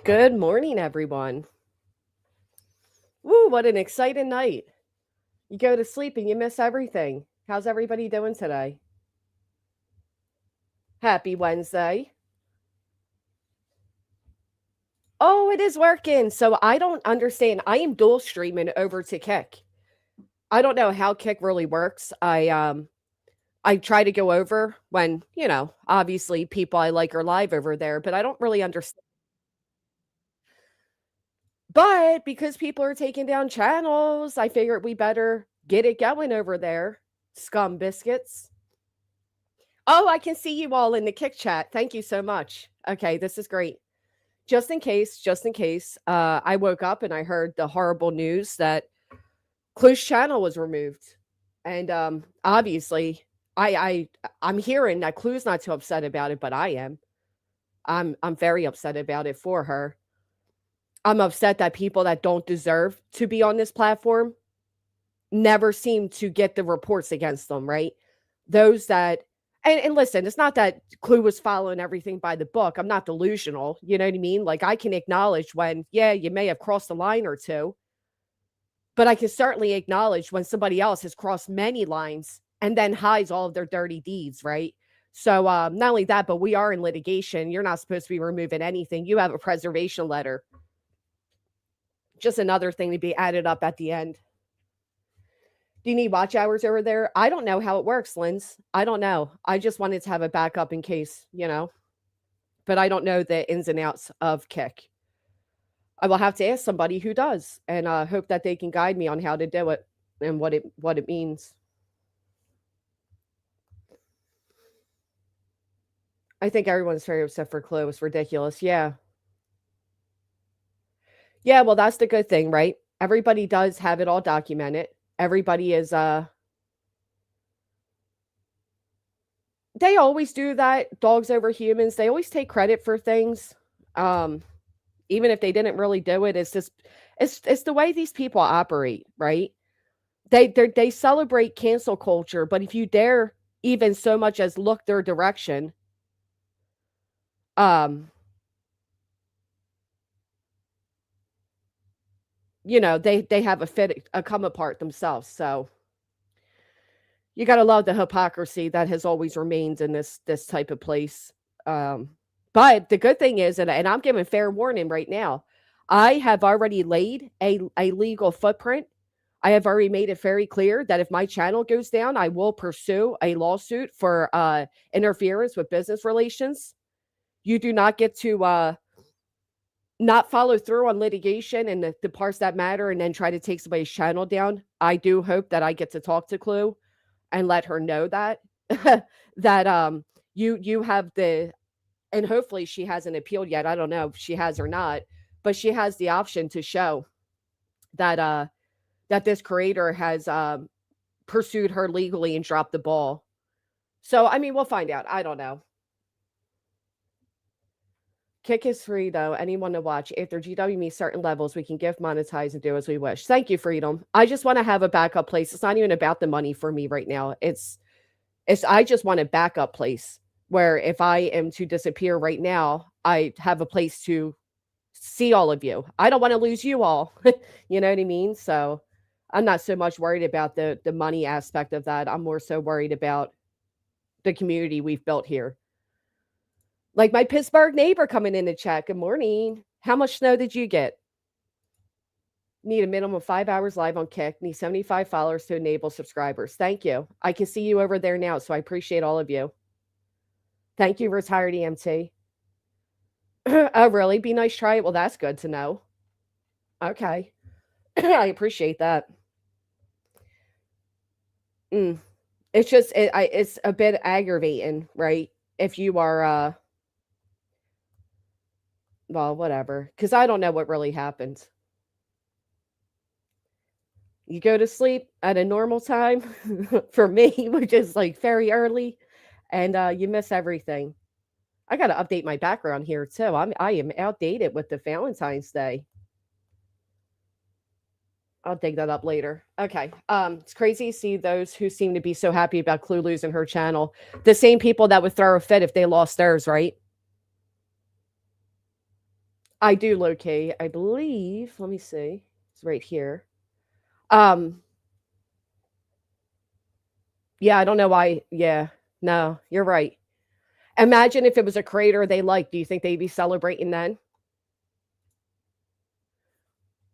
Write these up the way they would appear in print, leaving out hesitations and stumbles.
Good morning, everyone. Woo, what an exciting night. You go to sleep and you miss everything. How's everybody doing today? Happy Wednesday. Oh, it is working. So I don't understand. I am dual streaming over to Kick. I don't know how Kick really works. I try to go over when, obviously people I like are live over there, but I don't really understand. But because people are taking down channels, I figured we better get it going over there. Scum biscuits. Oh, I can see you all in the Kick chat. Thank you so much. Okay, this is great. Just in case, I woke up and I heard the horrible news that Clue's channel was removed. And obviously, I'm hearing that Clue's not too upset about it, but I am. I'm very upset about it for her. I'm upset that people that don't deserve to be on this platform never seem to get the reports against them, right? Those that and listen, it's not that Clue was following everything by the book. I'm not delusional. You know what I mean? Like I can acknowledge when, yeah, you may have crossed a line or two, but I can certainly acknowledge when somebody else has crossed many lines and then hides all of their dirty deeds, right? So not only that, but we are in litigation. You're not supposed to be removing anything. You have a preservation letter. Just another thing to be added up at the end. Do you need watch hours over there? I don't know how it works, Linz. I don't know. I just wanted to have a backup in case. But I don't know the ins and outs of Kick. I will have to ask somebody who does and hope that they can guide me on how to do it and what it means. I think everyone's very upset for Chloe. It's ridiculous. Yeah. Yeah, well, that's the good thing, right? Everybody does have it all documented. Everybody is they always do that. Dogs over humans. They always take credit for things. Um Even if they didn't really do it, it's just it's the way these people operate, right? They celebrate cancel culture, but if you dare even so much as look their direction, um, they have a come apart themselves. So you gotta love the hypocrisy that has always remained in this type of place. Um, but the good thing is, and I'm giving fair warning right now, I have already laid a legal footprint. I have already made it very clear that if my channel goes down, I will pursue a lawsuit for interference with business relations. You do not get to not follow through on litigation and the parts that matter and then try to take somebody's channel down. I do hope that I get to talk to Clue and let her know that that you have the and hopefully she hasn't appealed yet. I don't know if she has or not, but she has the option to show that that this creator has pursued her legally and dropped the ball. So I mean, we'll find out. I don't know. Kick is free though. Anyone to watch. After GW meets certain levels, we can gift, monetize, and do as we wish. Thank you, Freedom. I just want to have a backup place. It's not even about the money for me right now. It's I just want a backup place where if I am to disappear right now, I have a place to see all of you. I don't want to lose you all. You know what I mean? So I'm not so much worried about the money aspect of that. I'm more so worried about the community we've built here. Like my Pittsburgh neighbor coming in to chat. Good morning. How much snow did you get? Need a minimum of 5 hours live on Kick. Need 75 followers to enable subscribers. Thank you. I can see you over there now, so I appreciate all of you. Thank you, retired EMT. Oh, really? Be nice, try it. Well, that's good to know. Okay. I appreciate that. Mm. It's just it's a bit aggravating, right? If you are well, whatever, because I don't know what really happened. You go to sleep at a normal time for me, which is like very early, and you miss everything. I got to update my background here too. I am outdated with the Valentine's Day. I'll dig that up later. Okay. It's crazy to see those who seem to be so happy about Clue losing her channel. The same people that would throw a fit if they lost theirs, right? I do locate. I believe. Let me see. It's right here. Um, yeah, I don't know why. Yeah, no, you're right. Imagine if it was a creator they like. Do you think they'd be celebrating then?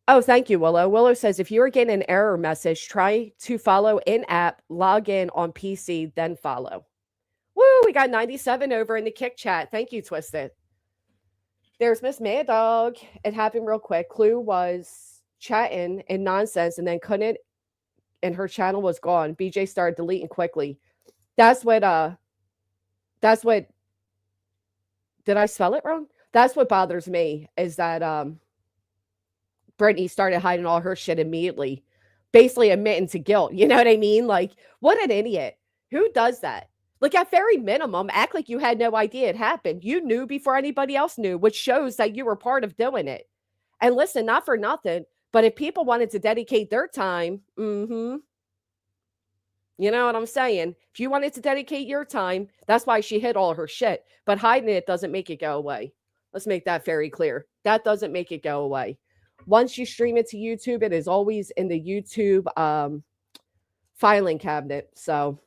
Oh, thank you, Willow. Willow says if you are getting an error message, try to follow in app, log in on PC, then follow. Woo, we got 97 over in the kick chat. Thank you, Twisted. There's Miss Mad Dog. It happened real quick. Clue was chatting and nonsense and then couldn't, and her channel was gone. BJ started deleting quickly. That's that's what did I spell it wrong? That's what bothers me is that Brittany started hiding all her shit immediately, basically admitting to guilt. You know what I mean? Like, what an idiot. Who does that? Like, at very minimum, act like you had no idea it happened. You knew before anybody else knew, which shows that you were part of doing it. And listen, not for nothing, but if people wanted to dedicate their time, you know what I'm saying? If you wanted to dedicate your time, that's why she hid all her shit. But hiding it doesn't make it go away. Let's make that very clear. That doesn't make it go away. Once you stream it to YouTube, it is always in the YouTube filing cabinet. So,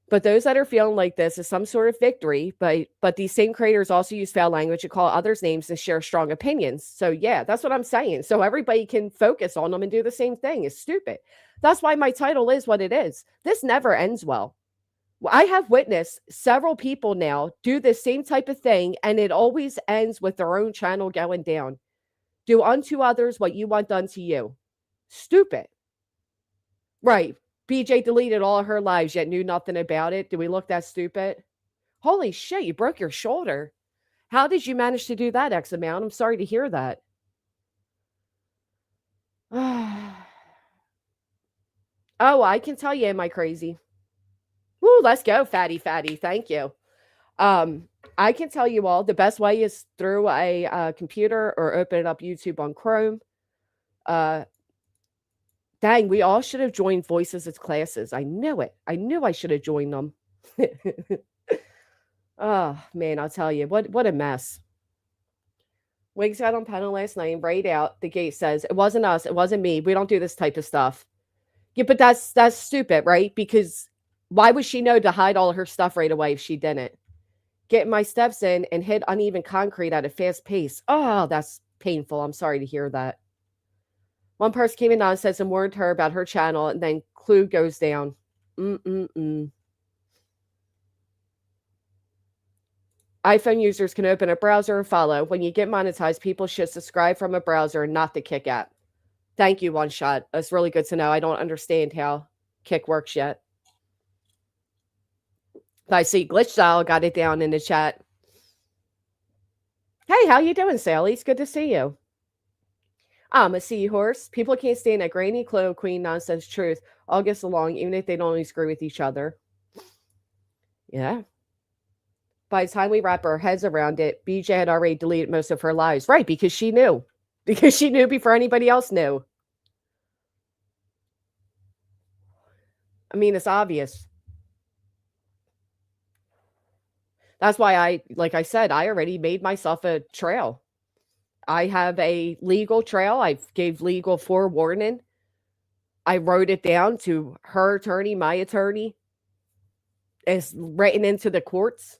but those that are feeling like this is some sort of victory, but these same creators also use foul language to call others names and share strong opinions. So yeah, that's what I'm saying. So everybody can focus on them and do the same thing. It's stupid. That's why my title is what it is. This never ends well. I have witnessed several people now do the same type of thing, and it always ends with their own channel going down. Do unto others what you want done to you. Stupid. Right. BJ deleted all her lives, yet knew nothing about it. Do we look that stupid? Holy shit, you broke your shoulder. How did you manage to do that, X amount? I'm sorry to hear that. Oh, I can tell you, am I crazy? Woo, let's go, fatty. Thank you. I can tell you all the best way is through a computer or open up YouTube on Chrome. Dang, we all should have joined Voices as classes. I knew it. I knew I should have joined them. Oh man, I'll tell you what a mess. Wiggs got on panel last night and right out the gate says it wasn't us, it wasn't me. We don't do this type of stuff. Yeah, but that's stupid, right? Because why would she know to hide all her stuff right away if she didn't? Get my steps in and hit uneven concrete at a fast pace. Oh, that's painful. I'm sorry to hear that. One person came in and says and warned her about her channel, and then Clue goes down. iPhone users can open a browser and follow. When you get monetized, people should subscribe from a browser and not the Kick app. Thank you, One Shot. That's really good to know. I don't understand how Kick works yet. I see Glitch Style got it down in the chat. Hey, how you doing, Sally? It's good to see you. I'm a seahorse. People can't stand that grainy Clo Queen nonsense truth. All gets along, even if they don't always agree with each other. Yeah. By the time we wrap our heads around it, BJ had already deleted most of her lives. Right, because she knew. Because she knew before anybody else knew. I mean, it's obvious. That's why like I said, I already made myself a trail. I have a legal trail. I gave legal forewarning. I wrote it down to her attorney, my attorney. It's written into the courts.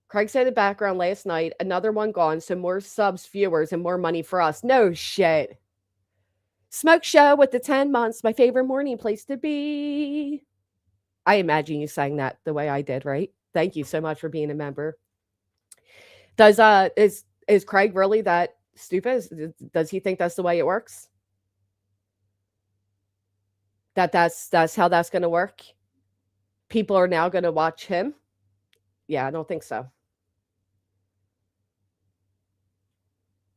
Craig said in the background last night, another one gone, so more subs, viewers, and more money for us. No shit. Smoke Show with the 10 months, my favorite morning place to be. I imagine you sang that the way I did, right? Thank you so much for being a member. Does is Craig really that stupid? Does he think that's the way it works? That's how that's going to work? People are now going to watch him? Yeah, I don't think so.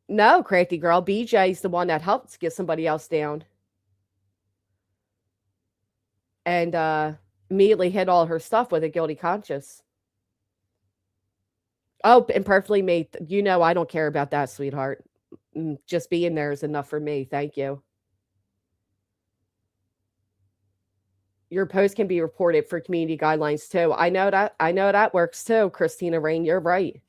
No, Crafty Girl. BJ's the one that helped get somebody else down. And immediately hid all her stuff with a guilty conscience. Oh, and perfectly made. You know, I don't care about that, sweetheart. Just being there is enough for me. Thank you. Your post can be reported for community guidelines too. I know that. I know that works too, Christina Rain. You're right.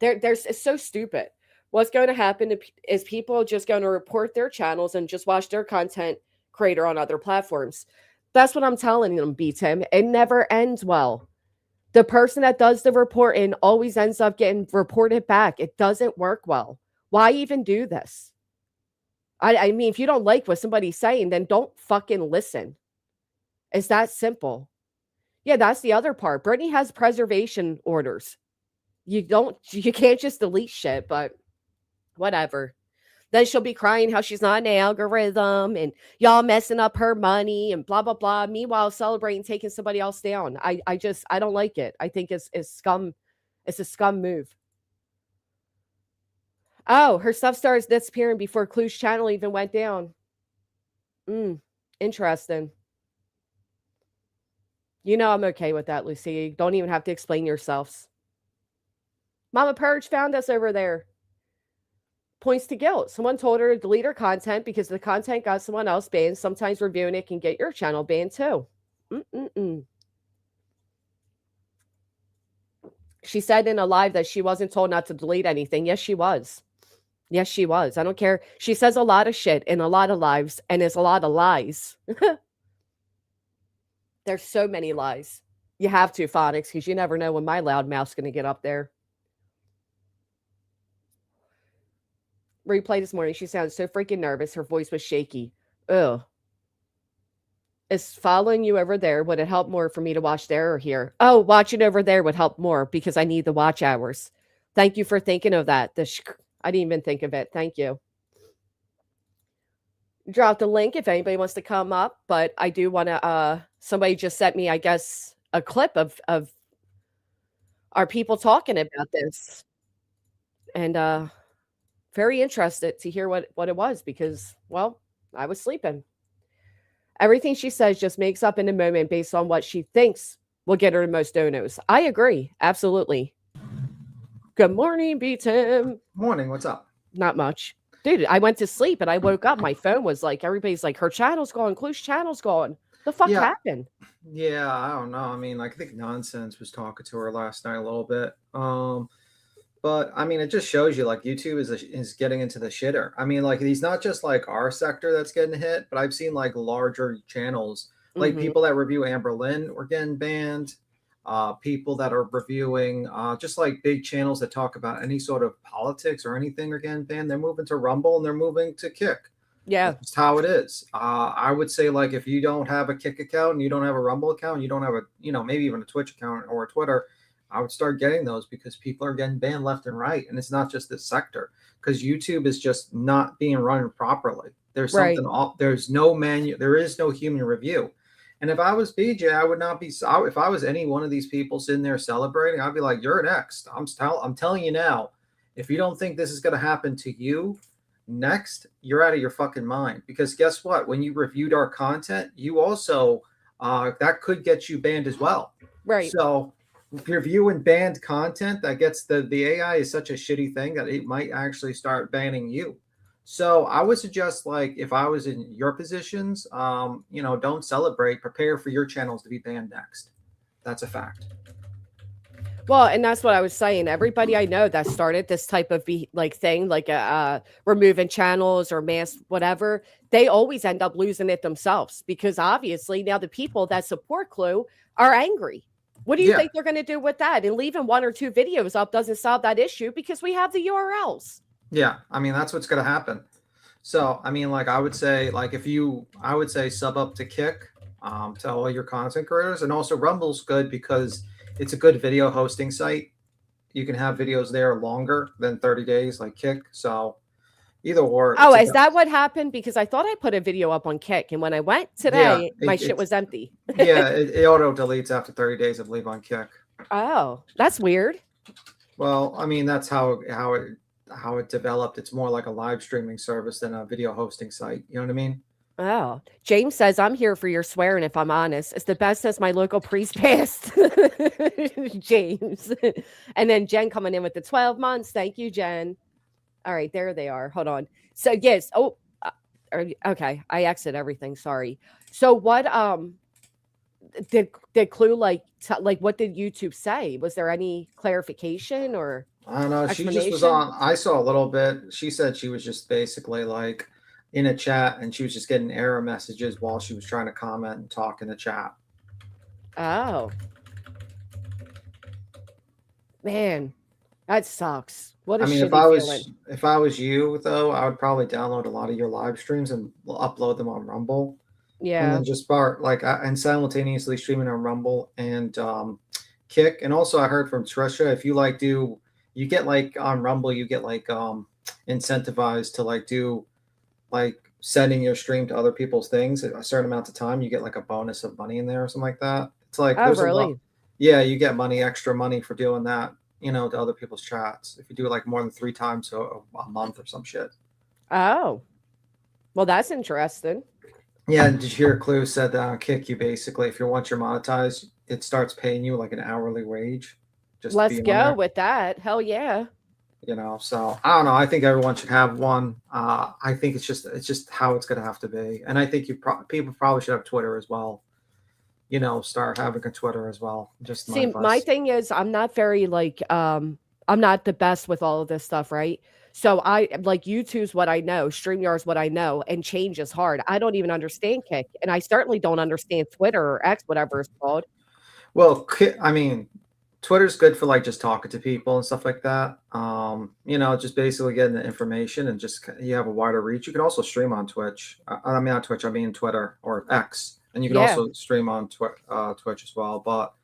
It's so stupid. What's going to happen is people just going to report their channels and just watch their content creator on other platforms. That's what I'm telling them, B Tim. It never ends well. The person that does the reporting always ends up getting reported back. It doesn't work well. Why even do this? I mean, if you don't like what somebody's saying, then don't fucking listen. It's that simple. Yeah, that's the other part. Brittany has preservation orders. You can't just delete shit, but whatever. Then she'll be crying how she's not an algorithm and y'all messing up her money and blah blah blah. Meanwhile, celebrating taking somebody else down. I don't like it. I think it's scum. It's a scum move. Oh, her stuff starts disappearing before Clue's channel even went down. Interesting. You know I'm okay with that, Lucy. You don't even have to explain yourselves. Mama Purge found us over there. Points to guilt. Someone told her to delete her content because the content got someone else banned. Sometimes reviewing it can get your channel banned too. She said in a live that she wasn't told not to delete anything. Yes, she was. Yes, she was. I don't care. She says a lot of shit in a lot of lives, and it's a lot of lies. There's so many lies. You have to, Phonics, because you never know when my loud mouth's going to get up there. Replay this morning. She sounded so freaking nervous. Her voice was shaky. Ugh. Is following you over there, would it help more for me to watch there or here? Oh, watching over there would help more because I need the watch hours. Thank you for thinking of that. I didn't even think of it. Thank you. Drop the link if anybody wants to come up, but I do want to somebody just sent me, I guess, a clip of our people talking about this. And very interested to hear what it was because, well, I was sleeping. Everything she says just makes up in a moment based on what she thinks will get her the most donos. I agree. Absolutely. Good morning, B Tim. Morning, what's up? Not much. Dude, I went to sleep and I woke up. My phone was like, everybody's like, her channel's gone. Clue's channel's gone. The fuck happened? Yeah, I don't know. I mean, like, I think Nonsense was talking to her last night a little bit. But I mean, it just shows you like YouTube is getting into the shitter. I mean, like he's not just like our sector that's getting hit, but I've seen like larger channels, like people that review Amberlynn were getting banned. People that are reviewing just like big channels that talk about any sort of politics or anything are getting banned. They're moving to Rumble and they're moving to Kick. Yeah, that's how it is. I would say like if you don't have a Kick account and you don't have a Rumble account, you don't have a maybe even a Twitch account or a Twitter. I would start getting those because people are getting banned left and right. And it's not just this sector because YouTube is just not being run properly. There's something off. There's no there is no human review. And if I was BJ, I would not be. If I was any one of these people sitting there celebrating, I'd be like, you're next. I'm telling you now, if you don't think this is going to happen to you next, you're out of your fucking mind. Because guess what? When you reviewed our content, you also, that could get you banned as well. Right. So reviewing banned content that gets the AI is such a shitty thing that it might actually start banning you. So I would suggest, like, if I was in your positions, don't celebrate. Prepare for your channels to be banned next. That's a fact. Well, and that's what I was saying. Everybody I know that started this type of thing, like removing channels or mass whatever, they always end up losing it themselves because obviously now the people that support Clue are angry. What do you think they're going to do with that? And leaving 1 or 2 videos up doesn't solve that issue because we have the URLs. Yeah, I mean, that's what's going to happen. So, I mean, like, I would say, like, I would say sub up to Kick, to all your content creators. And also Rumble's good because it's a good video hosting site. You can have videos there longer than 30 days, like Kick. So, either or. Oh, is that what happened? Because I thought I put a video up on Kick, and when I went today, my shit was empty. Yeah, it auto deletes after 30 days of leave on Kick. Oh, that's weird. Well, I mean, that's how it developed. It's more like a live streaming service than a video hosting site. You know what I mean? Oh, James says, I'm here for your swearing, if I'm honest. It's the best since my local priest passed. James. And then Jen coming in with the 12 months. Thank you, Jen. All right, there they are. Hold on. So, yes. Oh, okay. I exit everything. Sorry. So what, did Clue like what did YouTube say? Was there any clarification or I don't know. She just was explanation? on. I saw a little bit. She said she was just basically like in a chat and she was just getting error messages while she was trying to comment and talk in the chat. Oh, man, that sucks. What a I mean, shitty feeling. if I was you though, I would probably download a lot of your live streams and upload them on Rumble, and Yeah. then just start like and simultaneously streaming on Rumble and Kick. And also, I heard from Trisha, if you like do, you get like on Rumble, you get like incentivized to like do like sending your stream to other people's things at a certain amount of time. You get like a bonus of money in there or something like that. It's like Oh, there's a lot. really? Yeah, you get money, extra money for doing that. To other people's chats if you do it like more than 3 times a month or some shit. Oh, well, that's interesting. Yeah, did you hear Clue said that on Kick you basically if once you're monetized, it starts paying you like an hourly wage just to Let's be on go there. with that. Hell yeah. So I don't know. I think everyone should have one. I think it's just how it's gonna have to be, and I think people probably should have Twitter as well. Start having a Twitter as well. Just my See, my advice. thing is I'm not very I'm not the best with all of this stuff, right? So I like YouTube's what I know, StreamYard's what I know, and change is hard. I don't even understand Kick, and I certainly don't understand Twitter or X, whatever it's called. Well, I mean, Twitter's good for like just talking to people and stuff like that. Just basically getting the information and just you have a wider reach. You can also stream on Twitch. I mean, on Twitch, I mean Twitter or X, and you can Yeah, also stream on Twitch as well. But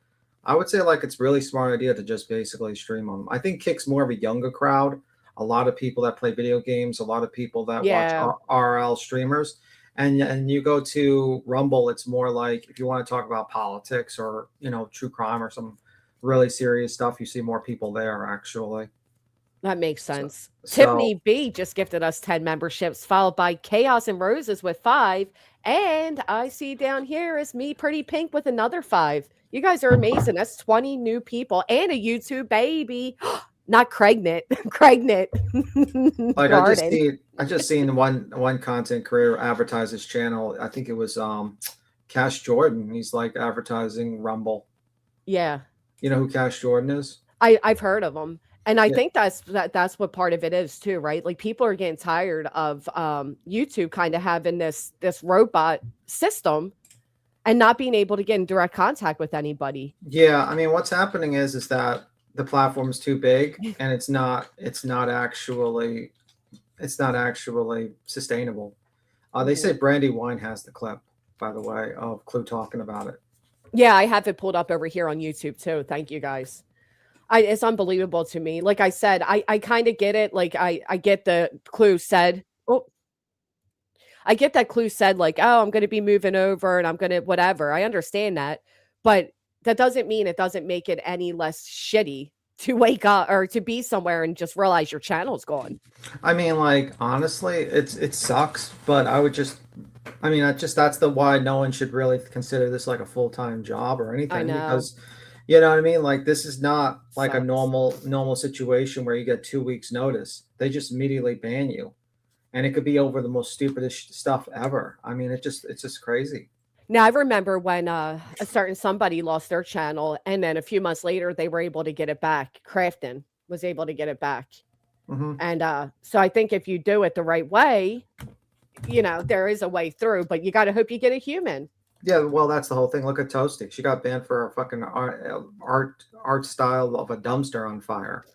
I would say like it's really smart idea to just basically stream on. I think Kick's more of a younger crowd. A lot of people that play video games, a lot of people that watch yeah. RL streamers, and you go to Rumble, it's more like if you want to talk about politics or true crime or some really serious stuff, you see more people there actually. That makes So, sense. so Tiffany B just gifted us 10 memberships, followed by Chaos and Roses with 5. And I see down here is Me Pretty Pink with another 5. You guys are amazing. That's 20 new people and a YouTube baby. Not pregnant, pregnant. like Garden. I just seen one content creator advertise his channel. I think it was Cash Jordan. He's like advertising Rumble. Yeah. You know who Cash Jordan is? I've heard of them. And I Yeah. think that's what part of it is too, right? Like people are getting tired of YouTube kind of having this robot system and not being able to get in direct contact with anybody. Yeah, I mean, what's happening is that the platform is too big, and it's not actually sustainable. They say Brandy Wine has the clip, by the way, of Clue talking about it. Yeah, I have it pulled up over here on YouTube too. Thank you guys. It's unbelievable to me. Like I said, I kind of get it. Like I get the Clue said. Oh, I get that Clue said like, oh, I'm going to be moving over and I'm going to whatever. I understand that, but that doesn't mean it doesn't make it any less shitty to wake up or to be somewhere and just realize your channel's gone. I mean, like honestly, it sucks, but I mean, that's the why no one should really consider this like a full-time job or I anything know. because you know what I mean? Like this is not like a Sucks. normal situation where you get 2 weeks notice. They just immediately ban you. And it could be over the most stupidest stuff ever. I mean, it's just crazy. Now I remember when a certain somebody lost their channel and then a few months later they were able to get it back. Crafton was able to get it back. Hmm. And so I think if you do it the right way, there is a way through, but you got to hope you get a human. Yeah, well, that's the whole thing. Look at Toasty. She got banned for a fucking art style of a dumpster on fire.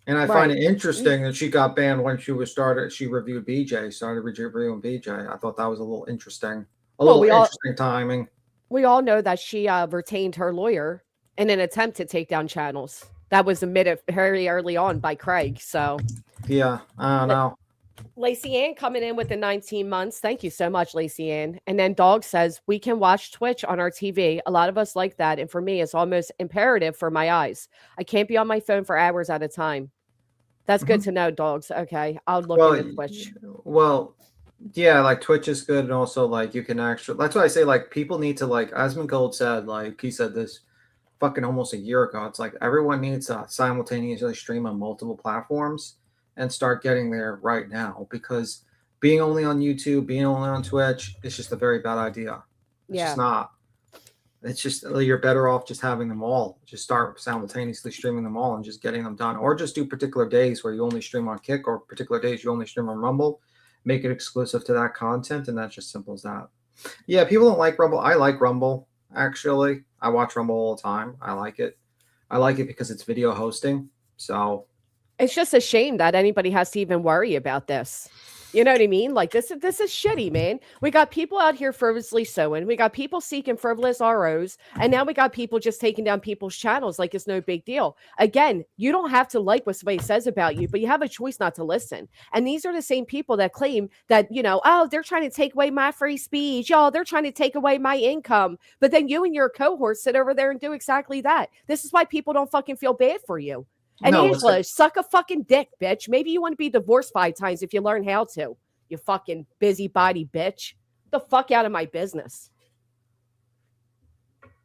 And I find Right. it interesting that she got banned when she reviewed BJ, started reviewing BJ. I thought that was a little interesting. Well, Interesting timing. we all know that she retained her lawyer in an attempt to take down channels. That was admitted very early on by Craig. So Yeah, I don't know. Lacey Ann coming in with the 19 months. Thank you so much, Lacey Ann. And then Dog says, we can watch Twitch on our TV. A lot of us like that. And for me, it's almost imperative for my eyes. I can't be on my phone for hours at a time. That's good to know, Dogs. Okay. I'll look into Twitch. Well, yeah, like Twitch is good, and also like you can actually. That's why I say like people need to like Asmongold said like he said this fucking almost a year ago. It's like everyone needs to simultaneously stream on multiple platforms and start getting there right now because being only on YouTube, being only on Twitch, it's just a very bad idea. It's just not. It's just you're better off just having them all. Just start simultaneously streaming them all and just getting them done, or just do particular days where you only stream on Kick, or particular days you only stream on Rumble. Make it exclusive to that content, and that's just simple as that. Yeah, people don't like Rumble. I like Rumble actually. I watch Rumble all the time. I like it. I like it because it's video hosting. So It's just a shame that anybody has to even worry about this. You know what I mean? Like this is shitty, man. We got people out here frivolously sewing. We got people seeking frivolous ROs, and now we got people just taking down people's channels like it's no big deal. Again, you don't have to like what somebody says about you, but you have a choice not to listen. And these are the same people that claim that, oh, they're trying to take away my free speech. Y'all, they're trying to take away my income. But then you and your cohort sit over there and do exactly that. This is why people don't fucking feel bad for you. And no, Angela, suck a fucking dick, bitch. Maybe you want to be divorced 5 times if you learn how to. You fucking busybody bitch. Get the fuck out of my business.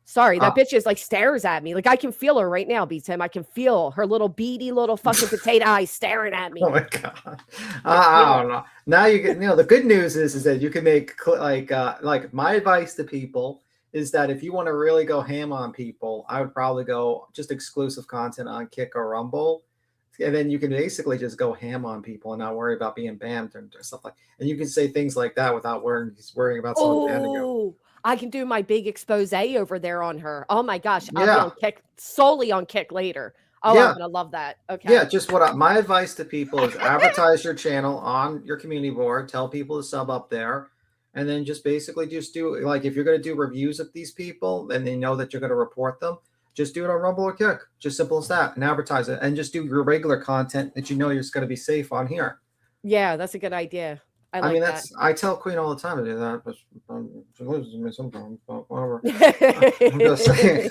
Sorry, that bitch is like stares at me. Like I can feel her right now, B-Tim. I can feel her little beady little fucking potato eyes staring at me. Oh my god! I don't know. Now you get, the good news is that you can make like my advice to people is that if you want to really go ham on people, I would probably go just exclusive content on Kick or Rumble. And then you can basically just go ham on people and not worry about being banned and stuff like. And you can say things like that without worrying about someone banning you. I can do my big expose over there on her. Oh my gosh, I'll be on Kick, solely on Kick later. Oh, yeah. I'm gonna love that. Okay. Yeah, just my advice to people is advertise your channel on your community board. Tell people to sub up there. And then just basically just do, like, if you're going to do reviews of these people and they know that you're going to report them, just do it on Rumble or Kick. Just simple as that, and advertise it. And just do your regular content that you know you're just going to be safe on here. Yeah, that's a good idea. I mean, I tell Queen all the time to do that, but she loses me sometimes, but whatever. I'm just saying.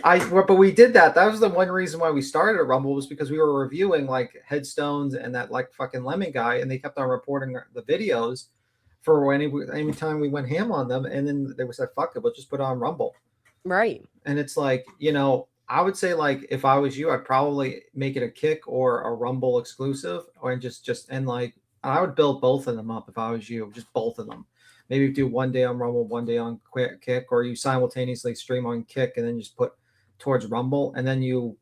But we did that. That was the one reason why we started Rumble, was because we were reviewing like Headstones and that like fucking Lemon guy, and they kept on reporting the videos for any time we went ham on them, and then they said, "Fuck it, we'll just put it on Rumble." Right. And it's like, I would say, like, if I was you, I'd probably make it a Kick or a Rumble exclusive, or I would build both of them up if I was you, just both of them. Maybe do one day on Rumble, one day on Kick, or you simultaneously stream on Kick and then just put towards Rumble, and then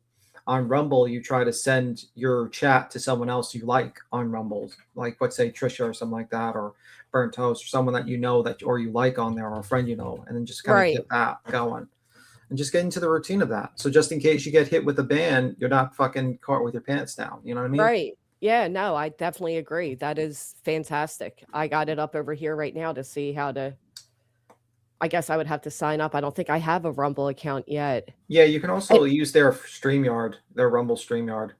on Rumble, you try to send your chat to someone else you like on Rumble, like, let's say Trisha or something like that, or Burnt Toast, or someone that or you like on there, or a friend and then just kind of get that going and just get into the routine of that. So just in case you get hit with a ban, you're not fucking caught with your pants down. You know what I mean? Right. Yeah, no, I definitely agree. That is fantastic. I got it up over here right now to see how to. I guess I would have to sign up. I don't think I have a Rumble account yet. Yeah, you can also use their StreamYard, their Rumble StreamYard.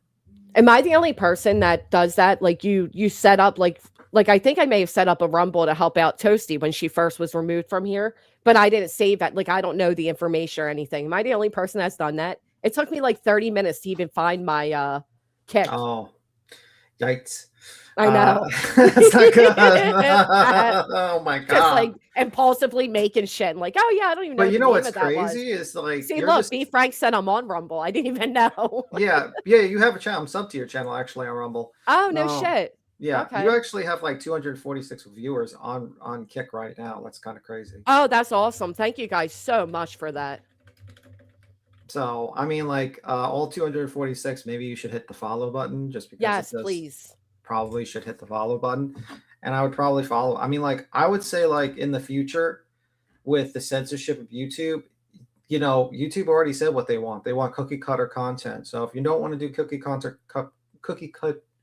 Am I the only person that does that? Like you set up like I think I may have set up a Rumble to help out Toasty when she first was removed from here, but I didn't save that. Like I don't know the information or anything. Am I the only person that's done that? It took me like 30 minutes to even find my Kick. Oh, yikes. I know. It's not good. Oh my god! Just like impulsively making shit. And like, oh yeah, I don't even know. But you know what's crazy is like, see, look, B Frank said I'm on Rumble. I didn't even know. yeah, you have a channel. I'm sub to your channel actually on Rumble. Oh no shit. Yeah, okay. You actually have like 246 viewers on Kick right now. That's kind of crazy. Oh, that's awesome! Thank you guys so much for that. So, I mean, like, all 246, maybe you should hit the follow button, just because. Yes, please. Probably should hit the follow button, and I would probably follow. I mean, like, I would say, like, in the future, with the censorship of YouTube, YouTube already said what they want. They want cookie cutter content. So if you don't want to do cookie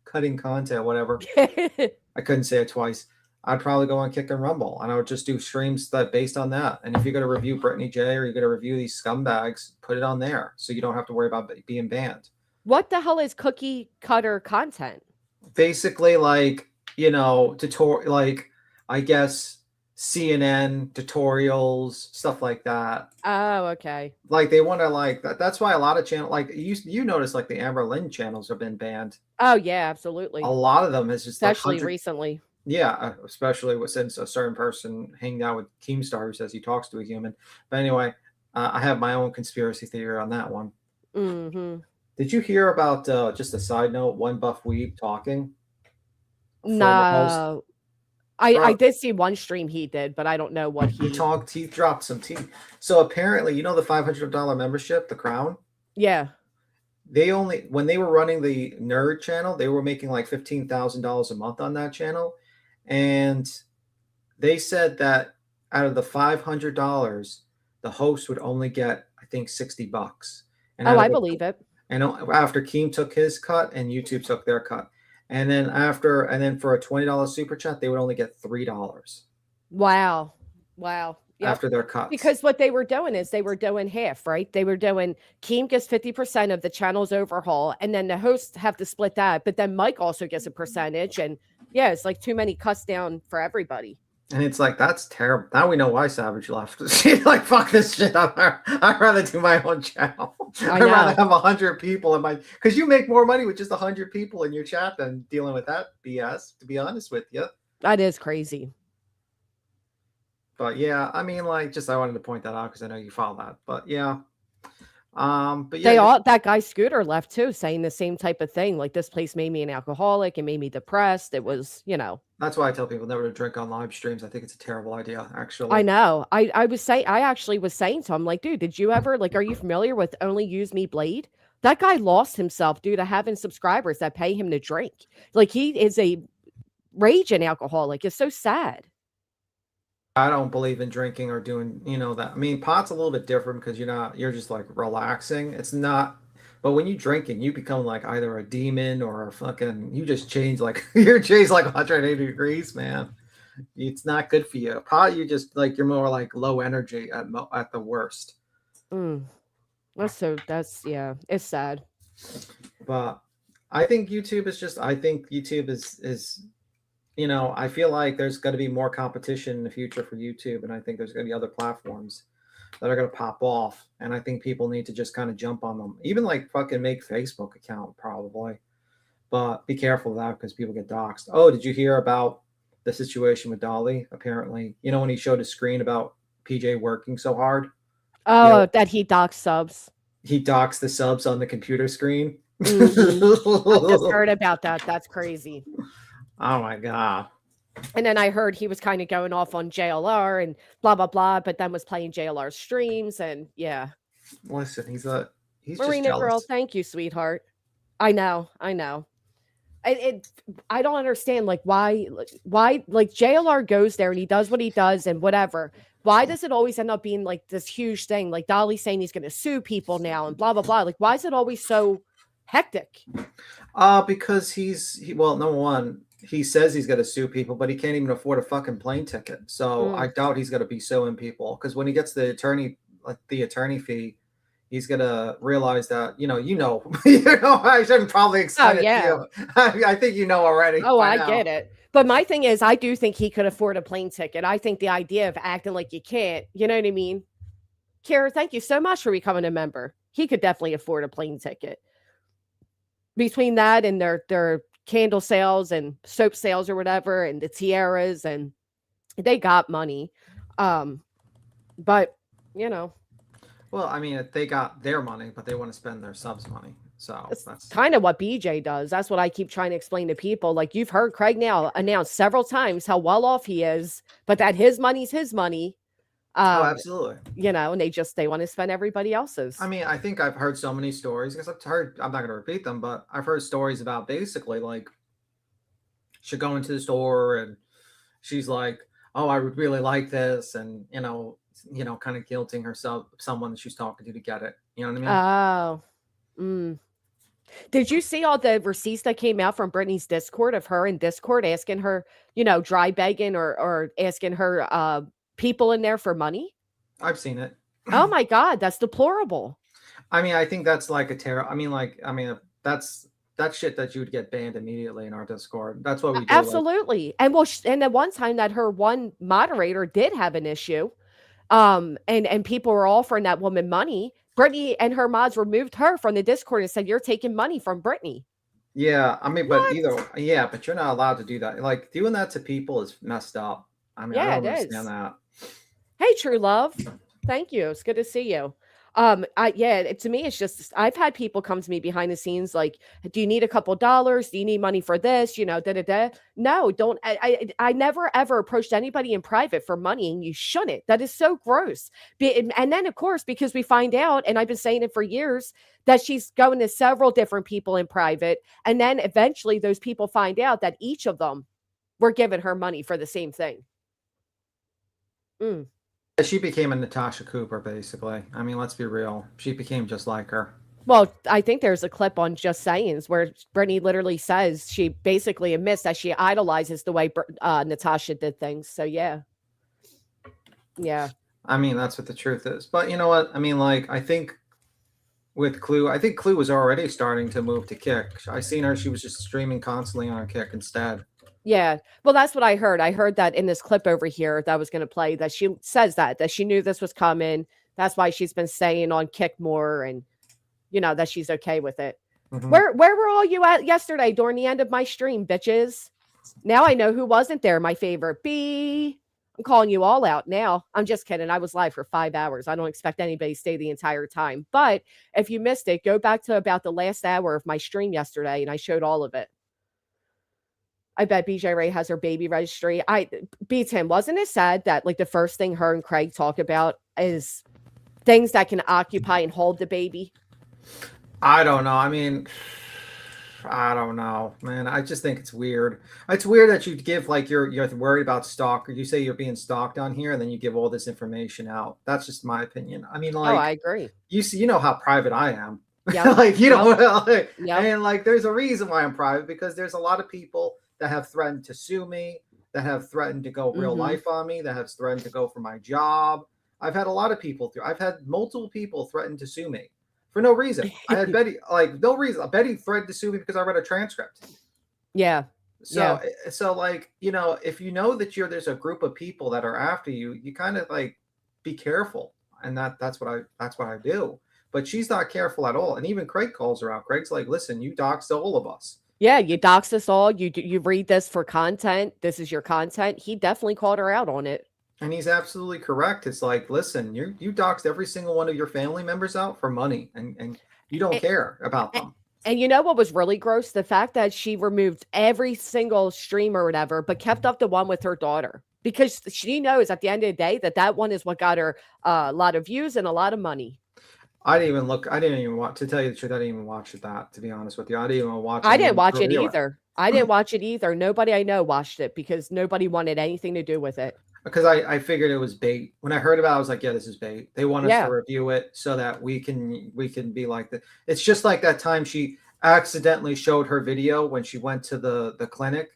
cutting content, whatever, I couldn't say it twice, I'd probably go on Kick and Rumble, and I would just do streams based on that. And if you're going to review Brittany J, or you're going to review these scumbags, put it on there so you don't have to worry about being banned. What the hell is cookie cutter content? Basically, like, like, I guess CNN tutorials, stuff like that. Oh, okay. Like, they want to, like, that's why a lot of channels, like, you notice, like, the Amber Lynn channels have been banned. Oh yeah, absolutely. A lot of them is just especially like recently. Yeah, especially since a certain person hanging out with Keemstar who says he talks to a human. But anyway, I have my own conspiracy theory on that one. Mm-hmm. Did you hear about, just a side note, One Buff Weeb talking? No. I Bro, did see one stream he did, but I don't know what he he. talked. He dropped some tea. So apparently, the $500 membership, the Crown. Yeah. They only when they were running the Nerd channel, they were making like $15,000 a month on that channel, and they said that out of the $500, the host would only get, I think, $60, and Oh, out of I the believe it. and after Keem took his cut and YouTube took their cut, and then for a $20 super chat, they would only get $3 Wow. Wow. Yep. after their cuts. Because what they were doing is they were doing half, right? They were doing Keem gets 50% of the channel's overhaul, and then the hosts have to split that. But then Mike also gets a percentage. And yeah, it's like too many cuts down for everybody. And it's like, that's terrible. Now we know why Savage left. She's like, fuck this shit. I'd rather do my own channel. I'd rather have 100 people in my, because you make more money with just 100 people in your chat than dealing with that BS, to be honest with you. That is crazy. But yeah, I mean, like, just I wanted to point that out because I know you follow that. But yeah. But yeah, That guy Scooter left too, saying the same type of thing. Like, this place made me an alcoholic and made me depressed. It was, that's why I tell people never to drink on live streams. I think it's a terrible idea, actually. I know. I actually was saying to him, like, dude, did you ever, like, are you familiar with Only Use Me Blade? That guy lost himself due to having subscribers that pay him to drink. Like, he is a raging alcoholic. It's so sad. I don't believe in drinking or doing, that. I mean, pot's a little bit different because you're just like relaxing. It's not, but when you drinking, you become like either a demon or you just change like, you're changed like 180 degrees, man. It's not good for you. Pot, you just like, you're more like low energy at the worst. Yeah, it's sad. But I think YouTube is I feel like there's going to be more competition in the future for YouTube, and I think there's going to be other platforms that are going to pop off, and I think people need to just kind of jump on them. Even like fucking make Facebook account probably, but be careful of that because people get doxxed. Oh, did you hear about the situation with Dolly? Apparently, when he showed a screen about PJ working so hard. Oh, that he doxed subs. He doxed the subs on the computer screen. Mm-hmm. I just heard about that. That's crazy. Oh my God. And then I heard he was kind of going off on JLR and blah, blah, blah, but then was playing JLR streams. And yeah. Listen, he's Marina just jealous. Girl, thank you, sweetheart. I know. I don't understand why like JLR goes there and he does what he does and whatever. Why does it always end up being like this huge thing? Like Dolly saying he's going to sue people now and blah, blah, blah. Like, why is it always so hectic? Because number one, he says he's going to sue people, but he can't even afford a fucking plane ticket. So I doubt he's going to be suing people because when he gets the attorney fee, he's going to realize that, I shouldn't probably explain it to you. I think you know already. Oh, I get it. But my thing is, I do think he could afford a plane ticket. I think the idea of acting like you can't, you know what I mean? Kara, thank you so much for becoming a member. He could definitely afford a plane ticket. Between that and their candle sales and soap sales or whatever, and the tiaras, and they got money. But well, I mean, they got their money, but they want to spend their subs money. So that's kind of what BJ does. That's what I keep trying to explain to people. Like, you've heard Craig now announce several times how well off he is, but that his money's his money. Oh, absolutely. And they want to spend everybody else's. I mean, I think I've heard so many stories because I'm not going to repeat them, but I've heard stories about basically like she'll go into the store and she's like, oh, I would really like this. And, kind of guilting herself, someone that she's talking to get it. You know what I mean? Oh, Did you see all the receipts that came out from Brittany's Discord of her in Discord asking her, dry begging or asking her, people in there for money? I've seen it. Oh my God, that's deplorable. I mean, I think that's like a terror. I mean, that's shit that you would get banned immediately in our Discord. That's what we do. Absolutely. And at one time that her one moderator did have an issue. And people were offering that woman money. Brittany and her mods removed her from the Discord and said, you're taking money from Brittany. Yeah. I mean, but but you're not allowed to do that. Like, doing that to people is messed up. I mean, I don't understand that. Hey, True Love. Thank you. It's good to see you. To me, it's just I've had people come to me behind the scenes like, "Do you need a couple dollars? Do you need money for this?" You know, da da da. No, don't. I never ever approached anybody in private for money, and you shouldn't. That is so gross. And then, of course, because we find out, and I've been saying it for years, that she's going to several different people in private, and then eventually those people find out that each of them were giving her money for the same thing. Mm. She became a Natasha Cooper, basically. I mean, let's be real. She became just like her. Well, I think there's a clip on Just Sayings where Brittany literally says she basically admits that she idolizes the way Natasha did things. So yeah, yeah, I mean, that's what the truth is. But you know what? I mean, like, I think with Clue, I think Clue was already starting to move to Kick. I seen her; she was just streaming constantly on Kick instead. yeah. Well, that's what I heard. I heard that in this clip over here that I was going to play. That she says that she knew this was coming. That's why she's been saying on Kick more, and you know that she's okay with it. Mhm. Where were all you at yesterday during the end of my stream, bitches? Now I know who wasn't there. My favorite B. I'm calling you all out now. I'm just kidding. I was live for 5 hours. I don't expect anybody to stay the entire time. But if you missed it, go back to about the last hour of my stream yesterday, and I showed all of it. I bet BJ Ray has her baby registry. Tim, wasn't it sad that like the first thing her and Craig talk about is things that can occupy and hold the baby? I don't know. I mean, I don't know, man. I just think it's weird. It's weird that you give like you're worried about stalk, or you say you're being stalked on here, and then you give all this information out. That's just my opinion. I mean, Oh, like I agree. you see, you know how private I am. Yeah. Like you know, like, Yep. and like there's a reason why I'm private, because there's a lot of people that have threatened to sue me, that have threatened to go real Mhm. life on me, that have threatened to go for my job. I've had a lot of people through. I've had multiple people threaten to sue me for no reason. I had Betty, like no reason. Betty threatened to sue me because I read a transcript. Yeah. So, so like, you know, if you know that there's a group of people that are after you, you kind of like be careful, and that's what I do. But she's not careful at all, and even Craig calls her out. Craig's like, "Listen, you doxed all of us." Yeah, you dox us all. You read this for content. This is your content. He definitely called her out on it. And he's absolutely correct. It's like, listen, you doxed every single one of your family members out for money, and you don't care about them. And you know what was really gross? The fact that she removed every single stream or whatever, but kept up the one with her daughter, because she knows at the end of the day that one is what got her a lot of views and a lot of money. I didn't even watch, to tell you the truth. I didn't even watch that, to be honest with you. I didn't even watch. I didn't watch it either. I didn't watch it either. Nobody I know watched it because nobody wanted anything to do with it. Because I figured it was bait. When I heard about it, I was like, yeah, this is bait. They want us to review it so that we can be like that. It's just like that time she accidentally showed her video when she went to the clinic.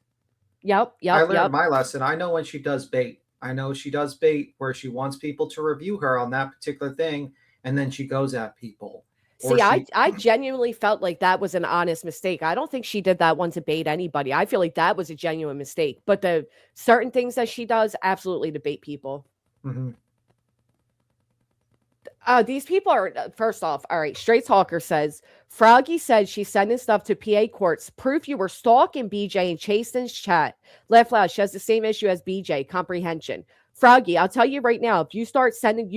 Yep. I learned my lesson. I know when she does bait. I know she does bait where she wants people to review her on that particular thing, and then she goes at people. See, I genuinely felt like that was an honest mistake. I don't think she did that one to bait anybody. I feel like that was a genuine mistake. But the certain things that she does, absolutely to bait people. Mm-hmm. These people are, first off, all right, Straight Talker says, Froggy said she's sending stuff to PA courts. Proof you were stalking BJ in Chasten's chat. Laugh loud. She has the same issue as BJ, comprehension. Froggy, I'll tell you right now, if you start sending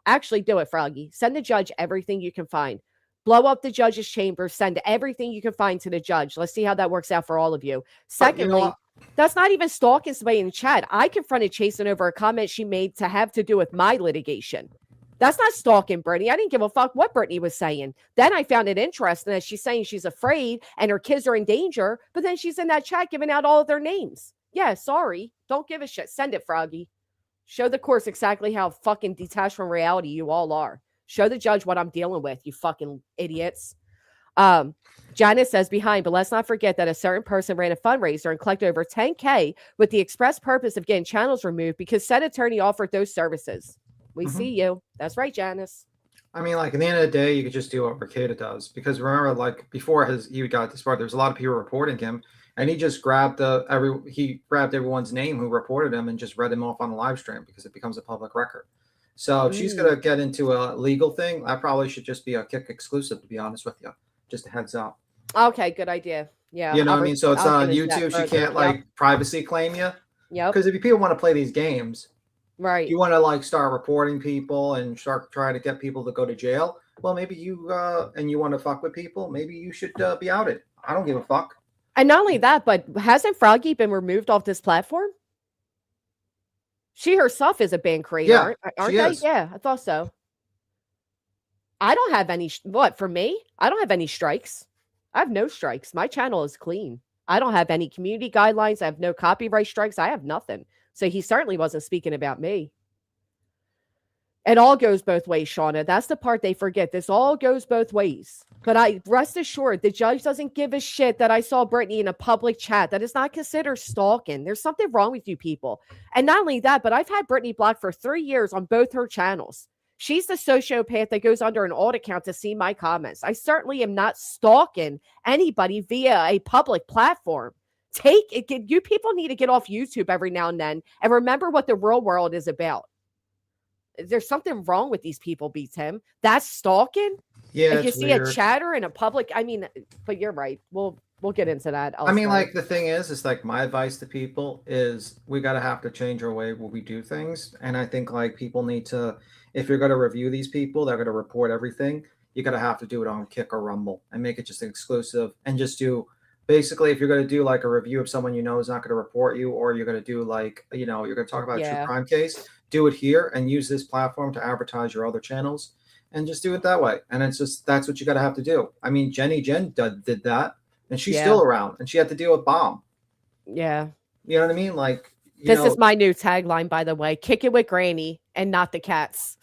actually do it, Froggy. Send the judge everything you can find. Blow up the judge's chamber. Send everything you can find to the judge. Let's see how that works out for all of you. Secondly, that's not even stalking somebody in chat. I confronted Chasten over a comment she made to have to do with my litigation. That's not stalking Brittany. I didn't give a fuck what Brittany was saying. Then I found it interesting that she's saying she's afraid and her kids are in danger, but then she's in that chat giving out all of their names. Yeah, sorry. Don't give a shit. Send it, Froggy. Show the courts exactly how fucking detached from reality you all are. Show the judge what I'm dealing with, you fucking idiots. Janice says behind, but let's not forget that a certain person ran a fundraiser and collected over $10,000 with the express purpose of getting channels removed because said attorney offered those services. We see you. That's right, Janice. I mean, like, at the end of the day, you could just do what Mercado does. Because remember, like, before he got this part, there was a lot of people reporting him. And he just grabbed everyone's name who reported him and just read him off on a live stream because it becomes a public record. So if she's going to get into a legal thing, that probably should just be a Kick exclusive, to be honest with you. Just a heads up. Okay, good idea. Yeah. You know what I mean? So it's not on YouTube. She can't, like, privacy claim you. Yeah. Because if people want to play these games, Right. You want to like start reporting people and start trying to get people to go to jail. Well, maybe you and you want to fuck with people. Maybe you should be outed. I don't give a fuck. And not only that, but hasn't Froggy been removed off this platform? She herself is a band creator, Yeah, aren't she they? is. Yeah, I thought so. I don't have any what for me? I don't have any strikes. I have no strikes. My channel is clean. I don't have any community guidelines. I have no copyright strikes. I have nothing. So he certainly wasn't speaking about me. It all goes both ways, Shauna. That's the part they forget. This all goes both ways. But I rest assured, the judge doesn't give a shit that I saw Brittany in a public chat. That is not considered stalking. There's something wrong with you people. And not only that, but I've had Brittany blocked for 3 years on both her channels. She's the sociopath that goes under an alt account to see my comments. I certainly am not stalking anybody via a public platform. Take it. You people need to get off YouTube every now and then and remember what the real world is about. There's something wrong with these people, B Tim. That's stalking. Yeah, If you it's see a weird. chatter in a public, I mean, but you're right. We'll get into that. I mean, elsewhere. like the thing is like my advice to people is we gotta have to change our way where we do things. And I think like people need to, if you're gonna review these people, they're gonna report everything. You gotta have to do it on Kick or Rumble and make it just exclusive and just do basically if you're gonna do like a review of someone you know is not gonna report you, or you're gonna do like you're gonna talk about a true Yeah. crime case, do it here and use this platform to advertise your other channels and just do it that way. And it's just that's what you gotta have to do. I mean, Jenny Jen did that. And she's Yeah. still around, and she had to deal with Bomb. Yeah. You know what I mean? Like, This is my new tagline, by the way. Kick it with Granny and not the cats.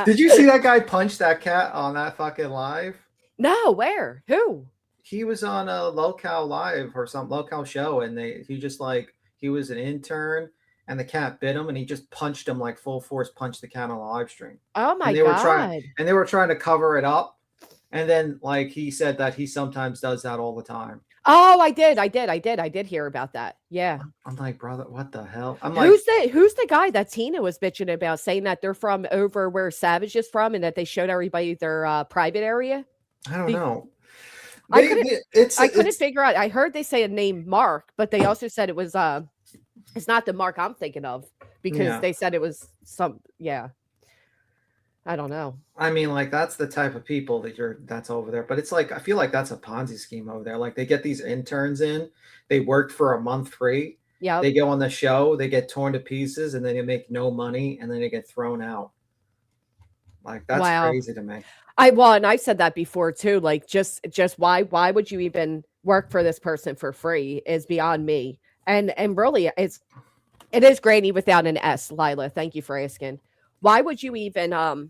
Did you see that guy punch that cat on that fucking live? No, where? Who? He was on a Locale Live or some Locale show, and he was an intern, and the cat bit him, and he just punched him like full force, punched the cat on the live stream. Oh my and God. They were trying to cover it up. And then, like, he said that he sometimes does that all the time. Oh, I did hear about that. Yeah. I'm like, brother, what the hell? Who's the guy that Tina was bitching about, saying that they're from over where Savage is from and that they showed everybody their private area? I don't know. I couldn't figure out. I heard they say a name Mark, but they also said it was it's not the Mark I'm thinking of, because they said it was I don't know. I mean, like, that's the type of people that's over there. But it's like, I feel like that's a Ponzi scheme over there. Like, they get these interns in, they work for a month free. Yeah. They go on the show, they get torn to pieces, and then they make no money, and then they get thrown out. Like, that's crazy to me. And I've said that before too. Like, just why would you even work for this person for free is beyond me. And really, it is Granny without an S, Lila. Thank you for asking. Why would you even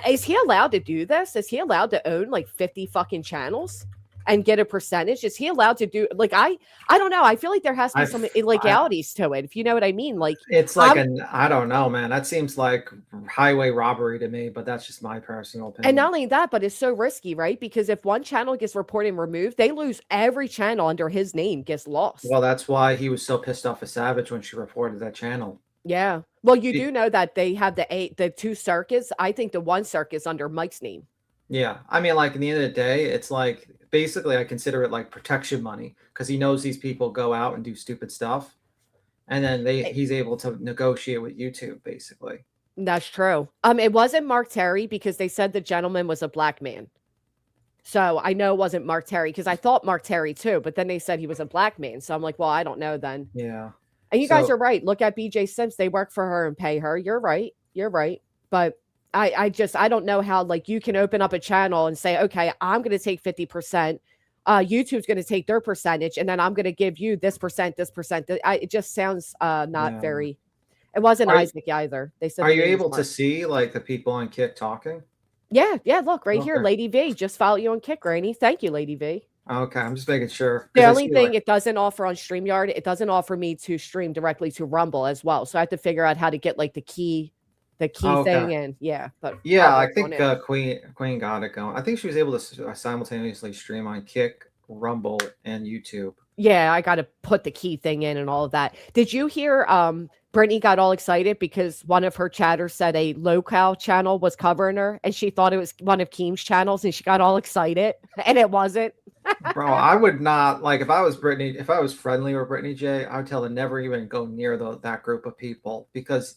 is he allowed to do this? Is he allowed to own like 50 fucking channels and get a percentage? Is he allowed to do like I don't know. I feel like there has to be some illegalities to it, if you know what I mean. Like, it's like I don't know, man. That seems like highway robbery to me, but that's just my personal opinion. And not only that, but it's so risky, right? Because if one channel gets reported and removed, they lose every channel under his name gets lost. Well, that's why he was so pissed off at Savage when she reported that channel. Yeah. Well, you do know that they have the two circuits. I think the one circuit's under Mike's name. Yeah. I mean, like, in the end of the day, it's like, basically, I consider it like protection money, because he knows these people go out and do stupid stuff. And then he's able to negotiate with YouTube, basically. That's true. It wasn't Mark Terry, because they said the gentleman was a black man. So I know it wasn't Mark Terry, because I thought Mark Terry too, but then they said he was a black man. So I'm like, well, I don't know then. Yeah. And you guys are right. Look at BJ Sims. They work for her and pay her. You're right. But I don't know how, like, you can open up a channel and say, okay, I'm going to take 50%. YouTube's going to take their percentage, and then I'm going to give you this percent. It just sounds not very. It wasn't Isaac either. They said. Are you able to see like the people on Kick talking? Yeah. Look right here, Lady V. Just follow you on Kick, Granny. Thank you, Lady V. Okay, I'm just making sure. The only thing it doesn't offer on StreamYard, it doesn't offer me to stream directly to Rumble as well. So I have to figure out how to get like the key thing in. Yeah, but I think Queen got it going. I think she was able to simultaneously stream on Kick, Rumble, and YouTube. Yeah, I got to put the key thing in and all of that. Did you hear Brittany got all excited because one of her chatters said a Locale channel was covering her, and she thought it was one of Keem's channels, and she got all excited, and it wasn't. Bro, I would not like if I was Brittany, if I was friendly with Brittany J, I would tell her never even go near that group of people because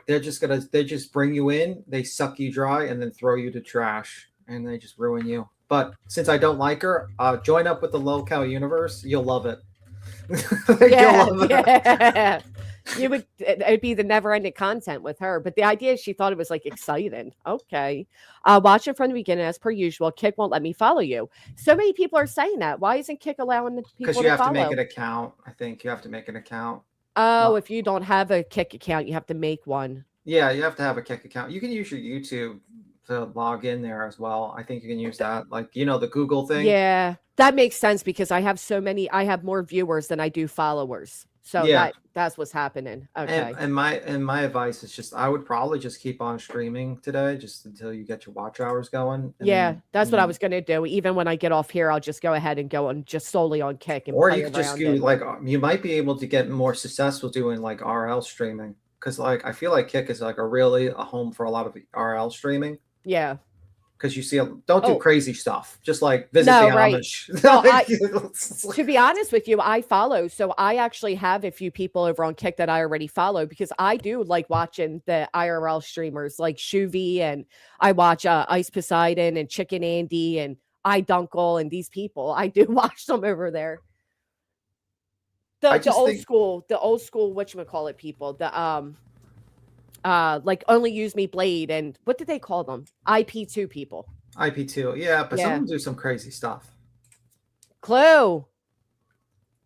they just bring you in, they suck you dry, and then throw you to trash, and they just ruin you. But since I don't like her, join up with the locale universe. You'll love it. You'll Yeah, love it. yeah. It'd be the never-ending content with her. But the idea is she thought it was like exciting. Okay. Watch it from the beginning as per usual. Kick won't let me follow you. So many people are saying that. Why isn't Kick allowing the Because people you to have to make follow? an account. I think you have to make an account. Oh, if you don't have a Kick account, you have to make one. Yeah, you have to have a Kick account. You can use your YouTube to log in there as well. I think you can use that, like the Google thing. Yeah, that makes sense because I have more viewers than I do followers. So Yeah, that's what's happening. Okay. and my advice is just I would probably just keep on streaming today, just until you get your watch hours going. And Yeah, then, that's what I was gonna do. Even when I get off here, I'll just go ahead and go on just solely on Kick and or play you could just around do and like you might be able to get more successful doing like RL streaming because like I feel like Kick is like a home for a lot of RL streaming. yeah. Because you see, don't do Oh, crazy stuff. Just like visit no, the right. Amish. Well, Like, to be honest with you, I follow. So I actually have a few people over on Kick that I already follow because I do like watching the IRL streamers like Shuvi, and I watch Ice Poseidon and Chicken Andy and iDunkle and these people. I do watch them over there. I The just old think school, whatchamacallit people, like Only Use Me Blade and what did they call them? IP2 people. IP2, yeah, but some of Yeah. them do some crazy stuff. Clue.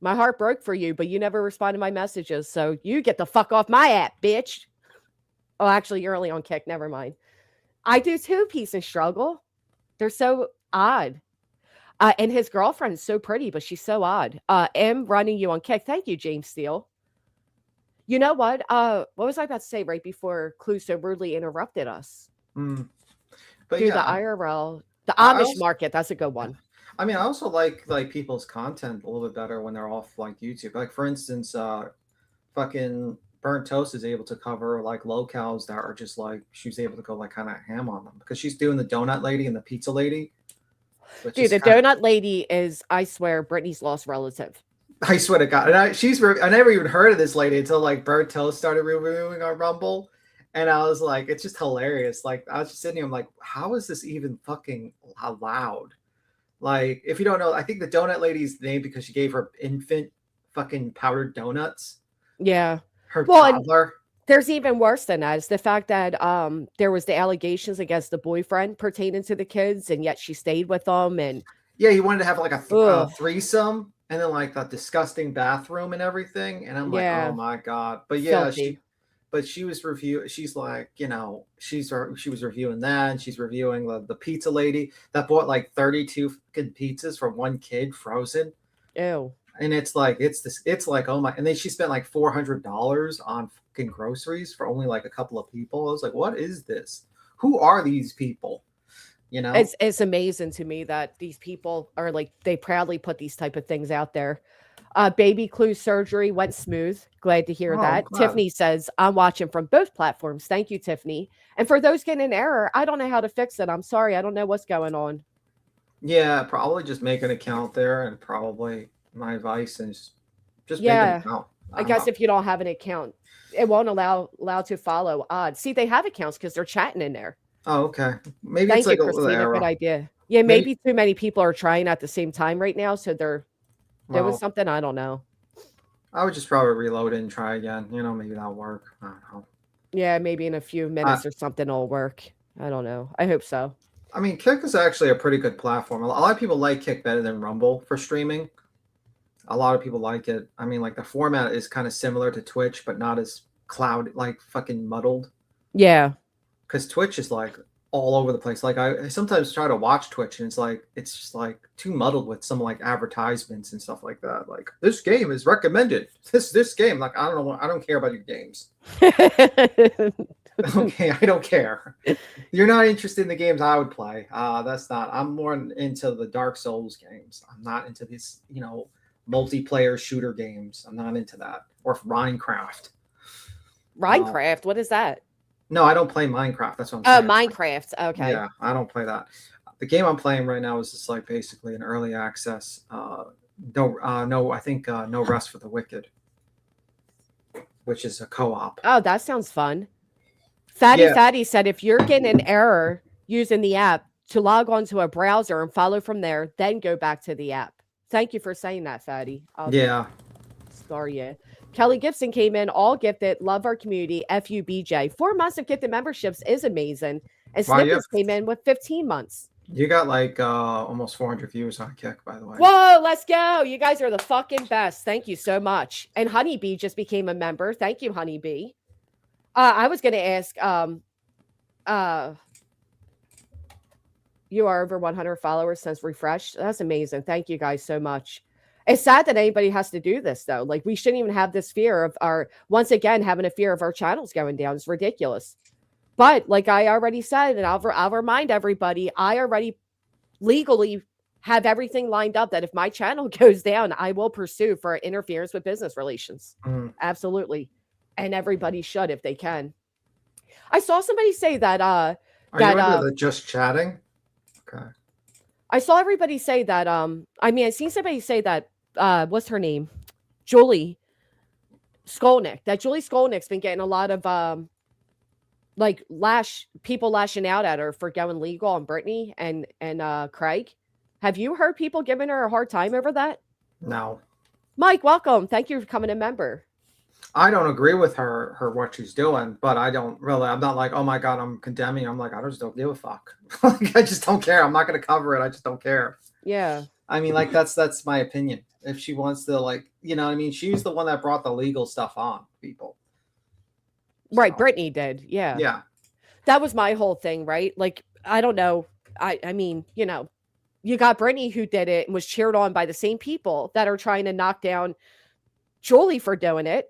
My heart broke for you, but you never responded to my messages. So you get the fuck off my app, bitch. Oh, actually, you're only on Kick. Never mind. I do too, Peace and Struggle. They're so odd. And his girlfriend's so pretty, but she's so odd. M running you on Kick. Thank you, James Steele. You know what? What was I about to say right before Clue so rudely interrupted us? Mm. But Do the yeah, IRL, the I Amish also, market. That's a good one. I mean, I also like people's content a little bit better when they're off like YouTube. Like for instance, fucking Burnt Toast is able to cover like locales that are just like she's able to go like kind of ham on them because she's doing the donut lady and the pizza lady. Which Dude, is the kind donut lady is, I swear, Brittany's lost relative. I swear to God, and I never even heard of this lady until like Burnt Toast started reviewing our Rumble, and I was like, it's just hilarious. Like I was just sitting here, I'm like, how is this even fucking allowed? Like, if you don't know, I think the donut lady's named because she gave her infant fucking powdered donuts. Yeah. Her Well, and toddler. there's even worse than that. It's the fact that there was the allegations against the boyfriend pertaining to the kids, and yet she stayed with them. And Yeah, he wanted to have like a ugh, threesome, and then like that disgusting bathroom and everything. And I'm like, oh yeah, my God. But yeah, filthy. she was she's like, she was reviewing that, and she's reviewing the pizza lady that bought like 32 fucking pizzas for one kid frozen. Ew. And it's like it's like, oh my, and then she spent like $400 on fucking groceries for only like a couple of people. I was like, what is this? Who are these people? You know? It's amazing to me that these people are like, they proudly put these type of things out there. Baby Clue surgery went smooth. Glad to hear Oh, I'm that. glad. Tiffany says, I'm watching from both platforms. Thank you, Tiffany. And for those getting an error, I don't know how to fix it. I'm sorry. I don't know what's going on. Yeah, probably just make an account there, and probably my advice is just make an Yeah. account. I guess if you don't have an account, it won't allow to follow odds. See, they have accounts because they're chatting in there. Oh, okay. Maybe Thank it's you, like a little Christina. Good error. idea. Yeah, Maybe, maybe too many people are trying at the same time right now. So there was well, something, I don't know. I would just probably reload it and try again. Maybe that'll work. I don't know. Yeah, maybe in a few minutes or something it'll work. I don't know. I hope so. I mean, Kick is actually a pretty good platform. A lot of people like Kick better than Rumble for streaming. A lot of people like it. I mean, like the format is kind of similar to Twitch, but not as like fucking muddled. Yeah. Because Twitch is like all over the place. Like I sometimes try to watch Twitch, and it's just like too muddled with some like advertisements and stuff like that. Like this game is recommended. This game, like I don't care about your games. Okay, I don't care. You're not interested in the games I would play. That's not. I'm more into the Dark Souls games. I'm not into this, multiplayer shooter games. I'm not into that. Or Minecraft. What is that? No, I don't play Minecraft. That's what I'm Oh, saying. Minecraft. Okay. Yeah, I don't play that. the game I'm playing right now is just like basically an early access. I think No Rest for the Wicked, which is a co-op. Oh, that sounds fun. Fatty Yeah. Fatty said if you're getting an error using the app, to log on to a browser and follow from there, then go back to the app. Thank you for saying that, Fatty. I'll Yeah. star you. Kelly Gibson came in, all gifted, love our community, FUBJ. 4 months of gifted memberships is amazing. And Wow, Snippets came in with 15 months. You got like almost 400 views on Kick, by the way. Whoa, let's go. You guys are the fucking best. Thank you so much. And Honeybee just became a member. Thank you, Honeybee. I was going to ask, you are over 100 followers since refreshed. That's amazing. Thank you guys so much. It's sad that anybody has to do this though. Like we shouldn't even have this fear of once again, having a fear of our channels going down. It's ridiculous. But like I already said, and I'll remind everybody, I already legally have everything lined up that if my channel goes down, I will pursue for interference with business relations. Absolutely. And everybody should if they can. I saw somebody say that Are you into the just chatting? Okay. I saw everybody say that I seen somebody say that what's her name? Julie Skolnick. That Julie Skolnick's been getting a lot of like people lashing out at her for going legal on Brittany and Craig. Have you heard people giving her a hard time over that? No. Mike, welcome. Thank you for becoming a member. I don't agree with her what she's doing, but I'm not like, oh my God, I'm condemning. I'm like, I just don't give a fuck. Like, I just don't care. I'm not going to cover it. I just don't care. Yeah. I mean, like, that's my opinion. If she wants to, like, you know what I mean? She's the one that brought the legal stuff on people. Right. Brittany did. Yeah. Yeah. That was my whole thing, right? Like, I don't know. I mean, you know, you got Brittany who did it and was cheered on by the same people that are trying to knock down Julie for doing it.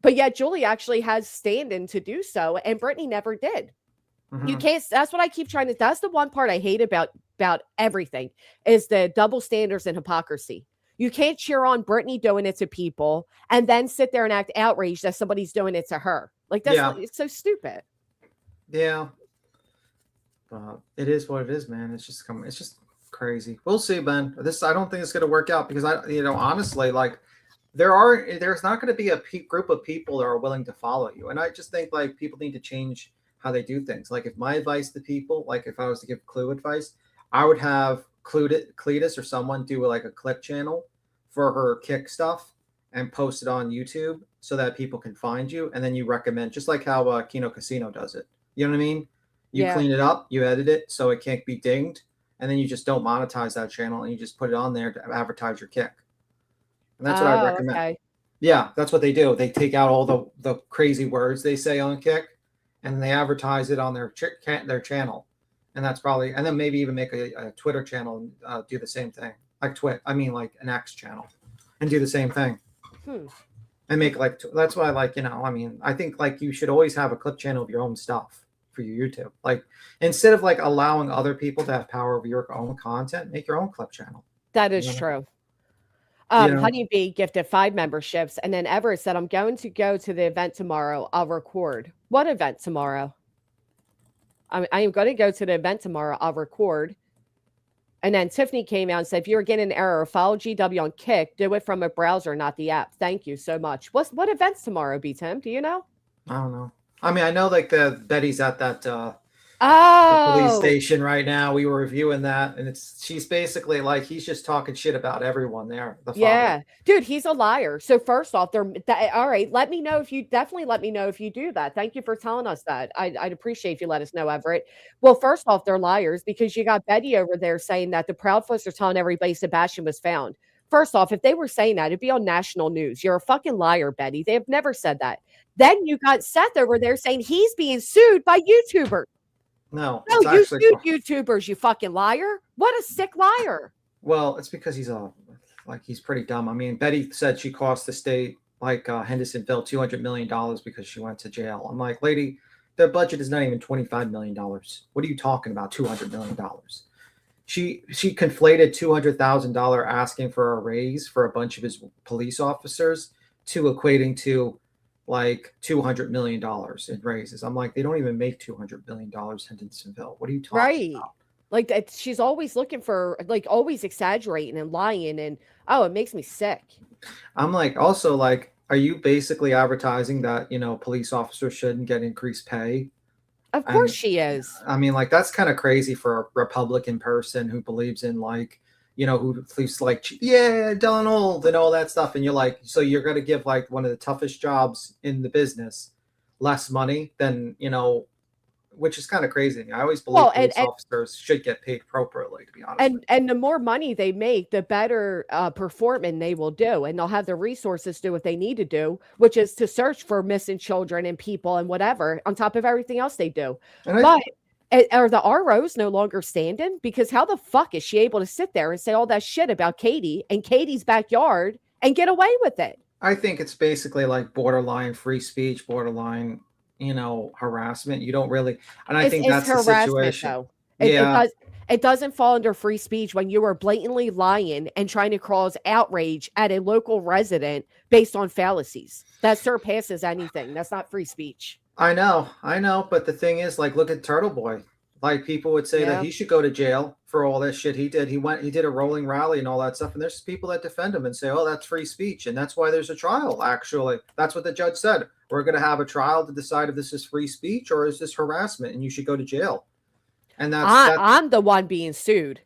But yet Julie actually has stand-in to do so, and Brittany never did. Mm-hmm. You can't. That's what I keep trying to. That's the one part I hate about everything is the double standards and hypocrisy. You can't cheer on Brittany doing it to people and then sit there and act outraged that somebody's doing it to her. Like it's so stupid. Yeah, it is what it is, man. It's just crazy. We'll see, Ben. I don't think it's going to work out because honestly, like. There's not going to be a group of people that are willing to follow you. And I just think like people need to change how they do things. Like if my advice to people, like if I was to give Clue advice, I would have Cletus or someone do like a clip channel for her Kick stuff and post it on YouTube so that people can find you. And then you recommend, just like how Kino Casino does it. You know what I mean? You clean it up, you edit it so it can't be dinged. And then you just don't monetize that channel and you just put it on there to advertise your Kick. And that's what I recommend. Okay. Yeah, that's what they do. They take out all the crazy words they say on Kick, and they advertise it on their channel. And that's probably, and then maybe even make a Twitter channel and do the same thing, like like an X channel, and do the same thing. And make like that's why I think like you should always have a clip channel of your own stuff for your YouTube. Like instead of like allowing other people to have power over your own content, make your own clip channel. That is true. Honeybee gifted 5 memberships, and then Everett said, I'm going to go to the event tomorrow. I'll record. What event tomorrow? I am going to go to the event tomorrow. I'll record. And then Tiffany came out and said, if you're getting an error, follow GW on Kick. Do it from a browser, not the app. Thank you so much. What events tomorrow, B-Tim? Do you know? I don't know. I mean, I know like Betty's at that the police station right now. We were reviewing that, and she's basically like he's just talking shit about everyone there. Yeah, dude, he's a liar. So first off, all right. Let me know if you do that. Thank you for telling us that. I'd appreciate if you let us know, Everett. Well, first off, they're liars because you got Betty over there saying that the Proudfooters are telling everybody Sebastian was found. First off, if they were saying that, it'd be on national news. You're a fucking liar, Betty. They have never said that. Then you got Seth over there saying he's being sued by YouTubers. No, you sued YouTubers, you fucking liar. What a sick liar. Well, it's because he's pretty dumb. I mean, Betty said she cost the state like Hendersonville $200 million because she went to jail. I'm like, lady, their budget is not even $25 million. What are you talking about? $200 million. She conflated $200,000 asking for a raise for a bunch of his police officers to equating to like $200 million in raises. I'm like, they don't even make $200 million in Hendersonville. What are you talking about? Like that, she's always looking for, like, always exaggerating and lying, and oh, it makes me sick. I'm like, also like, are you basically advertising that, police officers shouldn't get increased pay? Of course And she is. I mean, like, that's kind of crazy for a Republican person who believes in like, who believes like, yeah, Donald and all that stuff. And you're like, so you're going to give like one of the toughest jobs in the business less money than, which is kind of crazy. I always Well, believe police officers should get paid appropriately, to be honest with and the more money they make, the better performing they will do, and they'll have the resources to do what they need to do, which is to search for missing children and people and whatever, on top of everything else they do. you. But are the ROs no longer standing? Because how the fuck is she able to sit there and say all that shit about Katie and Katie's backyard and get away with it? I think it's basically like borderline free speech, borderline, harassment. You don't really, and I think It's that's the harassment, situation. though. Yeah, It doesn't fall under free speech when you are blatantly lying and trying to cause outrage at a local resident based on fallacies. That surpasses anything. That's not free speech. I know. But the thing is, like, look at Turtle Boy. Like, people would say that Yeah. he should go to jail for all this shit he did. He did a rolling rally and all that stuff. And there's people that defend him and say, oh, that's free speech. And that's why there's a trial, actually. That's what the judge said. We're going to have a trial to decide if this is free speech or is this harassment and you should go to jail. And I'm the one being sued.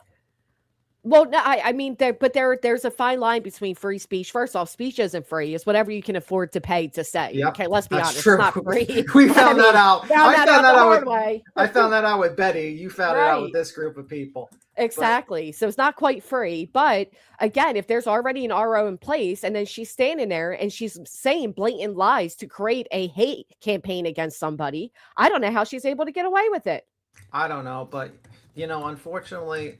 Well, no, I mean, there's a fine line between free speech. First off, speech isn't free; it's whatever you can afford to pay to say. Yep, Okay, let's be that's honest; true. it's not free. We found that out. Found that out the hard way. I found that out with Betty. You found it out with Right. this group of people. Exactly. So it's not quite free. But again, if there's already an RO in place and then she's standing there and she's saying blatant lies to create a hate campaign against somebody, I don't know how she's able to get away with it. I don't know, but unfortunately,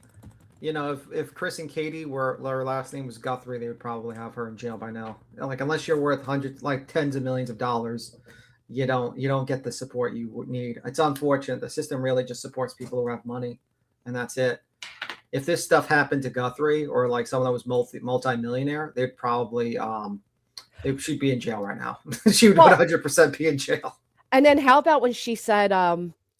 if Chris and Katie were their last name was Guthrie, they would probably have her in jail by now. Like, unless you're worth hundreds, like tens of millions of dollars, you don't get the support you would need. It's unfortunate. The system really just supports people who have money, and that's it. If this stuff happened to Guthrie or like someone that was multi-millionaire, they'd probably she'd be in jail right now. She would 100% be in jail. And then how about when she said,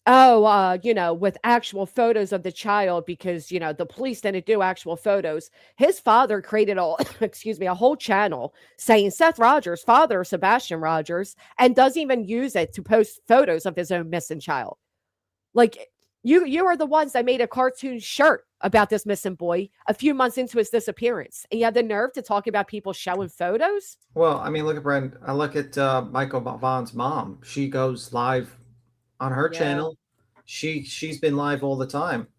with actual photos of the child, because, the police didn't do actual photos. His father created a whole channel saying Seth Rogers, father of Sebastian Rogers, and doesn't even use it to post photos of his own missing child. Like, you are the ones that made a cartoon shirt about this missing boy a few months into his disappearance, and you have the nerve to talk about people showing photos. Well, I mean, look at Brent. I look at Michael Vaughn's mom. She goes live on her channel. She's been live all the time,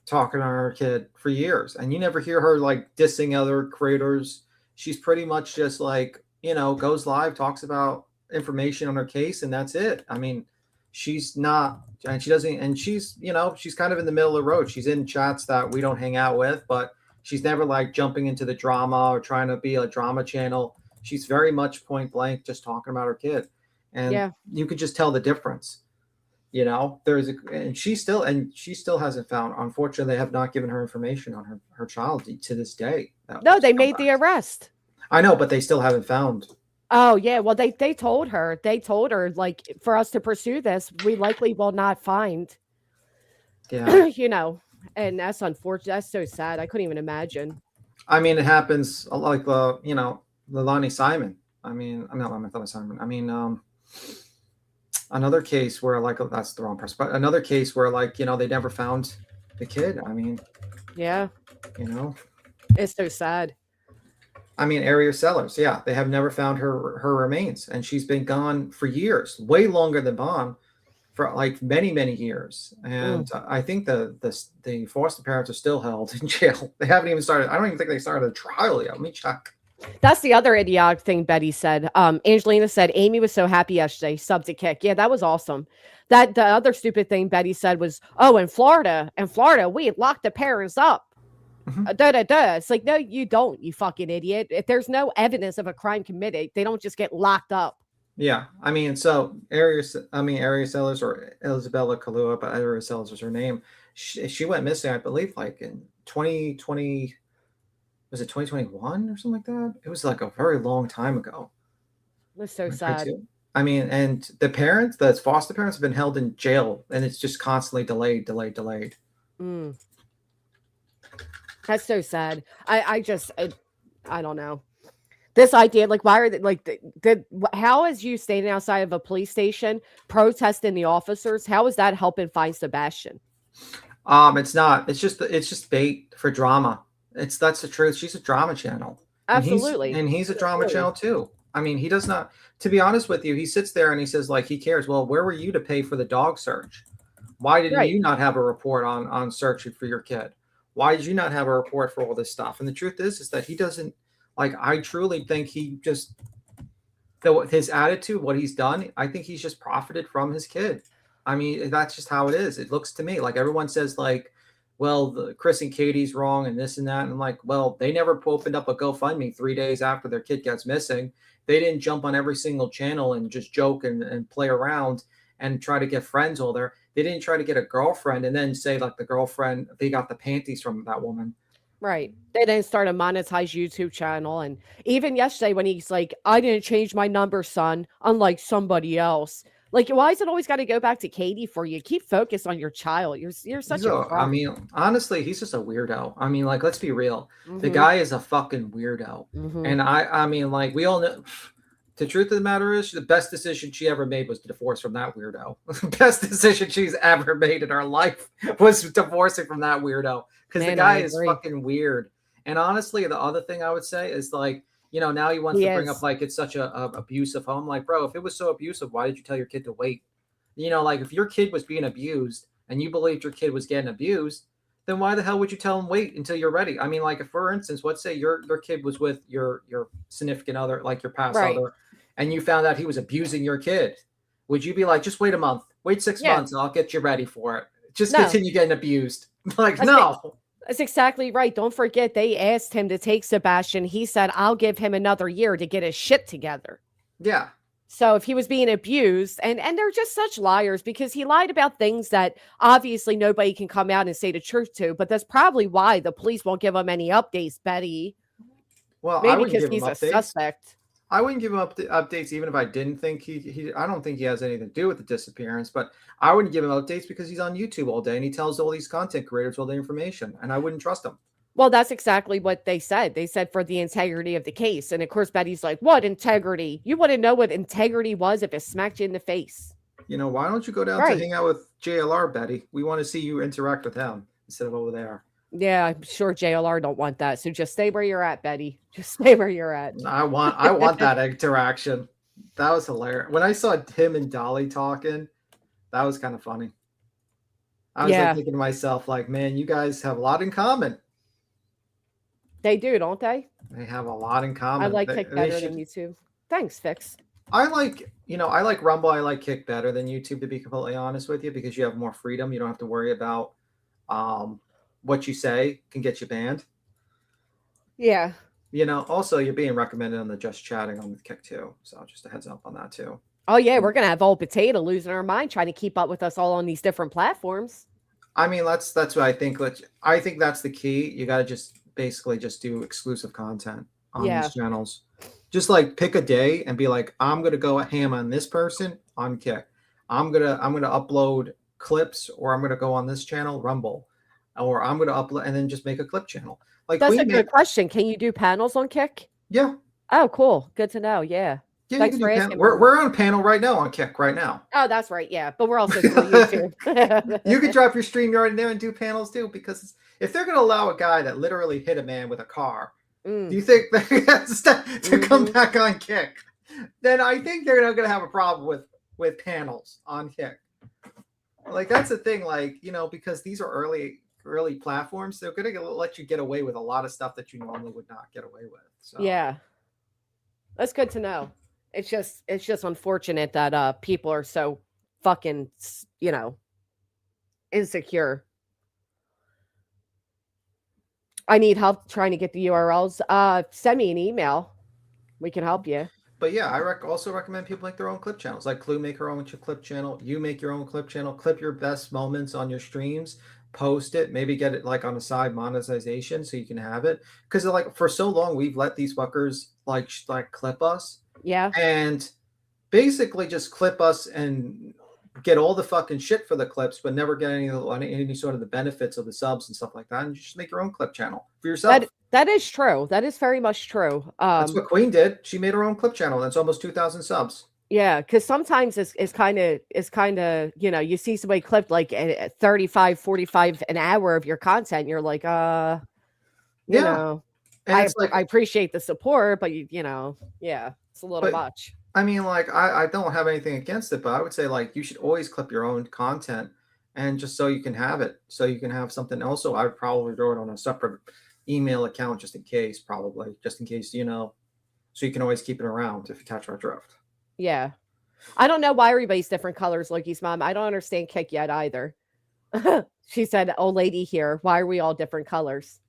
talking on her kid for years, and you never hear her like dissing other creators. She's pretty much just like, goes live, talks about information on her case, and that's it. I mean, she's not, and she doesn't, and she's she's kind of in the middle of the road. She's in chats that we don't hang out with, but she's never like jumping into the drama or trying to be a drama channel. She's very much point blank just talking about her kid, and you could just tell the difference. And she still hasn't found. Unfortunately, they have not given her information on her child to this day. No, they made the arrest. I know, but they still haven't found. Oh yeah, well they told her like, for us to pursue this, we likely will not find. Yeah. And that's unfortunate. That's so sad. I couldn't even imagine. I mean, it happens like the Lonnie Simon. I mean, I'm not Lonnie Simon. I mean, another case where like, that's the wrong person, but another case where like, they never found the kid. I mean, yeah, it's so sad. I mean, Area Sellers, yeah, they have never found her remains, and she's been gone for years, way longer than Bond, for like many, many years. And I think the foster parents are still held in jail. They haven't even started. I don't even think they started a trial yet. Let me check. That's the other idiotic thing Betty said. Angelina said Amy was so happy yesterday, subbed to Kick. Yeah, that was awesome. That the other stupid thing Betty said was, oh, in Florida, we locked the parents up. It's like, no, you don't, you fucking idiot. If there's no evidence of a crime committed, they don't just get locked up. Yeah, I mean, so Area Sellers, or Isabella Kalua, but Area Sellers was her name. She went missing, I believe, like in 2020. Was it 2021 or something like that? It was like a very long time ago. That's so sad. I mean, and the foster parents have been held in jail, and it's just constantly delayed. Mm, that's so sad. I don't know. This idea, like, why are they like how is you standing outside of a police station protesting the officers? How is that helping find Sebastian? It's not. It's just bait for drama. That's the truth. She's a drama channel, and he's Absolutely. and he's a drama Absolutely. channel too. I mean, he does not. To be honest with you, he sits there and he says like he cares. Well, where were you to pay for the dog search? Why didn't Right. you not have a report on searching for your kid? Why did you not have a report for all this stuff? And the truth is that he doesn't like. I truly think he just his attitude, what he's done. I think he's just profited from his kid. I mean, that's just how it is. It looks to me like everyone says like, well, Chris and Katie's wrong and this and that. And I'm like, well, they never opened up a GoFundMe 3 days after their kid gets missing. They didn't jump on every single channel and just joke and play around and try to get friends all there. They didn't try to get a girlfriend and then say like the girlfriend, they got the panties from that woman. Right. They didn't start a monetized YouTube channel. And even yesterday when he's like, I didn't change my number, son, unlike somebody else. Like, why is it always got to go back to Katie for you? Keep focused on your child. You're such a I crumb. mean, honestly, he's just a weirdo. I mean, like, let's be real. The Mm-hmm. guy is a fucking weirdo. Mm-hmm. And I mean, like, we all know. The truth of the matter is, the best decision she ever made was to divorce from that weirdo. The best decision she's ever made in her life was divorcing from that weirdo because the Man, I guy is agree. fucking weird. And honestly, the other thing I would say is like, now he wants He to bring up is. like it's such a abusive home. Like, bro, if it was so abusive, why did you tell your kid to wait? Like if your kid was being abused and you believed your kid was getting abused, then why the hell would you tell him wait until you're ready? I mean, like if for instance, let's say your kid was with your significant other, like your past Right. other, and you found out he was abusing your kid, would you be like, just wait a month, wait 6 Yeah. months, and I'll get you ready for it? Just No. continue getting abused. Like, That's no. That's exactly right. Don't forget, they asked him to take Sebastian. He said, I'll give him another year to get his shit together. Yeah. So if he was being abused, and they're just such liars because he lied about things that obviously nobody can come out and say the truth to, but that's probably why the police won't give him any updates, Betty. Well, I Maybe wouldn't because give him he's a updates. suspect. I wouldn't give him updates even if I didn't think I don't think he has anything to do with the disappearance, but I wouldn't give him updates because he's on YouTube all day and he tells all these content creators all the information, and I wouldn't trust him. Well, that's exactly what they said. They said for the integrity of the case. And of course, Betty's like, what integrity? You wouldn't know what integrity was if it smacked you in the face. Why don't you go down to Right. hang out with JLR, Betty? We want to see you interact with him instead of over there. Yeah, I'm sure JLR don't want that. So just stay where you're at, Betty. Just stay where you're at. I want that interaction. That was hilarious. When I saw him and Dolly talking, that was kind of funny. I was Yeah. like thinking to myself, like, man, you guys have a lot in common. They do, don't they? They have a lot in common. I like They, Kick they better should, than you two. Thanks, Fix. I like Rumble. I like Kick better than YouTube, to be completely honest with you, because you have more freedom. You don't have to worry about what you say can get you banned. Yeah. Also you're being recommended on the Just Chatting on the Kick too. So just a heads up on that too. Oh, yeah. We're going to have old Potato losing her mind trying to keep up with us all on these different platforms. I mean, that's what I think. I think that's the key. You got to just basically just do exclusive content on these channels. Just like pick a day and be like, I'm gonna go ham on this person on Kick. I'm gonna upload clips, or I'm gonna go on this channel, Rumble, or I'm gonna upload and then just make a clip channel. Like That's a good question. Can you do panels on Kick? Yeah. Oh, cool. Good to know. Yeah. Yeah, Thanks you for can do asking. we're on panel right now on Kick right now. Oh, that's right. Yeah. But we're also through YouTube. You could drop your StreamYard in there and do panels too, because if they're going to allow a guy that literally hit a man with a car, do you think to come back on Kick? Then I think they're not going to have a problem with panels on Kick. Like that's the thing, like because these are early platforms, they're going to let you get away with a lot of stuff that you normally would not get away with. So yeah, that's good to know. It's just unfortunate that people are so fucking insecure. I need help trying to get the URLs. Send me an email. We can help you. But yeah, I also recommend people make their own clip channels. Like Clue make her own clip channel. You make your own clip channel. Clip your best moments on your streams. Post it. Maybe get it like on a side monetization so you can have it. Because like for so long we've let these fuckers like clip us. Yeah. And basically just clip us and get all the fucking shit for the clips, but never get any sort of the benefits of the subs and stuff like that. And you just make your own clip channel for yourself. That is true. That is very much true. That's what Queen did. She made her own clip channel. That's almost 2,000 subs. Yeah, because sometimes it's kind of, you see somebody clipped like 35, 45 an hour of your content. And you're like, Yeah. And I it's like, I appreciate the support, but yeah, it's a little much. I mean, like, I don't have anything against it, but I would say like you should always clip your own content, and just so you can have it, so you can have something. Also, I would probably do it on a separate email account just in case, so you can always keep it around if you catch my drift. Yeah. I don't know why everybody's different colors, Loki's mom. I don't understand Kick yet either. She said, old lady here, why are we all different colors?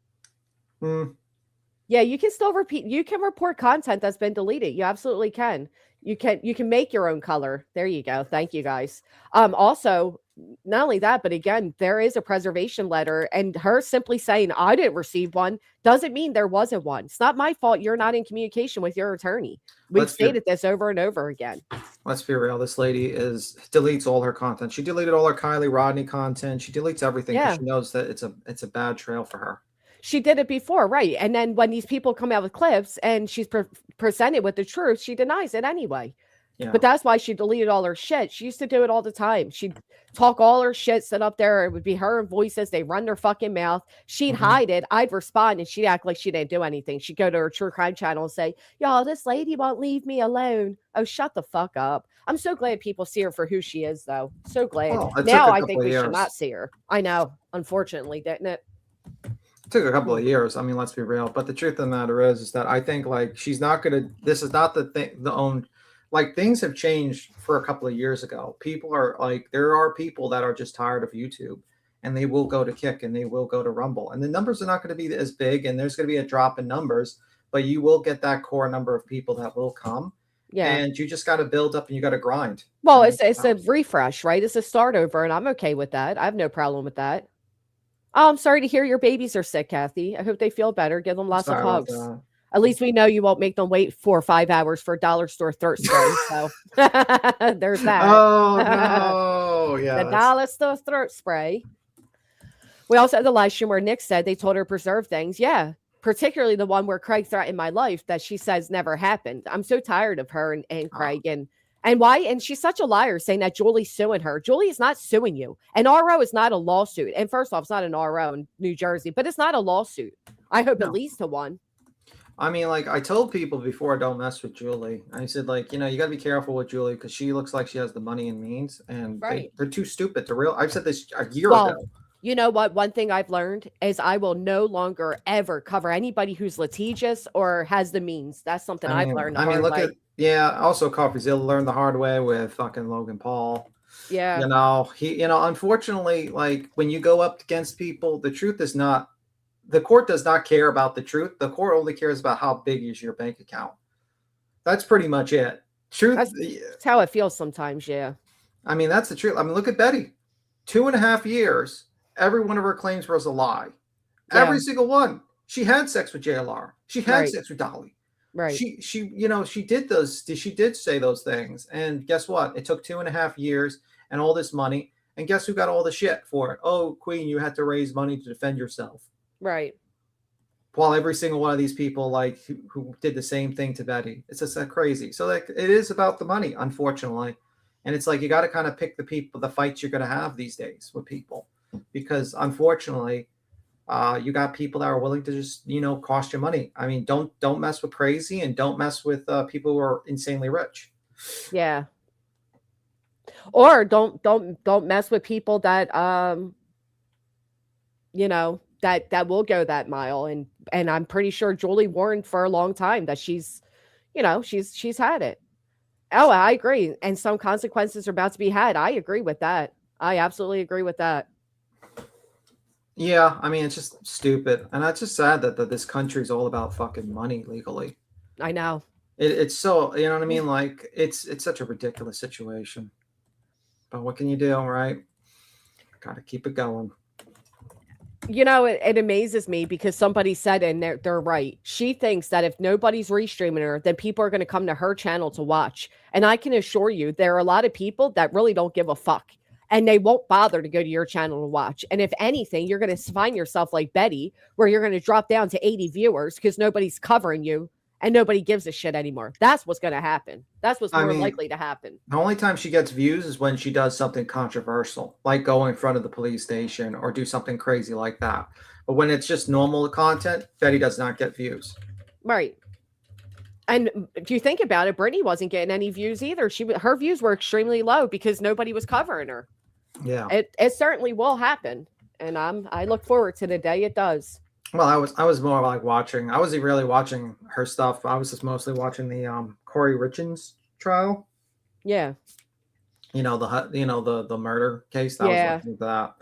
Yeah, you can still you can report content that's been deleted. You absolutely can. You can make your own color. There you go. Thank you guys. Also, not only that, but again, there is a preservation letter, and her simply saying I didn't receive one doesn't mean there wasn't one. It's not my fault you're not in communication with your attorney. We've stated this over and over again. Let's be real. This lady deletes all her content. She deleted all her Kylie Rodney content. She deletes everything because she knows that it's a bad trail for her. She did it before, right? And then when these people come out with clips and she's presented with the truth, she denies it anyway. Yeah. But that's why she deleted all her shit. She used to do it all the time. She'd talk all her shit, sit up there. It would be her voices. They run their fucking mouth. She'd hide it. I'd respond, and she'd act like she didn't do anything. She'd go to her true crime channel and say, y'all, this lady won't leave me alone. Oh, shut the fuck up. I'm so glad people see her for who she is, though. So glad. Now I think we should not see her. I know. Unfortunately, didn't it? It took a couple of years. I mean, let's be real. But the truth of the matter is that I think like she's not gonna. This is not the thing. Like things have changed for a couple of years ago. People are like, there are people that are just tired of YouTube, and they will go to Kick and they will go to Rumble, and the numbers are not going to be as big, and there's going to be a drop in numbers, but you will get that core number of people that will come. Yeah, and you just got to build up and you got to grind. Well, it's a refresh, right? It's a start over, and I'm okay with that. I have no problem with that. Oh, I'm sorry to hear your babies are sick, Kathy. I hope they feel better. Give them lots of hugs. At least we know you won't make them wait 4 or 5 hours for a dollar store throat spray. So there's that. Oh, no. Yeah. The dollar store throat spray. We also had the live stream where Nick said they told her to preserve things. Yeah. Particularly the one where Craig threatened my life that she says never happened. I'm so tired of her and Craig and why. And she's such a liar saying that Julie's suing her. Julie is not suing you. An RO is not a lawsuit. And first off, it's not an RO in New Jersey, but it's not a lawsuit. I hope it leads to one. I mean, like I told people before, don't mess with Julie. I said, like, you got to be careful with Julie because she looks like she has the money and means, and they're too stupid to real. I've said this a year ago. You know what? One thing I've learned is I will no longer ever cover anybody who's litigious or has the means. That's something I've learned. Also CoffeeZilla learned the hard way with fucking Logan Paul. Yeah. Unfortunately, like when you go up against people, the truth is not. The court does not care about the truth. The court only cares about how big is your bank account. That's pretty much it. That's how it feels sometimes, yeah. I mean, that's the truth. I mean, look at Betty. 2.5 years. Every one of her claims was a lie. Yeah. Every single one. She had sex with JLR. She had sex with Dolly. Right. She did say those things. And guess what? It took 2.5 years and all this money. And guess who got all the shit for it? Oh, Queen, you had to raise money to defend yourself. Right. While every single one of these people like who did the same thing to Betty, it's just that crazy. So like it is about the money, unfortunately, and it's like you got to kind of pick the fights you're going to have these days with people, because unfortunately, you got people that are willing to just cost you money. I mean, don't mess with crazy and don't mess with people who are insanely rich. Yeah. Or don't mess with people that that will go that mile. And I'm pretty sure Julie warned for a long time that she's had it. Oh, I agree. And some consequences are about to be had. I agree with that. I absolutely agree with that. Yeah. I mean, it's just stupid. And it's just sad that this country's all about fucking money legally. I know. It's so, you know what I mean? Like it's such a ridiculous situation, but what can you do? Right. Got to keep it going. You know, it amazes me because somebody said, and they're right. She thinks that if nobody's restreaming her, then people are going to come to her channel to watch. And I can assure you, there are a lot of people that really don't give a fuck, and they won't bother to go to your channel to watch. And if anything, you're going to find yourself like Betty, where you're going to drop down to 80 viewers because nobody's covering you and nobody gives a shit anymore. That's what's going to happen. That's what's more likely to happen. The only time she gets views is when she does something controversial, like go in front of the police station or do something crazy like that. But when it's just normal content, Betty does not get views. Right. And if you think about it, Brittany wasn't getting any views either. Her views were extremely low because nobody was covering her. Yeah. It certainly will happen. And I look forward to the day it does. Well, I was more like watching. I wasn't really watching her stuff. I was just mostly watching the Corey Richins trial. Yeah. You know the murder case. That was watching that.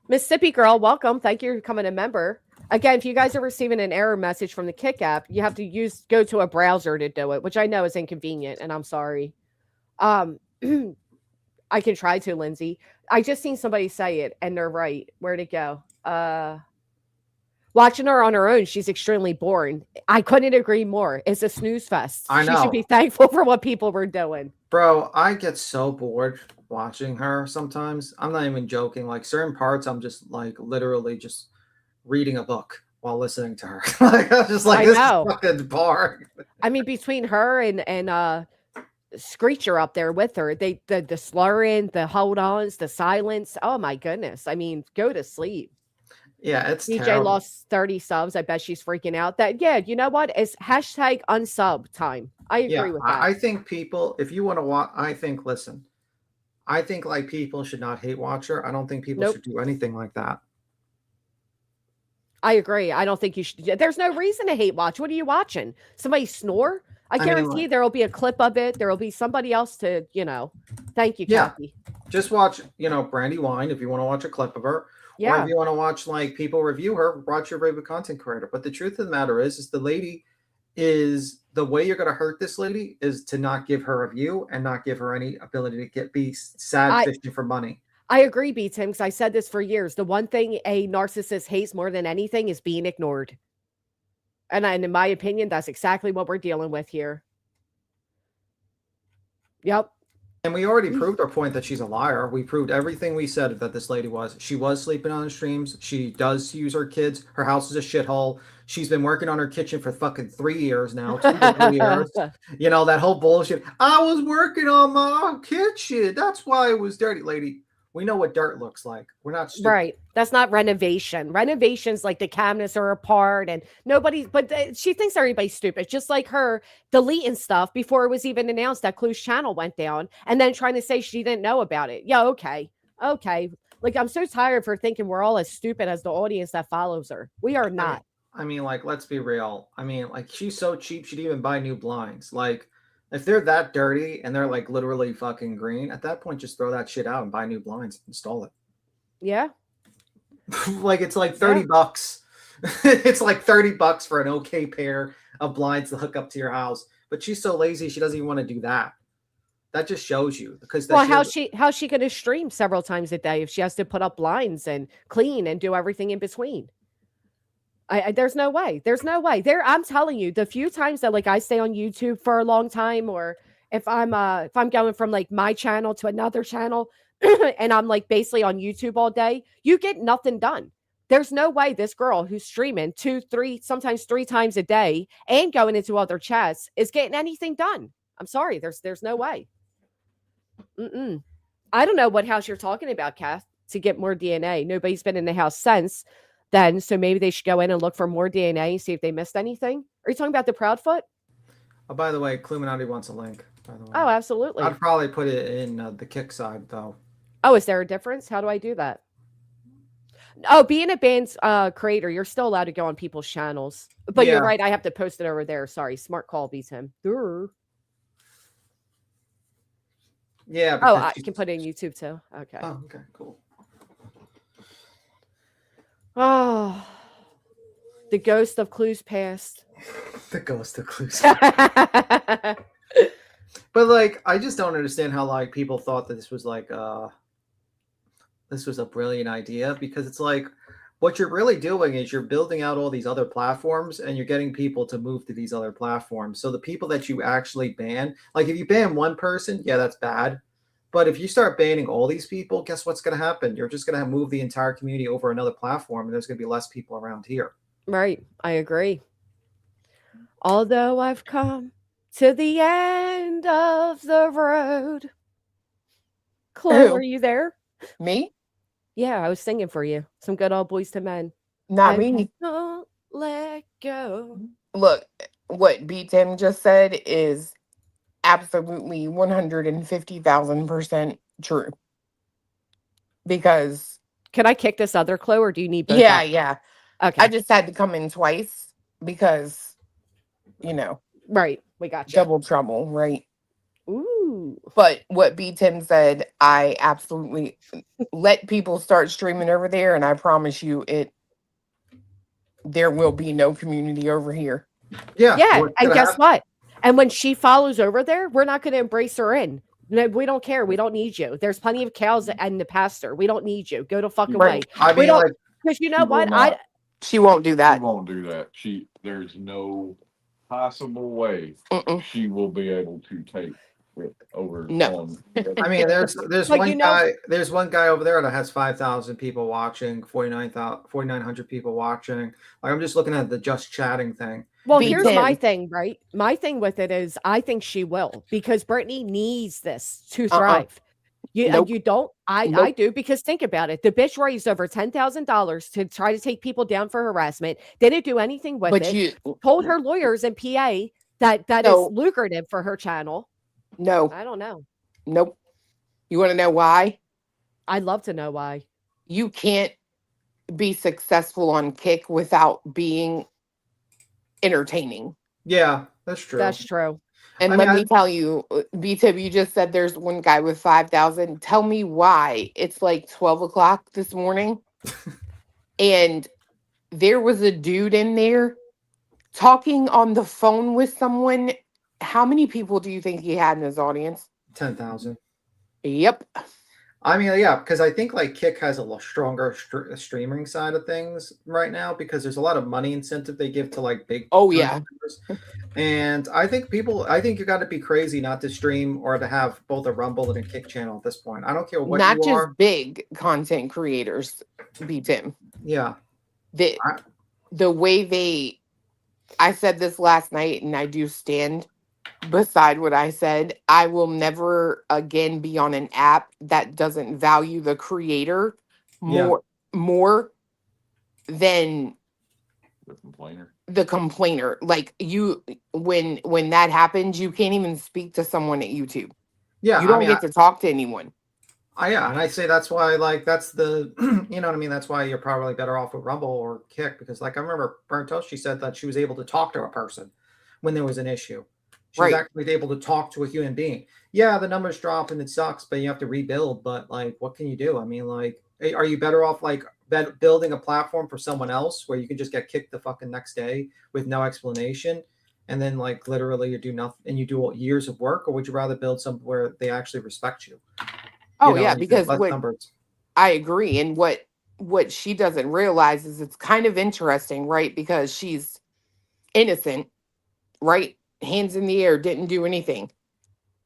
Mississippi Girl, welcome. Thank you for becoming a member. Again, if you guys are receiving an error message from the Kick app, you have to go to a browser to do it, which I know is inconvenient, and I'm sorry. I can try to, Lindsay. I just seen somebody say it, and they're right. Where'd it go? Watching her on her own, she's extremely boring. I couldn't agree more. It's a snooze fest. I know. She should be thankful for what people were doing. Bro, I get so bored watching her sometimes. I'm not even joking. Like certain parts, I'm just like literally just reading a book while listening to her. Like I'm just like, this is fucking boring. I mean, between her and Screecher up there with her, the slurring, the hold-ons, the silence. Oh my goodness. I mean, go to sleep. Yeah, it's DJ terrible. lost 30 subs. I bet she's freaking out. You know what? It's hashtag unsub time. I agree with that. I think people, if you want to watch, I think like people should not hate watch her. I don't think people should do anything like that. I agree. I don't think you should. There's no reason to hate watch. What are you watching? Somebody snore? I guarantee there will be a clip of it. There will be somebody else to, thank you, Kathy. Just watch, Brandywine if you want to watch a clip of her. Yeah. Or if you want to watch like people review her, watch your favorite content creator. But the truth of the matter is the lady is the way you're going to hurt this lady is to not give her a view and not give her any ability to be sad fishing for money. I agree, B-Tim, because I said this for years. The one thing a narcissist hates more than anything is being ignored. And in my opinion, that's exactly what we're dealing with here. Yep. And we already proved our point that she's a liar. We proved everything we said that this lady was. She was sleeping on the streams. She does use her kids. Her house is a shithole. She's been working on her kitchen for fucking 3 years now. 2 to 3 years. That whole bullshit. I was working on my kitchen. That's why it was dirty, lady. We know what dirt looks like. We're not stupid. Right. That's not renovation. Renovation's like the cabinets are apart and she thinks everybody's stupid. Just like her deleting stuff before it was even announced that Clue's channel went down and then trying to say she didn't know about it. Yeah, okay. Like, I'm so tired for thinking we're all as stupid as the audience that follows her. We are not. I mean, like, let's be real. I mean, like, she's so cheap, she'd even buy new blinds. Like, if they're that dirty and they're like literally fucking green, at that point, just throw that shit out and buy new blinds, install it. Yeah. Like it's like $30. It's like $30 for an okay pair of blinds to hook up to your house. But she's so lazy, she doesn't even want to do that. That just shows you because how's she going to stream several times a day if she has to put up blinds and clean and do everything in between? There's no way. I'm telling you, the few times that like I stay on YouTube for a long time, or if I'm going from like my channel to another channel and I'm like basically on YouTube all day, you get nothing done. There's no way this girl who's streaming 2, 3, sometimes 3 times a day and going into other chats is getting anything done. I'm sorry. There's no way. I don't know what house you're talking about, Kath, to get more DNA. Nobody's been in the house since then, so maybe they should go in and look for more DNA and see if they missed anything. Are you talking about the Proudfoot? Oh, by the way, Cluminati wants a link, by the way. Oh, absolutely. I'd probably put it in the Kick side, though. Oh, is there a difference? How do I do that? Oh, being a band's creator, you're still allowed to go on people's channels. But You're right, I have to post it over there. Sorry, smart call, beats him. Yeah. Oh, I can put it in YouTube, too. Okay. Oh, okay, cool. Oh, the ghost of Clues past. The ghost of Clues. But like, I just don't understand how like people thought that this was like this was a brilliant idea, because it's like, what you're really doing is you're building out all these other platforms and you're getting people to move to these other platforms. So the people that you actually ban, like if you ban one person, yeah, that's bad. But if you start banning all these people, guess what's going to happen? You're just going to move the entire community over another platform, and there's going to be less people around here. Right. I agree. Although I've come to the end of the road. Chloe, Who? are you there? Me? Yeah, I was singing for you. Some good old Boys to Men. Not I me. won't let go. Look, what B Tim just said is absolutely 150,000% true. Because Can I kick this other Chloe, or do you need both? yeah, up? yeah. Okay. I just had to come in twice because, Right. We got you. double trouble, right? Ooh. But what B Tim said, I absolutely let people start streaming over there, and I promise you there will be no community over here. Yeah. Yeah. what's And gonna guess happen- what? And when she follows over there, we're not going to embrace her in. No, we don't care. We don't need you. There's plenty of cows and the pasture. We don't need you. Go to fuck Right. away. I We mean, don't, like, because you know She will what? not. She won't do She that. won't do that. There's no possible way Mm-mm. she will be able to take it over. No. on- I mean, there's But one you know- guy. There's one guy over there that has 5,000 people watching, 4,900 people watching. Like I'm just looking at the just chatting thing. Well, Be here's my Tim. thing, right? My thing with it is I think she will, because Brittany needs this to Uh-uh. thrive. Nope. You don't? I Nope. do, because think about it. The bitch raised over $10,000 to try to take people down for harassment. Didn't do anything with But it. you Told her lawyers and PA that No. is lucrative for her channel. no, I don't know. nope. You want to know why? I'd love to know why. You can't be successful on Kick without being entertaining. Yeah, that's true. That's true. And I let mean, me tell you, B-Tip, you just said there's one guy with 5,000. Tell me why. It's like 12 o'clock this morning. And there was a dude in there talking on the phone with someone. How many people do you think he had in his audience? 10,000. Yep. I mean, yeah, because I think like Kick has a stronger streaming side of things right now because there's a lot of money incentive they give to like big. Oh, yeah. streamers. And I think you got to be crazy not to stream or to have both a Rumble and a Kick channel at this point. I don't care what Not you just are. big content creators, B-Tim. Yeah. The way I said this last night, and I do stand beside what I said. I will never again be on an app that doesn't value the creator more than the complainer. the complainer. Like when that happens, you can't even speak to someone at YouTube. Yeah. You don't I mean, get to talk to anyone. yeah, and I say that's why, like, that's the, you know what I mean? That's why you're probably better off with Rumble or Kick because, like, I remember Burnt Toast, she said that she was able to talk to a person when there was an issue. She was Right. actually able to talk to a human being. Yeah, the numbers drop and it sucks, but you have to rebuild. But, like, what can you do? I mean, like, are you better off, like, building a platform for someone else where you can just get kicked the fucking next day with no explanation? And then, like, literally you do nothing and you do years of work? Or would you rather build something where they actually respect you? Oh, You know, yeah, and you get because less what numbers. I agree. And what she doesn't realize is it's kind of interesting, right? Because she's innocent, right? Hands in the air, didn't do anything.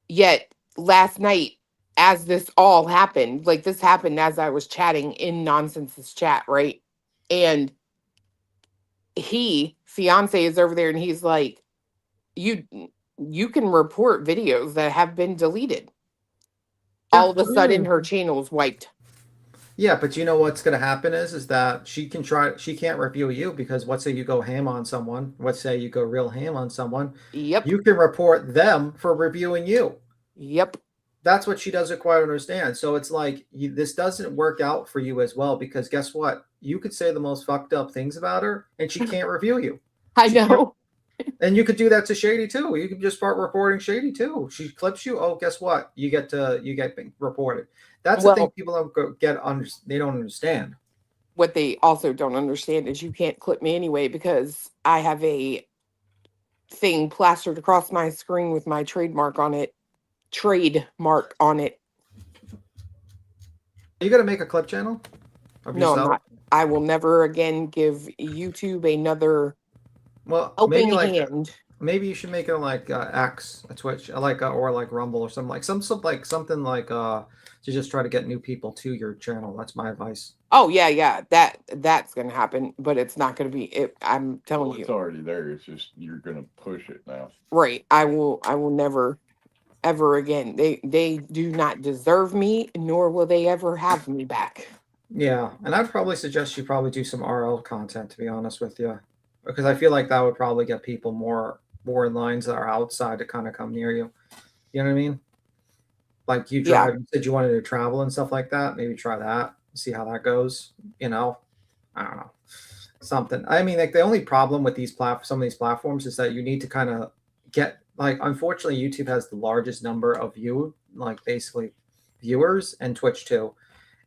Yet last night, as this all happened, like this happened as I was chatting in Nonsense's chat, right? And fiance is over there and he's like, you can report videos that have been deleted. All of a sudden her channel's wiped. Yeah, but you know what's going to happen is that she can't review you because let's say you go ham on someone, let's say you go real ham on someone, Yep. you can report them for reviewing you. Yep. That's what she doesn't quite understand. So it's like this doesn't work out for you as well because guess what? You could say the most fucked up things about her and she can't review you. I She can't- know. And you could do that to Shady too. You can just start reporting Shady too. She clips you. Oh, guess what? You get reported. That's the thing people don't they don't understand. What they also don't understand is you can't clip me anyway because I have a thing plastered across my screen with my trademark on it. You Are you gonna make a clip channel? Of No, I'm yourself? not. I will never again give YouTube another Well, helping hand. maybe you should make it like X, a Twitch, or like Rumble or something like something like to just try to get new people to your channel. That's my advice. Oh yeah, that's gonna happen, but it's not gonna be it. I'm telling Well, it's you, already there. It's just you're gonna push it now. right? I will never, ever again. They do not deserve me, nor will they ever have me back. Yeah, and I'd probably suggest you probably do some RL content, to be honest with you, because I feel like that would probably get people more in lines that are outside to kind of come near you. You know what I mean? Like you Yeah. drive, you said you wanted to travel and stuff like that. Maybe try that, see how that goes. You know, I don't know, something. I mean, like the only problem with some of these platforms is that you need to kind of get like. Unfortunately, YouTube has the largest number of basically viewers, and Twitch too.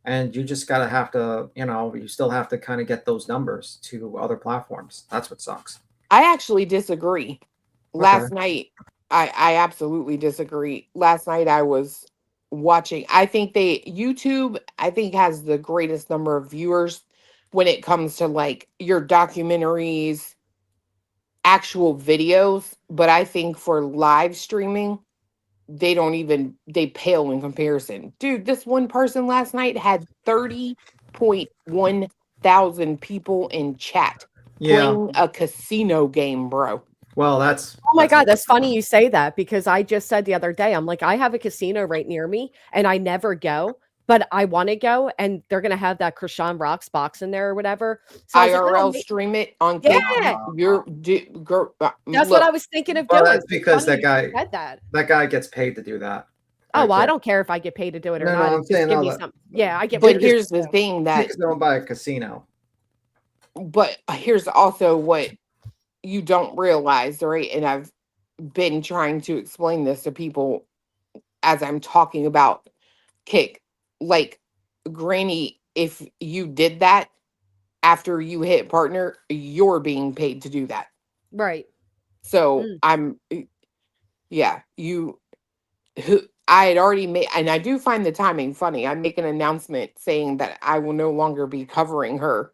And you just gotta have to, you still have to kind of get those numbers to other platforms. That's what sucks. I actually disagree. Last night, I absolutely disagree. Last night I was watching. I think YouTube I think has the greatest number of viewers when it comes to like your documentaries, actual videos, but I think for live streaming, they pale in comparison. Dude, this one person last night had 30.1 thousand people in chat playing a casino game, bro. Well, that's Oh my God, that's funny you say that because I just said the other day, I'm like, I have a casino right near me and I never go, but I want to go and they're going to have that Krishan Rocks box in there or whatever. So I was like, IRL oh, stream it on Yeah. that's what I was thinking of Well, doing. that's because Funny that you guy said that. that guy gets paid to do that. Oh, well, I Right don't care if I get paid to do it or No, no, not. I'm Just saying give all me that. some. Yeah, I get But paid. here's the thing there. that It's owned by a casino. but here's also what you don't realize, right? And I've been trying to explain this to people as I'm talking about Kick. Like, Granny, if you did that after you hit partner, you're being paid to do that. Right. So I had already made, and I do find the timing funny. I make an announcement saying that I will no longer be covering her,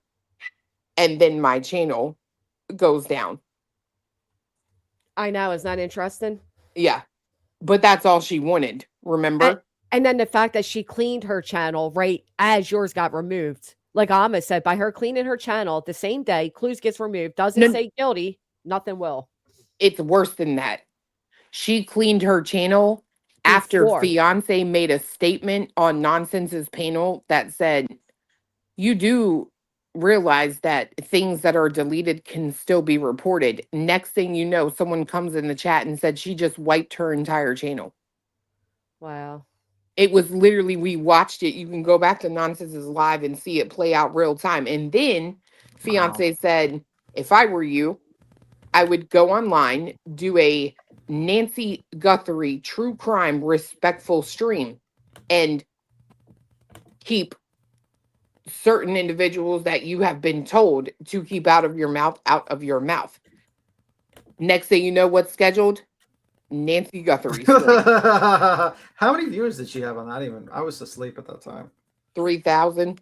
and then my channel goes down. I know. Isn't that interesting? Yeah. But that's all she wanted, remember? And then the fact that she cleaned her channel right as yours got removed. Like Amma said, by her cleaning her channel the same day, Clues gets removed, doesn't say guilty, nothing will. It's worse than that. She cleaned her channel after Before. Fiance made a statement on Nonsense's panel that said, you do realize that things that are deleted can still be reported. Next thing you know, someone comes in the chat and said she just wiped her entire channel. Wow. It was literally, we watched it. You can go back to Nonsense's live and see it play out real time. And then Fiance said, if I were you, I would go online, do a Nancy Guthrie true crime respectful stream, and keep certain individuals that you have been told to keep out of your mouth. Next thing you know, what's scheduled? Nancy Guthrie stream. How many viewers did she have on that? Even I was asleep at that time. 3,000.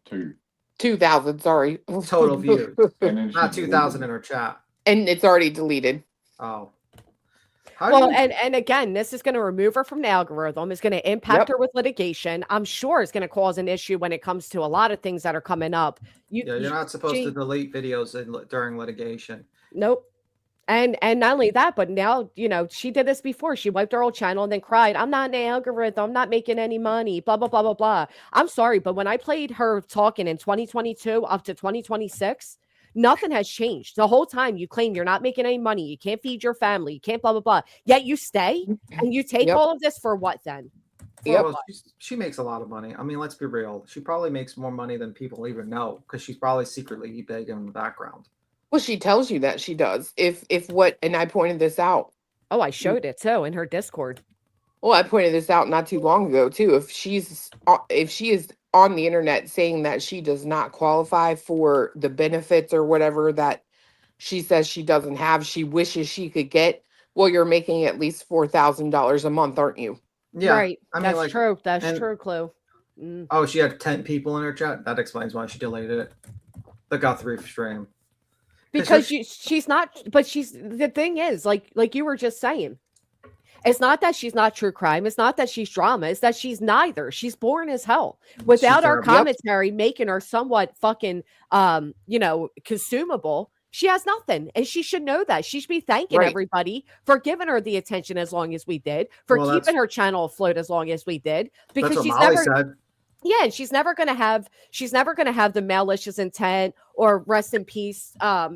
2,000, sorry. Total views. And then Not she 2,000 in her chat. And it's already deleted. Oh. And again, this is going to remove her from the algorithm. It's going to impact her with litigation. I'm sure it's going to cause an issue when it comes to a lot of things that are coming up. You're not supposed to delete videos during litigation. Nope. And not only that, but now, she did this before. She wiped her old channel and then cried, I'm not in the algorithm. I'm not making any money, blah, blah, blah, blah, blah. I'm sorry, but when I played her talking in 2022 up to 2026, nothing has changed. The whole time you claim you're not making any money. You can't feed your family. You can't blah, blah, blah. Yet you stay and you take all of this for what then? Well, she makes a lot of money. I mean, let's be real. She probably makes more money than people even know because she's probably secretly begging in the background. Well, she tells you that she does. And I pointed this out. Oh, I showed it too in her Discord. Well, I pointed this out not too long ago too. If she is on the internet saying that she does not qualify for the benefits or whatever that she says she doesn't have, she wishes she could get, well, you're making at least $4,000 a month, aren't you? Yeah, right. That's true. That's true, Clue. Oh, she had 10 people in her chat. That explains why she deleted it. the Guthrie stream. Because she's not, but she's, the thing is, like you were just saying, it's not that she's not true crime. It's not that she's drama. It's that she's neither. She's boring as hell. Without our terrible. Yep. commentary making her somewhat fucking, consumable, she has nothing. And she should know that. She should be thanking Right. everybody for giving her the attention as long as we did, for Well, keeping that's- her channel afloat as long as we did. That's Because what she's Molly never, said. yeah, and she's never gonna have the malicious intent or rest in peace,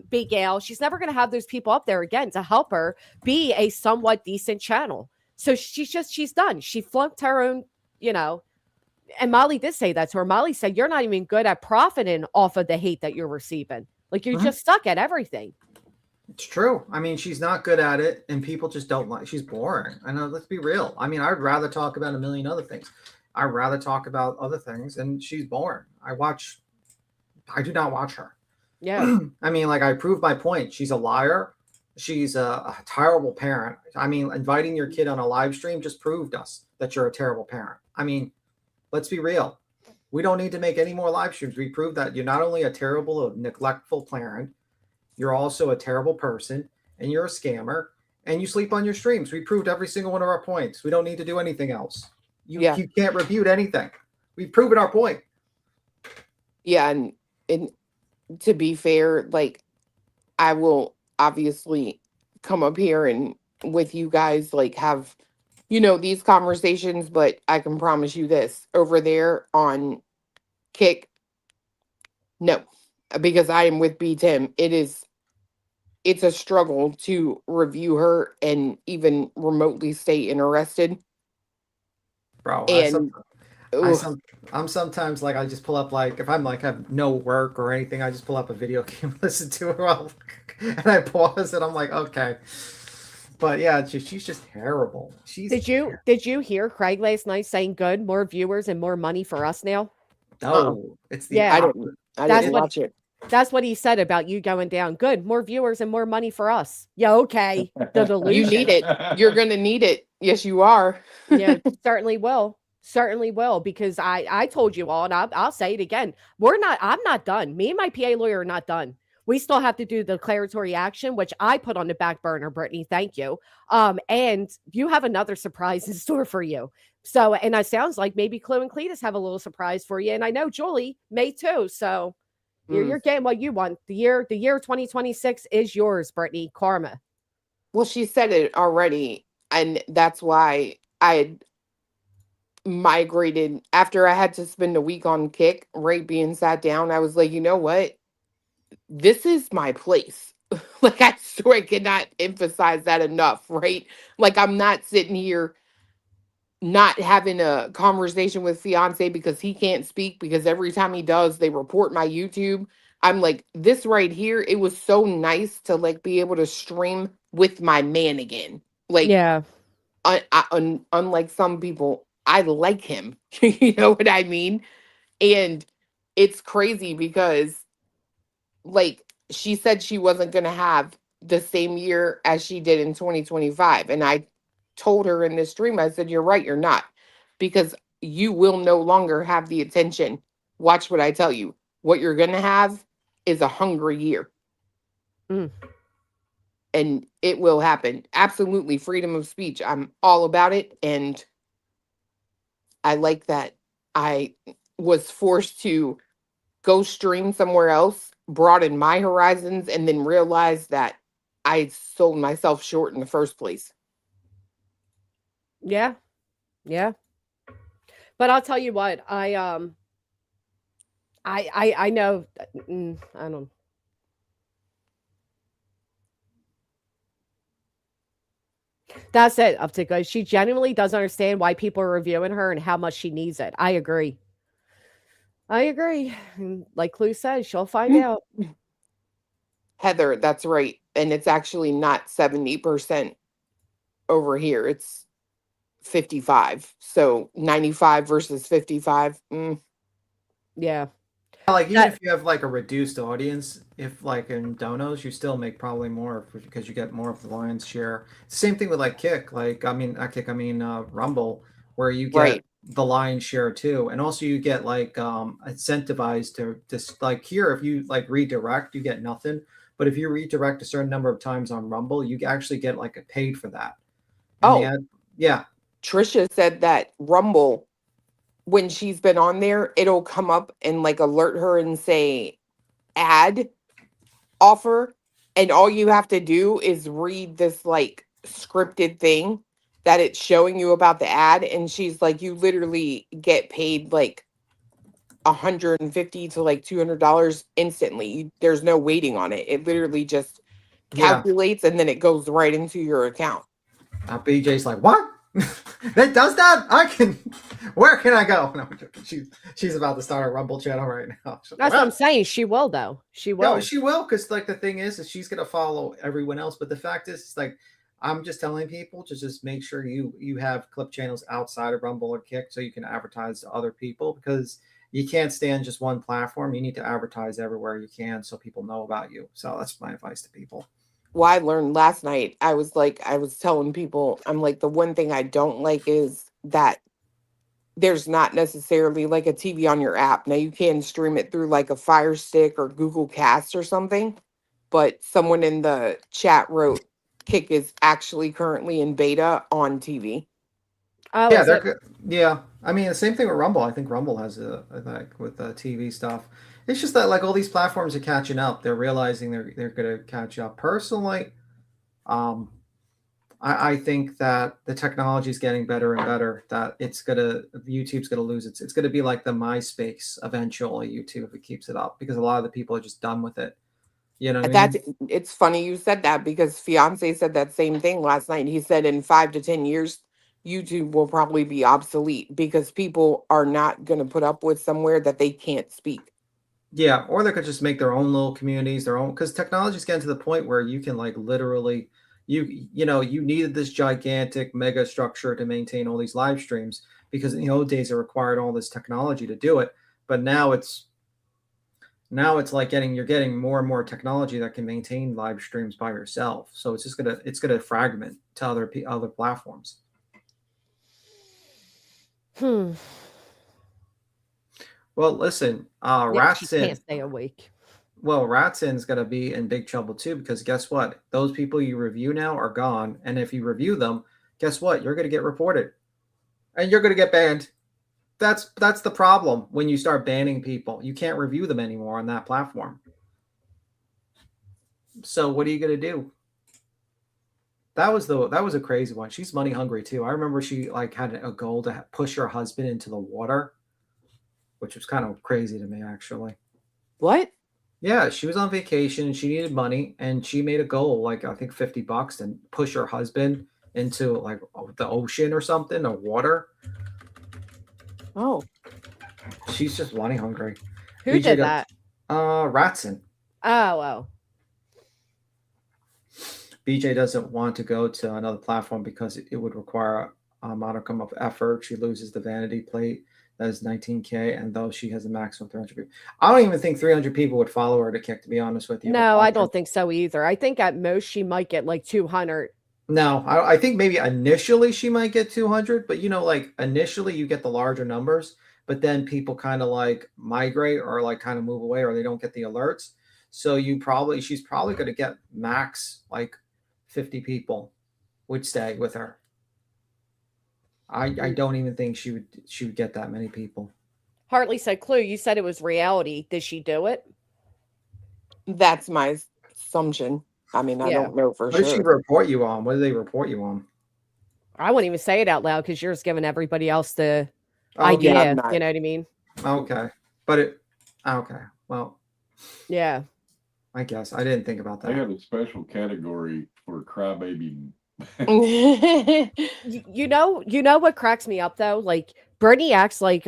Big Al. She's never gonna have those people up there again to help her be a somewhat decent channel. So she's done. She flunked her own, and Molly did say that to her. Molly said, "You're not even good at profiting off of the hate that you're receiving. Like you're just stuck at everything." It's true. I mean, she's not good at it, and people just don't like. She's boring. I know. Let's be real. I mean, I'd rather talk about a million other things. I'd rather talk about other things, and she's boring. I do not watch her. Yeah. I mean, like I proved my point. She's a liar. She's a terrible parent. I mean, inviting your kid on a live stream just proved us that you're a terrible parent. I mean, let's be real. We don't need to make any more live streams. We proved that you're not only a terrible, neglectful parent, you're also a terrible person, and you're a scammer, and you sleep on your streams. We proved every single one of our points. We don't need to do anything else. You can't refute anything. We've proven our point. Yeah, and to be fair, like I will obviously come up here and with you guys like have these conversations, but I can promise you this, over there on Kick, no, because I am with B Tim. It's a struggle to review her and even remotely stay interested. Bro, And I'm sometimes like I just pull up, like if I'm like have no work or anything, I just pull up a video game, listen to it and I pause it. I'm like, okay. But yeah, she's just terrible. Did you hear Craig last night saying, "Good, more viewers and more money for us now"? No, it's the Yeah. I That's didn't what- watch it. That's what he said about you going down. Good, more viewers and more money for us. Yeah, okay. The delusion. You need it. You're gonna need it. Yes, you are. Yeah, certainly will. Certainly will, because I told you all, and I'll say it again. I'm not done. Me and my PA lawyer are not done. We still have to do the declaratory action, which I put on the back burner, Brittany. Thank you. And you have another surprise in store for you. So, and it sounds like maybe Chloe and Cletus have a little surprise for you. And I know Julie may too. So you're getting what you want. The year 2026 is yours, Brittany. Karma. Well, she said it already, and that's why I had migrated after I had to spend a week on Kick, right? Being sat down, I was like, you know what? This is my place. Like, I swear I cannot emphasize that enough, right? Like, I'm not sitting here not having a conversation with fiance because he can't speak, because every time he does, they report my YouTube. I'm like, this right here, it was so nice to like be able to stream with my man again. Like, Yeah. unlike some people, I like him. You know what I mean? And it's crazy because, like, she said she wasn't going to have the same year as she did in 2025. And I told her in this stream, I said, you're right, you're not. Because you will no longer have the attention. Watch what I tell you. What you're going to have is a hungry year. Mm. And it will happen. Absolutely. Freedom of speech. I'm all about it. And I like that I was forced to go stream somewhere else, broaden my horizons, and then realize that I sold myself short in the first place. Yeah. Yeah. But I'll tell you what, I know, I don't. That's it, Uptica. She genuinely doesn't understand why people are reviewing her and how much she needs it. I agree. And like Clue says, she'll find out. Heather, that's right. And it's actually not 70% over here. It's 55. So 95 versus 55. Yeah. Like even if you have like a reduced audience, if like in donos, you still make probably more because you get more of the lion's share. Same thing with like Kick, like not Kick, Rumble, where you get Right. the lion's share too. And also you get like incentivized to just like here, if you like redirect, you get nothing. But if you redirect a certain number of times on Rumble, you actually get like a paid for that. And Oh, yeah. Trisha said that Rumble, when she's been on there, it'll come up and like alert her and say ad offer. And all you have to do is read this like scripted thing that it's showing you about the ad. And she's like, you literally get paid like $150 to like $200 instantly. There's no waiting on it. It literally just Yeah. calculates and then it goes right into your account. BJ's like, what? That does that? Where can I go? No, I'm joking. She's about to start a Rumble channel right now. That's what I'm saying. She will, though. She will. No, she will, because like the thing is she's gonna follow everyone else. But the fact is, it's like I'm just telling people to just make sure you have clip channels outside of Rumble or Kick so you can advertise to other people, because you can't stand just one platform. You need to advertise everywhere you can so people know about you. So that's my advice to people. Well, I learned last night, I was telling people, I'm like, the one thing I don't like is that there's not necessarily like a TV on your app. Now you can stream it through like a Fire Stick or Google Cast or something, but someone in the chat wrote Kick is actually currently in beta on TV. Oh, Yeah, is it? yeah. I mean, the same thing with Rumble. I think Rumble has like with TV stuff. It's just that like all these platforms are catching up. They're realizing they're going to catch up. Personally, I think that the technology is getting better and better. That YouTube's gonna lose it's gonna be like the MySpace eventually. YouTube, if it keeps it up, because a lot of the people are just done with it. You know what I mean? It's funny you said that, because fiance said that same thing last night. He said in 5 to 10 years, YouTube will probably be obsolete because people are not going to put up with somewhere that they can't speak. Yeah, or they could just make their own little communities, their own, because technology's getting to the point where you can like literally, you needed this gigantic mega structure to maintain all these live streams, because in the old days it required all this technology to do it. But now it's like you're getting more and more technology that can maintain live streams by yourself. So it's gonna fragment to other platforms. Well, listen, Yeah, she Ratson. can't stay awake. Well, Ratson's going to be in big trouble too, because guess what? Those people you review now are gone. And if you review them, guess what? You're going to get reported and you're going to get banned. That's the problem. When you start banning people, you can't review them anymore on that platform. So what are you going to do? That was a crazy one. She's money hungry too. I remember she like had a goal to push her husband into the water, which was kind of crazy to me, actually. What? Yeah, she was on vacation and she needed money, and she made a goal, like I think $50, and push her husband into like the ocean or something, or water. Oh, She's just money hungry. Who BJ did got- that? Ratson. Oh. BJ doesn't want to go to another platform because it would require a modicum of effort. She loses the vanity plate. That is 19K, and though she has a maximum 300 people. I don't even think 300 people would follow her to Kick, to be honest with you. No, I don't think so either. I think at most she might get like 200. No, I think maybe initially she might get 200, but like initially you get the larger numbers, but then people kind of like migrate or like kind of move away, or they don't get the alerts. So she's probably going to get max like 50 people would stay with her. I don't even think she would get that many people. Hartley said, Clue, you said it was reality. Did she do it? that's my assumption. I mean, I Yeah. don't know for What did she sure. report you on? What did they report you on? I wouldn't even say it out loud because you're just giving everybody else the Oh, idea. yeah, I'm not- You know what I mean? Okay. But okay. Well, Yeah. I guess I didn't think about They that. have a special category for crybaby. You know what cracks me up though? Like Brittany acts like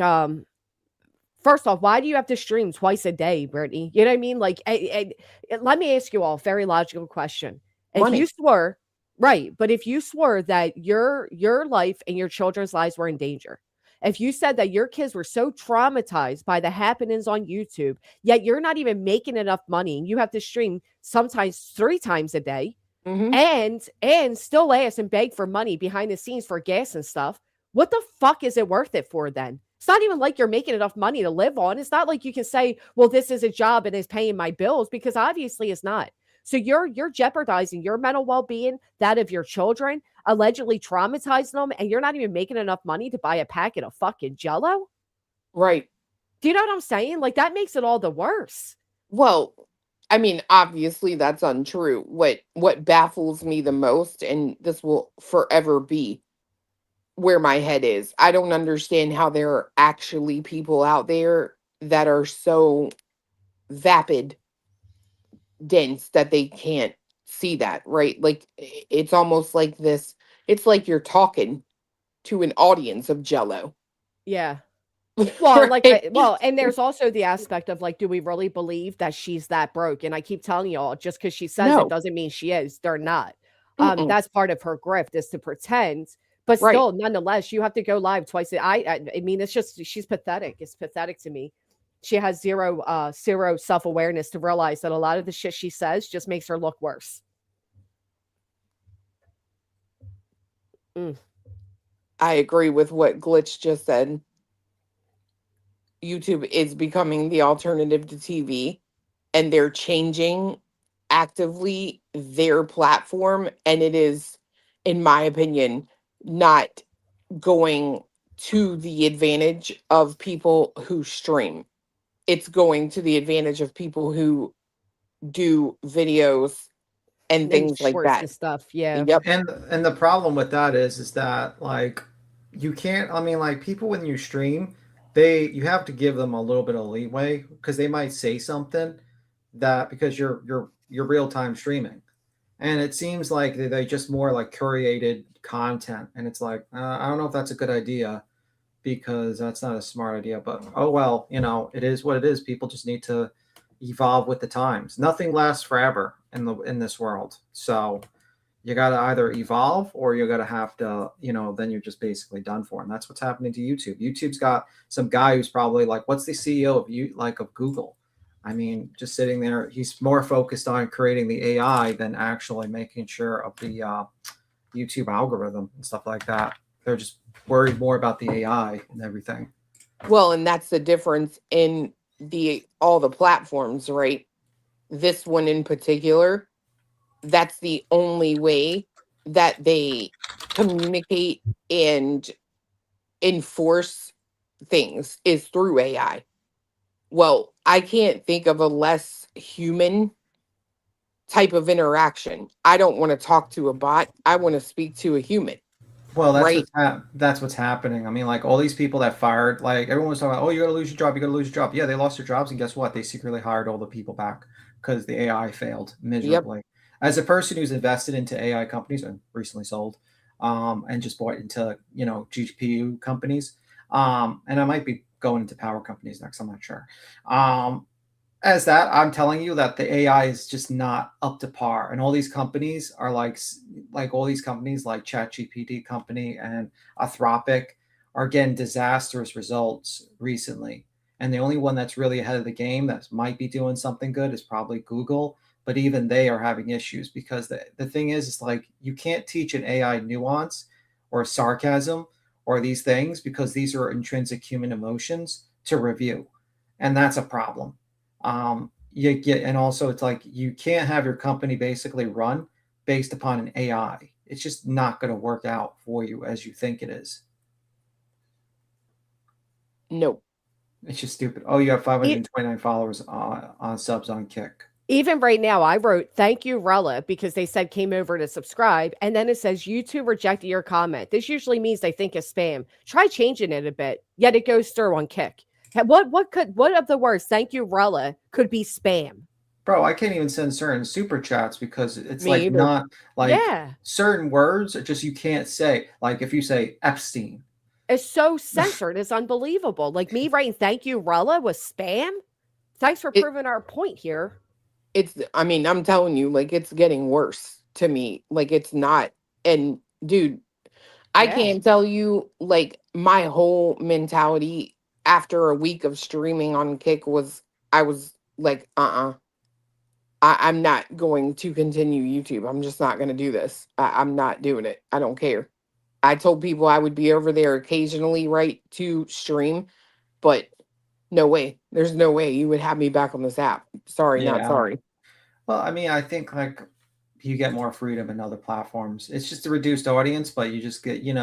first off, why do you have to stream twice a day, Brittany? You know what I mean? Like let me ask you all a very logical question. If Money. you swore, right, but if you swore that your life and your children's lives were in danger, if you said that your kids were so traumatized by the happenings on YouTube, yet you're not even making enough money and you have to stream sometimes 3 times a day, Mhm. and still ask and beg for money behind the scenes for gas and stuff, what the fuck is it worth it for then? It's not even like you're making enough money to live on. It's not like you can say, well, this is a job and it's paying my bills, because obviously it's not. So you're jeopardizing your mental well-being, that of your children, allegedly traumatizing them, and you're not even making enough money to buy a packet of fucking Jello. Right. Do you know what I'm saying? Like, that makes it all the worse. Well, I mean, obviously that's untrue. What baffles me the most, and this will forever be where my head is, I don't understand how there are actually people out there that are so vapid dense that they can't see that, right? Like it's almost like this, it's like you're talking to an audience of Jello. Yeah. Well, like, Right? and there's also the aspect of like, do we really believe that she's that broke? And I keep telling y'all, just because she says it No. doesn't mean she is. They're not. Mm-mm. That's part of her grift, is to pretend. But Right. still, nonetheless, you have to go live twice. I mean, it's just, she's pathetic. It's pathetic to me. She has zero self-awareness to realize that a lot of the shit she says just makes her look worse. I agree with what Glitch just said. YouTube is becoming the alternative to TV, and they're changing actively their platform, and it is, in my opinion, not going to the advantage of people who stream. It's going to the advantage of people who do videos and And things like shorts that. and stuff. Yeah. Yep. And the problem with that is that like you can't. I mean, like people when you stream, you have to give them a little bit of leeway because they might say something that because you're real time streaming, and it seems like they just more like curated content, and it's like I don't know if that's a good idea because that's not a smart idea. But oh well, it is what it is. People just need to evolve with the times. Nothing lasts forever in this world, so you got to either evolve or you're going to have to, then you're just basically done for. And that's what's happening to YouTube. YouTube's got some guy who's probably like, what's the CEO of of Google? I mean, just sitting there, he's more focused on creating the AI than actually making sure of the YouTube algorithm and stuff like that. They're just worried more about the AI and everything. Well, and that's the difference in all the platforms, right? This one in particular, that's the only way that they communicate and enforce things is through AI. Well, I can't think of a less human type of interaction. I don't want to talk to a bot. I want to speak to a human. Well, Right. That's what's happening. I mean, like all these people that fired, like everyone was talking about, oh, you're gonna lose your job, you're gonna lose your job. Yeah, they lost their jobs, and guess what? They secretly hired all the people back because the AI failed miserably. As a person who's invested into AI companies and recently sold, and just bought into GPU companies, and I might be going into power companies next. I'm not sure. As that, I'm telling you that the AI is just not up to par, and all these companies are like all these companies like ChatGPT company and Anthropic are getting disastrous results recently. And the only one that's really ahead of the game that might be doing something good is probably Google. But even they are having issues because the thing is, it's like you can't teach an AI nuance or sarcasm or these things because these are intrinsic human emotions to review, and that's a problem. You get, and also it's like you can't have your company basically run based upon an AI. It's just not going to work out for you as you think it is. No. It's just stupid. Oh, you have 529 followers on subs on Kick. Even right now, I wrote, thank you, Rella, because they said came over to subscribe. And then it says, YouTube rejected your comment. This usually means they think it's spam. Try changing it a bit. Yet it goes through on Kick. What of the words, thank you, Rella, could be spam? Bro, I can't even send certain super chats because it's Me like either. not like Yeah. certain words are just you can't say. Like if you say Epstein. It's so censored. It's unbelievable. Like me writing thank you, Rella, was spam. Thanks for proving our point here. I mean, I'm telling you, like, it's getting worse to me. Like, it's not. And, dude, I Yeah. can't tell you, like, my whole mentality after a week of streaming on Kick was, I was like, I'm not going to continue YouTube. I'm just not going to do this. I'm not doing it. I don't care. I told people I would be over there occasionally, right, to stream, but no way. There's no way you would have me back on this app. Sorry, not Yeah. sorry. Well, I mean, I think like you get more freedom in other platforms. It's just a reduced audience, but you just get, you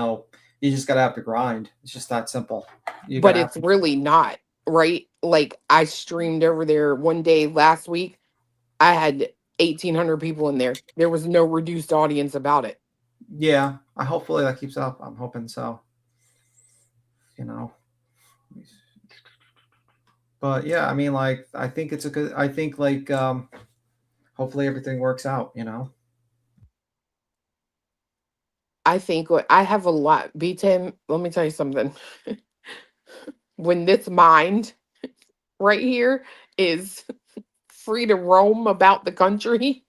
just gotta have to grind. It's just that simple. You But gotta have it's really not, right? Like I streamed over there one day last week. I had 1,800 people in there. There was no reduced audience about it. yeah. Hopefully that keeps up. I'm hoping so. You know. But yeah, I mean, like, I think it's a good. I think like, hopefully everything works out. I think what I have a lot. B10, let me tell you something. When this mind right here is free to roam about the country,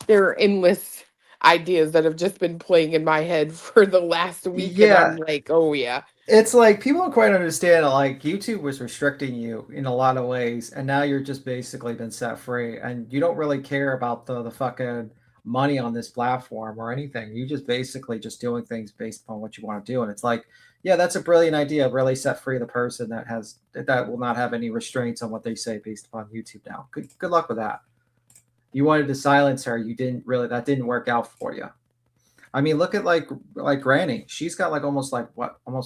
there are endless ideas that have just been playing in my head for the last week. And Yeah, I'm like, oh, yeah. it's like people don't quite understand. Like YouTube was restricting you in a lot of ways, and now you're just basically been set free, and you don't really care about the fucking money on this platform or anything. You just basically just doing things based upon what you want to do, and it's like, yeah, that's a brilliant idea. Really set free the person that will not have any restraints on what they say based upon YouTube now. Good luck with that. You wanted to silence her. You didn't really. That didn't work out for you. I mean, look at like Granny. She's got like almost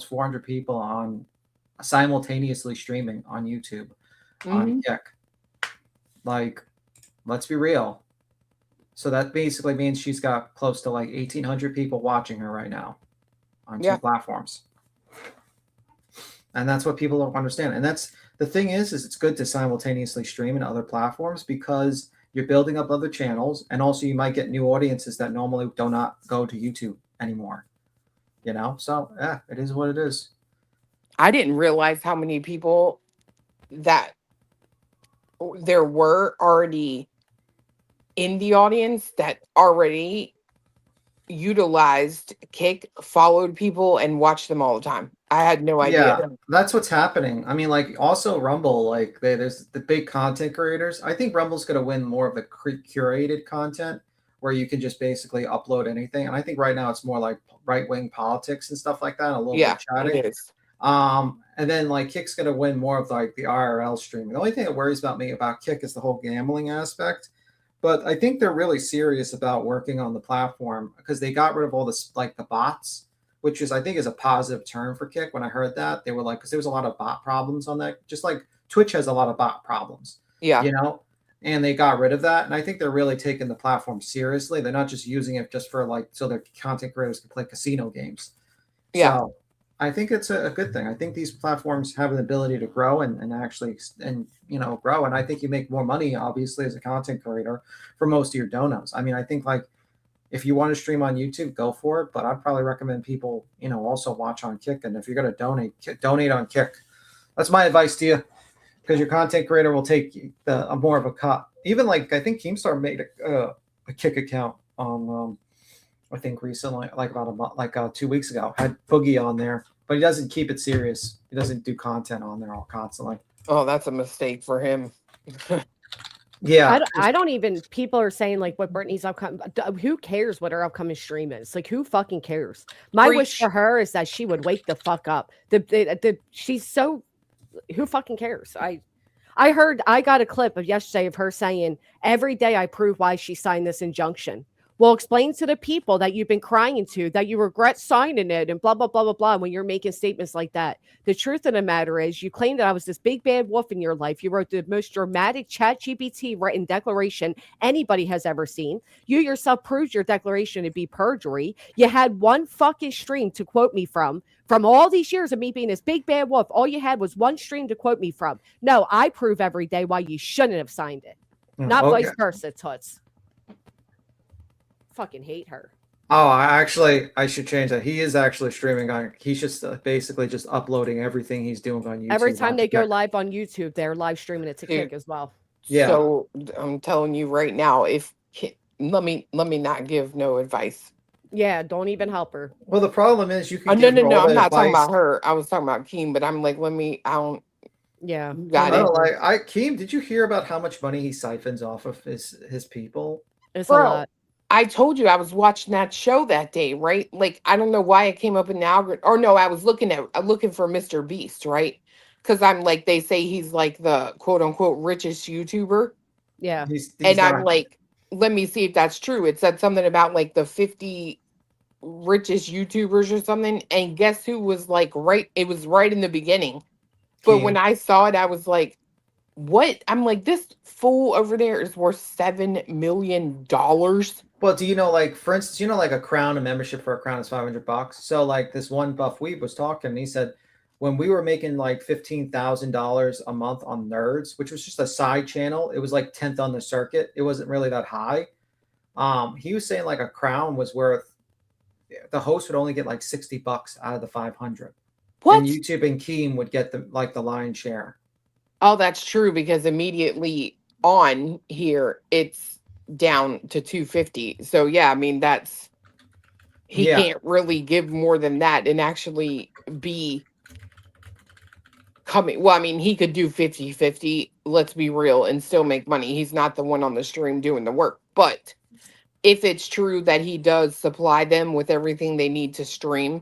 400 people on simultaneously streaming on YouTube on Mhm. Kick. Like, let's be real. So that basically means she's got close to like 1,800 people watching her right now on two Yeah. platforms. And that's what people don't understand. And that's the thing is it's good to simultaneously stream in other platforms because you're building up other channels, and also you might get new audiences that normally do not go to YouTube anymore. So yeah, it is what it is. I didn't realize how many people that there were already in the audience that already utilized Kick, followed people, and watched them all the time. I had no idea. Yeah, that's what's happening. I mean, like also Rumble, like there's the big content creators. I think Rumble's going to win more of the curated content where you can just basically upload anything. And I think right now it's more like right wing politics and stuff like that, a little Yeah, bit chatting. it is. And then like Kick's going to win more of like the IRL streaming. The only thing that worries about me about Kick is the whole gambling aspect. But I think they're really serious about working on the platform because they got rid of all this like the bots, which is I think is a positive term for Kick. When I heard that, they were like, because there was a lot of bot problems on that, just like Twitch has a lot of bot problems, Yeah. and they got rid of that. And I think they're really taking the platform seriously. They're not just using it just for like so their content creators can play casino games. Yeah. So I think it's a good thing. I think these platforms have an ability to grow and actually grow. And I think you make more money, obviously, as a content creator for most of your donos. I mean, I think like if you want to stream on YouTube, go for it. But I'd probably recommend people, also watch on Kick. And if you're going to donate on Kick. That's my advice to you, because your content creator will take a more of a cut. Even like I think Keemstar made a Kick account on. I think recently, like about a month, like 2 weeks ago, had Boogie on there, but he doesn't keep it serious. He doesn't do content on there all constantly. Oh, that's a mistake for him. Yeah, I don't even. People are saying like what Brittany's upcoming. Who cares what her upcoming stream is? Like who fucking cares? My wish for her is that she would wake the fuck up. She's so. Who fucking cares? I got a clip of yesterday of her saying every day I prove why she signed this injunction. Well, explain to the people that you've been crying to that you regret signing it and blah, blah, blah, blah, blah. When you're making statements like that, the truth of the matter is you claim that I was this big bad wolf in your life. You wrote the most dramatic ChatGPT written declaration anybody has ever seen. You yourself proved your declaration to be perjury. You had one fucking stream to quote me from all these years of me being this big bad wolf. All you had was one stream to quote me from. No, I prove every day why you shouldn't have signed it. Not vice versa, Toots. Fucking hate her. Oh, I should change that. He is actually streaming on. He's just basically just uploading everything he's doing on YouTube. Every time they go live on YouTube, they're live streaming it to Kick as well. Yeah. So I'm telling you right now, let me not give no advice. Yeah, don't even help her. Well, the problem is you can. No. I'm not talking about her. I was talking about Keem, but I'm like, I don't. Yeah, got it. Keem, did you hear about how much money he siphons off of his people? It's Bro, a lot. I told you I was watching that show that day, right? Like I don't know why it came up in the algorithm. Or no, I was looking for Mr. Beast, right? Because I'm like, they say he's like the quote unquote richest YouTuber. Yeah. He's And I'm not. like, let me see if that's true. It said something about like the 50 richest YouTubers or something. And guess who was like right? It was right in the beginning. But when Keem. I saw it, I was like, what? I'm like, this fool over there is worth $7 million. Well, do you know, like, for instance, like a crown, a membership for a crown is $500. So, like, this one buff weeb was talking, and he said when we were making like $15,000 a month on Nerds, which was just a side channel, it was like 10th on the circuit. It wasn't really that high. He was saying like a crown was worth, the host would only get like $60 out of the 500. What? And YouTube and Keem would get the lion's share. Oh, that's true because immediately on here it's down to 250. So yeah, I mean he Yeah. can't really give more than that and actually be coming. Well, I mean, he could do 50-50, let's be real, and still make money. He's not the one on the stream doing the work. But if it's true that he does supply them with everything they need to stream,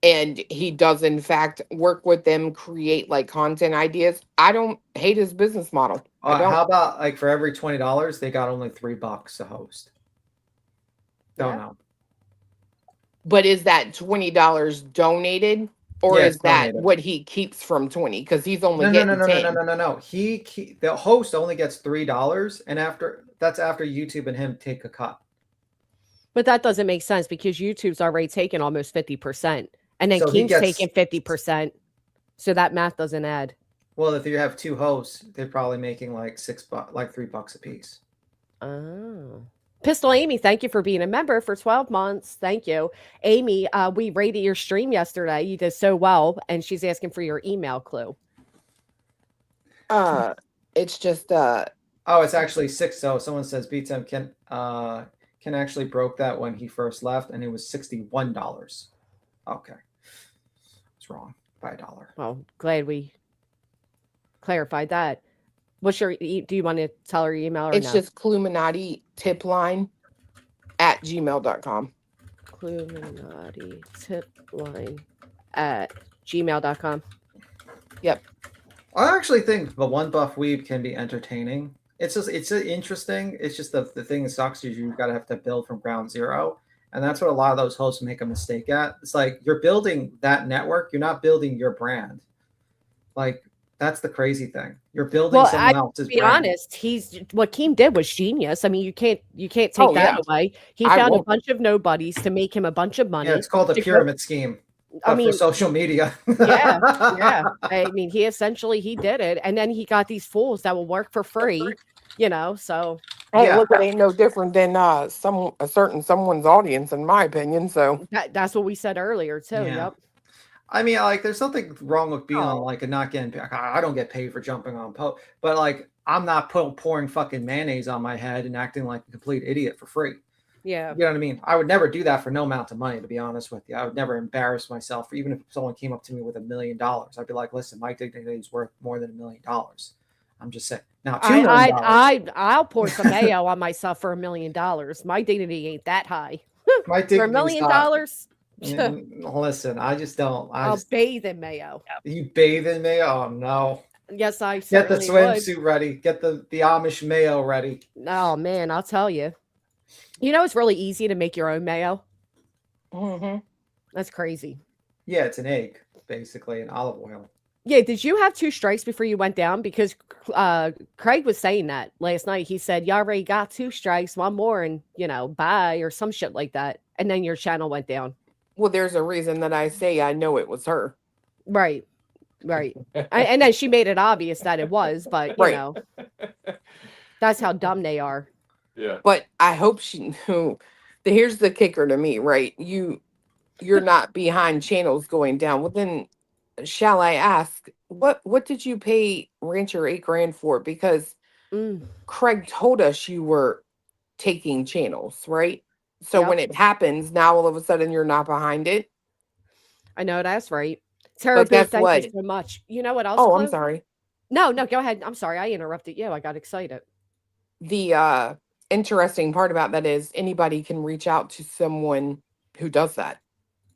and he does in fact work with them, create like content ideas, I don't hate his business model. I don't. How about like for every $20, they got only $3 to host? Don't Yeah. know. But is that $20 donated, or Yeah, is it's that donated. what he keeps from 20? Because he's only No, getting 10. no. The host only gets $3, and that's after YouTube and him take a cut. But that doesn't make sense because YouTube's already taken almost 50%. And then So he Keem's gets- taking 50%. So that math doesn't add. Well, if you have two hosts, they're probably making like $6, like $3 a piece. Oh. Pistol Amy, thank you for being a member for 12 months. Thank you. Amy, we rated your stream yesterday. You did so well. And she's asking for your email clue. It's just Oh, it's actually 6. So someone says BTM can actually broke that when he first left, and it was $61. Okay, it's wrong by $1. Well, glad we clarified that. What's your, do you want to tell her your email or it's no? just Cluminati tipline at gmail.com. Cluminati tipline at gmail.com. Yep. I actually think the one buff weeb can be entertaining. It's interesting. It's just the thing that sucks is you have to build from ground zero. And that's what a lot of those hosts make a mistake at. It's like you're building that network. You're not building your brand. Like that's the crazy thing. You're building someone else's be brand. honest, what Keem did was genius. I mean, you can't take Oh, that yeah. away. He I found a won't. bunch of nobodies to make him a bunch of money. Yeah, it's called a to go- pyramid scheme. I mean, for social media. yeah. I mean, he did it, and then he got these fools that will work for free. So Hey, Yeah. look, it ain't no different than a certain someone's audience, in my opinion. So that's what we said earlier too. Yeah. Yep. I mean, like, there's nothing wrong with being on Oh. like and not getting paid. I don't get paid for jumping on but like I'm not pouring fucking mayonnaise on my head and acting like a complete idiot for free. Yeah. You know what I mean? I would never do that for no amount of money, to be honest with you. I would never embarrass myself. Even if someone came up to me with $1 million, I'd be like, listen, my dignity is worth more than $1 million. I'm just saying. Now, $2 million. I'll pour some mayo on myself for $1 million. My dignity ain't that high. My For $1 dignity's million, not- Listen, I just don't. I'll bathe in mayo. You bathe in mayo? Oh no! Yes, I Get the certainly would. swimsuit ready. Get the Amish mayo ready. Oh man, I'll tell you. It's really easy to make your own mayo. mhm. That's crazy. Yeah, it's an egg, basically, and olive oil. Yeah, did you have 2 strikes before you went down? Because Craig was saying that last night. He said, you already got 2 strikes, 1 more, and bye, or some shit like that. And then your channel went down. Well, there's a reason that I say I know it was her. Right. And then she made it obvious that it was, but Right. that's how dumb they are. Yeah. But I hope she knew. Here's the kicker to me, right? You're not behind channels going down. Well, then, shall I ask, what did you pay Rancher $8,000 for? Because Mm. Craig told us you were taking channels, right? So Yep. when it happens, now all of a sudden you're not behind it. I know that's right. Tara Booth, guess thank what? you so much. You know what else? Oh, I'm Clu? sorry. No, go ahead. I'm sorry. I interrupted you. I got excited. The interesting part about that is anybody can reach out to someone who does that.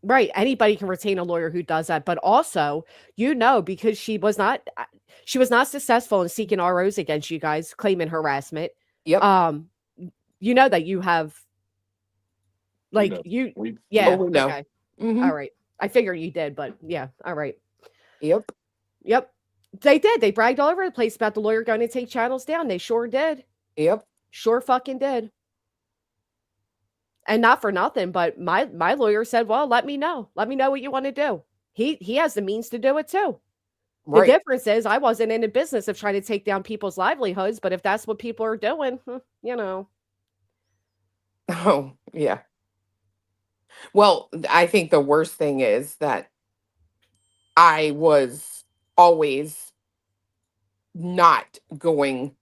Right. Anybody can retain a lawyer who does that. But also, because she was not successful in seeking ROs against you guys, claiming harassment. Yep. That you have We know. yeah. Oh, we know. Okay. Mhm. All right. I figure you did, but yeah. All right. Yep. Yep. They did. They bragged all over the place about the lawyer going to take channels down. They sure did. Yep. Sure fucking did. And not for nothing, but my lawyer said, well, let me know. Let me know what you want to do. He has the means to do it too. The Right. difference is I wasn't in the business of trying to take down people's livelihoods, but if that's what people are doing, Oh, yeah. Well, I think the worst thing is that I was always not going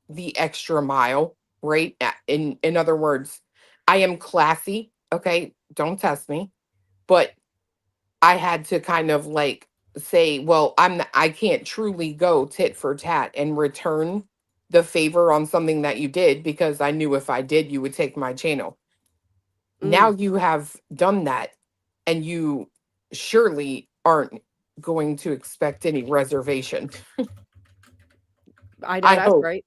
the extra mile, right? In other words, I am classy, okay? Don't test me. But I had to kind of like say, well, I can't truly go tit for tat and return the favor on something that you did because I knew if I did, you would take my channel. Now you have done that, and you surely aren't going to expect any reservation. I know I that's hope. right.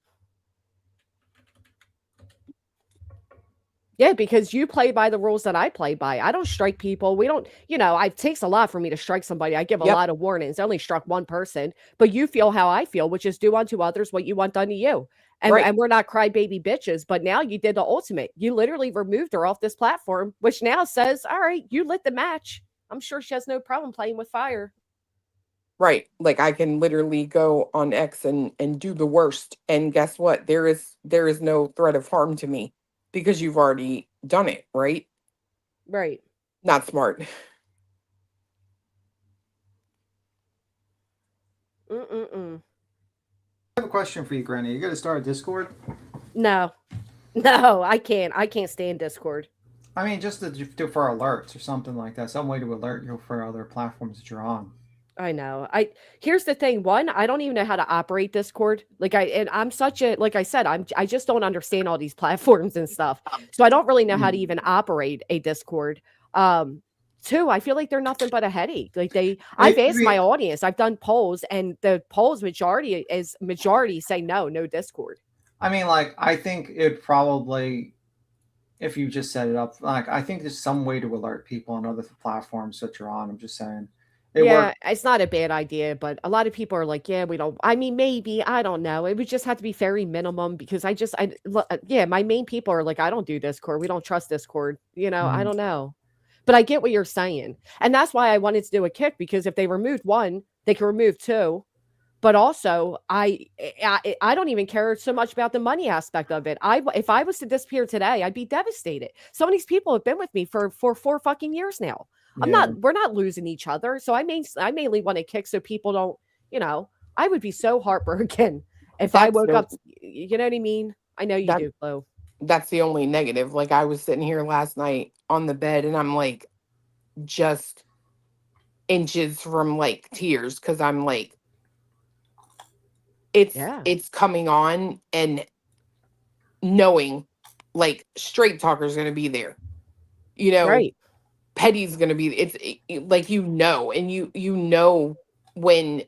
Yeah, because you play by the rules that I play by. I don't strike people. We don't, it takes a lot for me to strike somebody. I give a Yep. lot of warnings. I only struck one person, but you feel how I feel, which is do unto others what you want done to you. And, Right. and we're not crybaby bitches, but now you did the ultimate. You literally removed her off this platform, which now says, all right, you lit the match. I'm sure she has no problem playing with fire. Right. Like I can literally go on X and do the worst. And guess what? There is no threat of harm to me because you've already done it, right? Right. Not smart. Mm-mm-mm. I have a question for you, Granny. You got to start a Discord? No, I can't. I can't stand Discord. I mean, just to do for alerts or something like that. Some way to alert you for other platforms that you're on. I know. Here's the thing. One, I don't even know how to operate Discord. I'm such a, like I said, I just don't understand all these platforms and stuff. So I don't really know how to even operate a Discord. Two, I feel like they're nothing but a headache. I've asked my audience, I've done polls, and the polls majority say no Discord. I mean, like, I think it probably, if you just set it up, like, I think there's some way to alert people on other platforms that you're on. I'm just saying. It's not a bad idea, but a lot of people are like, yeah, we don't. I mean, maybe, I don't know. It would just have to be very minimum because my main people are like, I don't do Discord. We don't trust Discord. I don't know. But I get what you're saying. And that's why I wanted to do a kick, because if they removed one, they can remove two. But also, I don't even care so much about the money aspect of it. If I was to disappear today, I'd be devastated. Some of these people have been with me for 4 fucking years now. We're not losing each other. So I mainly want to kick so people don't, I would be so heartbroken if I woke up, you know what I mean? I know you do, Flo. That's the only negative. Like I was sitting here last night on the bed and I'm like just inches from like tears because I'm like, it's coming on, and knowing like Straight Talker's going to be there, Right. Petty's going to be, it's like, and you know, when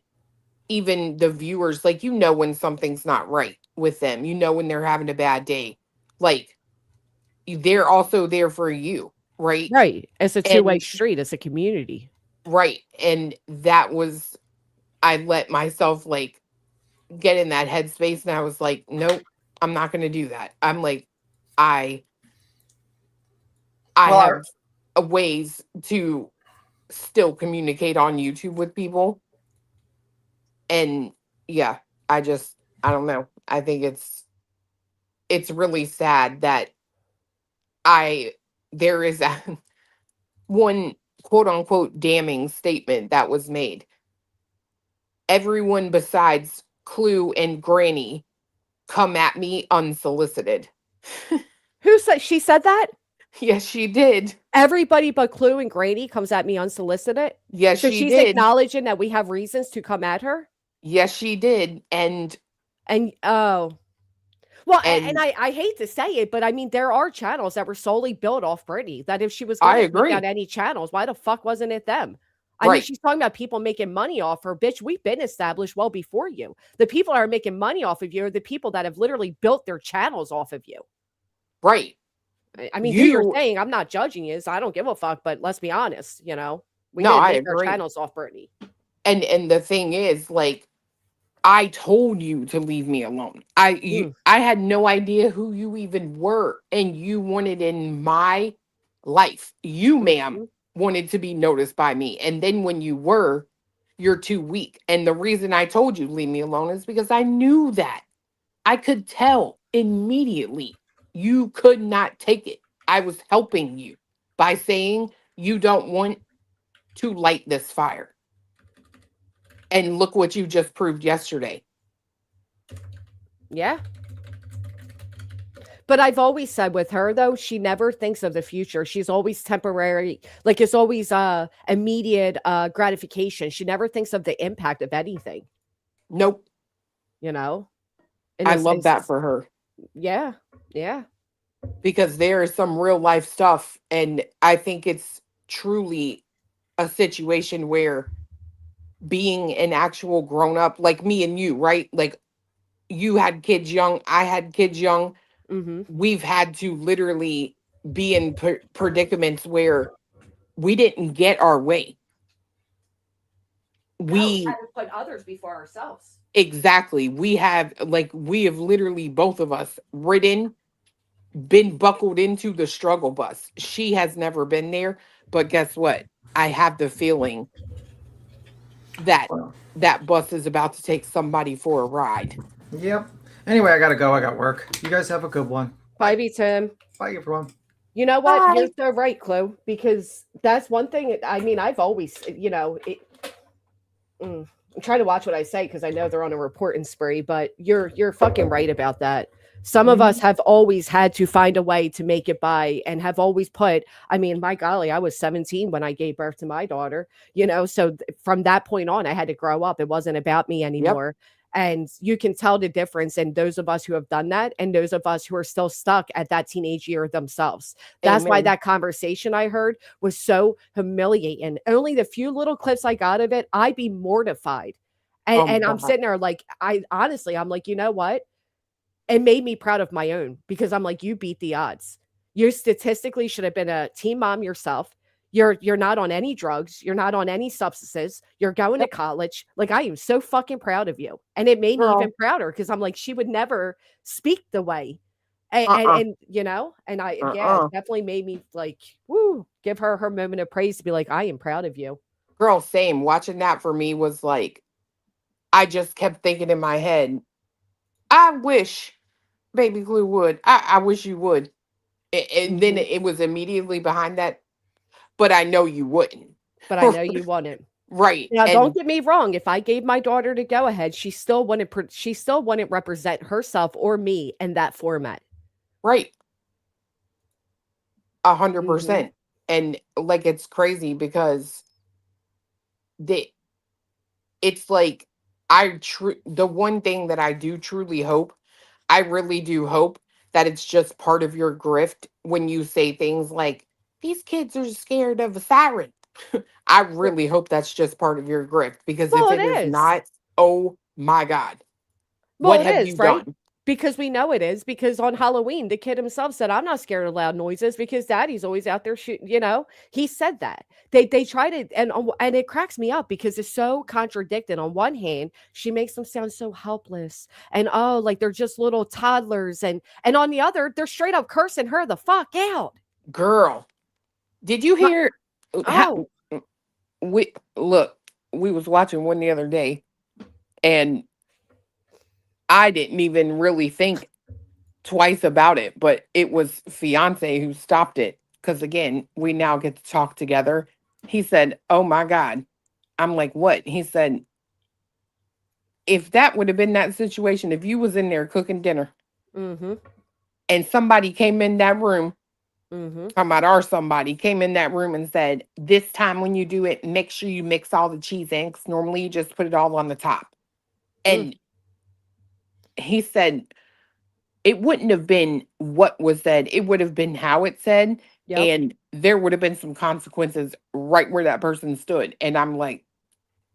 even the viewers, like, when something's not right with them, when they're having a bad day, like they're also there for you. Right. Right. It's a two-way street. It's a community. Right. And that was, I let myself like get in that headspace, and I was like, nope, I'm not going to do that. I'm like, I have ways to still communicate on YouTube with people. And yeah, I don't know. I think it's really sad that there is one quote unquote damning statement that was made. Everyone besides Clue and Granny come at me unsolicited. Who said she said that? Yes, she did. Everybody but Clue and Granny comes at me unsolicited? Yes, so she she's did. Acknowledging that we have reasons to come at her? Yes, she did. And oh. Well, and And I hate to say it, but I mean, there are channels that were solely built off Britney. That if she was I going to take agree. out any channels, why the fuck wasn't it them? I mean, Right. she's talking about people making money off her. Bitch, we've been established well before you. The people that are making money off of you are the people that have literally built their channels off of you. Right. I mean, do your You thing. I'm not judging you. So I don't give a fuck. But let's be honest. We no, didn't I make our agree. channels off Britney. And the thing is, like, I told you to leave me alone. Mm. I had no idea who you even were, and you wanted in my life. You, ma'am, Mhm. wanted to be noticed by me. And then when you were, you're too weak. And the reason I told you leave me alone is because I knew that. I could tell immediately you could not take it. I was helping you by saying you don't want to light this fire. And look what you just proved yesterday. Yeah. But I've always said with her though, she never thinks of the future. She's always temporary, like it's always immediate gratification. She never thinks of the impact of anything, Nope. you know? And I love that for her yeah, yeah. because there is some real life stuff. And I think it's truly a situation where being an actual grown up, like me and you, right? Like you had kids young, I had kids young. Mm-hmm. We've had to literally be in predicaments where we didn't get our way. We had to put others before ourselves. exactly. We have literally both of us been buckled into the struggle bus. She has never been there, but guess what? I have the feeling that Well, that bus is about to take somebody for a ride. yep. Anyway, I gotta go. I got work. You guys have a good one. Bye, Tim. Bye, everyone. You know what? Bye. You're so right, Chloe, because that's one thing. I mean, I've always, I'm trying to watch what I say because I know they're on a reporting spree, but you're fucking right about that. Some of us have always had to find a way to make it by and have always put, I mean, my golly, I was 17 when I gave birth to my daughter, so from that point on, I had to grow up. It wasn't about me anymore. And you can tell the difference in those of us who have done that and those of us who are still stuck at that teenage year themselves. That's why Amen. that conversation I heard was so humiliating. Only the few little clips I got of it, I'd be mortified. Oh my And I'm God. sitting there like, I'm like, you know what? It made me proud of my own because I'm like, you beat the odds. You statistically should have been a teen mom yourself. You're not on any drugs. You're not on any substances. You're going to college. Like, I am so fucking proud of you. And it made me Girl. even prouder because I'm like, she would never speak the way. And, Uh-uh. it definitely made me like, woo, give her her moment of praise to be like, I am proud of you. Girl, same. Watching that for me was like, I just kept thinking in my head, I wish Baby Glue would. I wish you would. And then it was immediately behind that, but I know you wouldn't. But I know you wouldn't. Right. Now, And don't get me wrong. If I gave my daughter to go ahead, she still wouldn't represent herself or me in that format. right. 100%. And like, it's crazy because it's like, the one thing that I do truly hope, I really do hope that it's just part of your grift when you say things like, these kids are scared of a siren. I really hope that's just part of your grift because Well, if it it is is. not, oh my God, Well, what it have is, you right? done? Because we know it is. Because on Halloween, the kid himself said, "I'm not scared of loud noises because Daddy's always out there shooting." He said that they try to, and it cracks me up because it's so contradicted. On one hand, she makes them sound so helpless and like they're just little toddlers, and on the other, they're straight up cursing her the fuck out. Girl, did you My- hear? Oh, We was watching one the other day, and I didn't even really think twice about it, but it was fiance who stopped it because again, we now get to talk together. He said, "Oh my God." I'm like, "What?" He said, "If that would have been that situation, if you was in there cooking dinner mm-hmm, and somebody came in that room, mm-hmm. talking about our somebody came in that room and said, this time when you do it, make sure you mix all the cheese in because normally you just put it all on the top." And he said, it wouldn't have been what was said. It would have been how it said. Yep. And there would have been some consequences right where that person stood. And I'm like,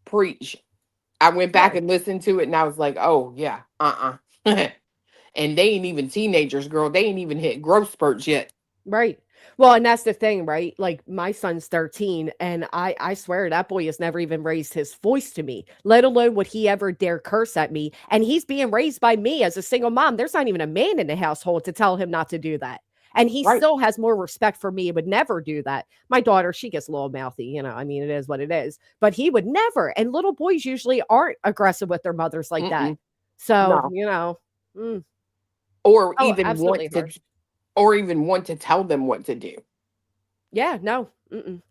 preach. I went back Yeah. and listened to it and I was like, oh yeah, and they ain't even teenagers, girl. They ain't even hit growth spurts yet. Right. Well, and that's the thing, right? Like my son's 13, and I swear that boy has never even raised his voice to me, let alone would he ever dare curse at me. And he's being raised by me as a single mom. There's not even a man in the household to tell him not to do that. And he Right. still has more respect for me and would never do that. My daughter, she gets a little mouthy, I mean, it is what it is. But he would never. And little boys usually aren't aggressive with their mothers like that. Mm-mm. So, No. mm. Or Oh, even absolutely want to, harsh. or even want to tell them what to do. Yeah, no. Mm-mm.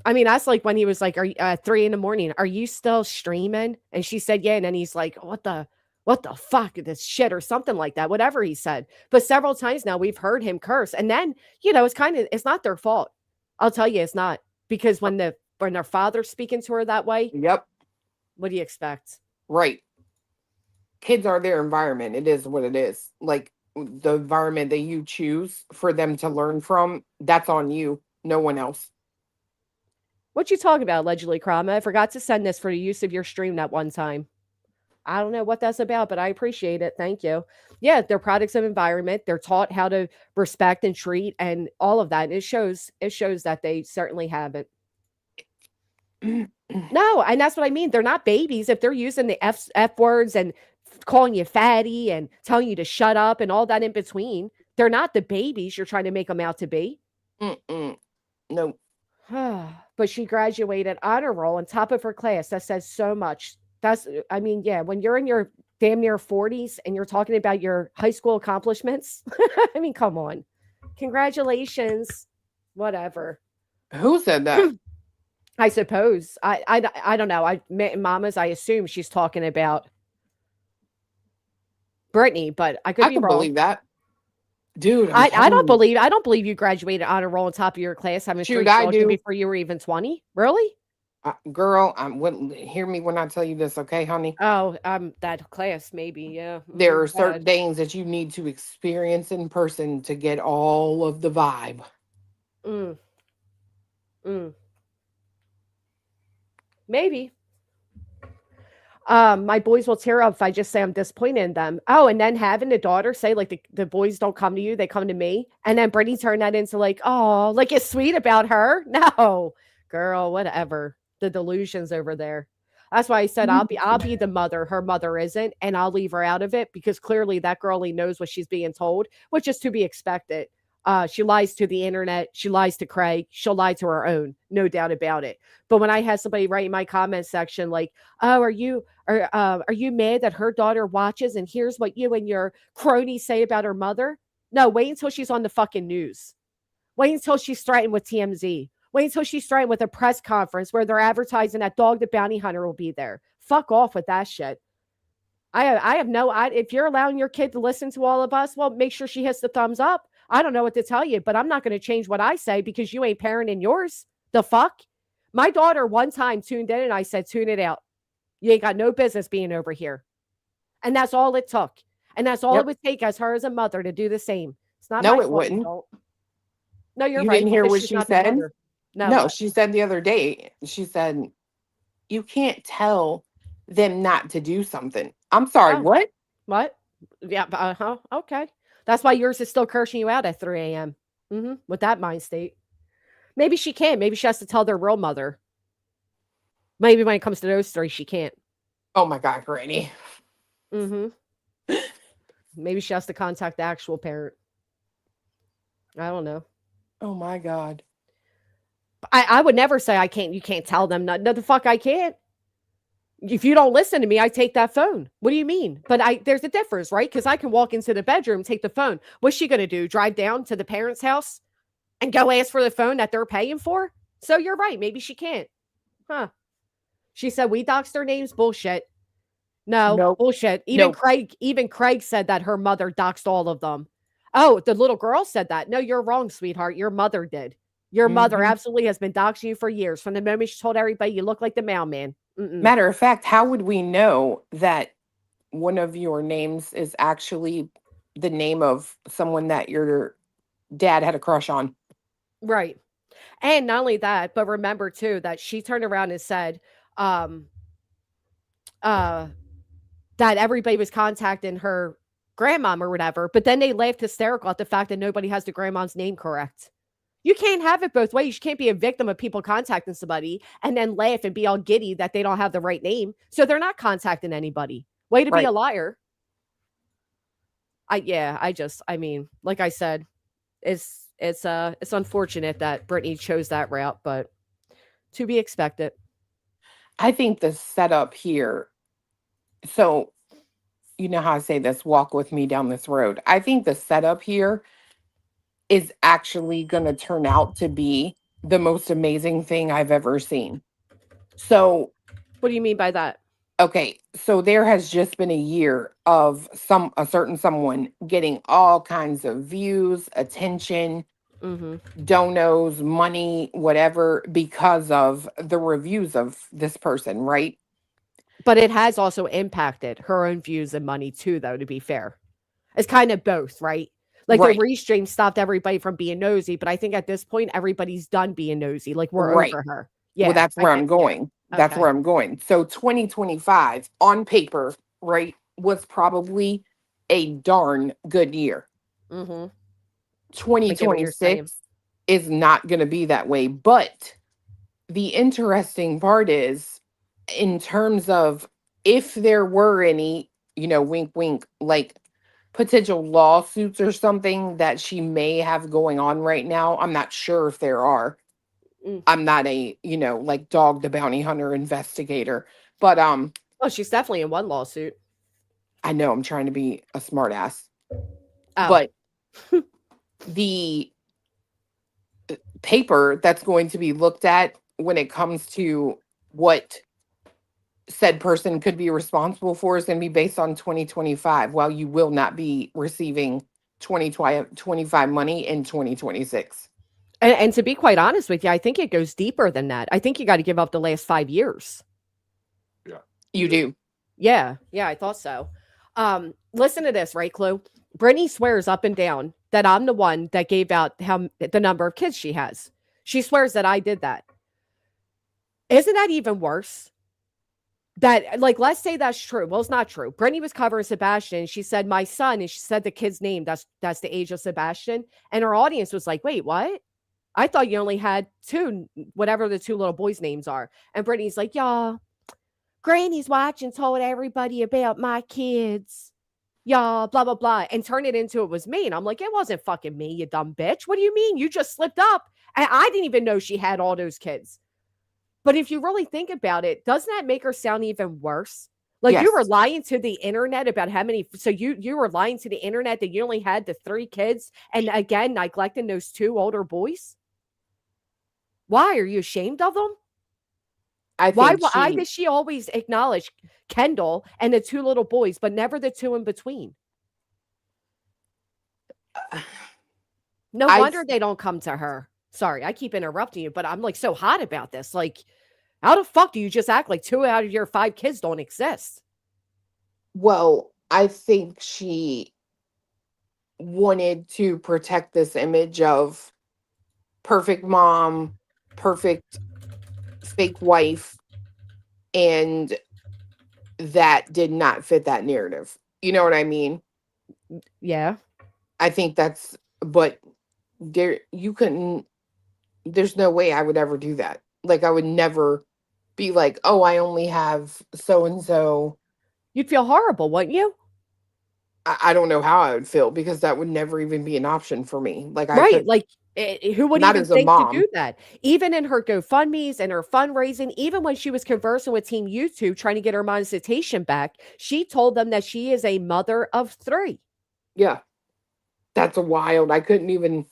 I mean, that's like when he was like, "Are you 3 in the morning? Are you still streaming?" And she said, "Yeah." And then he's like, what the fuck is this shit or something like that, whatever he said. But several times now we've heard him curse. And then, it's not their fault. I'll tell you, it's not. Because when their father's speaking to her that way, Yep. what do you expect? Right. Kids are their environment. It is what it is. Like the environment that you choose for them to learn from, that's on you, no one else. What you talking about, allegedly, Krama? I forgot to send this for the use of your stream that one time. I don't know what that's about, but I appreciate it. Thank you. Yeah, they're products of environment. They're taught how to respect and treat and all of that. And it shows that they certainly haven't. No, and that's what I mean. They're not babies. If they're using the F words and calling you fatty and telling you to shut up and all that in between, they're not the babies you're trying to make them out to be. No. But she graduated honor roll on top of her class. That says so much. Yeah, when you're in your damn near 40s and you're talking about your high school accomplishments, I mean, come on. Congratulations. Whatever. Who said that? I suppose. I don't know. Mamas, I assume she's talking about Brittany, but I could I be can wrong. believe that. Dude, I don't believe you graduated honor roll on top of your class having Shoot, 3 I children do. before you were even 20. Really? Girl, hear me when I tell you this, okay, honey? Oh, that class, maybe, yeah. There are certain things that you need to experience in person to get all of the vibe. Maybe. My boys will tear up if I just say I'm disappointed in them. Oh, and then having the daughter say like the boys don't come to you, they come to me. And then Brittany turned that into like, oh, like it's sweet about her. No, girl, whatever. The delusions over there. That's why I said I'll be the mother her mother isn't, and I'll leave her out of it because clearly that girlie knows what she's being told, which is to be expected. She lies to the internet. She lies to Craig. She'll lie to her own, no doubt about it. But when I had somebody write in my comment section like, "Oh, are you mad that her daughter watches and hears what you and your cronies say about her mother?" No, wait until she's on the fucking news. Wait until she's threatened with TMZ. Wait until she's threatened with a press conference where they're advertising that Dog the Bounty Hunter will be there. Fuck off with that shit. If you're allowing your kid to listen to all of us, well, make sure she hits the thumbs up. I don't know what to tell you, but I'm not going to change what I say because you ain't parenting yours. The fuck? My daughter one time tuned in and I said, tune it out. You ain't got no business being over here. And that's all it took. And that's all it would take as her as a mother to do the same. It's not No, my it fault, wouldn't. No, you're You right. didn't hear because what she's she not the said? mother. No, she said the other day, she said, you can't tell them not to do something. I'm sorry, Oh. what? What? Yeah, okay. That's why yours is still cursing you out at 3 a.m. With that mind state. Maybe she can't. Maybe she has to tell their real mother. Maybe when it comes to those 3, she can't. Oh my God, Granny. Maybe she has to contact the actual parent. I don't know. Oh my God. I would never say you can't tell them. No, the fuck I can't. If you don't listen to me, I take that phone. What do you mean? But there's a difference, right? Because I can walk into the bedroom, take the phone. What's she going to do? Drive down to the parents' house and go ask for the phone that they're paying for? So you're right. Maybe she can't. Huh. She said we doxed their names. Bullshit. No, Nope. bullshit. Even Craig said that her mother doxed all of them. Oh, the little girl said that. No, you're wrong, sweetheart. Your mother did. Your mother absolutely has been doxing you for years. From the moment she told everybody you look like the mailman. Matter of fact, how would we know that one of your names is actually the name of someone that your dad had a crush on. Right. And not only that, but remember too that she turned around and said, um, that everybody was contacting her grandmom or whatever, but then they laughed hysterical at the fact that nobody has the grandmom's name correct. You can't have it both ways. You can't be a victim of people contacting somebody and then laugh and be all giddy that they don't have the right name. So they're not contacting anybody. Way to be Right. a liar. I mean, like I said, it's unfortunate that Brittany chose that route, but to be expected. I think the setup here, so you know how I say this, walk with me down this road. I think the setup here is actually going to turn out to be the most amazing thing I've ever seen. So, What do you mean by that? okay, so there has just been a year of a certain someone getting all kinds of views, attention, Mm-hmm. donos, money, whatever, because of the reviews of this person, right? But it has also impacted her own views and money too, though, to be fair. It's kind of both, right? Like Right. the restream stopped everybody from being nosy, but I think at this point everybody's done being nosy. Like we're Right. over her. Well, Yeah. that's I where get- I'm going. That's Okay. where I'm going. So 2025 on paper, right, was probably a darn good year. Mm-hmm. 2026 is not going to be that way. But the interesting part is, in terms of if there were any, wink, wink, like potential lawsuits or something that she may have going on right now, I'm not sure if there are. Mm. I'm not a, like Dog the Bounty Hunter investigator, but Oh, she's definitely in one lawsuit. I know I'm trying to be a smart ass. Oh. But the paper that's going to be looked at when it comes to what said person could be responsible for is going to be based on 2025, while you will not be receiving 2025 money in 2026. And to be quite honest with you, I think it goes deeper than that. I think you got to give up the last 5 years. You do. Yeah, I thought so. Listen to this, right, Clue? Brittany swears up and down that I'm the one that gave out the number of kids she has. She swears that I did that. Isn't that even worse? That, like, let's say that's true. Well, it's not true. Brittany was covering Sebastian. She said, my son, and she said the kid's name. That's the age of Sebastian. And her audience was like, wait, what? I thought you only had 2, whatever the 2 little boys' names are. And Brittany's like, y'all, Granny's watching, told everybody about my kids. Y'all, blah, blah, blah. And turned it into it was me. And I'm like, it wasn't fucking me, you dumb bitch. What do you mean? You just slipped up. And I didn't even know she had all those kids. But if you really think about it, doesn't that make her sound even worse? Like you were Yes. lying to the internet about how many. So you were lying to the internet that you only had the 3 kids, and again neglecting those 2 older boys. Why are you ashamed of them? Why does she always acknowledge Kendall and the 2 little boys, but never the 2 in between? No wonder they don't come to her. Sorry, I keep interrupting you, but I'm like so hot about this. Like, how the fuck do you just act like 2 out of your 5 kids don't exist? Well, I think she wanted to protect this image of perfect mom, perfect fake wife, and that did not fit that narrative. You know what I mean? Yeah. I think that's, but there's no way I would ever do that. Like, I would never be like, oh, I only have so and so. You'd feel horrible, wouldn't you? I don't know how I would feel, because that would never even be an option for me. Like, Right. Like, who would not even as a think to mom. do that? Even in her GoFundMe's and her fundraising, even when she was conversing with Team YouTube trying to get her monetization back, she told them that she is a mother of 3. Yeah. That's wild. I couldn't even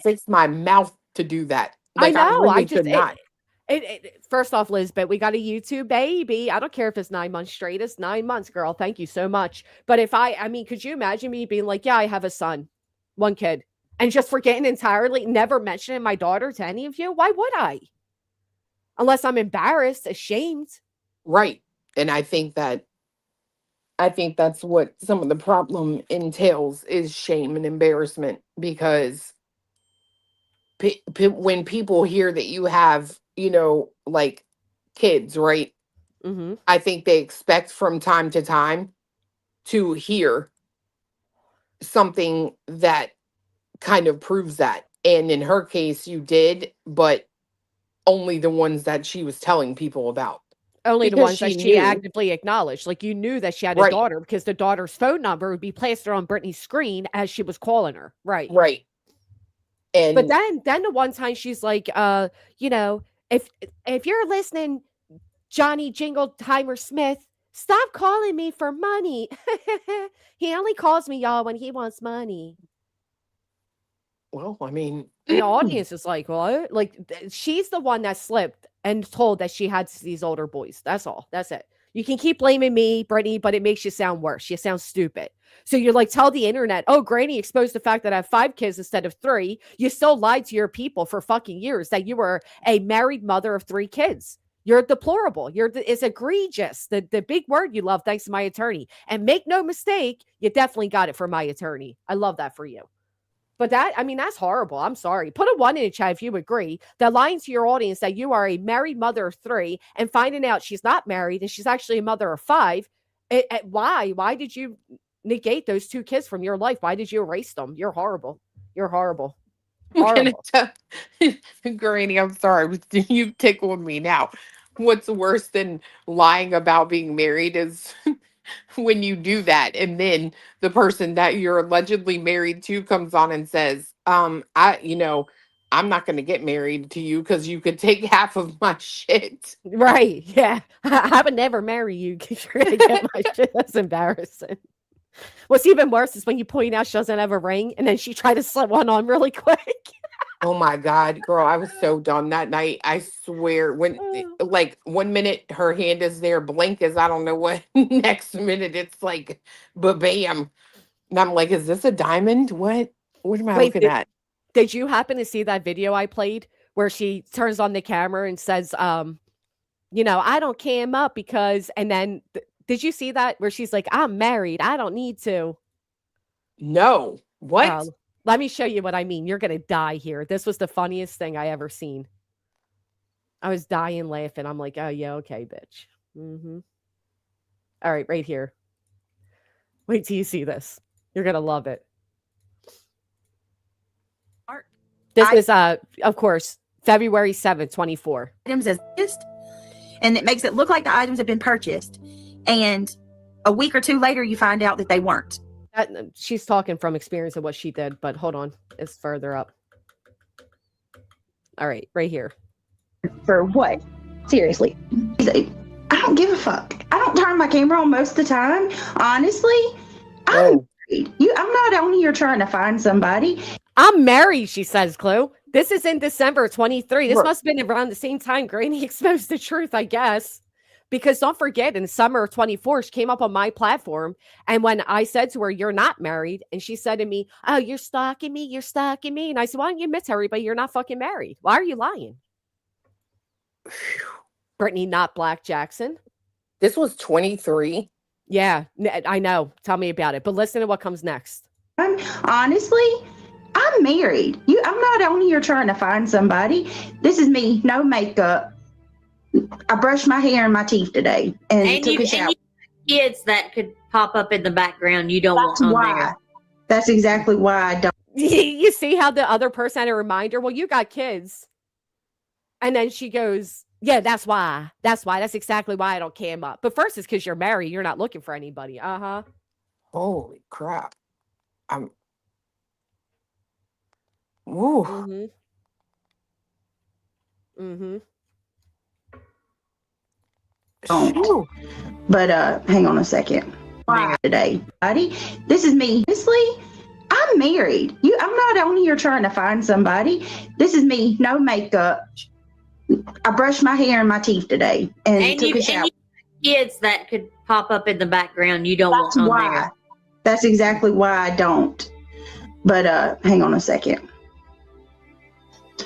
fix my mouth to do that. Like, I know. really could not. First off, Lisbeth, we got a YouTube baby. I don't care if it's 9 months straight. It's 9 months, girl. Thank you so much. But if I mean, could you imagine me being like, yeah, I have a son, 1 kid, and just forgetting entirely, never mentioning my daughter to any of you? Why would I? Unless I'm embarrassed, ashamed. Right. And I think that I think that's what some of the problem entails is shame and embarrassment because when people hear that you have, like kids, right? Mm-hmm. I think they expect from time to time to hear something that kind of proves that. And in her case, you did, but only the ones that she was telling people about. Only the Because ones that she she knew. actively acknowledged. Like you knew that she had a Right. daughter because the daughter's phone number would be plastered on Brittany's screen as she was calling her. Right. Right. And But then the one time she's like, if you're listening, Johnny Jingleheimer Smith, stop calling me for money. He only calls me y'all when he wants money. well, I mean, And the audience is like, what? Like she's the one that slipped and told that she had these older boys. That's all. That's it. You can keep blaming me, Brittany, but it makes you sound worse. You sound stupid. So you're like, tell the internet, oh, Granny exposed the fact that I have 5 kids instead of 3. You still lied to your people for fucking years that you were a married mother of 3 kids. You're deplorable. It's egregious. The big word you love, thanks to my attorney. And make no mistake, you definitely got it from my attorney. I love that for you. But that's horrible. I'm sorry. Put a 1 in the chat if you agree that lying to your audience that you are a married mother of 3 and finding out she's not married and she's actually a mother of 5. Why? Why did you negate those 2 kids from your life? Why did you erase them? You're horrible. You're horrible. Horrible. Granny, I'm sorry. You tickled me now. What's worse than lying about being married is when you do that and then the person that you're allegedly married to comes on and says, I'm not going to get married to you because you could take half of my shit. Right. Yeah. I would never marry you because you're going to get my shit. That's embarrassing. What's even worse is when you point out she doesn't have a ring and then she tried to slip one on really quick. Oh my God, girl, I was so done that night. I swear, when like 1 minute her hand is there, blank as I don't know what. Next minute it's like, bam. And I'm like, is this a diamond? What am I looking at? Did you happen to see that video I played where she turns on the camera and says, I don't cam up because, and then did you see that where she's like, I'm married. I don't need to. No. What? Let me show you what I mean. You're going to die here. This was the funniest thing I ever seen. I was dying laughing. I'm like, oh, yeah, okay, bitch. Mm-hmm. All right, right here. Wait till you see this. You're going to love it. This is, of course, February 7th, 24. Items as purchased, and it makes it look like the items have been purchased. And a week or 2 later, you find out that they weren't. She's talking from experience of what she did, but hold on. It's further up. All right, right here. For what? Seriously. I don't give a fuck. I don't turn my camera on most of the time. Honestly, I'm married. I'm not on here trying to find somebody. I'm married, she says, Clue. This is in December 23. This must have been around the same time Granny exposed the truth, I guess. Because don't forget, in summer of 24, she came up on my platform. And when I said to her, you're not married, and she said to me, oh, you're stalking me. You're stalking me. And I said, why don't you admit to everybody you're not fucking married? Why are you lying? Brittany, not Black Jackson. This was 23. Yeah, I know. Tell me about it. But listen to what comes next. Honestly, I'm married. I'm not on here trying to find somebody. This is me, no makeup. I brushed my hair and my teeth today and took a shower. And you have kids that could pop up in the background you don't want on there. That's exactly why I don't. You see how the other person had a reminder? Well, you got kids. And then she goes, yeah, that's why. That's why. That's exactly why I don't cam up. But first, it's because you're married. You're not looking for anybody. Uh-huh. Holy crap. Woo. Mm-hmm. Mm-hmm. Don't. But hang on a second. Today, buddy, this is me. Honestly, I'm married. I'm not on here trying to find somebody. This is me, no makeup. I brushed my hair and my teeth today and took a shower. And you have kids that could pop up in the background you don't want on there. That's exactly why I don't. But hang on a second.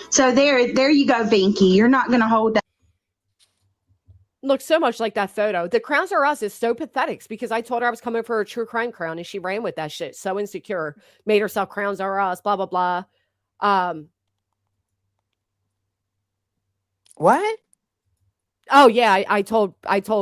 So there you go, Vinky. You're not going to hold that. looks so much like that photo. The Crowns Are Us is so pathetic because I told her I was coming for a true crime crown and she ran with that shit. So insecure, made herself Crowns Are Us, blah blah blah. What? Oh yeah, I told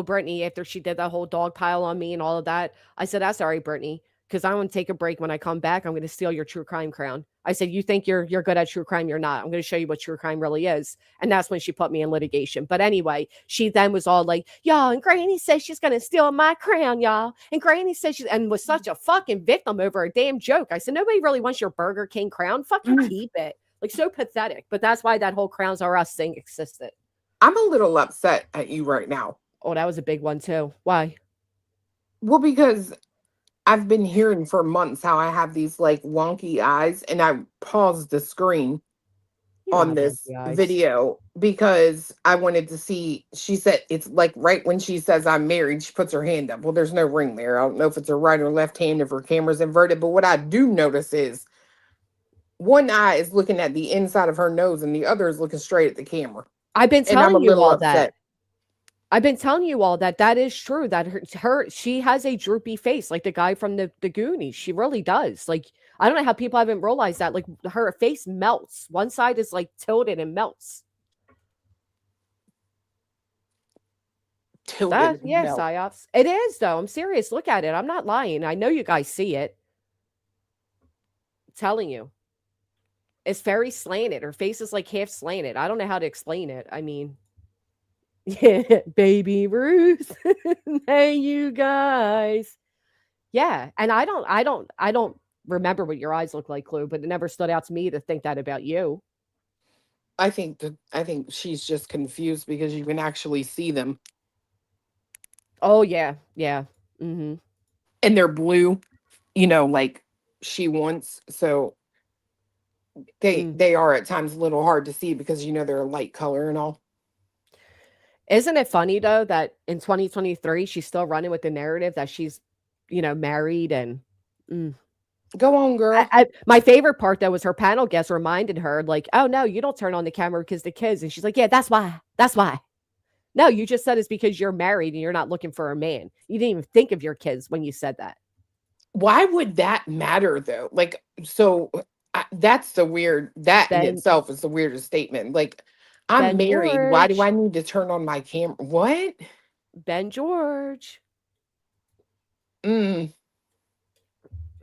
Brittany after she did that whole dog pile on me and all of that. I said, "That's all right, Brittany, because I want to take a break. When I come back, I'm going to steal your true crime crown." I said, "You think you're good at true crime? You're not. I'm going to show you what true crime really is." And that's when she put me in litigation. But anyway, she then was all like, "Y'all, and Granny says she's going to steal my crown, y'all." And Granny says she's and was such a fucking victim over a damn joke. I said, "Nobody really wants your Burger King crown. Fucking keep it." Like so pathetic. But that's why that whole Crowns Are Us thing existed. I'm a little upset at you right now. Oh, that was a big one too. Why? Well, because I've been hearing for months how I have these like wonky eyes, and I paused the screen You on don't have this wonky eyes. video because I wanted to see. She said it's like right when she says I'm married, she puts her hand up. Well, there's no ring there. I don't know if it's her right or left hand, if her camera's inverted, but what I do notice is one eye is looking at the inside of her nose and the other is looking straight at the camera. I've been And I'm a telling you little all upset. that. I've been telling you all that. That is true. That she has a droopy face, like the guy from the Goonies. She really does. Like I don't know how people haven't realized that. Like her face melts. One side is like tilted and melts. Tilted That and yeah, melt. psyops. It is though. I'm serious. Look at it. I'm not lying. I know you guys see it. I'm telling you. It's very slanted. Her face is like half slanted. I don't know how to explain it. I mean, yeah, baby Ruth. Hey, you guys. Yeah, and I don't remember what your eyes look like, Clue, but it never stood out to me to think that about you. I think she's just confused because you can actually see them. Oh yeah, yeah. Mm-hmm. And they're blue, like she wants. So they are at times a little hard to see because they're a light color and all. Isn't it funny though that in 2023 she's still running with the narrative that she's, married and. Go on, girl. My favorite part though was her panel guest reminded her, like, "Oh no, you don't turn on the camera because the kids," and she's like, "Yeah, that's why. That's why." No, you just said it's because you're married and you're not looking for a man. You didn't even think of your kids when you said that. Why would that matter though? Like, so that's the weird. That in Ben- itself is the weirdest statement. Like, I'm Ben married. Why do George. I need to turn on my camera? What? Ben George. Mm,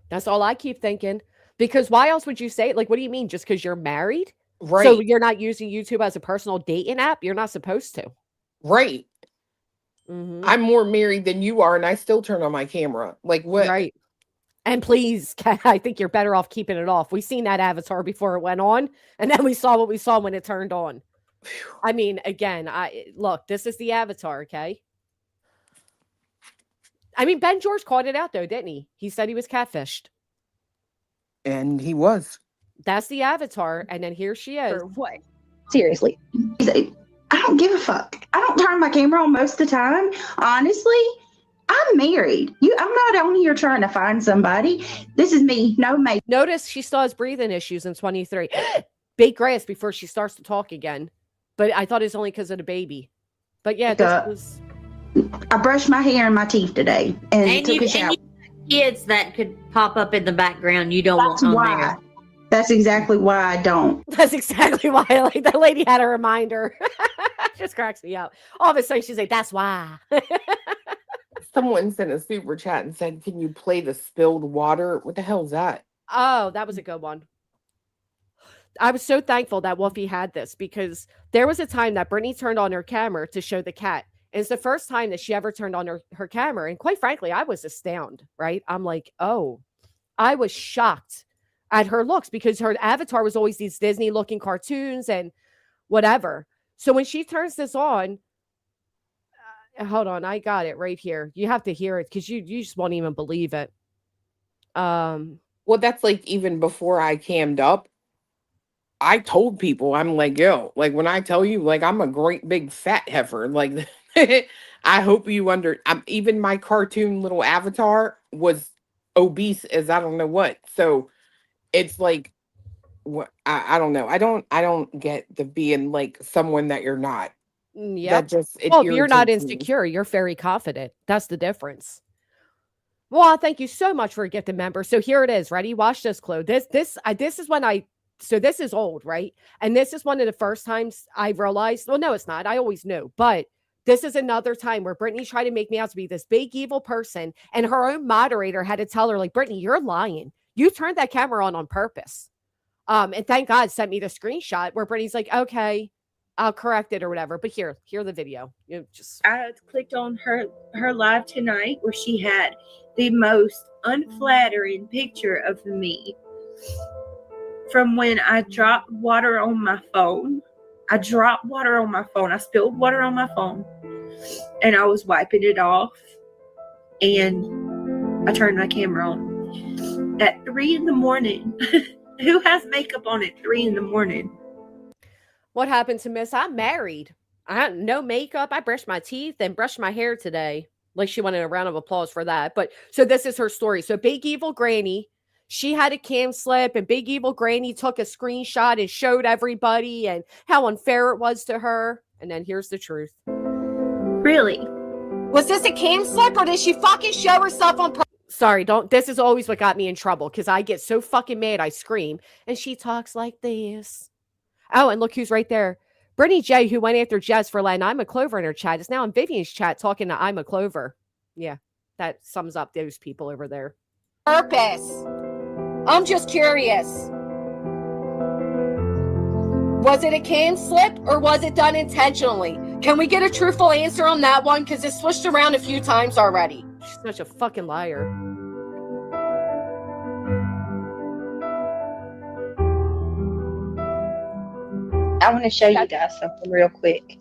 That's all I keep thinking. Because why else would you say it? Like, what do you mean? Just because you're married? right. So you're not using YouTube as a personal dating app? You're not supposed to. Right. Mhm. I'm more married than you are, and I still turn on my camera. Like, what? Right. And please, I think you're better off keeping it off. We seen that avatar before it went on, and then we saw what we saw when it turned on. I mean, again, look, this is the avatar, okay? I mean, Ben George called it out though, didn't he? He said he was catfished. And he was. That's the avatar, and then here she is. For what? Seriously. I don't give a fuck. I don't turn my camera on most of the time. Honestly, I'm married. I'm not on here trying to find somebody. This is me. No mate. Notice she still has breathing issues in 23. Bake grass before she starts to talk again. But I thought it was only because of the baby. But yeah, this was. I brushed my hair and my teeth today and took a And shower. kids that could pop up in the background you don't That's want on why. there. That's exactly why I don't. That's exactly why. Like that lady had a reminder. Just cracks me up. All of a sudden she's like, "That's why." Someone sent a super chat and said, "Can you play the spilled water?" What the hell is that? Oh, that was a good one. I was so thankful that Wolfie had this because there was a time that Brittany turned on her camera to show the cat. And it's the first time that she ever turned on her camera. And quite frankly, I was astounded, right? I'm like, oh, I was shocked at her looks because her avatar was always these Disney looking cartoons and whatever. So when she turns this on, hold on, I got it right here. You have to hear it because you just won't even believe it. Well, that's like even before I cammed up, I told people, I'm like, yo, like when I tell you, like I'm a great big fat heifer, like I hope you even my cartoon little avatar was obese as I don't know what. So it's like, what I don't know. I don't get the being like someone that you're not. Yep. just it Well, if you're not irritates me. insecure, you're very confident. That's the difference. Well, thank you so much for a gifted member. So here it is. Ready? Watch this, Chloe. This is when so this is old, right? And this is one of the first times I realized, well, no, it's not. I always knew, but this is another time where Brittany tried to make me out to be this big evil person, and her own moderator had to tell her, like, Brittany, you're lying. You turned that camera on purpose. And thank God sent me the screenshot where Brittany's like, okay, I'll correct it or whatever. But hear the video. You just I clicked on her live tonight where she had the most unflattering picture of me from when I dropped water on my phone. I dropped water on my phone. I spilled water on my phone and I was wiping it off, and I turned my camera on at 3 a.m. Who has makeup on at 3 a.m? what happened to Miss? I'm married. I had no makeup. I brushed my teeth and brushed my hair today. Like, she wanted a round of applause for that. But so this is her story. So Big Evil Granny, she had a cam slip, and Big Evil Granny took a screenshot and showed everybody and how unfair it was to her. And then here's the truth. Really? Was this a cam slip, or did she fucking show herself on purpose? Sorry, this is always what got me in trouble, because I get so fucking mad I scream. And she talks like this. Oh, and look who's right there. Brittany J, who went after Jess for letting I'm a Clover in her chat, is now in Vivian's chat talking to I'm a Clover. Yeah, that sums up those people over there. Purpose. I'm just curious. Was it a cam slip, or was it done intentionally? Can we get a truthful answer on that one? Because it's switched around a few times already. She's such a fucking liar. I want to show you guys something real quick.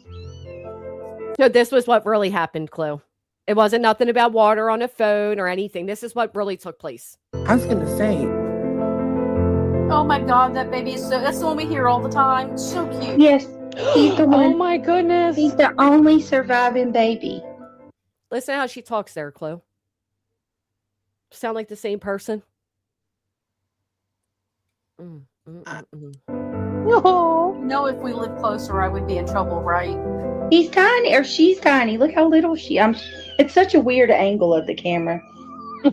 So this was what really happened, Chloe. It wasn't nothing about water on a phone or anything. This is what really took place. I was gonna say, Oh my god, that baby is that's the one we hear all the time. So cute. Yes, he's the one. Oh my goodness. He's the only surviving baby. Listen how she talks there, Chloe. Sound like the same person? No, if we lived closer, I would be in trouble, right? He's tiny, or she's tiny. Look how little she. It's such a weird angle of the camera.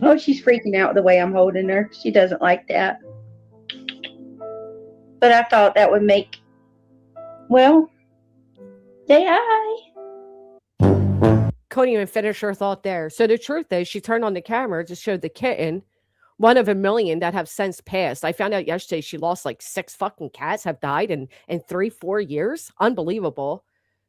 Oh, she's freaking out the way I'm holding her. She doesn't like that. But I thought that would make. Well, say hi. Couldn't even finish her thought there. So the truth is, she turned on the camera to show the kitten, one of a million that have since passed. I found out yesterday she lost like 6 fucking cats have died in 3-4 years. Unbelievable.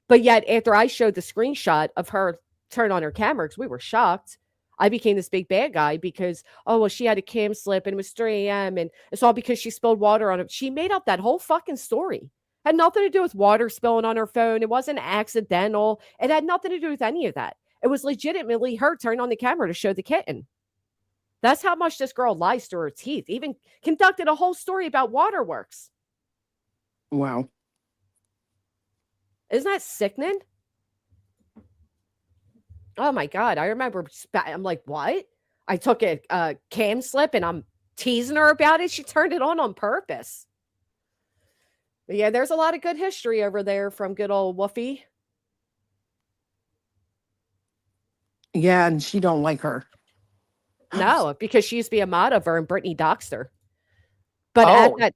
But yet, after I showed the screenshot of her turn on her camera, because we were shocked, I became this big bad guy because, oh, well, she had a cam slip and it was 3 a.m. and it's all because she spilled water on it. She made up that whole fucking story. Had nothing to do with water spilling on her phone. It wasn't accidental. It had nothing to do with any of that. It was legitimately her turning on the camera to show the kitten. That's how much this girl lies through her teeth. Even conducted a whole story about waterworks. wow. Isn't that sickening? Oh my God. I remember I'm like, what? I took a cam slip and I'm teasing her about it. She turned it on purpose. But yeah, there's a lot of good history over there from good old Woofy. Yeah, and she don't like her. No, because she used to be a mod of her and Brittany doxed her. But Oh, at that,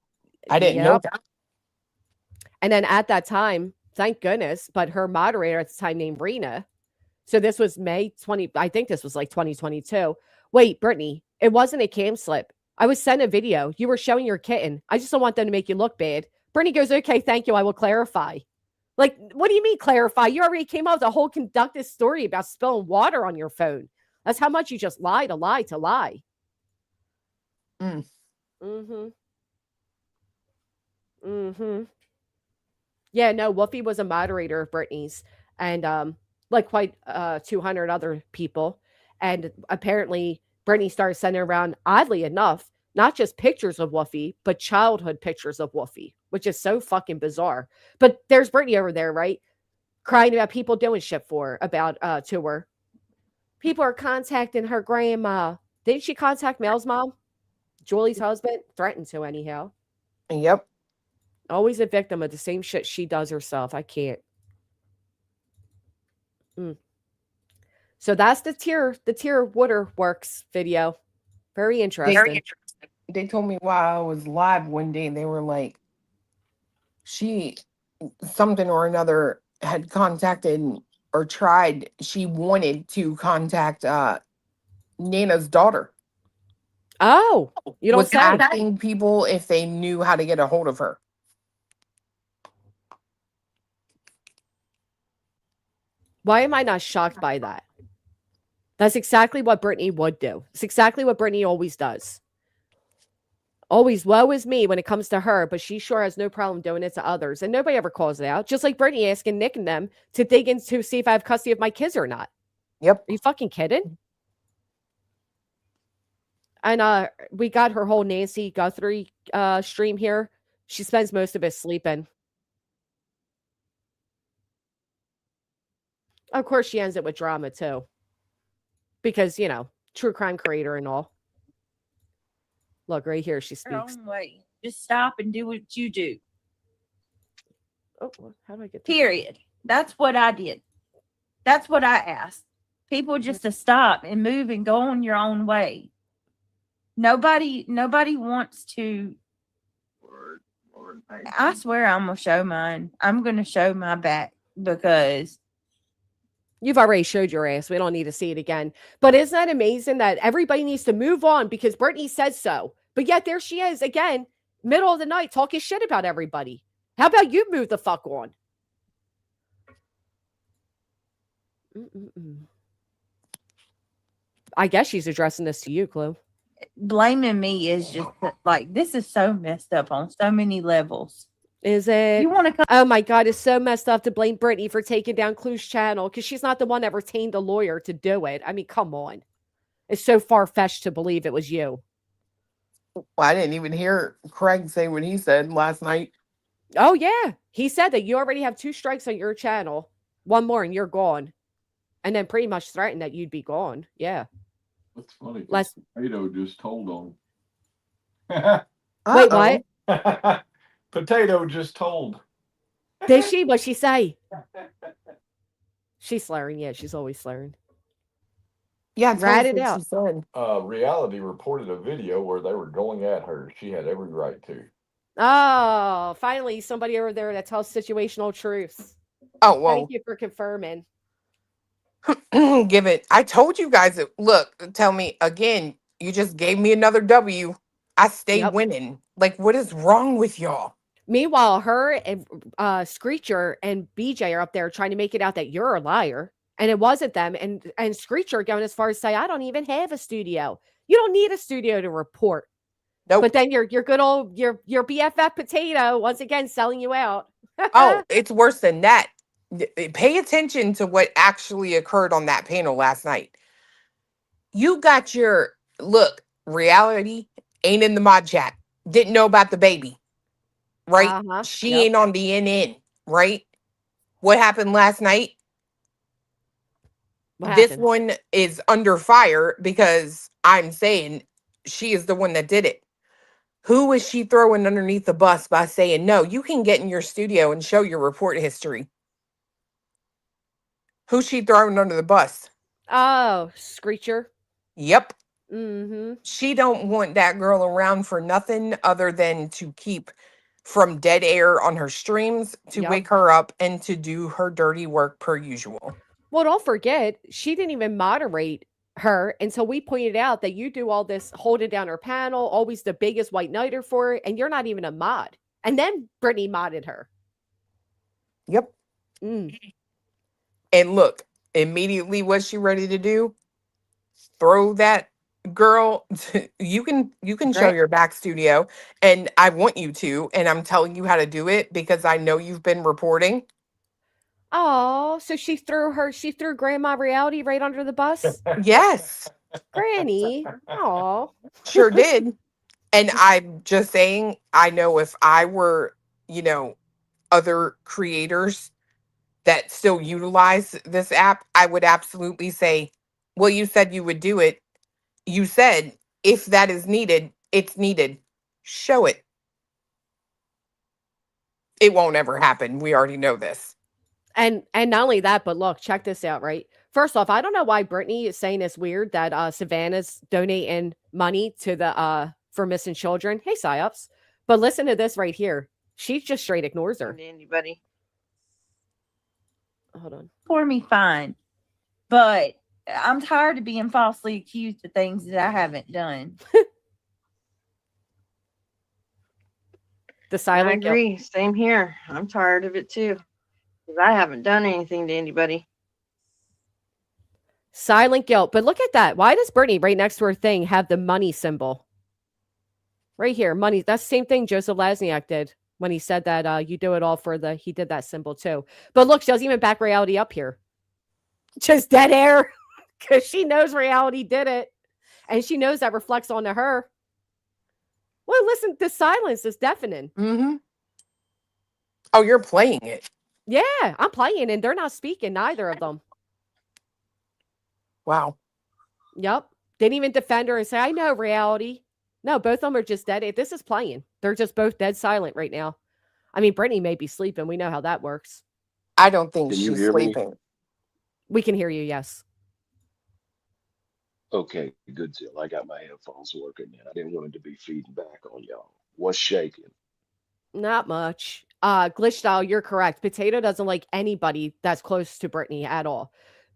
I didn't know Yep. that. And then at that time, thank goodness, but her moderator at the time named Rena. So this was May 20. I think this was like 2022. Wait, Brittany, it wasn't a cam slip. I was sent a video. You were showing your kitten. I just don't want them to make you look bad. Brittany goes, okay, thank you. I will clarify. Like, what do you mean clarify? You already came out with a whole conducted story about spilling water on your phone. That's how much you just lie to lie to lie. Mm. Mm-hmm. Mm-hmm. Yeah, no, Woofy was a moderator of Brittany's and like quite 200 other people. And apparently Brittany started sending around, oddly enough, not just pictures of Woofy, but childhood pictures of Woofy, which is so fucking bizarre. But there's Brittany over there, right? Crying about people doing shit to her. People are contacting her grandma. Didn't she contact Mel's mom? Julie's husband? Threatened to, anyhow. Yep. Always a victim of the same shit she does herself. I can't. So that's the tier waterworks video. Very interesting. They told me while I was live one day, they were like, she, something or another, had contacted or tried, she wanted to contact Nana's daughter. Oh, you don't Was say. asking people if they knew how to get a hold of her. Why am I not shocked by that? That's exactly what Brittany would do. It's exactly what Brittany always does. Always, woe is me when it comes to her, but she sure has no problem doing it to others. And nobody ever calls it out. Just like Brittany asking Nick and them to dig into see if I have custody of my kids or not. Yep. Are you fucking kidding? And we got her whole Nancy Guthrie stream here. She spends most of it sleeping. Of course, she ends it with drama too. Because, you know, true crime creator and all. Look, right here, she Your speaks. own way. Just stop and do what you do. Oh, how do I get this? Period. That's what I did. That's what I asked. People just to stop and move and go on your own way. Nobody wants to. I swear I'm gonna show mine. I'm gonna show my back because You've already showed your ass. We don't need to see it again. But isn't that amazing that everybody needs to move on because Brittany said so? But yet there she is again, middle of the night, talking shit about everybody. How about you move the fuck on? I guess she's addressing this to you, Chloe. blaming me is just like this is so messed up on so many levels. Is it? You want to come? Oh my God, it's so messed up to blame Brittany for taking down Clue's channel because she's not the one that retained a lawyer to do it. I mean, come on. It's so far-fetched to believe it was you. Well, I didn't even hear Craig say what he said last night. Oh, yeah. He said that you already have 2 strikes on your channel. 1 more and you're gone. And then pretty much threatened that you'd be gone. Yeah. That's funny. 'Cause Last- Potato just told on. Wait, what? Potato just told. Did she? What'd she say? She's slurring. Yeah, she's always slurring. Yeah, Rat it out. She said. Reality reported a video where they were going at her. She had every right to. Oh, finally somebody over there that tells situational truths. Oh, well, Thank you for confirming. give it. I told you guys, look, tell me again, you just gave me another W. I stay Yep. winning. Like, what is wrong with y'all? Meanwhile, her and Screecher and BJ are up there trying to make it out that you're a liar. And it wasn't them. And Screecher going as far as say, I don't even have a studio. You don't need a studio to report. Nope. But then your good old your BFF Potato once again selling you out. Oh, it's worse than that. Pay attention to what actually occurred on that panel last night. You got your look, reality ain't in the mod chat. Didn't know about the baby. Right? Uh-huh. She Yep. ain't on the NN, right? What happened last night? What This happened? one is under fire because I'm saying she is the one that did it. Who is she throwing underneath the bus by saying, no, you can get in your studio and show your report history? Who's she throwing under the bus? Oh, Screecher. Yep. Mm-hmm. She don't want that girl around for nothing other than to keep from dead air on her streams, to Yep. wake her up and to do her dirty work per usual. Well, don't forget, she didn't even moderate her until we pointed out that you do all this holding down her panel, always the biggest white knighter for her, and you're not even a mod. And then Brittany modded her. Yep. Mm. And look, immediately what's she ready to do? Throw that girl. You can show Right. your back studio, and I want you to, and I'm telling you how to do it because I know you've been reporting. Oh, so she threw Grandma Reality right under the bus? Yes, Granny. Oh. sure did. And I'm just saying, I know if I were, other creators that still utilize this app, I would absolutely say, well, you said you would do it. You said if that is needed, it's needed. Show it. It won't ever happen. We already know this. And not only that, but look, check this out, right? First off, I don't know why Brittany is saying it's weird that Savannah's donating money to the for missing children. Hey, psyops. But listen to this right here. She just straight ignores her. Anybody Hold on. for me, fine, but I'm tired of being falsely accused of things that I haven't done. The I silent guilt. agree. Same here. I'm tired of it too. Because I haven't done anything to anybody. Silent guilt. But look at that. Why does Brittany right next to her thing have the money symbol? Right here, money. That's the same thing Joseph Lasniak did when he said that you do it all for he did that symbol too. But look, she doesn't even back reality up here. Just dead air. Because she knows reality did it. And she knows that reflects onto her. Well, listen, the silence is deafening. Mm-hmm. Oh, you're playing it. Yeah, I'm playing and they're not speaking, neither of them. Wow. Yep. Didn't even defend her and say, I know reality. No, both of them are just dead. This is playing. They're just both dead silent right now. I mean, Brittany may be sleeping. We know how that works. I don't think Can you she's hear me? sleeping. We can hear you, yes. Okay, good deal. I got my headphones working now. I didn't want it to be feeding back on y'all. What's shaking? Not much. Glitch style, you're correct. Potato doesn't like anybody that's close to Brittany at all.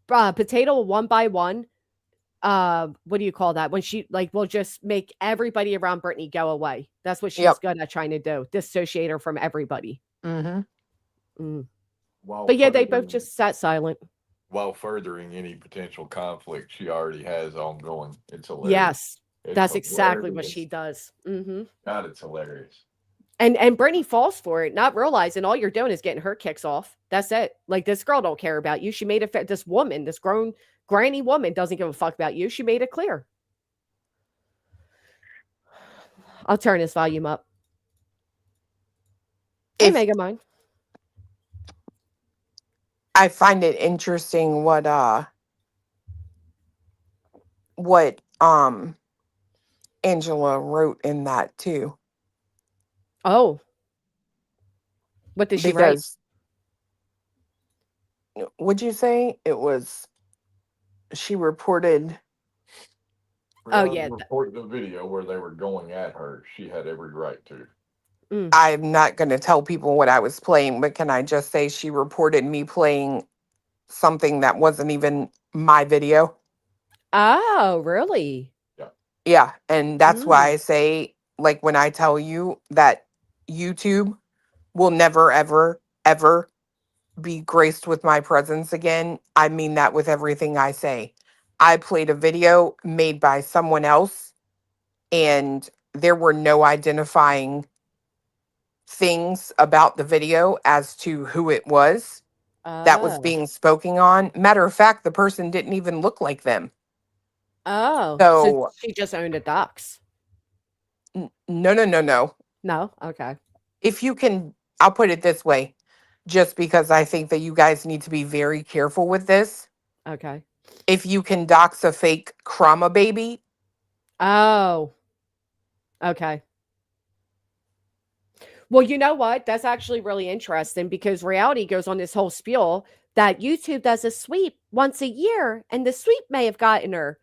Potato, one by one, what do you call that? When she will just make everybody around Brittany go away. That's what she's Yep. good at trying to do. Dissociate her from everybody. Mm-hmm. But yeah, they both just sat silent. While furthering any potential conflict she already has ongoing. It's hilarious. Yes, It's that's exactly what hilarious. she does. Mm-hmm. God, it's hilarious. And Brittany falls for it, not realizing all you're doing is getting her kicks off. That's it. Like, this girl don't care about you. She made it. This woman, this grown granny woman, doesn't give a fuck about you. She made it clear. I'll turn this volume up. Hey, If- Megamind. I find it interesting what Angela wrote in that too. Oh, what did she write? Because would you say it was she reported Oh, Reality yeah. Reported the video where they were going at her. She had every right to. I'm not going to tell people what I was playing, but can I just say she reported me playing something that wasn't even my video? Oh, really? Yeah, and that's why I say, like, when I tell you that YouTube will never, ever, ever be graced with my presence again, I mean that with everything I say. I played a video made by someone else, and there were no identifying things about the video as to who it was that was Oh. being spoken on. Matter of fact, the person didn't even look like them. Oh, So- so she just owned a docs. No. No? Okay. If you can, I'll put it this way, just because I think that you guys need to be very careful with this. Okay. If you can dox a fake Chroma baby, Oh. Okay. Well, you know what? That's actually really interesting because Reality goes on this whole spiel that YouTube does a sweep once a year and the sweep may have gotten her.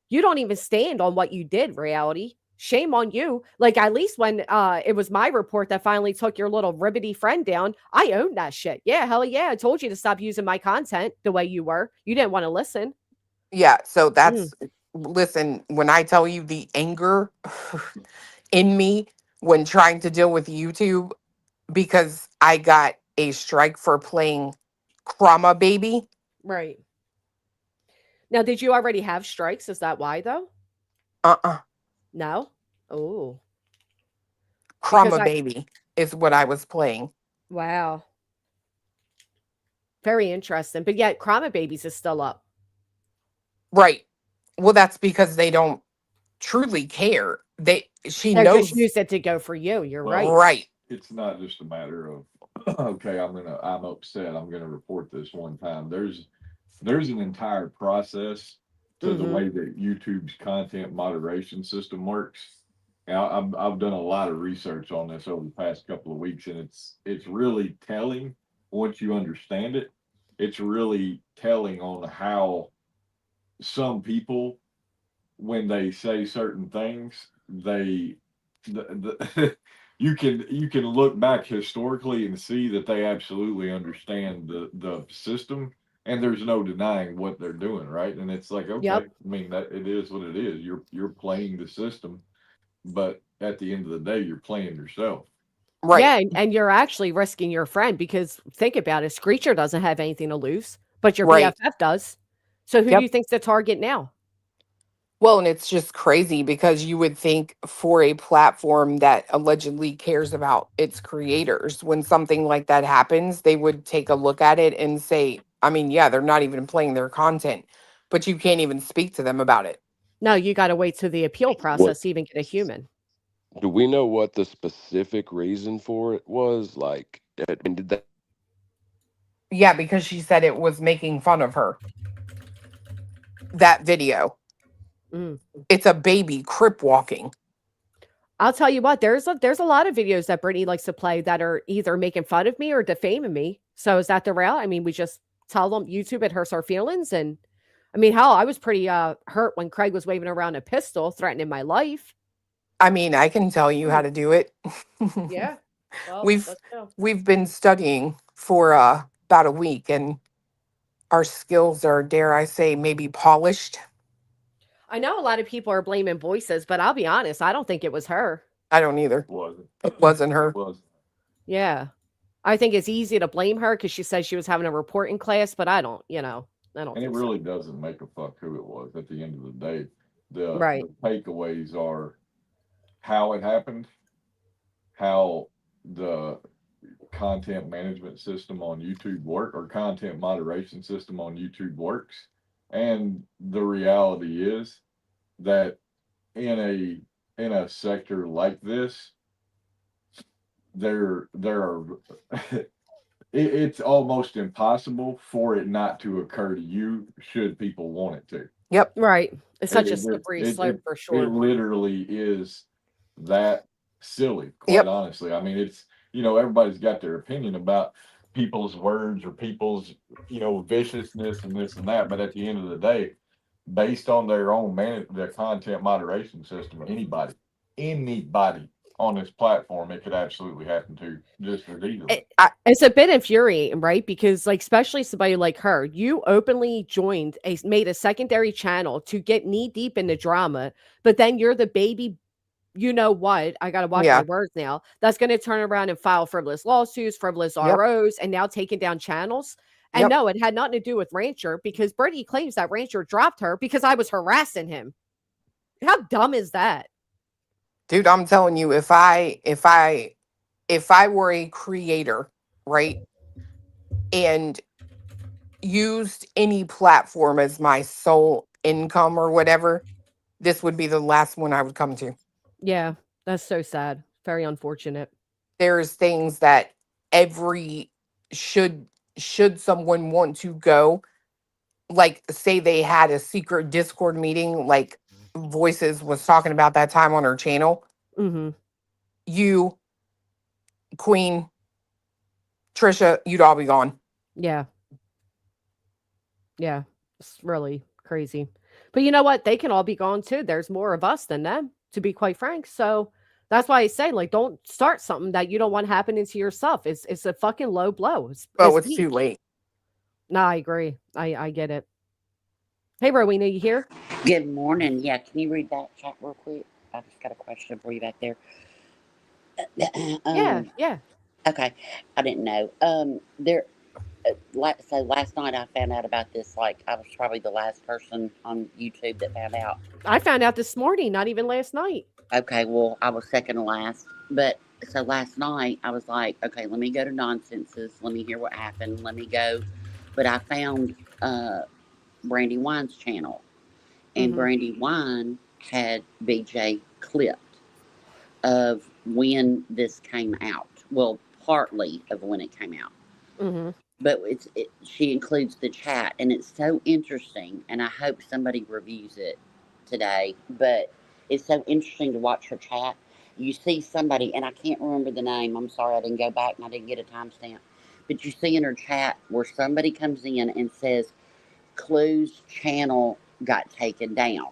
You don't even stand on what you did, Reality. Shame on you. Like, at least when it was my report that finally took your little ribbity friend down, I owned that shit. Yeah, hell yeah. I told you to stop using my content the way you were. You didn't want to listen. yeah, so that's, listen, when I tell you the anger in me when trying to deal with YouTube because I got a strike for playing Chroma baby. Right. Now, did you already have strikes? Is that why, though? No? Oh. Because Chroma I- baby is what I was playing. Wow. Very interesting. But yet, Chroma Babies is still up. Right. Well, that's because they don't truly care. She They knows. just used it to go for you. You're Well, right. Right. It's not just a matter of okay, I'm upset. I'm gonna report this one time. There's an entire process to the Mhm. way that YouTube's content moderation system works. And I've done a lot of research on this over the past couple of weeks, and it's really telling once you understand it. it's really telling on how some people, when they say certain things, you can look back historically and see that they absolutely understand the system, and there's no denying what they're doing, right? And it's like, okay, Yep. I mean, that it is what it is. You're playing the system, but at the end of the day, you're playing yourself. Right. Yeah, and you're actually risking your friend because think about it, Screecher doesn't have anything to lose, but your Right. BFF does. So who do Yep. you think's the target now? Well, and it's just crazy because you would think for a platform that allegedly cares about its creators, when something like that happens, they would take a look at it and say, I mean, yeah, they're not even playing their content, but you can't even speak to them about it. No, you got to wait till the appeal What process to even get a human. do we know what the specific reason for it was? Like, and did that? Yeah, because she said it was making fun of her. That video. Mm. It's a baby crip walking. I'll tell you what, there's a lot of videos that Brittany likes to play that are either making fun of me or defaming me. So is that the route? I mean, we just tell them YouTube it hurts our feelings. And I mean, hell, I was pretty hurt when Craig was waving around a pistol threatening my life. I mean, I can tell you how to do it. Yeah. Well, We've let's go. we've been studying for about a week, and our skills are, dare I say, maybe polished. I know a lot of people are blaming voices, but I'll be honest, I don't think it was her. I don't either. Wasn't. It wasn't her. Was. Yeah. I think it's easy to blame her because she said she was having a report in class, but I don't, I don't And it think so. really doesn't make a fuck who it was at the end of the day. The Right. takeaways are how it happened, how the content management system on YouTube or content moderation system on YouTube works. And the reality is that in a sector like this, there are it's almost impossible for it not to occur to you should people want it to. Yep. Right. It's such a It- slippery it- slope it- for It sure. literally is that silly, quite Yep. honestly. I mean, it's, everybody's got their opinion about people's words or people's, viciousness and this and that. But at the end of the day, based on their own their content moderation system, anybody on this platform, it could absolutely happen to just as easily. It's a bit infuriating, right? Because like, especially somebody like her, you openly made a secondary channel to get knee deep in the drama, but then you're the baby, you know what? I got to watch Yeah. my words now. That's going to turn around and file frivolous lawsuits, frivolous Yep. ROs, and now taking down channels. And Yep. no, it had nothing to do with Rancher because Brittany claims that Rancher dropped her because I was harassing him. How dumb is that? Dude, I'm telling you, if I were a creator, right, and used any platform as my sole income or whatever, this would be the last one I would come to. Yeah, that's so sad. Very unfortunate. There's things that should someone want to go, like say they had a secret Discord meeting, like Voices was talking about that time on her channel. Mm-hmm. You, Queen, Trisha, you'd all be gone. Yeah. Yeah. It's really crazy. But you know what? They can all be gone too. There's more of us than them, to be quite frank. So that's why I say, like, don't start something that you don't want happening to yourself. It's a fucking low blow. It's weak. too late. No, I agree. I get it. Hey, Rowena, you here? Good morning. Yeah, can you read that chat real quick? I just got a question for you back there. Yeah. Okay, I didn't know. So last night I found out about this. Like I was probably the last person on YouTube that found out. I found out this morning, not even last night. Okay, well I was second to last. But so last night I was like, okay, let me go to Nonsenses. Let me hear what happened. Let me go. But I found Brandy Wine's channel, and Brandy Wine had BJ clipped of when this came out. Well, partly of when it came out. Mm-hmm. But she includes the chat, and it's so interesting, and I hope somebody reviews it today. But it's so interesting to watch her chat. You see somebody, and I can't remember the name. I'm sorry I didn't go back and I didn't get a timestamp. but you see in her chat where somebody comes in and says, Clue's channel got taken down.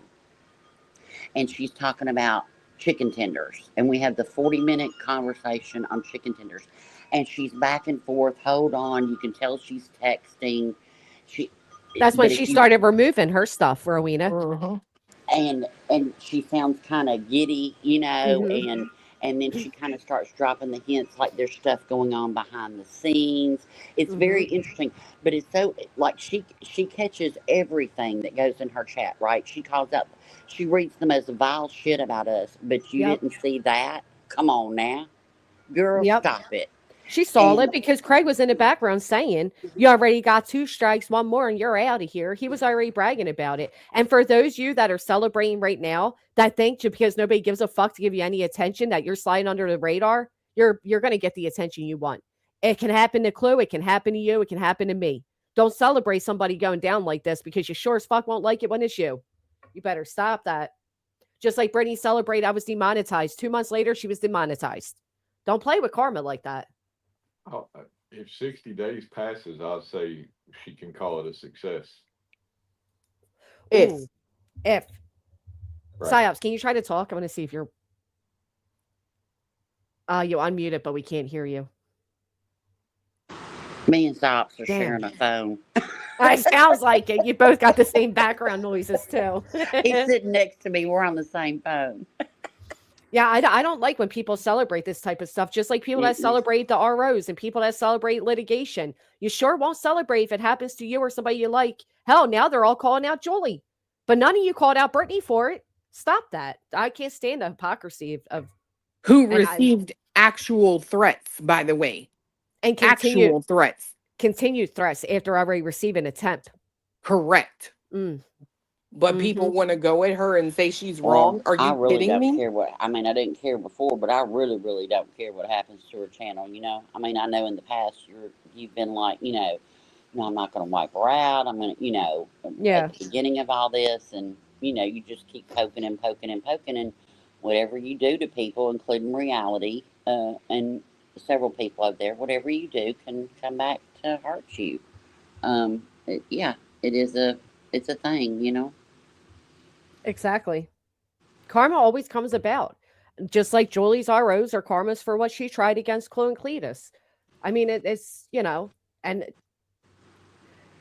And she's talking about chicken tenders. And we have the 40-minute conversation on chicken tenders. And she's back and forth. Hold on. You can tell she's texting. That's when she started removing her stuff, Rowena. Mhm. And she sounds kind of giddy, you know, Mhm. and then she kind of starts dropping the hints like there's stuff going on behind the scenes. It's very interesting, but it's so like she catches everything that goes in her chat, right? She calls out, she reads the most vile shit about us, but you Yep. didn't see that? Come on now. Girl, Yep. stop it. She saw And it because Craig was in the background saying, you already got 2 strikes, 1 more, and you're out of here. He was already bragging about it. And for those of you that are celebrating right now, that think just because nobody gives a fuck to give you any attention, that you're sliding under the radar, you're going to get the attention you want. It can happen to Clue. It can happen to you. It can happen to me. Don't celebrate somebody going down like this because you sure as fuck won't like it when it's you. You better stop that. Just like Brittany celebrated, I was demonetized. 2 months later, she was demonetized. Don't play with karma like that. Oh, if 60 days passes, I'd say she can call it a success. If Ooh. Right. Psyops, can you try to talk? I want to see if you're you unmuted, but we can't hear you. me and Sops are Damn. sharing a phone. It sounds like it. You both got the same background noises too. He's sitting next to me. We're on the same phone. Yeah, I don't like when people celebrate this type of stuff, just like people that celebrate the ROs and people that celebrate litigation. You sure won't celebrate if it happens to you or somebody you like. Hell, now they're all calling out Julie, but none of you called out Brittany for it. Stop that. I can't stand the hypocrisy of who received actual threats, by the way. and Actual threats. continued threats after already receiving a temp. Correct. Mm. But people want to go at her and say she's wrong. Are I you really kidding don't me? care what. I mean, I didn't care before, but I really, really don't care what happens to her channel. You know, I mean, I know in the past you've been like, no, I'm not going to wipe her out. I'm going to, Yeah. at the beginning of all this, and you just keep poking and poking and poking, and whatever you do to people, including reality, and several people out there, whatever you do can come back to hurt you. It's a thing, Exactly. Karma always comes about. Just like Julie's ROs are karmas for what she tried against Chloe and Cletus. I mean, it's, and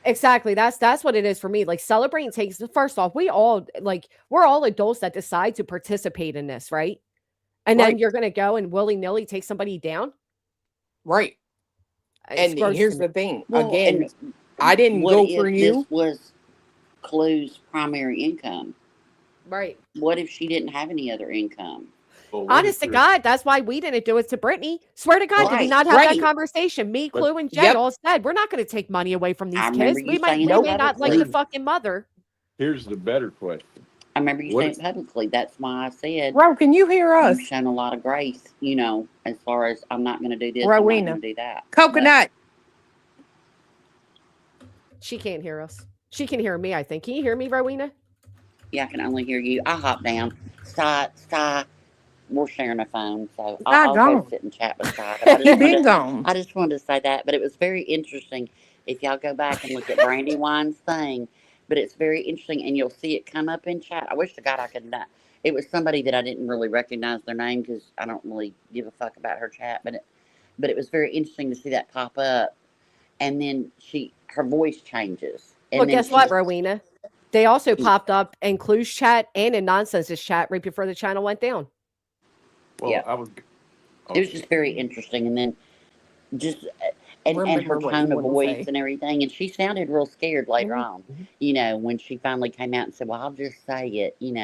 exactly, that's what it is for me. Like celebrating takes, first off, we're all adults that decide to participate in this, right? And then you're going to go and willy-nilly take somebody down? Right. It's And gross here's to me. the thing. Well, Again, and I didn't what go if for you. this was Clue's primary income? Right. What if she didn't have any other income? Well, Honest to God, that's why we didn't do it to Brittany. Swear to God, did we Right, not have right. that conversation? Me, But- Clue, and Jay Yep. all said, we're not going to take money away from these I remember kids. you We saying may that not like publicly. the fucking mother. Here's the better question. I remember you What saying if- it publicly. That's why I said Bro, can you hear us? you've shown a lot of grace, as far as I'm not going to do this, I'm not Rowena. going to do that. Coconut. She can't hear us. She can hear me, I think. Can you hear me, Rowena? Yeah, I can only hear you. I'll hop down. Sty, we're sharing a phone, so Sty I'll go gone. sit and chat with Sty. But He been gone. I just wanted to say that, but it was very interesting. If y'all go back and look at Brandy Wine's thing, but it's very interesting, and you'll see it come up in chat. I wish to God I could not. It was somebody that I didn't really recognize their name because I don't really give a fuck about her chat, but it was very interesting to see that pop up, and then her voice changes. And Well, then guess what, she- Rowena? They also popped up in Clue's chat and in Nonsense's chat right before the channel went down. Well, Yeah. I was. It was just very interesting, and then just and her Remember what you tone of wanna voice say. and everything, and she sounded real scared later on. When she finally came out and said, "Well, I'll just say it," you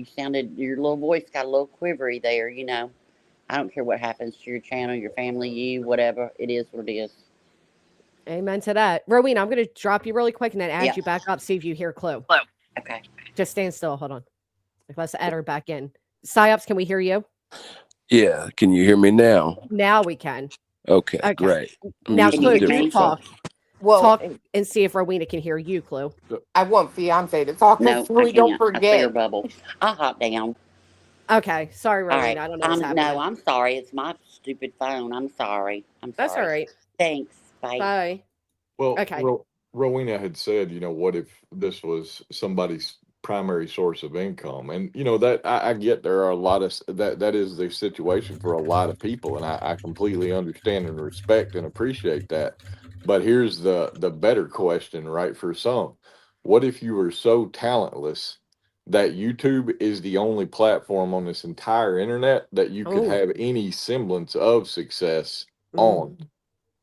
sounded, your little voice got a little quivery there. I don't care what happens to your channel, your family, you, whatever. It is what it is. Amen to that. Rowena, I'm going to drop you really quick and then add Yeah. you back up, see if you hear Clue. Okay. Just stand still. Hold on. Let's add her back in. Psyops, can we hear you? Yeah, can you hear me now? Now we can. Okay, Okay. great. I'm Now, using a Clue, you different phone. talk. Well, Talk and see if Rowena can hear you, Clue. I want fiance to talk No, us through. I Don't can't. I clear forget. bubble. I'll hop down. Okay, sorry, All right. Rowena. I don't know what's happening. No, I'm sorry. It's my stupid phone. I'm sorry. I'm That's all sorry. right. Thanks. Bye. Bye. Well, Okay. Rowena had said, what if this was somebody's primary source of income? And that I get there are a lot of that is the situation for a lot of people, and I completely understand and respect and appreciate that. But here's the better question, right? For some, what if you were so talentless that YouTube is the only platform on this entire internet that you could Oh. have any semblance of success on?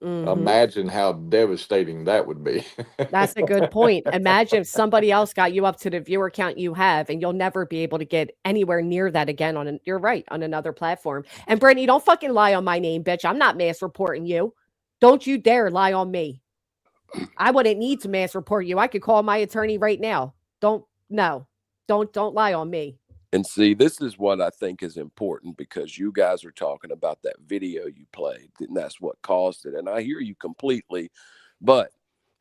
Mhm. Imagine how devastating that would be. That's a good point. Imagine if somebody else got you up to the viewer count you have, and you'll never be able to get anywhere near that again you're right, on another platform. And Brittany, don't fucking lie on my name, bitch. I'm not mass reporting you. Don't you dare lie on me. I wouldn't need to mass report you. I could call my attorney right now. Don't lie on me. And see, this is what I think is important, because you guys are talking about that video you played, and that's what caused it. And I hear you completely, but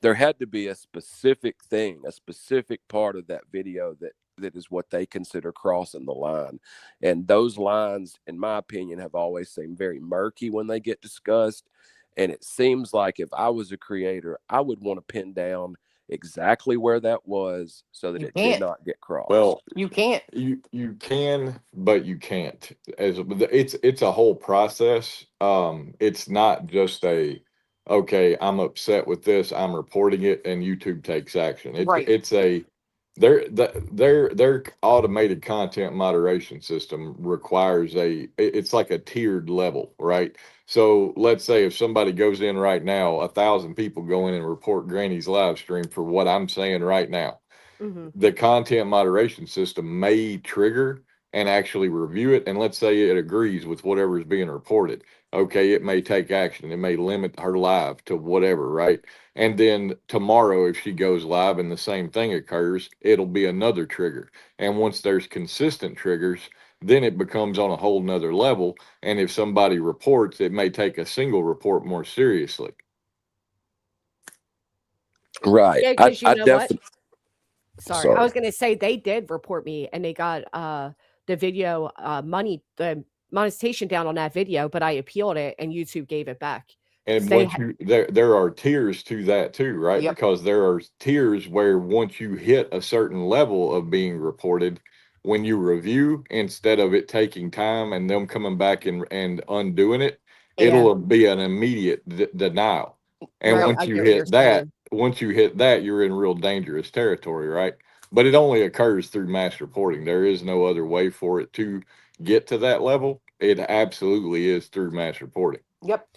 there had to be a specific thing, a specific part of that video that is what they consider crossing the line. And those lines, in my opinion, have always seemed very murky when they get discussed. And it seems like if I was a creator, I would want to pin down exactly where that was so that You it can't. did not get crossed. Well, You can't. you can, but you can't. It's a whole process. It's not just okay, I'm upset with this, I'm reporting it, and YouTube takes action. Right. It's their automated content moderation system requires it's like a tiered level, right? So let's say if somebody goes in right now, 1,000 people go in and report Granny's live stream for what I'm saying right now. Mhm. The content moderation system may trigger and actually review it. And let's say it agrees with whatever is being reported. Okay, it may take action. It may limit her live to whatever, right? And then tomorrow, if she goes live and the same thing occurs, it'll be another trigger. And once there's consistent triggers, then it becomes on a whole nother level. And if somebody reports, it may take a single report more seriously. Right. Yeah, because you I know what? definitely. Sorry, I was going to say they did report me, and they got the video money, the monetization down on that video, but I appealed it, and YouTube gave it back. And They once there are tiers to that too, right? Yep. Because there are tiers where once you hit a certain level of being reported, when you review, instead of it taking time and them coming back and undoing it, it'll be an immediate denial. And Right. once I you get what you're hit that, saying. you're in real dangerous territory, right? But it only occurs through mass reporting. There is no other way for it to get to that level. It absolutely is through mass reporting. Yep.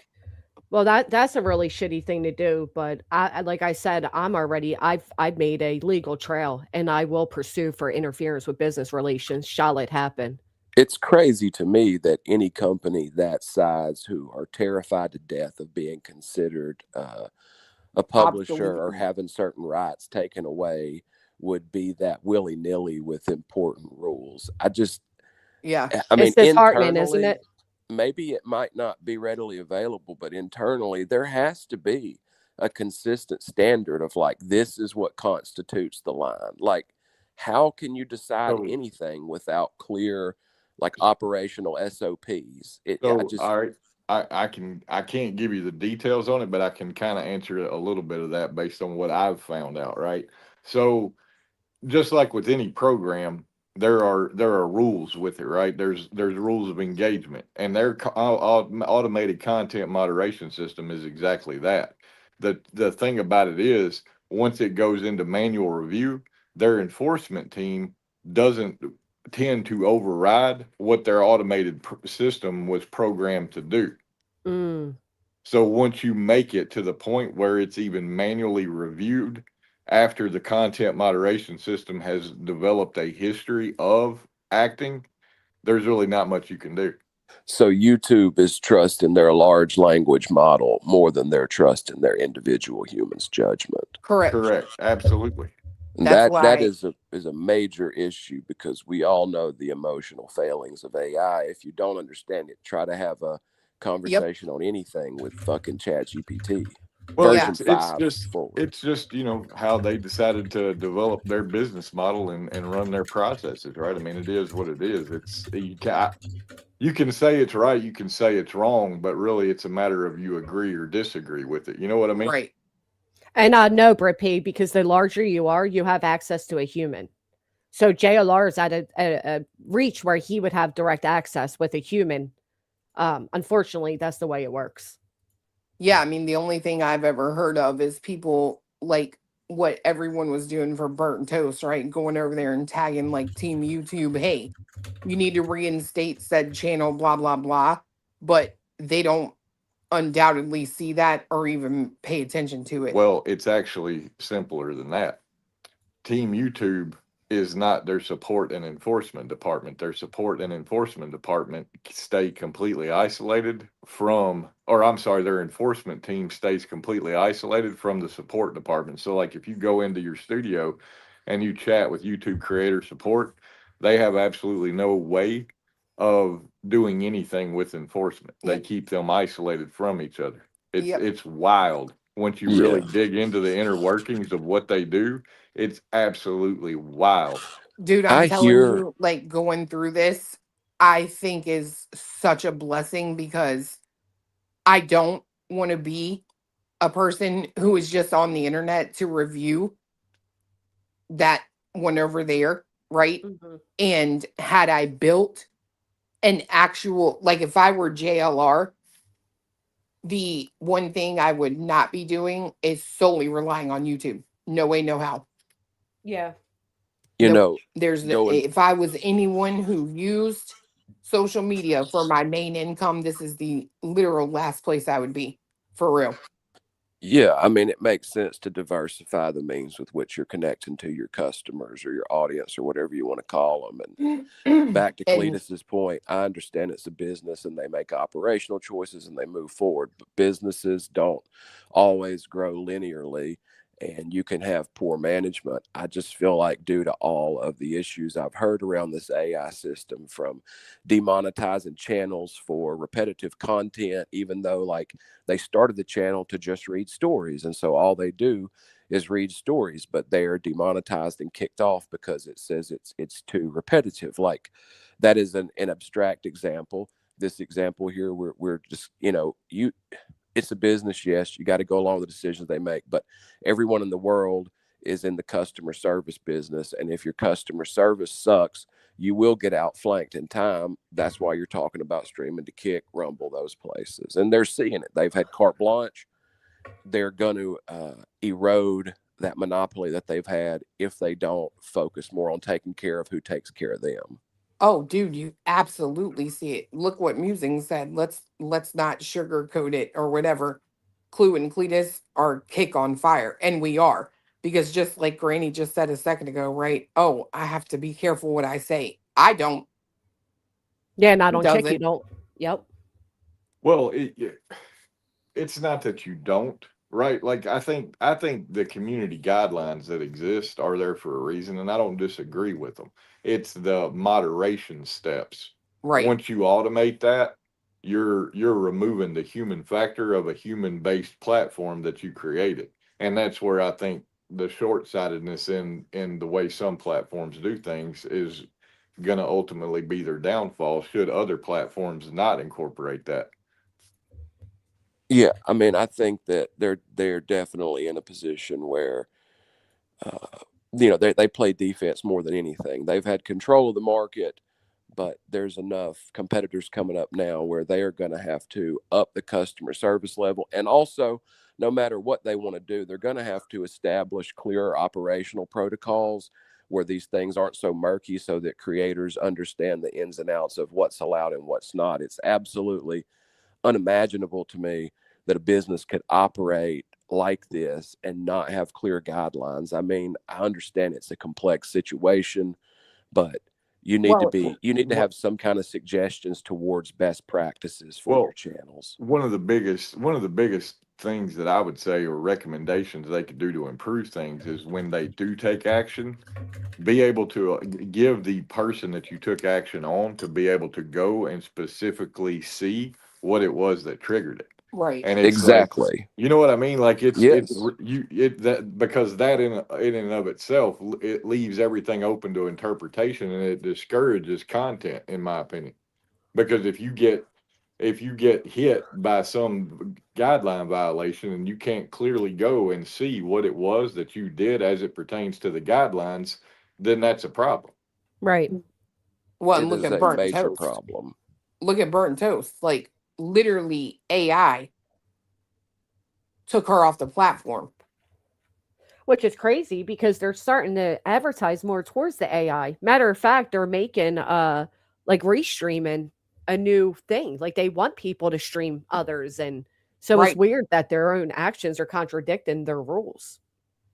Well, that's a really shitty thing to do, but like I said, I've made a legal trail, and I will pursue for interference with business relations. Shall it happen? It's crazy to me that any company that size who are terrified to death of being considered a publisher or having certain rights taken away would be that willy-nilly with important rules. I mean, It's disheartening, isn't internally, it? maybe it might not be readily available, but internally there has to be a consistent standard of like, this is what constitutes the line. Like, how can you decide anything without clear, like, operational SOPs? All right, I can't give you the details on it, but I can kind of answer a little bit of that based on what I've found out, right? So just like with any program, there are rules with it, right? There's rules of engagement, and their automated content moderation system is exactly that. The thing about it is, once it goes into manual review, their enforcement team doesn't tend to override what their automated system was programmed to do. Mm. So once you make it to the point where it's even manually reviewed, after the content moderation system has developed a history of acting, there's really not much you can do. So YouTube is trusting their large language model more than they're trusting their individual human's judgment. Correct. Absolutely. And that is a major issue, because we all know the emotional failings of AI. If you don't understand it, try to have a conversation on anything with fucking ChatGPT. Well, version it's 5 forward. it's just how they decided to develop their business model and run their processes, right? I mean, it is what it is. You can say it's right, you can say it's wrong, but really it's a matter of you agree or disagree with it. You know what I mean? Right. And no, Brit P, because the larger you are, you have access to a human. So JLR is at a reach where he would have direct access with a human. Unfortunately, that's the way it works. Yeah, I mean, the only thing I've ever heard of is people like what everyone was doing for Burnt Toast, right? Going over there and tagging like Team YouTube, hey, you need to reinstate said channel, blah, blah, blah. But they don't undoubtedly see that or even pay attention to it. Well, it's actually simpler than that. Team YouTube is not their support and enforcement department. Their support and enforcement department stay completely isolated from, or I'm sorry, their enforcement team stays completely isolated from the support department. So like if you go into your studio and you chat with YouTube creator support, they have absolutely no way of doing anything with enforcement. They keep them isolated from each other. It's wild. Once you really dig into the inner workings of what they do, it's absolutely wild. Dude, I'm telling you, like going through this, I think is such a blessing because I don't want to be a person who is just on the internet to review that one over there, right? And had I built an actual, like if I were JLR, the one thing I would not be doing is solely relying on YouTube. No way, no how. Yeah. There's if I was anyone who used social media for my main income, this is the literal last place I would be, for real. Yeah, I mean, it makes sense to diversify the means with which you're connecting to your customers or your audience or whatever you want to call them. And back to Cletus's point, I understand it's a business and they make operational choices and they move forward, but businesses don't always grow linearly and you can have poor management. I just feel like due to all of the issues I've heard around this AI system, from demonetizing channels for repetitive content, even though like they started the channel to just read stories. And so all they do is read stories, but they are demonetized and kicked off because it says it's too repetitive. Like that is an abstract example. This example here, we're just, it's a business, yes, you got to go along with the decisions they make, but everyone in the world is in the customer service business. And if your customer service sucks, you will get outflanked in time. That's why you're talking about streaming to Kick, Rumble, those places. And they're seeing it. They've had carte blanche. They're going to erode that monopoly that they've had if they don't focus more on taking care of who takes care of them. Oh, dude, you absolutely see it. Look what Musing said. Let's not sugarcoat it or whatever. Clue and Cletus are Kick on fire, and we are, because just like Granny just said a second ago, right? Oh, I have to be careful what I say. I don't. Yeah, not on Kick. You don't. Yep. Well, it's not that you don't, right? Like I think the community guidelines that exist are there for a reason, and I don't disagree with them. It's the moderation steps. Right. Once you automate that, you're removing the human factor of a human-based platform that you created. And that's where I think the short-sightedness in the way some platforms do things is going to ultimately be their downfall should other platforms not incorporate that. Yeah, I mean, I think that they're definitely in a position where they play defense more than anything. They've had control of the market, but there's enough competitors coming up now where they are going to have to up the customer service level. And also, no matter what they want to do, they're going to have to establish clearer operational protocols where these things aren't so murky so that creators understand the ins and outs of what's allowed and what's not. It's absolutely unimaginable to me that a business could operate like this and not have clear guidelines. I mean, I understand it's a complex situation, but you need to have some kind of suggestions towards best practices for your channels. One of the biggest things that I would say, or recommendations they could do to improve things, is when they do take action, be able to give the person that you took action on to be able to go and specifically see what it was that triggered it. Right. And it's Exactly. you know what I mean? Like it's Yes. that because that in and of itself it leaves everything open to interpretation, and it discourages content, in my opinion. Because if you get hit by some guideline violation and you can't clearly go and see what it was that you did as it pertains to the guidelines, then that's a problem. Right. Well, It and look is at a burnt major toast. problem. Look at burnt toast. Like literally AI took her off the platform. Which is crazy because they're starting to advertise more towards the AI. Matter of fact, they're making like restreaming a new thing. Like they want people to stream others, and so it's Right. weird that their own actions are contradicting their rules.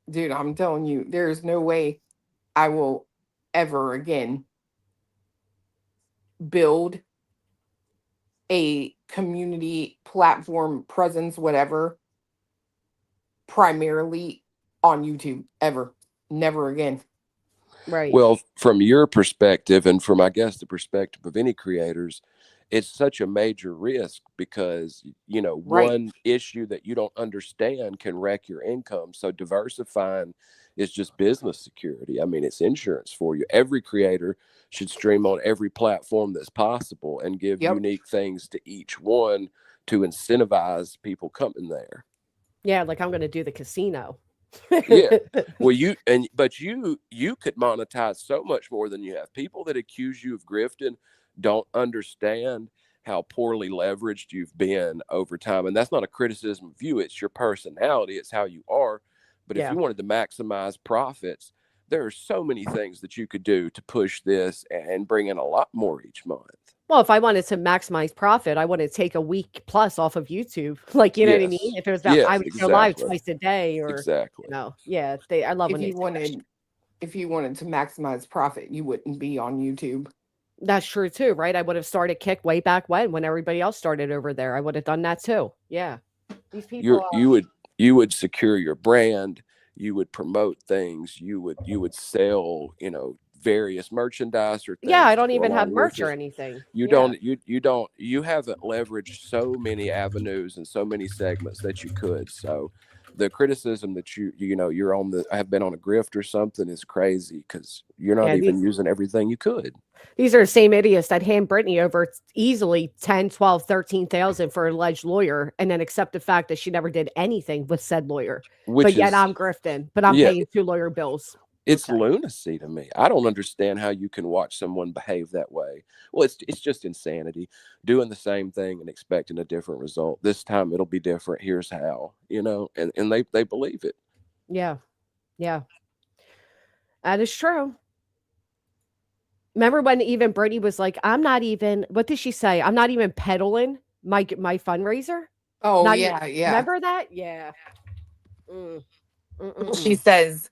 Dude, I'm telling you, there's no way I will ever again build a community platform presence, whatever, primarily on YouTube ever. Never again. Right. Well, from your perspective, and from I guess the perspective of any creators, it's such a major risk because Right. one issue that you don't understand can wreck your income. So diversifying is just business security. I mean, it's insurance for you. Every creator should stream on every platform that's possible and give Yep. unique things to each one to incentivize people coming there. Yeah, like I'm going to do the casino. Yeah. Well, but you could monetize so much more than you have. People that accuse you of grifting don't understand how poorly leveraged you've been over time. And that's not a criticism of you. It's your personality. It's how you are. But if Yeah. you wanted to maximize profits, there are so many things that you could do to push this and bring in a lot more each month. Well, if I wanted to maximize profit, I want to take a week plus off of YouTube. Like, you know what I mean? Yes. If it was about, Yes, I would go live exactly. twice a day, or Exactly. yeah, I love when If they you do that wanted shit. if you wanted to maximize profit, you wouldn't be on YouTube. That's true too, right? I would have started Kick way back when everybody else started over there. I would have done that too. Yeah, these people. You would secure your brand. You would promote things. You would sell, various merchandise or things. Yeah, I to don't go even have along with merch or it. anything. You haven't leveraged so many avenues and so many segments that you could. So the criticism that you're have been on a grift or something is crazy because you're not Yeah, even using everything you could. These are the same idiots that hand Brittany over easily 10, 12, 13,000 for an alleged lawyer and then accept the fact that she never did anything with said lawyer. But yet I'm grifting, but I'm paying 2 lawyer bills. It's lunacy to me. I don't understand how you can watch someone behave that way. Well, it's just insanity. Doing the same thing and expecting a different result. This time it'll be different. Here's how, and they believe it. Yeah. Yeah. That is true. Remember when even Brittany was like, what did she say? I'm not even peddling my fundraiser. Oh, Not yeah, even- yeah. Remember that? Yeah. She says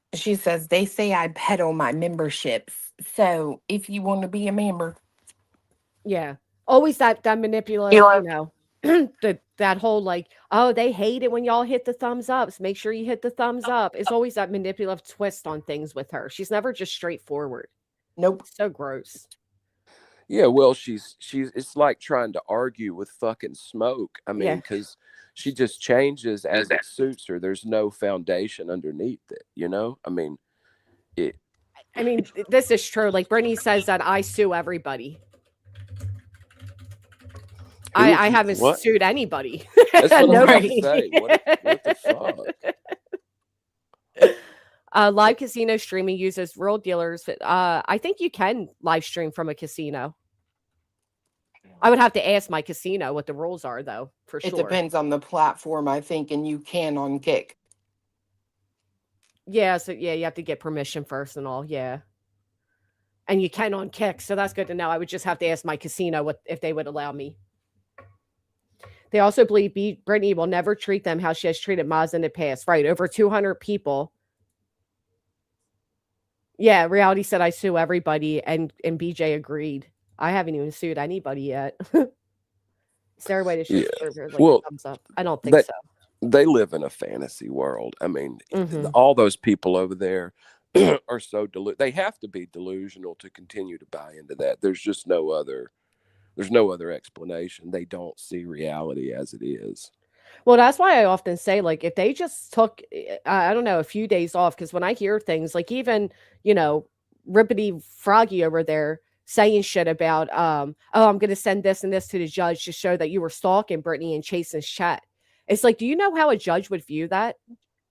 they say I peddle my memberships. So if you want to be a member. Yeah. Always that manipulative, that whole like, oh, they hate it when y'all hit the thumbs ups. Make sure you hit the thumbs up. It's always that manipulative twist on things with her. She's never just straightforward. Nope. So gross. Yeah, well, she's it's like trying to argue with fucking smoke. I mean, Yeah. because she just changes as it suits her. There's no foundation underneath it, I mean, this is true. Like Brittany says that I sue everybody. I haven't sued anybody. That's what Nobody. I'm saying. What the fuck? Live casino streaming uses real dealers. I think you can live stream from a casino. I would have to ask my casino what the rules are, though, for sure. It depends on the platform, I think, and you can on Kick. Yeah, so you have to get permission first and all, yeah. And you can on Kick, so that's good to know. I would just have to ask my casino if they would allow me. They also believe Brittany will never treat them how she has treated Maz in the past. Right, over 200 people. Yeah, Reality said I sue everybody, and BJ agreed. I haven't even sued anybody yet. Is there a way to shoot a thumbs up? I don't think so. They live in a fantasy world. I mean, Mhm. all those people over there are so they have to be delusional to continue to buy into that. There's no other explanation. They don't see reality as it is. Well, that's why I often say, like, if they just took, I don't know, a few days off, because when I hear things like even, you know, Rippity Froggy over there saying shit about, oh, I'm going to send this and this to the judge to show that you were stalking Brittany and Chasen's chat. It's like, do you know how a judge would view that?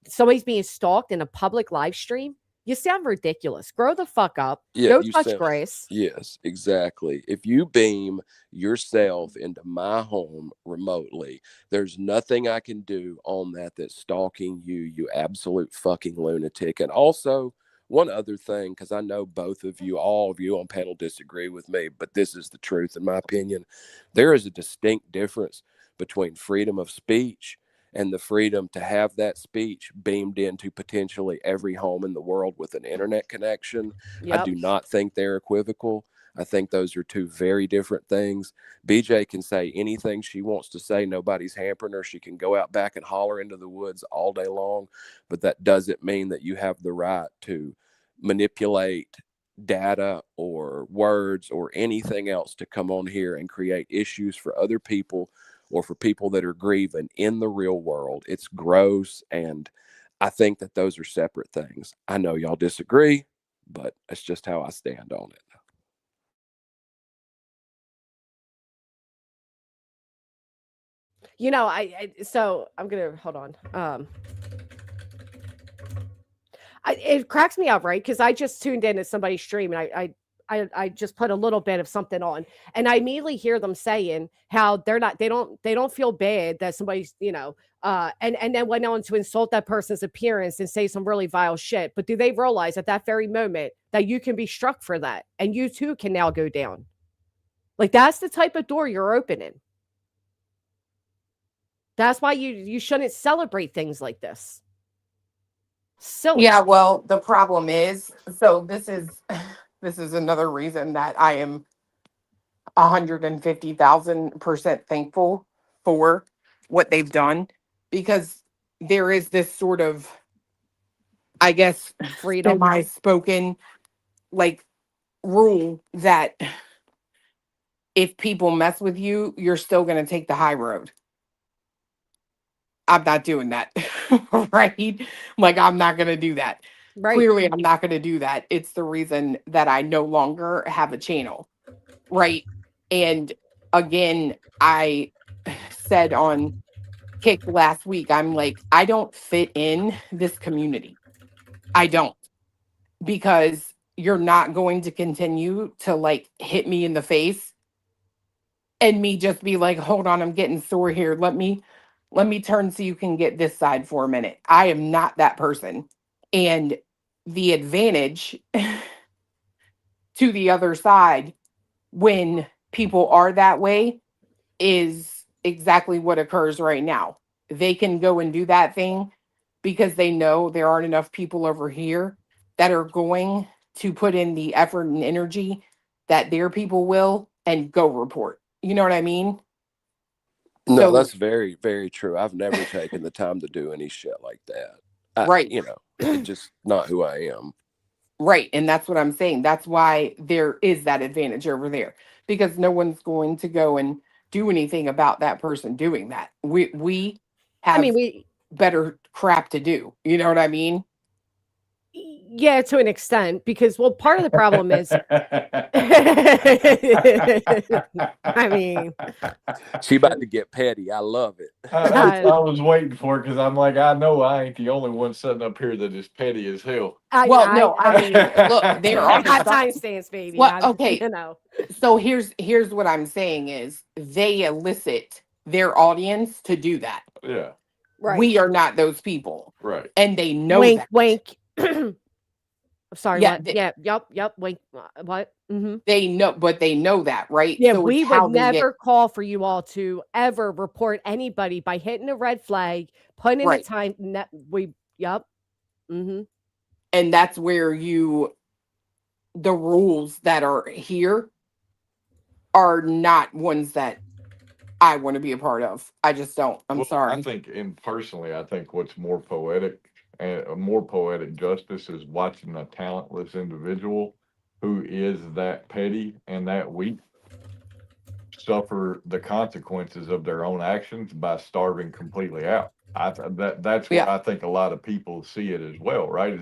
Somebody's being stalked in a public live stream? You sound ridiculous. Grow the fuck up. Yeah, Go you touch sound grace. yes, exactly. If you beam yourself into my home remotely, there's nothing I can do on that that's stalking you, you absolute fucking lunatic. And also, one other thing, because I know both of you, all of you on panel disagree with me, but this is the truth in my opinion. There is a distinct difference between freedom of speech and the freedom to have that speech beamed into potentially every home in the world with an internet connection. I Yep. do not think they're equivocal. I think those are two very different things. BJ can say anything she wants to say. Nobody's hampering her. She can go out back and holler into the woods all day long, but that doesn't mean that you have the right to manipulate data or words or anything else to come on here and create issues for other people or for people that are grieving in the real world. It's gross, and I think that those are separate things. I know y'all disagree, but it's just how I stand on it. You know, so I'm gonna hold on. It cracks me up, right? Because I just tuned in at somebody's stream, and I just put a little bit of something on, and I immediately hear them saying how they don't feel bad that somebody's, you know, and then went on to insult that person's appearance and say some really vile shit. But do they realize at that very moment that you can be struck for that, and you too can now go down? Like, that's the type of door you're opening. That's why you shouldn't celebrate things like this. Silly. Yeah, well, the problem is, so this is another reason that I am 150,000% thankful for what they've done, because there is this sort of, I guess, freedom, semi-spoken like rule that if people mess with you, you're still going to take the high road. I'm not doing that. Right? Like, I'm not going to do that. Right. Clearly, I'm not going to do that. It's the reason that I no longer have a channel. Right? And again, I said on Kick last week, I'm like, I don't fit in this community. I don't. Because you're not going to continue to like hit me in the face and me just be like, hold on, I'm getting sore here. Let me turn so you can get this side for a minute. I am not that person. And the advantage to the other side when people are that way is exactly what occurs right now. They can go and do that thing because they know there aren't enough people over here that are going to put in the effort and energy that their people will and go report. You know what I mean? No, So- that's very, very true. I've never taken the time to do any shit like that. Right. You know, it's just not who I am. Right. And that's what I'm saying. That's why there is that advantage over there, because no one's going to go and do anything about that person doing that. We have we better crap to do. You know what I mean? Yeah, to an extent, because part of the problem is I mean, She about to get petty. I love it. I was waiting for it because I'm like, I know I ain't the only one sitting up here that is petty as hell. I Well, mean, no, I mean, look, there I are got some- timestamps, baby. Well, okay. You know. So here's what I'm saying is they elicit their audience to do that. Yeah, Right. We are not those people. right. And they know wink, that. wink. Sorry, Yeah, what? they- Yep, wink. What? Mm-hmm. They know, but they know that, right? Yeah, So it's we how would they get- never call for you all to ever report anybody by hitting a red flag, putting in Right. a time. Yep. Mm-hmm. And that's where the rules that are here are not ones that I want to be a part of. I just don't. I'm Well, sorry. I think, personally, I think what's more poetic and a more poetic justice is watching a talentless individual who is that petty and that weak suffer the consequences of their own actions by starving completely out. That's what Yeah. I think a lot of people see it as well, right?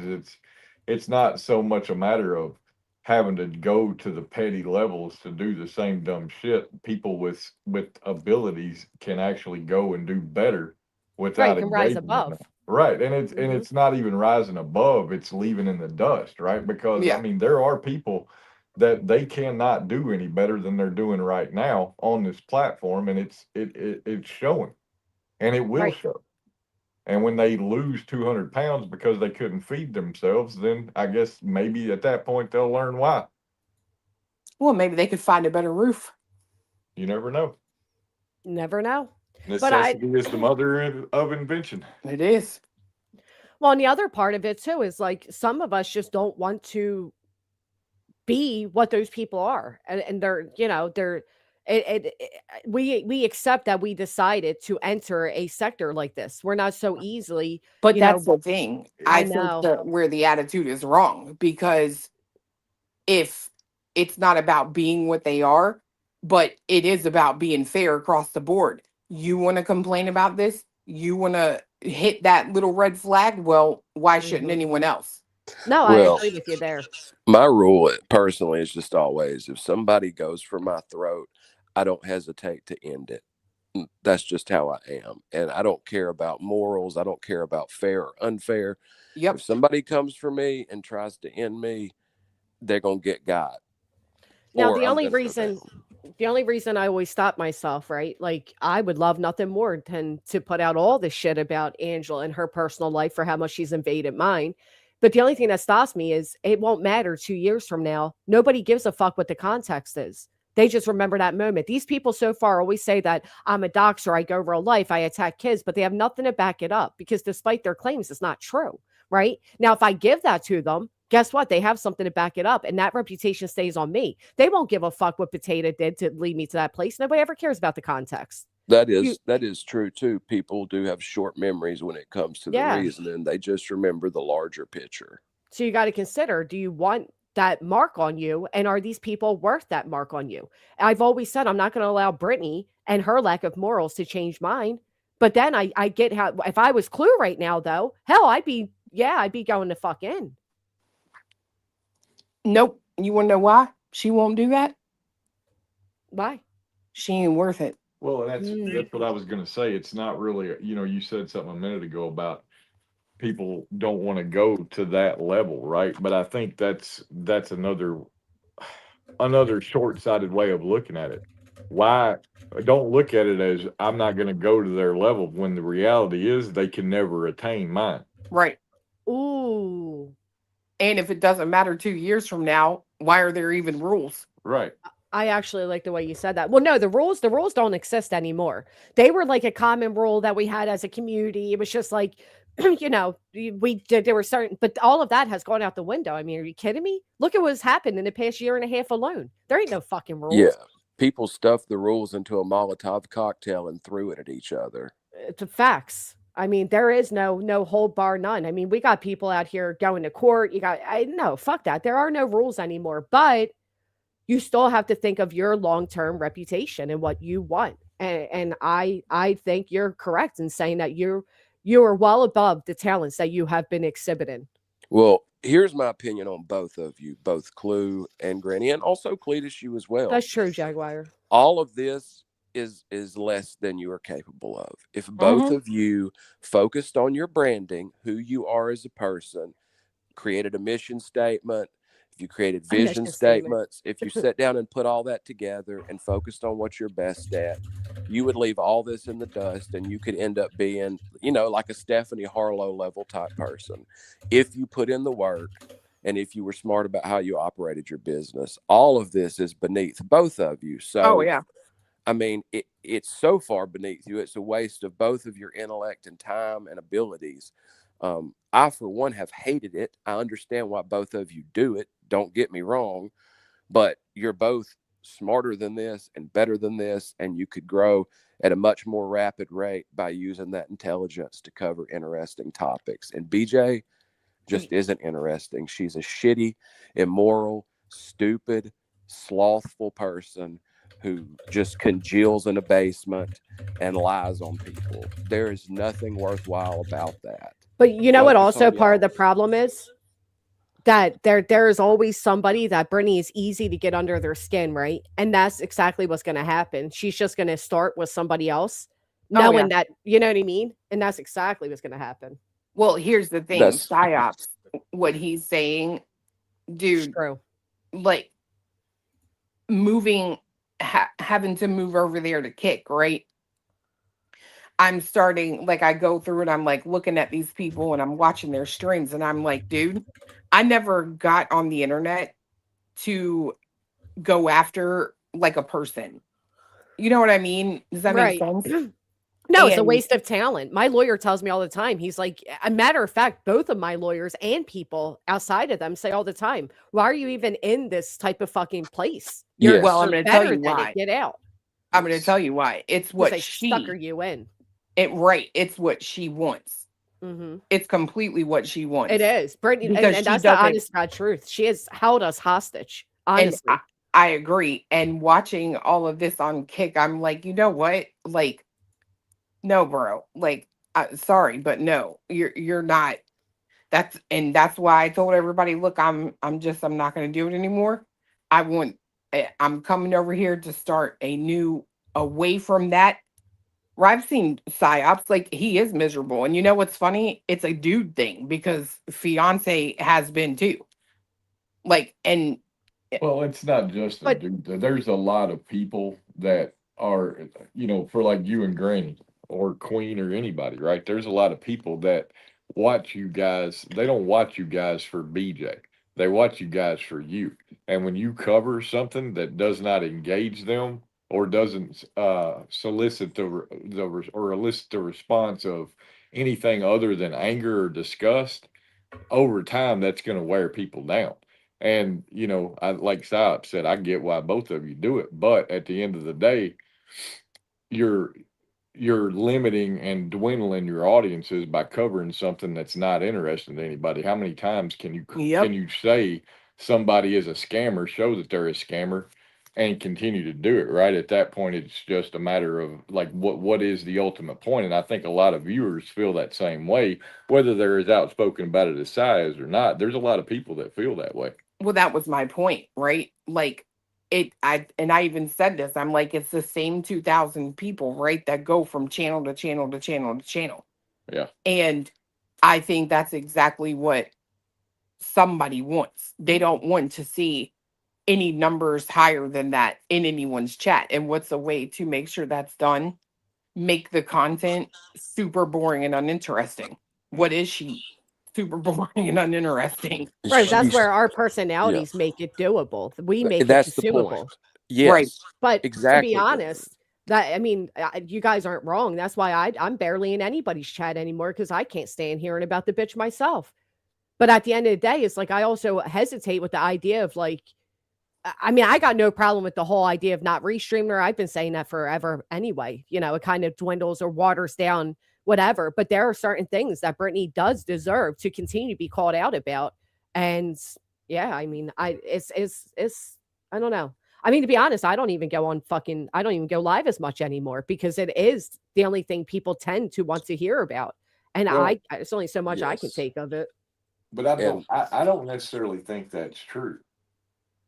It's not so much a matter of having to go to the petty levels to do the same dumb shit. People with abilities can actually go and do better Right, without you can rise engaging in above. that. Right. And it's Mhm. it's not even rising above, it's leaving in the dust, right? Because I Yeah. mean there are people that they cannot do any better than they're doing right now on this platform, and it's showing, and it will Right. show. And when they lose 200 pounds because they couldn't feed themselves, then I guess maybe at that point they'll learn why. Well, maybe they could find a better roof. You never know. Never know. But I Necessity is the mother of invention. It is. well, and the other part of it too is like some of us just don't want to be what those people are, and they're they're we accept that we decided to enter a sector like this. We're not so easily, But you know. that's the thing. I I think know. that where the attitude is wrong, because if it's not about being what they are, but it is about being fair across the board. You want to complain about this? You want to hit that little red flag? Well, why shouldn't Mhm. anyone else? No, I Well, agree with you there. my rule personally is just always if somebody goes for my throat, I don't hesitate to end it. That's just how I am. And I don't care about morals. I don't care about fair or unfair. Yep. If somebody comes for me and tries to end me, they're going to get got. Now, Or the I'm only going to go reason down. the only reason I always stop myself, right? Like I would love nothing more than to put out all this shit about Angela and her personal life for how much she's invaded mine. But the only thing that stops me is it won't matter 2 years from now. Nobody gives a fuck what the context is. They just remember that moment. These people so far always say that I'm a doxer, I go real life, I attack kids, but they have nothing to back it up because despite their claims, it's not true, right? Now, if I give that to them, guess what? They have something to back it up, and that reputation stays on me. They won't give a fuck what Potato did to lead me to that place. Nobody ever cares about the context. That You, is true too. People do have short memories when it comes to the yeah. reasoning. They just remember the larger picture. So you got to consider, do you want that mark on you? And are these people worth that mark on you? I've always said I'm not going to allow Brittany and her lack of morals to change mine. But then I get how, if I was Clue right now, though, hell, I'd be going to fuck in. Nope. You want to know why she won't do that? Why? She ain't worth it. Well, that's what I was going to say. It's not really, you said something a minute ago about people don't want to go to that level, right? But I think that's another short-sighted way of looking at it. Why don't look at it as I'm not going to go to their level when the reality is they can never attain mine. Right. Ooh. And if it doesn't matter 2 years from now, why are there even rules? Right. I actually like the way you said that. Well, no, the rules don't exist anymore. They were like a common rule that we had as a community. It was just like, we did, there were certain, but all of that has gone out the window. I mean, are you kidding me? Look at what's happened in the past year and a half alone. There ain't no fucking rules. Yeah. People stuffed the rules into a Molotov cocktail and threw it at each other. It's facts. I mean, there is no hold bar none. I mean, we got people out here going to court. No, fuck that. There are no rules anymore, but you still have to think of your long-term reputation and what you want. And I think you're correct in saying that you are well above the talents that you have been exhibiting. Well, here's my opinion on both of you, both Clue and Granny, and also Cletus, you as well. That's true, Jaguar. All of this is less than you are capable of. If both of you focused on your branding, who you are as a person, created a mission statement, if you created vision statements, if you sat down and put all that together and focused on what you're best at, you would leave all this in the dust and you could end up being, like a Stephanie Harlow level type person. If you put in the work and if you were smart about how you operated your business, all of this is beneath both of you. So, I mean, it's so far beneath you. It's a waste of both of your intellect and time and abilities. I, for one, have hated it. I understand why both of you do it. Don't get me wrong, but you're both smarter than this and better than this, and you could grow at a much more rapid rate by using that intelligence to cover interesting topics. And BJ just isn't interesting. She's a shitty, immoral, stupid, slothful person who just congeals in a basement and lies on people. There is nothing worthwhile about that. But you know what Focus also on part of y'all. the problem is? That there is always somebody that Brittany is easy to get under their skin, right? And that's exactly what's going to happen. She's just going to start with somebody else, knowing that, you know what I mean? And that's exactly what's going to happen. Well, here's the thing, That's psyops. What he's saying, dude, True. like having to move over there to Kick, right? I'm starting, like, I go through and I'm like looking at these people and I'm watching their streams and I'm like, dude, I never got on the internet to go after like a person. You know what I mean? Does that make sense? No, it's a And- waste of talent. My lawyer tells me all the time. He's like, a matter of fact, both of my lawyers and people outside of them say all the time, why are you even in this type of fucking place? Yes. Well, I'm You're going to tell better you than it. why. Get out. I'm going to tell you why. It's 'Cause what they she, sucker you in. it's what she wants. Mm-hmm. It's completely what she wants. It is. Brittany, Because and she that's the doesn't- honest God truth. She has held us hostage, And honestly. I agree. And watching all of this on Kick, I'm like, you know what? Like, no, bro. Like, sorry, but no, you're not. That's why I told everybody, look, I'm not going to do it anymore. I'm coming over here to start a new, away from that. Where I've seen psyops, like, he is miserable. And you know what's funny? It's a dude thing because fiance has been too. Like, and Well, it's not just a But- dude. There's a lot of people that are, for like you and Granny or Queen or anybody, right? There's a lot of people that watch you guys. They don't watch you guys for BJ. They watch you guys for you. And when you cover something that does not engage them or doesn't solicit or elicit the response of anything other than anger or disgust, over time, that's going to wear people down. And, I like Saab said, I get why both of you do it. But at the end of the day, you're limiting and dwindling your audiences by covering something that's not interesting to anybody. How many times can you say somebody is a scammer, show that they're a scammer, and continue to do it, right? At that point, it's just a matter of like what is the ultimate point. And I think a lot of viewers feel that same way, whether they're as outspoken about it as Sai is or not. There's a lot of people that feel that way. well, that was my point, right? Like, I even said this, I'm like, it's the same 2,000 people, right? That go from channel to channel to channel to channel. Yeah. And I think that's exactly what somebody wants. They don't want to see any numbers higher than that in anyone's chat. And what's a way to make sure that's done? Make the content super boring and uninteresting. What is she? Super boring and uninteresting. Right. That's She's- where our personalities make it doable. We make That's it the consumable. point. Yes. Right. But Exactly. to be honest, you guys aren't wrong. That's why I'm barely in anybody's chat anymore because I can't stand hearing about the bitch myself. But at the end of the day, it's like I also hesitate with the idea of like, I got no problem with the whole idea of not restreaming her. I've been saying that forever anyway. It kind of dwindles or waters down, whatever. But there are certain things that Brittany does deserve to continue to be called out about. And yeah, I don't know. I mean, to be honest, I don't even go live as much anymore because it is the only thing people tend to want to hear about. And Well, it's only so much I can yes. take of it. But I don't necessarily think that's true.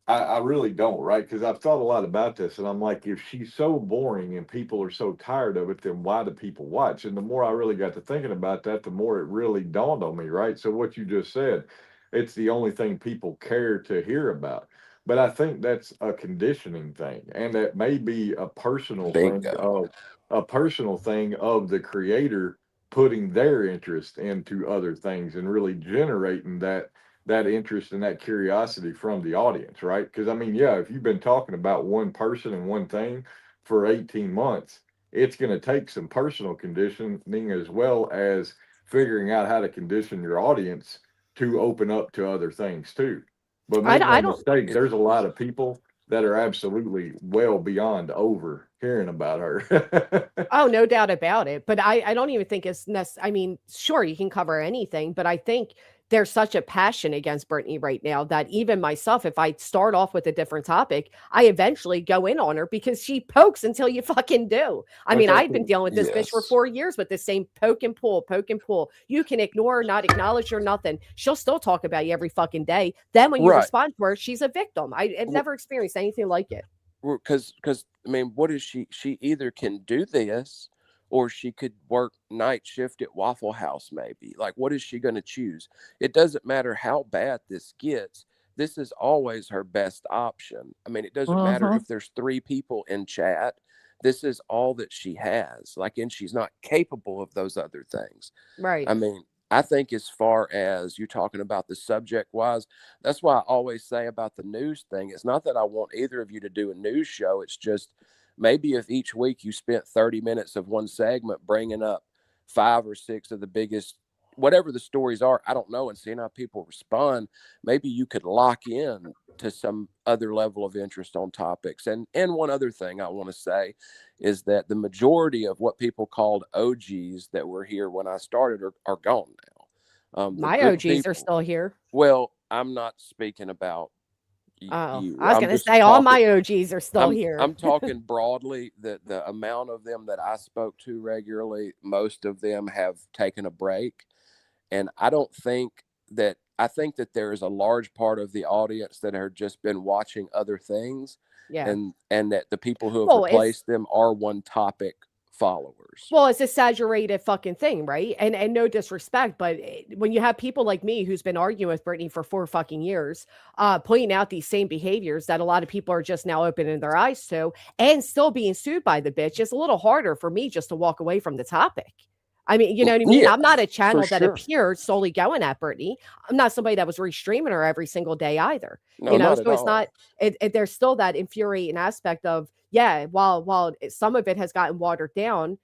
I really don't, right? Because I've thought a lot about this, and I'm like, if she's so boring and people are so tired of it, then why do people watch? And the more I really got to thinking about that, the more it really dawned on me, right? So what you just said, it's the only thing people care to hear about. But I think that's a conditioning thing, and that may be a personal thing of the creator putting their interest into other things and really generating that interest and that curiosity from the audience, right? Because if you've been talking about one person and one thing for 18 months, it's going to take some personal conditioning as well as figuring out how to condition your audience to open up to other things too. But make no mistake, there's a lot of people that are absolutely well beyond over hearing about her. Oh, no doubt about it. But I don't even think it's necessary. Sure, you can cover anything, but I think there's such a passion against Brittany right now that even myself, if I start off with a different topic, I eventually go in on her because she pokes until you fucking do. I mean, I've been dealing with this bitch for 4 years with the same poke and pull, poke and pull. You can ignore her, not acknowledge her, nothing. She'll still talk about you every fucking day. Then when you Right. respond to her, she's a victim. I've never experienced anything like it. Because I mean, what is she? She either can do this, or she could work night shift at Waffle House, maybe. Like, what is she going to choose? It doesn't matter how bad this gets. This is always her best option. I mean, it doesn't matter if there's 3 people in chat. This is all that she has. Like, and she's not capable of those other things. Right. I mean, I think as far as you talking about the subject wise, that's why I always say about the news thing. It's not that I want either of you to do a news show. It's just maybe if each week you spent 30 minutes of one segment bringing up 5 or 6 of the biggest, whatever the stories are, I don't know, and seeing how people respond, maybe you could lock in to some other level of interest on topics. And one other thing I want to say is that the majority of what people called OGs that were here when I started are gone now. My OGs are still here. Well, I'm not speaking about Oh, you. I was I'm going to just say all my talking- OGs are still here. I'm talking broadly that the amount of them that I spoke to regularly, most of them have taken a break. And I think that there is a large part of the audience that have just been watching other things. Yeah. And that the people who have Well, it's- replaced them are one topic followers. Well, it's a saturated fucking thing, right? And no disrespect, but when you have people like me who's been arguing with Brittany for 4 fucking years, pointing out these same behaviors that a lot of people are just now opening their eyes to and still being sued by the bitch, it's a little harder for me just to walk away from the topic. I mean, you know what I mean? Yeah, I'm not a channel for that sure. appears solely going at Brittany. I'm not somebody that was restreaming her every single day either. No, You know, not at so it's all. not. There's still that infuriating aspect of while some of it has gotten watered down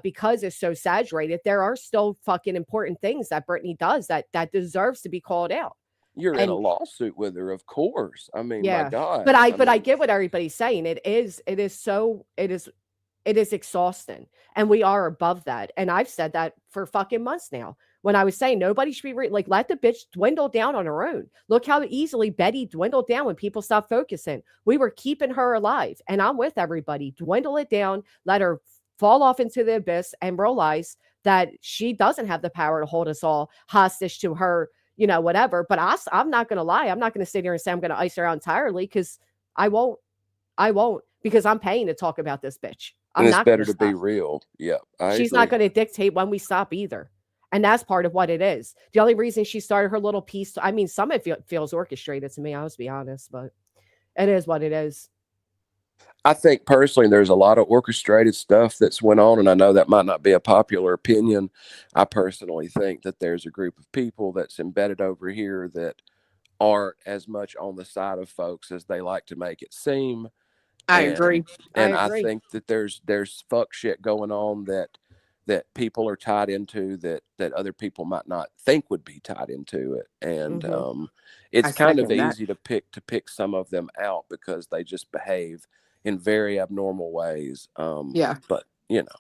because it's so saturated, there are still fucking important things that Brittany does that deserves to be called out. You're in a And lawsuit with her, of course. I mean, my yeah, God. but I mean, get what everybody's saying. It is exhausting, and we are above that. And I've said that for fucking months now. When I was saying nobody should be like, let the bitch dwindle down on her own. Look how easily Betty dwindled down when people stopped focusing. We were keeping her alive, and I'm with everybody. Dwindle it down, let her fall off into the abyss, and realize that she doesn't have the power to hold us all hostage to her, you know, whatever. But I'm not going to lie. I'm not going to sit here and say I'm going to ice her out entirely because I won't. I won't because I'm paying to talk about this bitch. I'm and it's not better gonna to be stop. real. Yeah, I She's not agree. going to dictate when we stop either. And that's part of what it is. The only reason she started her little piece, I mean, some of it feels orchestrated to me, I'll just be honest, but it is what it is. I think personally, there's a lot of orchestrated stuff that's went on, and I know that might not be a popular opinion. I personally think that there's a group of people that's embedded over here that aren't as much on the side of folks as they like to make it seem. I agree. And I I agree. think that there's fuck shit going on that people are tied into that other people might not think would be tied into it. And Mhm. it's I kind of second that. easy to pick some of them out because they just behave in very abnormal ways. Yeah. But you know,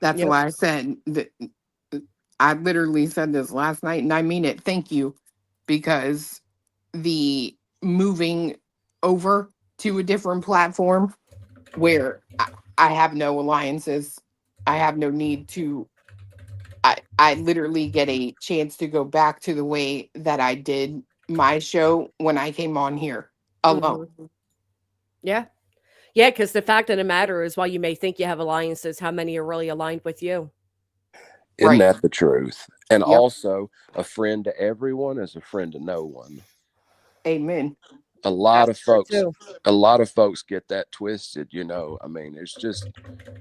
That's Yep. why I said that. I literally said this last night, and I mean it. Thank you, because the moving over to a different platform where I have no alliances, I have no need to. I literally get a chance to go back to the way that I did my show when I came on here alone. Mhm. Yeah. Yeah, because the fact of the matter is, while you may think you have alliances, how many are really aligned with you? isn't Right. that the truth? And Yep. also, a friend to everyone is a friend to no one. Amen. A lot That's of true folks too. a lot of folks get that twisted, you know. I mean, it's just,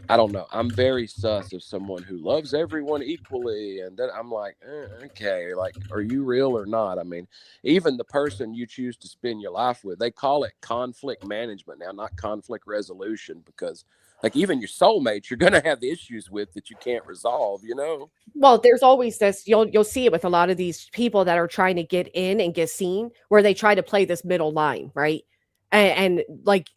I don't know. I'm very sus of someone who loves everyone equally, and then I'm like, okay, like, are you real or not? I mean, even the person you choose to spend your life with, they call it conflict management now, not conflict resolution, because like even your soulmates, you're gonna have issues with that you can't resolve, you know. Well, there's always this, you'll see it with a lot of these people that are trying to get in and get seen, where they try to play this middle line, right? And like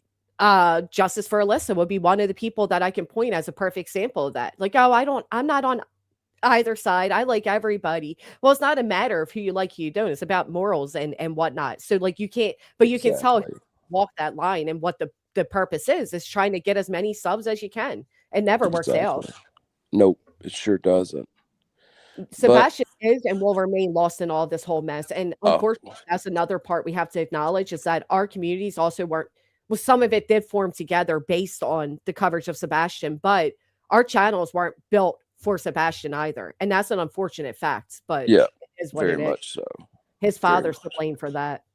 Justice for Alyssa would be one of the people that I can point as a perfect example of that. Like, oh, I'm not on either side. I like everybody. Well, it's not a matter of who you like, who you don't. It's about morals and whatnot. So like you can't, but you can tell Exactly. walk that line, and what the purpose is trying to get as many subs as you can. It never works out. Exactly. Nope, it sure doesn't. But Sebastian is and will remain lost in all this whole mess. And oh, unfortunately, that's another part we have to acknowledge is that our communities also weren't, well, some of it did form together based on the coverage of Sebastian, but our channels weren't built for Sebastian either. And that's an unfortunate fact, but yeah, it is what very it is. much so. His Very father's to much. blame for that.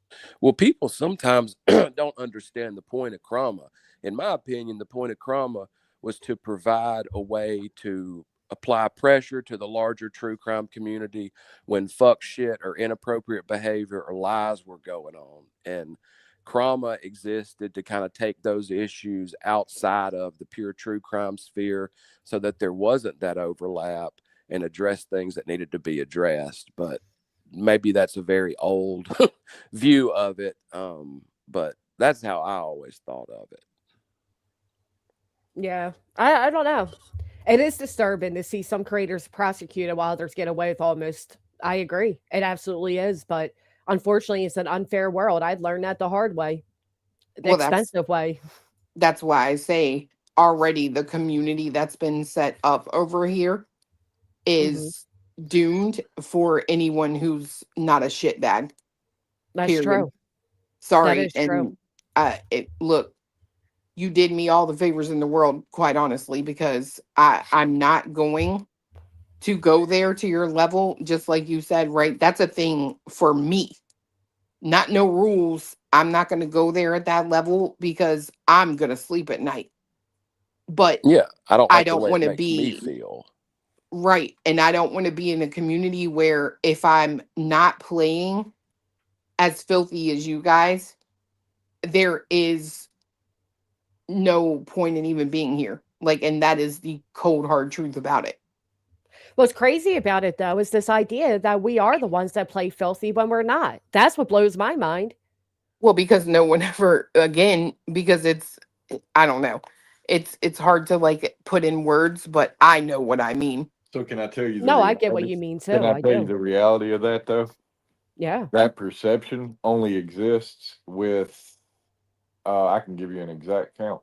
Well, people sometimes don't understand the point of Krama. In my opinion, the point of Krama was to provide a way to apply pressure to the larger true crime community when fuck shit or inappropriate behavior or lies were going on. And Krama existed to kind of take those issues outside of the pure true crime sphere so that there wasn't that overlap and address things that needed to be addressed. But maybe that's a very old view of it. But that's how I always thought of it. Yeah, I don't know. It is disturbing to see some creators prosecuted while others get away with almost. I agree. It absolutely is. But unfortunately, it's an unfair world. I'd learned that the hard way, the Well, expensive way. that's why I say already the community that's been set up over here is doomed for anyone who's not a shitbag. That's Period. true. That Sorry. is true. And look, you did me all the favors in the world, quite honestly, because I'm not going to go there to your level, just like you said, right? That's a thing for me. Not no rules. I'm not going to go there at that level because I'm going to sleep at night. But Yeah, I don't I like the don't way it want to makes me be feel. right. And I don't want to be in a community where if I'm not playing as filthy as you guys, there is no point in even being here. Like, and that is the cold hard truth about it. What's crazy about it, though, is this idea that we are the ones that play filthy when we're not. That's what blows my mind. Well, because no one ever, again, because it's, I don't know. It's hard to like put in words, but I know what I mean. So can I tell you the No, I get what reality? you mean, too. Can I I tell you do. the reality of that though? Yeah. That perception only exists with I can give you an exact count.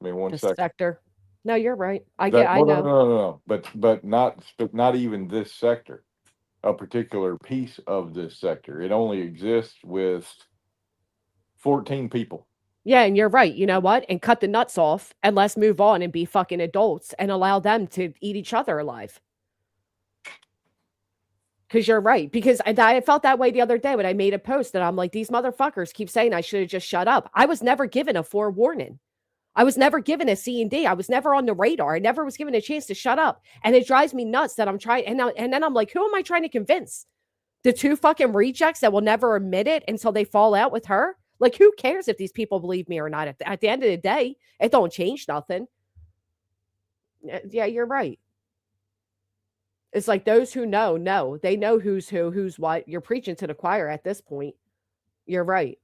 I mean, one The second. sector. No, you're right. I Well, know. no. But not even this sector. A particular piece of this sector. It only exists with 14 people. Yeah, and you're right. You know what? And cut the nuts off and let's move on and be fucking adults and allow them to eat each other alive. Because you're right. Because I felt that way the other day when I made a post and I'm like, these motherfuckers keep saying I should have just shut up. I was never given a forewarning. I was never given a C&D. I was never on the radar. I never was given a chance to shut up. And it drives me nuts that I'm trying. And then I'm like, who am I trying to convince? The two fucking rejects that will never admit it until they fall out with her? Like, who cares if these people believe me or not? At the end of the day, it don't change nothing. Yeah, you're right. It's like those who know. They know who's who, who's what. You're preaching to the choir at this point. You're right.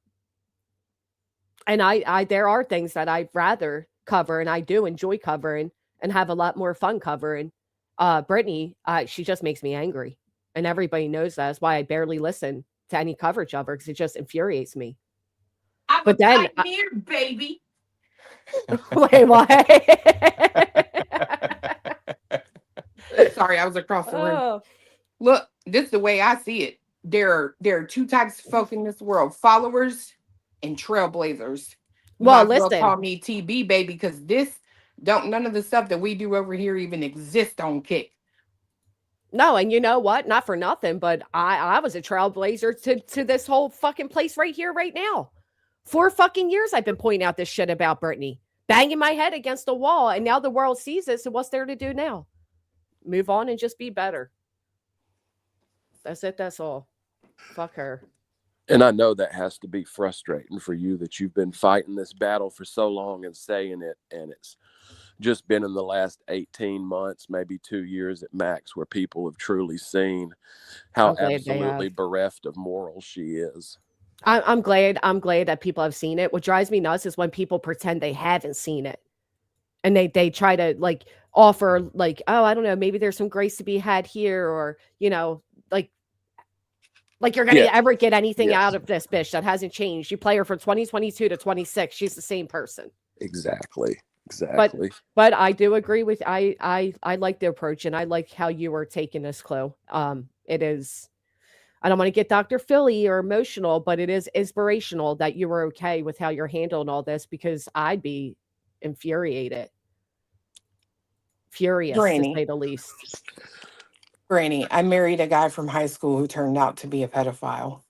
And I there are things that I'd rather cover, and I do enjoy covering and have a lot more fun covering. Brittany, she just makes me angry. And everybody knows that. That's why I barely listen to any coverage of her, because it just infuriates me. But then, here, baby. wait, what? Sorry, I was across the room. Oh, Look, this is the way I see it. There are two types of folk in this world: followers and trailblazers. You well, might as well listen. call me TB, baby, because none of the stuff that we do over here even exist on Kick. No, and you know what? Not for nothing, but I was a trailblazer to this whole fucking place right here, right now. 4 fucking years I've been pointing out this shit about Brittany, banging my head against the wall, and now the world sees it. So what's there to do now? Move on and just be better. That's it. That's all. Fuck her. And I know that has to be frustrating for you that you've been fighting this battle for so long and saying it, and it's just been in the last 18 months, maybe 2 years at max, where people have truly seen how I'm glad they absolutely have. bereft of morals she is. I'm glad that people have seen it. What drives me nuts is when people pretend they haven't seen it. And they try to, like, offer like, oh, I don't know, maybe there's some grace to be had here, or like you're gonna Yeah. ever get anything out Yes. of this bitch that hasn't changed. You play her from 2022 to 26. She's the same person. Exactly. Exactly. But I do agree with I like the approach, and I like how you were taking this, Chloe. It is, I don't want to get Dr. Philly or emotional, but it is inspirational that you were okay with how you're handling all this, because I'd be infuriated. Furious, to Granny. say the least. Granny, I married a guy from high school who turned out to be a pedophile.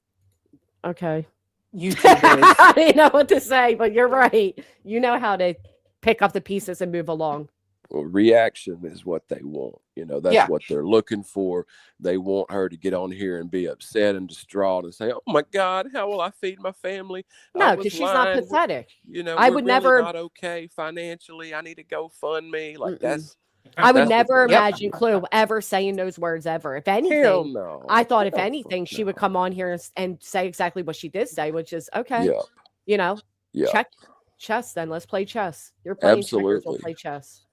Okay. YouTubers. I didn't know what to say, but you're right. You know how to pick up the pieces and move along. Well, reaction is what they want. You know, that's Yeah. what they're looking for. They want her to get on here and be upset and distraught and say, "Oh my God, how will I feed my family? I No, was because she's not lying. pathetic. You know, I we're would really never. not okay financially. I need to GoFundMe." Like Mm-mm. I would that's what never they're imagine looking for. Chloe ever saying those words ever. If Hell anything, no. I thought if Hell anything, she would come on here and say exactly what she did say, which is okay. Yeah. You know, Yeah. check chess. Then let's play chess. You're playing checkers. We'll Absolutely. play chess.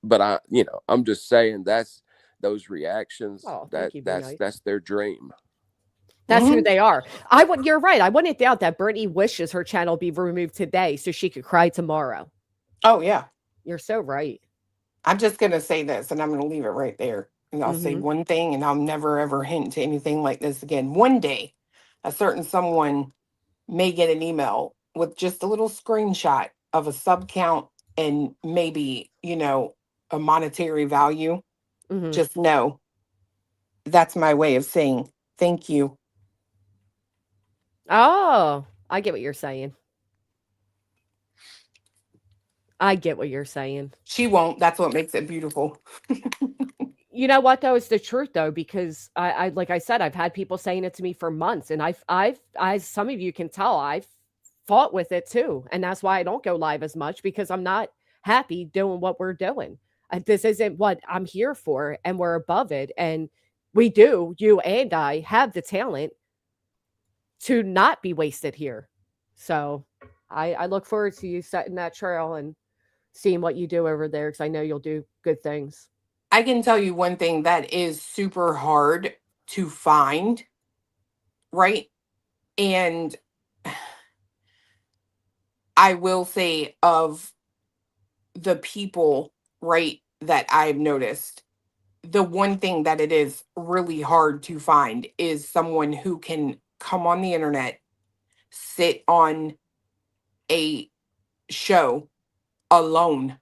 But I'm just saying that's those reactions. Oh, thank you, Be Nice. That's their dream. That's who Mhm. they are. You're right. I wouldn't doubt that Brittany wishes her channel be removed today so she could cry tomorrow. Oh, yeah. You're so right. I'm just going to say this, and I'm going to leave it right there. And I'll say Mhm. one thing, and I'll never, ever hint to anything like this again. One day, a certain someone may get an email with just a little screenshot of a sub count and maybe, a monetary value. Mhm. Just know that's my way of saying thank you. Oh, I get what you're saying. I get what you're saying. She won't. That's what makes it beautiful. You know what though? It's the truth though, because I like I said, I've had people saying it to me for months, and I've some of you can tell I've fought with it too, and that's why I don't go live as much, because I'm not happy doing what we're doing. This isn't what I'm here for, and we're above it, and you and I have the talent to not be wasted here. So I look forward to you setting that trail and seeing what you do over there, because I know you'll do good things. I can tell you one thing that is super hard to find, right? And I will say, of the people, right, that I've noticed, the one thing that it is really hard to find is someone who can come on the internet, sit on a show alone,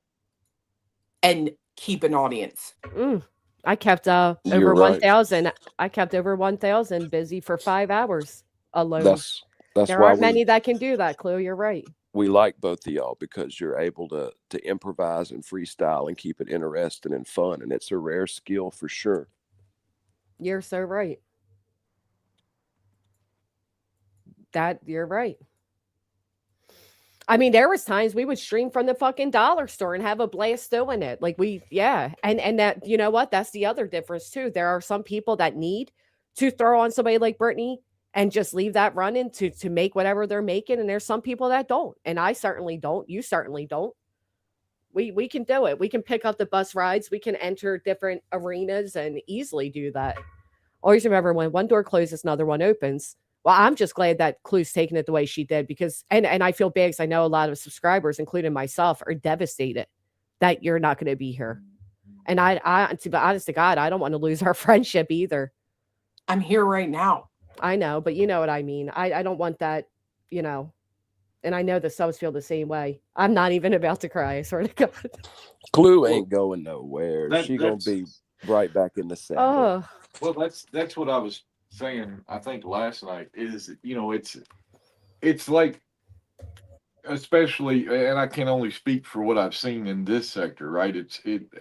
and keep an audience. I kept over You're right. 1,000. I kept over 1,000 busy for 5 hours alone. That's There why aren't many that can do that, Chloe. You're right. we like both of y'all, because you're able to improvise and freestyle and keep it interesting and fun, and it's a rare skill for sure. You're so right. You're right. I mean, there was times we would stream from the fucking dollar store and have a blast doing it. Like and that, you know what? That's the other difference too. There are some people that need to throw on somebody like Brittany and just leave that running to make whatever they're making, and there's some people that don't, and I certainly don't. You certainly don't. We can do it. We can pick up the bus rides. We can enter different arenas and easily do that. Always remember, when one door closes, another one opens. Well, I'm just glad that Clue's taking it the way she did, because and I feel bad, because I know a lot of subscribers, including myself, are devastated that you're not going to be here. And to be honest to God, I don't want to lose our friendship either. I'm here right now. I know, but you know what I mean. I don't want that, and I know the subs feel the same way. I'm not even about to cry, I swear to God. Clue ain't going nowhere. That- She gonna that's- be right back in the saddle. Oh, Well, that's what I was saying. I think last night is, it's like, especially, and I can only speak for what I've seen in this sector, right?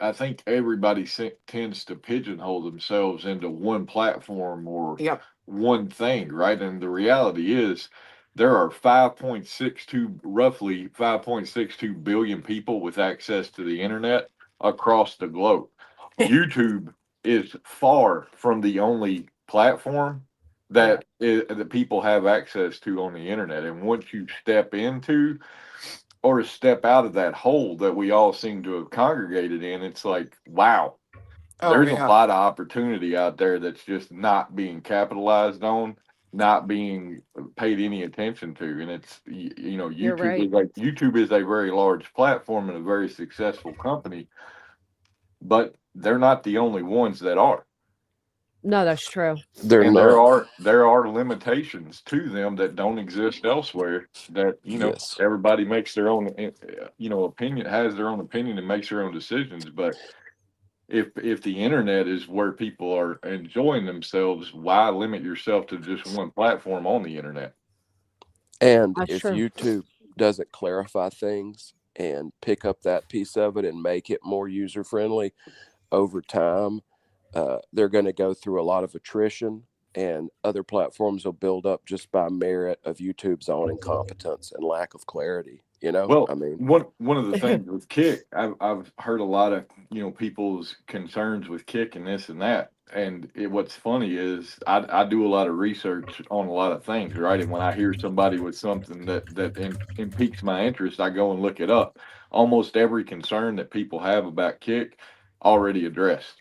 I think everybody tends to pigeonhole themselves into one platform or Yep. one thing, right? And the reality is, there are roughly 5.62 billion people with access to the internet across the globe. YouTube is far from the only platform that people have access to on the internet. And once you step into or a step out of that hole that we all seem to have congregated in, it's like, wow, there's a lot of opportunity out there that's just not being capitalized on, not being paid any attention to. And it's, you know, You're YouTube right. is like, YouTube is a very large platform and a very successful company, but they're not the only ones that are. No, that's true. They're And not. there are limitations to them that don't exist elsewhere, that, you know, Yes. everybody makes their own, you know, opinion, has their own opinion and makes their own decisions. But if the internet is where people are enjoying themselves, why limit yourself to just one platform on the internet? And That's if true. YouTube doesn't clarify things and pick up that piece of it and make it more user friendly over time, they're going to go through a lot of attrition, and other platforms will build up just by merit of YouTube's own incompetence and lack of clarity. You know, Well, I mean, one of the things with Kick, I've heard a lot of, you know, people's concerns with Kick and this and that. And what's funny is I do a lot of research on a lot of things, right? And when I hear somebody with something that piques my interest, I go and look it up. Almost every concern that people have about Kick already addressed.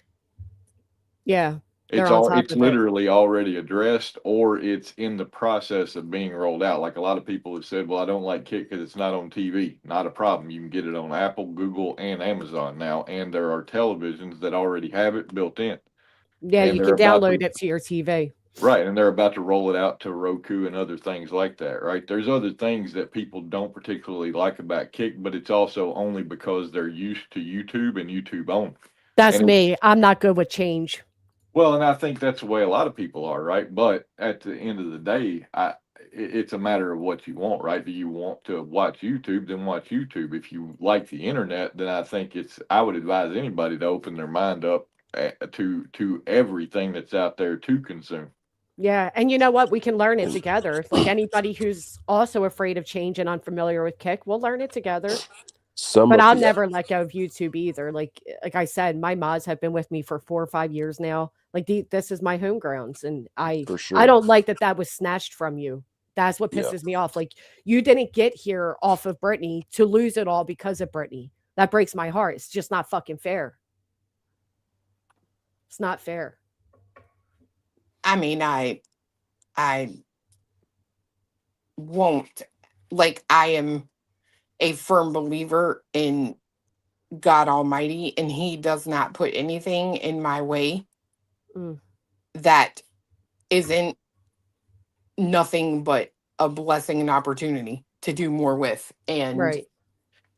Yeah, they're on top It's of it. literally already addressed, or it's in the process of being rolled out. Like a lot of people have said, well, I don't like Kick because it's not on TV. Not a problem. You can get it on Apple, Google, and Amazon now, and there are televisions that already have it built in. Yeah, And you they're can about download to, it to your TV. right, and they're about to roll it out to Roku and other things like that, right? There's other things that people don't particularly like about Kick, but it's also only because they're used to YouTube and YouTube only. That's And me. I'm not good with change. well, and I think that's the way a lot of people are, right? But at the end of the day, it's a matter of what you want, right? Do you want to watch YouTube? Then watch YouTube. If you like the internet, then I think I would advise anybody to open their mind up to everything that's out there to consume. Yeah, and you know what? We can learn it together. Like anybody who's also afraid of change and unfamiliar with Kick, we'll learn it together. some But of I'll the never let go of YouTube either. Like I said, my mods have been with me for 4 or 5 years now. Like this is my home grounds, and I for sure. don't like that was snatched from you. That's what Yeah. pisses me off. Like you didn't get here off of Britney to lose it all because of Britney. That breaks my heart. It's just not fucking fair. It's not fair. I mean, I won't, like, I am a firm believer in God Almighty, and He does not put anything in my way Mm. that isn't nothing but a blessing and opportunity to do more with. And Right.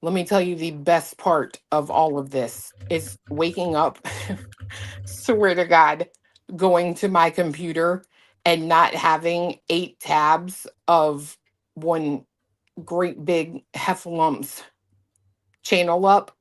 let me tell you, the best part of all of this is waking up, swear to God, going to my computer and not having 8 tabs of one great big heffalumps channel up.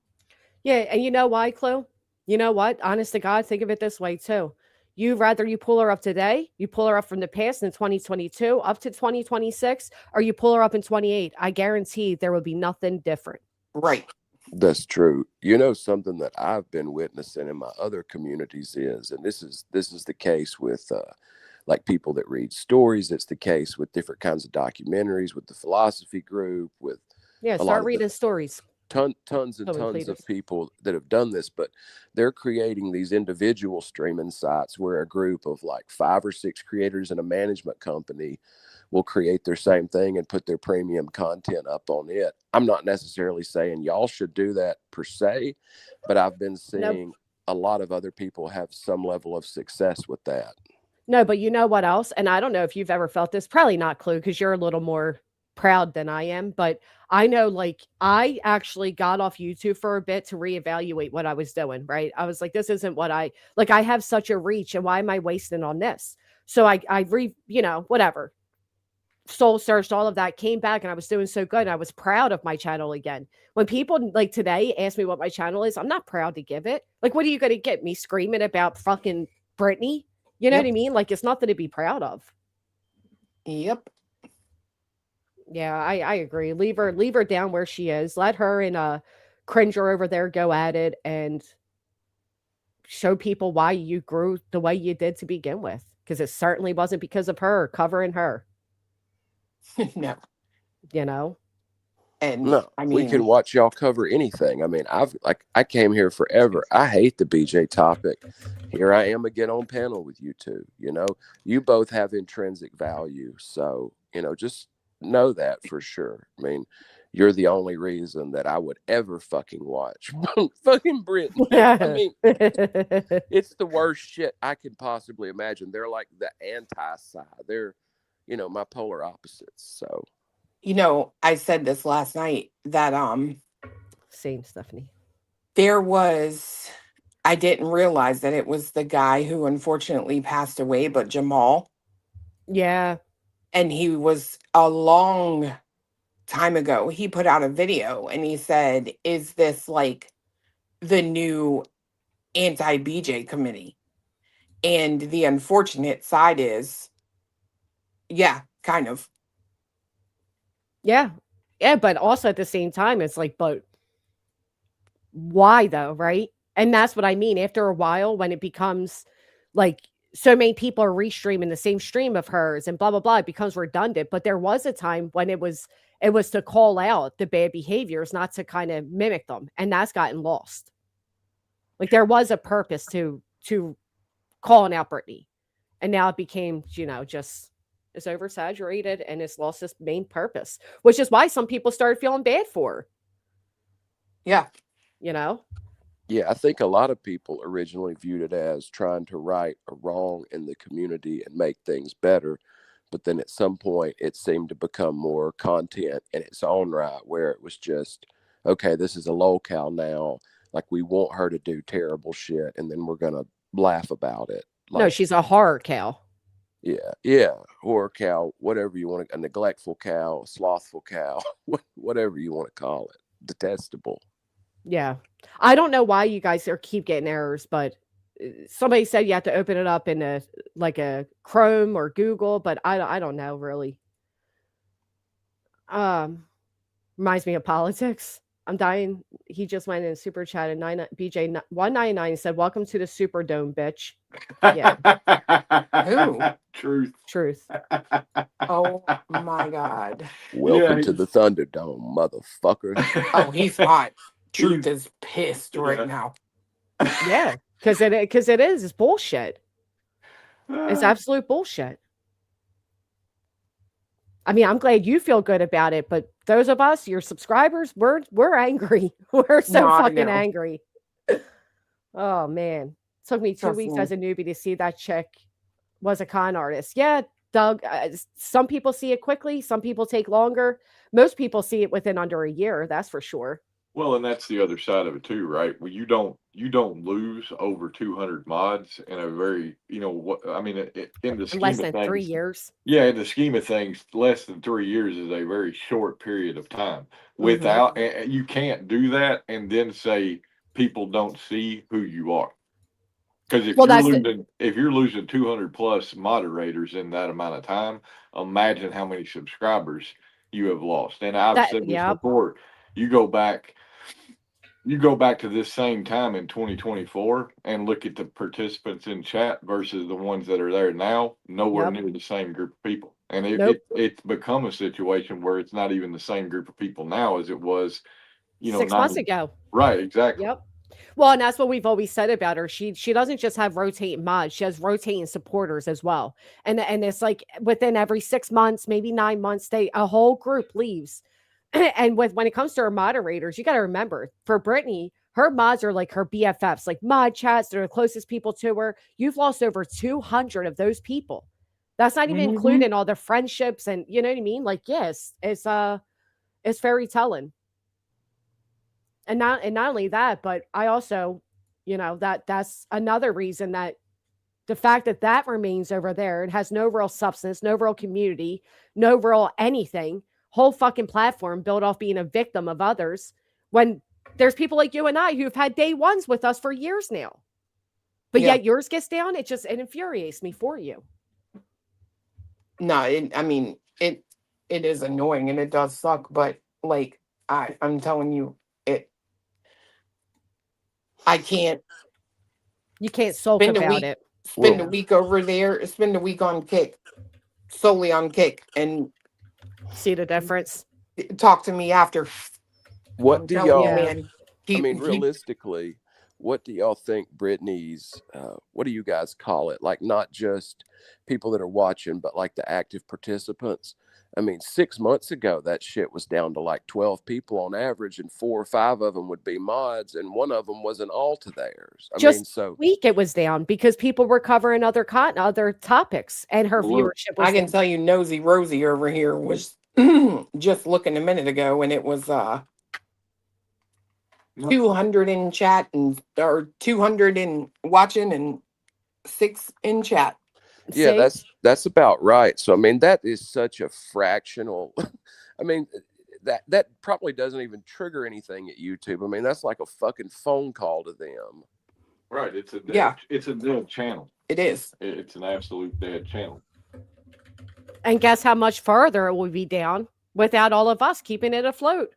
Yeah, and you know why, Chloe? You know what? Honest to God, think of it this way too. You rather you pull her up today, you pull her up from the past in 2022 up to 2026, or you pull her up in 28. I guarantee there will be nothing different. Right. That's true. You know, something that I've been witnessing in my other communities is, and this is the case with like people that read stories. It's the case with different kinds of documentaries, with the philosophy group, with Yeah, a lot start of reading stories. tons and Chloe tons of Peters. people that have done this, but they're creating these individual streaming sites where a group of like 5 or 6 creators in a management company will create their same thing and put their premium content up on it. I'm not necessarily saying y'all should do that per se, but I've been seeing a lot of other people have some level of success with that. No, but you know what else? And I don't know if you've ever felt this, probably not, Clue, because you're a little more proud than I am. But I know, like, I actually got off YouTube for a bit to reevaluate what I was doing, right? I was like, this isn't what I have such a reach, and why am I wasting on this? So whatever. Soul searched all of that, came back, and I was doing so good. And I was proud of my channel again. When people like today ask me what my channel is, I'm not proud to give it. Like, what are you going to get me screaming about fucking Britney? You know what I mean? Like, it's nothing to be proud of. Yep. Yeah, I agree. Leave her down where she is. Let her and Cringer over there go at it and show people why you grew the way you did to begin with. Because it certainly wasn't because of her covering her. No. You know? And No, I we can mean, watch y'all cover anything. I mean, I came here forever. I hate the BJ topic. Here I am again on panel with you two. You know, you both have intrinsic value. So, you know, just know that for sure. I mean, you're the only reason that I would ever fucking watch fucking Brittany. I mean, it's the worst shit I could possibly imagine. They're like the anti-side. They're, you know, my polar opposites. So, you know, I said this last night that Same, Stephanie. I didn't realize that it was the guy who unfortunately passed away, but Jamal. Yeah. And he was a long time ago. He put out a video and he said, "Is this like the new anti-BJ committee?" And the unfortunate side is, yeah, kind of. Yeah. Yeah, but also at the same time, it's like, but why though, right? And that's what I mean. After a while, when it becomes like so many people are restreaming the same stream of hers and blah blah blah, it becomes redundant. But there was a time when it was to call out the bad behaviors, not to kind of mimic them, and that's gotten lost. Like there was a purpose to calling out Brittany, and now it became, you know, just it's oversaturated and it's lost its main purpose, which is why some people started feeling bad for her. Yeah. You know? yeah, I think a lot of people originally viewed it as trying to right a wrong in the community and make things better. But then at some point, it seemed to become more content in its own right, where it was just, okay, this is a locale now. Like, we want her to do terrible shit, and then we're going to laugh about it. No, Like, she's a horror cow. yeah, horror cow, whatever you want to, a neglectful cow, a slothful cow, whatever you want to call it, detestable. Yeah. I don't know why you guys keep getting errors, but somebody said you have to open it up in a Chrome or Google, but I don't know really. Reminds me of politics. I'm dying. He just went in super chat and BJ 199 said, "Welcome to the Superdome, bitch." Yeah. Who? Truth. Oh my God. Welcome to the Thunderdome, motherfucker. Oh, he's hot. Truth is pissed right now. Yeah, because it's bullshit. It's absolute bullshit. I mean, I'm glad you feel good about it, but those of us, your subscribers, we're angry. We're so No, I fucking know. angry. Oh man, took me 2 Trust weeks me. as a newbie to see that chick was a con artist. Yeah, Doug. Some people see it quickly. Some people take longer. Most people see it within under a year. That's for sure. Well, and that's the other side of it too, right? Well, you don't lose over 200 mods in a very, you know, what I mean, in the scheme Less of than 3 things. years. Yeah, in the scheme of things, less than 3 years is a very short period of time. Without, you can't do that and then say people don't see who you are. Because if you're losing 200 plus moderators in that amount of time, imagine how many subscribers you have lost. And I've said this before. You go back to this same time in 2024 and look at the participants in chat versus the ones that are there now, nowhere near the same group of people. And it's become a situation where it's not even the same group of people now as it was, 6 months ago. Right, exactly. Yep. Well, and that's what we've always said about her. She doesn't just have rotating mods; she has rotating supporters as well. And it's like within every 6 months, maybe 9 months, a whole group leaves. And when it comes to her moderators, you got to remember, for Brittany, her mods are like her BFFs, like mod chats. They're the closest people to her. You've lost over 200 of those people. That's not even including all the friendships and, you know what I mean? Like, yes, it's very telling. And not only that, but I also, that's another reason that the fact that remains over there, it has no real substance, no real community, no real anything. Whole fucking platform built off being a victim of others, when there's people like you and I who've had day ones with us for years now, but yet yours gets down. It infuriates me for you. No, it is annoying and it does suck, but like I'm telling you, I can't. You can't sulk about it. Spend a week over there. Spend a week on Kick, solely on Kick, and see the difference. talk to me after. What I'm do telling you, y'all? man. I mean, realistically, what do y'all think Brittany's? What do you guys call it? Like, not just people that are watching, but like the active participants. I mean, 6 months ago, that shit was down to like 12 people on average, and 4 or 5 of them would be mods, and one of them was an alt of theirs. I Just mean, so week it was down because people were covering other other topics, and her Look, viewership was I can down. tell you, Nosy Rosie over here was just looking a minute ago, and it was 200 in chat and or 200 in watching and 6 in chat. yeah, See? that's about right. So I mean, that is such a fractional. I mean, that probably doesn't even trigger anything at YouTube. I mean, that's like a fucking phone call to them. Right. It's a dead, Yeah. it's a dead channel. It is. It's an absolute dead channel. And guess how much further it would be down without all of us keeping it afloat.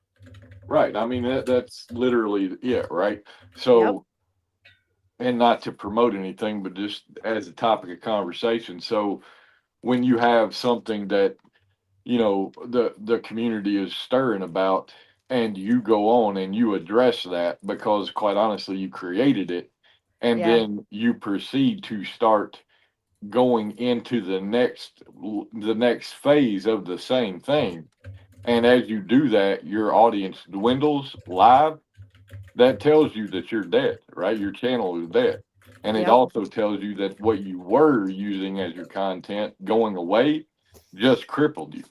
Right. I mean, that's literally it, right? So, and not to promote anything, but just as a topic of conversation. So when you have something that, you know, the community is stirring about, and you go on and you address that because quite honestly, you created it, and Yeah. then you proceed to start going into the next phase of the same thing. And as you do that, your audience dwindles live. That tells you that you're dead, right? Your channel is dead. And it Yep. also tells you that what you were using as your content going away just crippled you.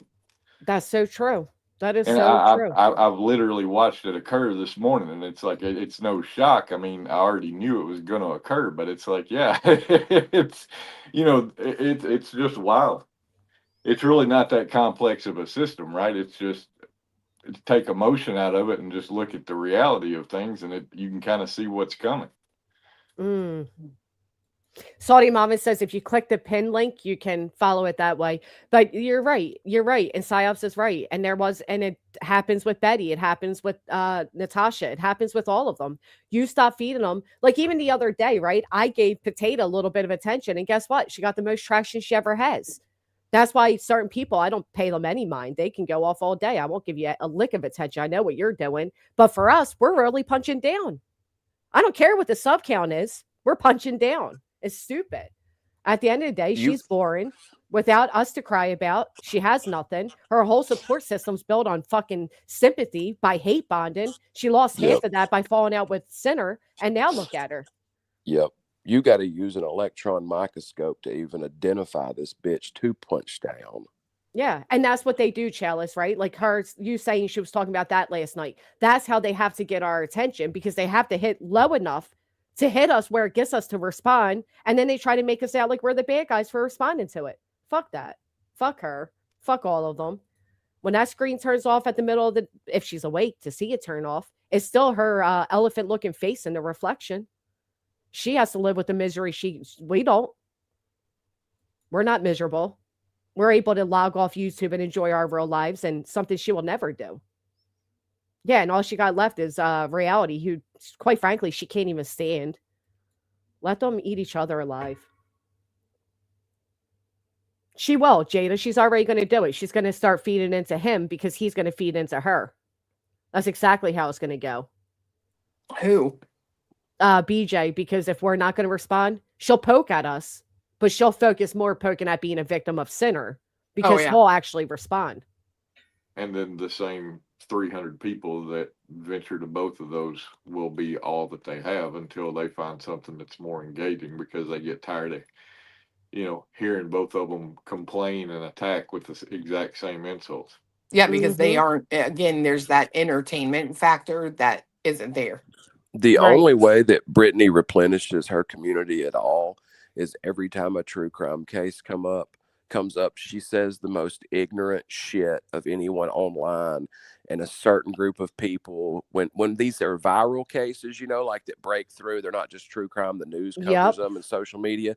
That's so true. That is And so true. I've literally watched it occur this morning, and it's like it's no shock. I mean, I already knew it was going to occur, but it's like, yeah, it's it's just wild. It's really not that complex of a system, right? It's just take emotion out of it and just look at the reality of things, and you can kind of see what's coming. Mm. Saudi Mama says if you click the pin link, you can follow it that way. But you're right. You're right. And Psyops is right. And it happens with Betty. It happens with Natasha. It happens with all of them. You stop feeding them. Like even the other day, right? I gave Potato a little bit of attention. And guess what? She got the most traction she ever has. That's why certain people, I don't pay them any mind. They can go off all day. I won't give you a lick of attention. I know what you're doing. But for us, we're really punching down. I don't care what the sub count is. We're punching down. It's stupid. At the end of the day, she's boring without us to cry about. She has nothing. Her whole support system's built on fucking sympathy by hate bonding. She lost half of that by falling out with Sinner. And now look at her. Yep. You got to use an electron microscope to even identify this bitch to punch down. Yeah. And that's what they do, Chalice, right? Like you saying she was talking about that last night. That's how they have to get our attention because they have to hit low enough to hit us where it gets us to respond. And then they try to make us out like we're the bad guys for responding to it. Fuck that. Fuck her. Fuck all of them. When that screen turns off at the middle of if she's awake to see it turn off, it's still her elephant looking face in the reflection. She has to live with the misery we don't. We're not miserable. We're able to log off YouTube and enjoy our real lives, and something she will never do. Yeah, and all she got left is reality, who, quite frankly, she can't even stand. Let them eat each other alive. She will, Jada. She's already going to do it. She's going to start feeding into him because he's going to feed into her. That's exactly how it's going to go. Who? BJ, because if we're not going to respond, she'll poke at us, but she'll focus more poking at being a victim of Sinner because he'll actually respond. And then the same 300 people that venture to both of those will be all that they have until they find something that's more engaging because they get tired of, hearing both of them complain and attack with the exact same insults. Yeah, because they aren't, again, there's that entertainment factor that isn't there. The only way that Brittany replenishes her community at all is every time a true crime case comes up, she says the most ignorant shit of anyone online, and a certain group of people, when these are viral cases, like that break through, they're not just true crime, the news covers them and social media,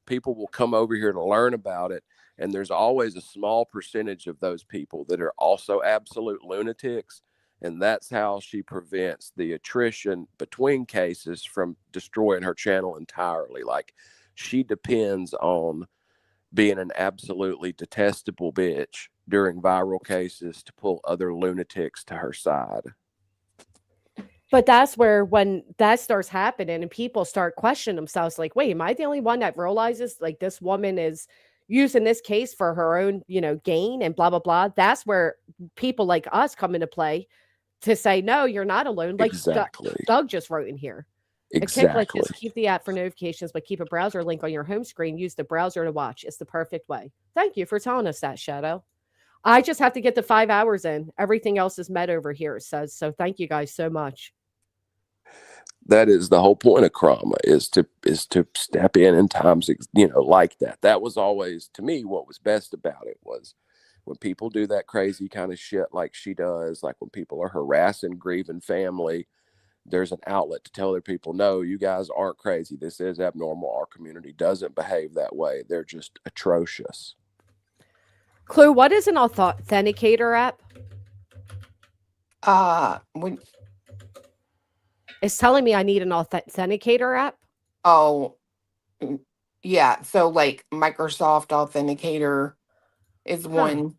people will come over here to learn about it. And there's always a small percentage of those people that are also absolute lunatics. And that's how she prevents the attrition between cases from destroying her channel entirely. Like, she depends on being an absolutely detestable bitch during viral cases to pull other lunatics to her side. But that's where when that starts happening and people start questioning themselves, like, wait, am I the only one that realizes like this woman is using this case for her own, gain and blah, blah, blah. That's where people like us come into play to say, no, you're not alone. Like Exactly. Doug just wrote in here. A kick like Exactly. this, keep the app for notifications, but keep a browser link on your home screen. Use the browser to watch. It's the perfect way. Thank you for telling us that, Shadow. I just have to get the 5 hours in. Everything else is met over here, it says. So thank you guys so much. That is the whole point of Krama, is to step in times, like that. That was always, to me, what was best about it was when people do that crazy kind of shit like she does, like when people are harassing grieving family, there's an outlet to tell their people, no, you guys aren't crazy. This is abnormal. Our community doesn't behave that way. They're just atrocious. Clue, what is an authenticator app? When It's telling me I need an authenticator app. Oh, yeah. So like Microsoft Authenticator is one.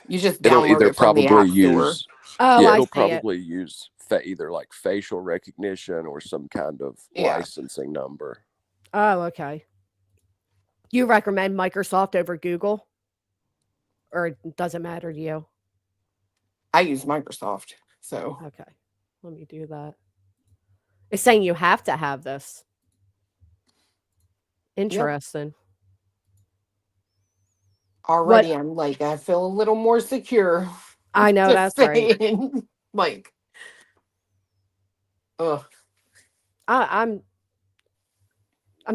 You just It'll download either it from the probably App Store. use, Oh, yeah, I it'll see it. probably use either like facial recognition or some kind of Yeah. licensing number. Oh, okay. You recommend Microsoft over Google? Or it doesn't matter to you? I use Microsoft. So Okay. Let me do that. It's saying you have to have this. Interesting. already I'm like, I feel a little more secure. I know, Just that's right. saying. Like, ugh. I'm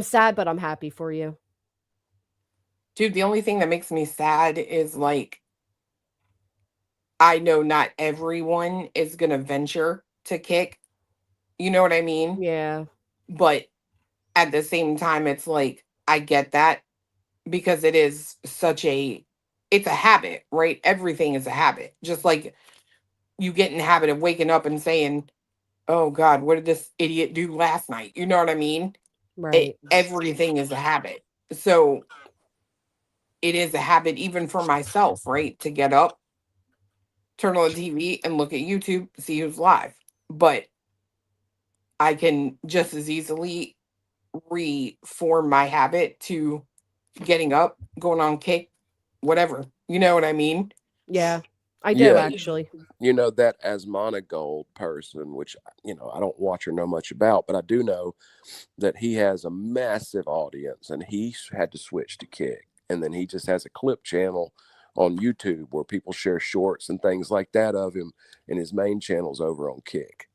sad, but I'm happy for you. Dude, the only thing that makes me sad is like, I know not everyone is going to venture to kick. You know what I mean? Yeah. But at the same time, it's like, I get that because it is it's a habit, right? Everything is a habit. Just like you get in the habit of waking up and saying, oh God, what did this idiot do last night? You know what I mean? Right. Everything is a habit. So it is a habit even for myself, right? To get up, turn on the TV and look at YouTube, see who's live. But I can just as easily reform my habit to getting up, going on kick, whatever. You know what I mean? Yeah. I do, Yeah. actually. That Asmana Gold person, which, I don't watch or know much about, but I do know that he has a massive audience and he had to switch to Kick. And then he just has a clip channel on YouTube where people share shorts and things like that of him, and his main channel's over on Kick.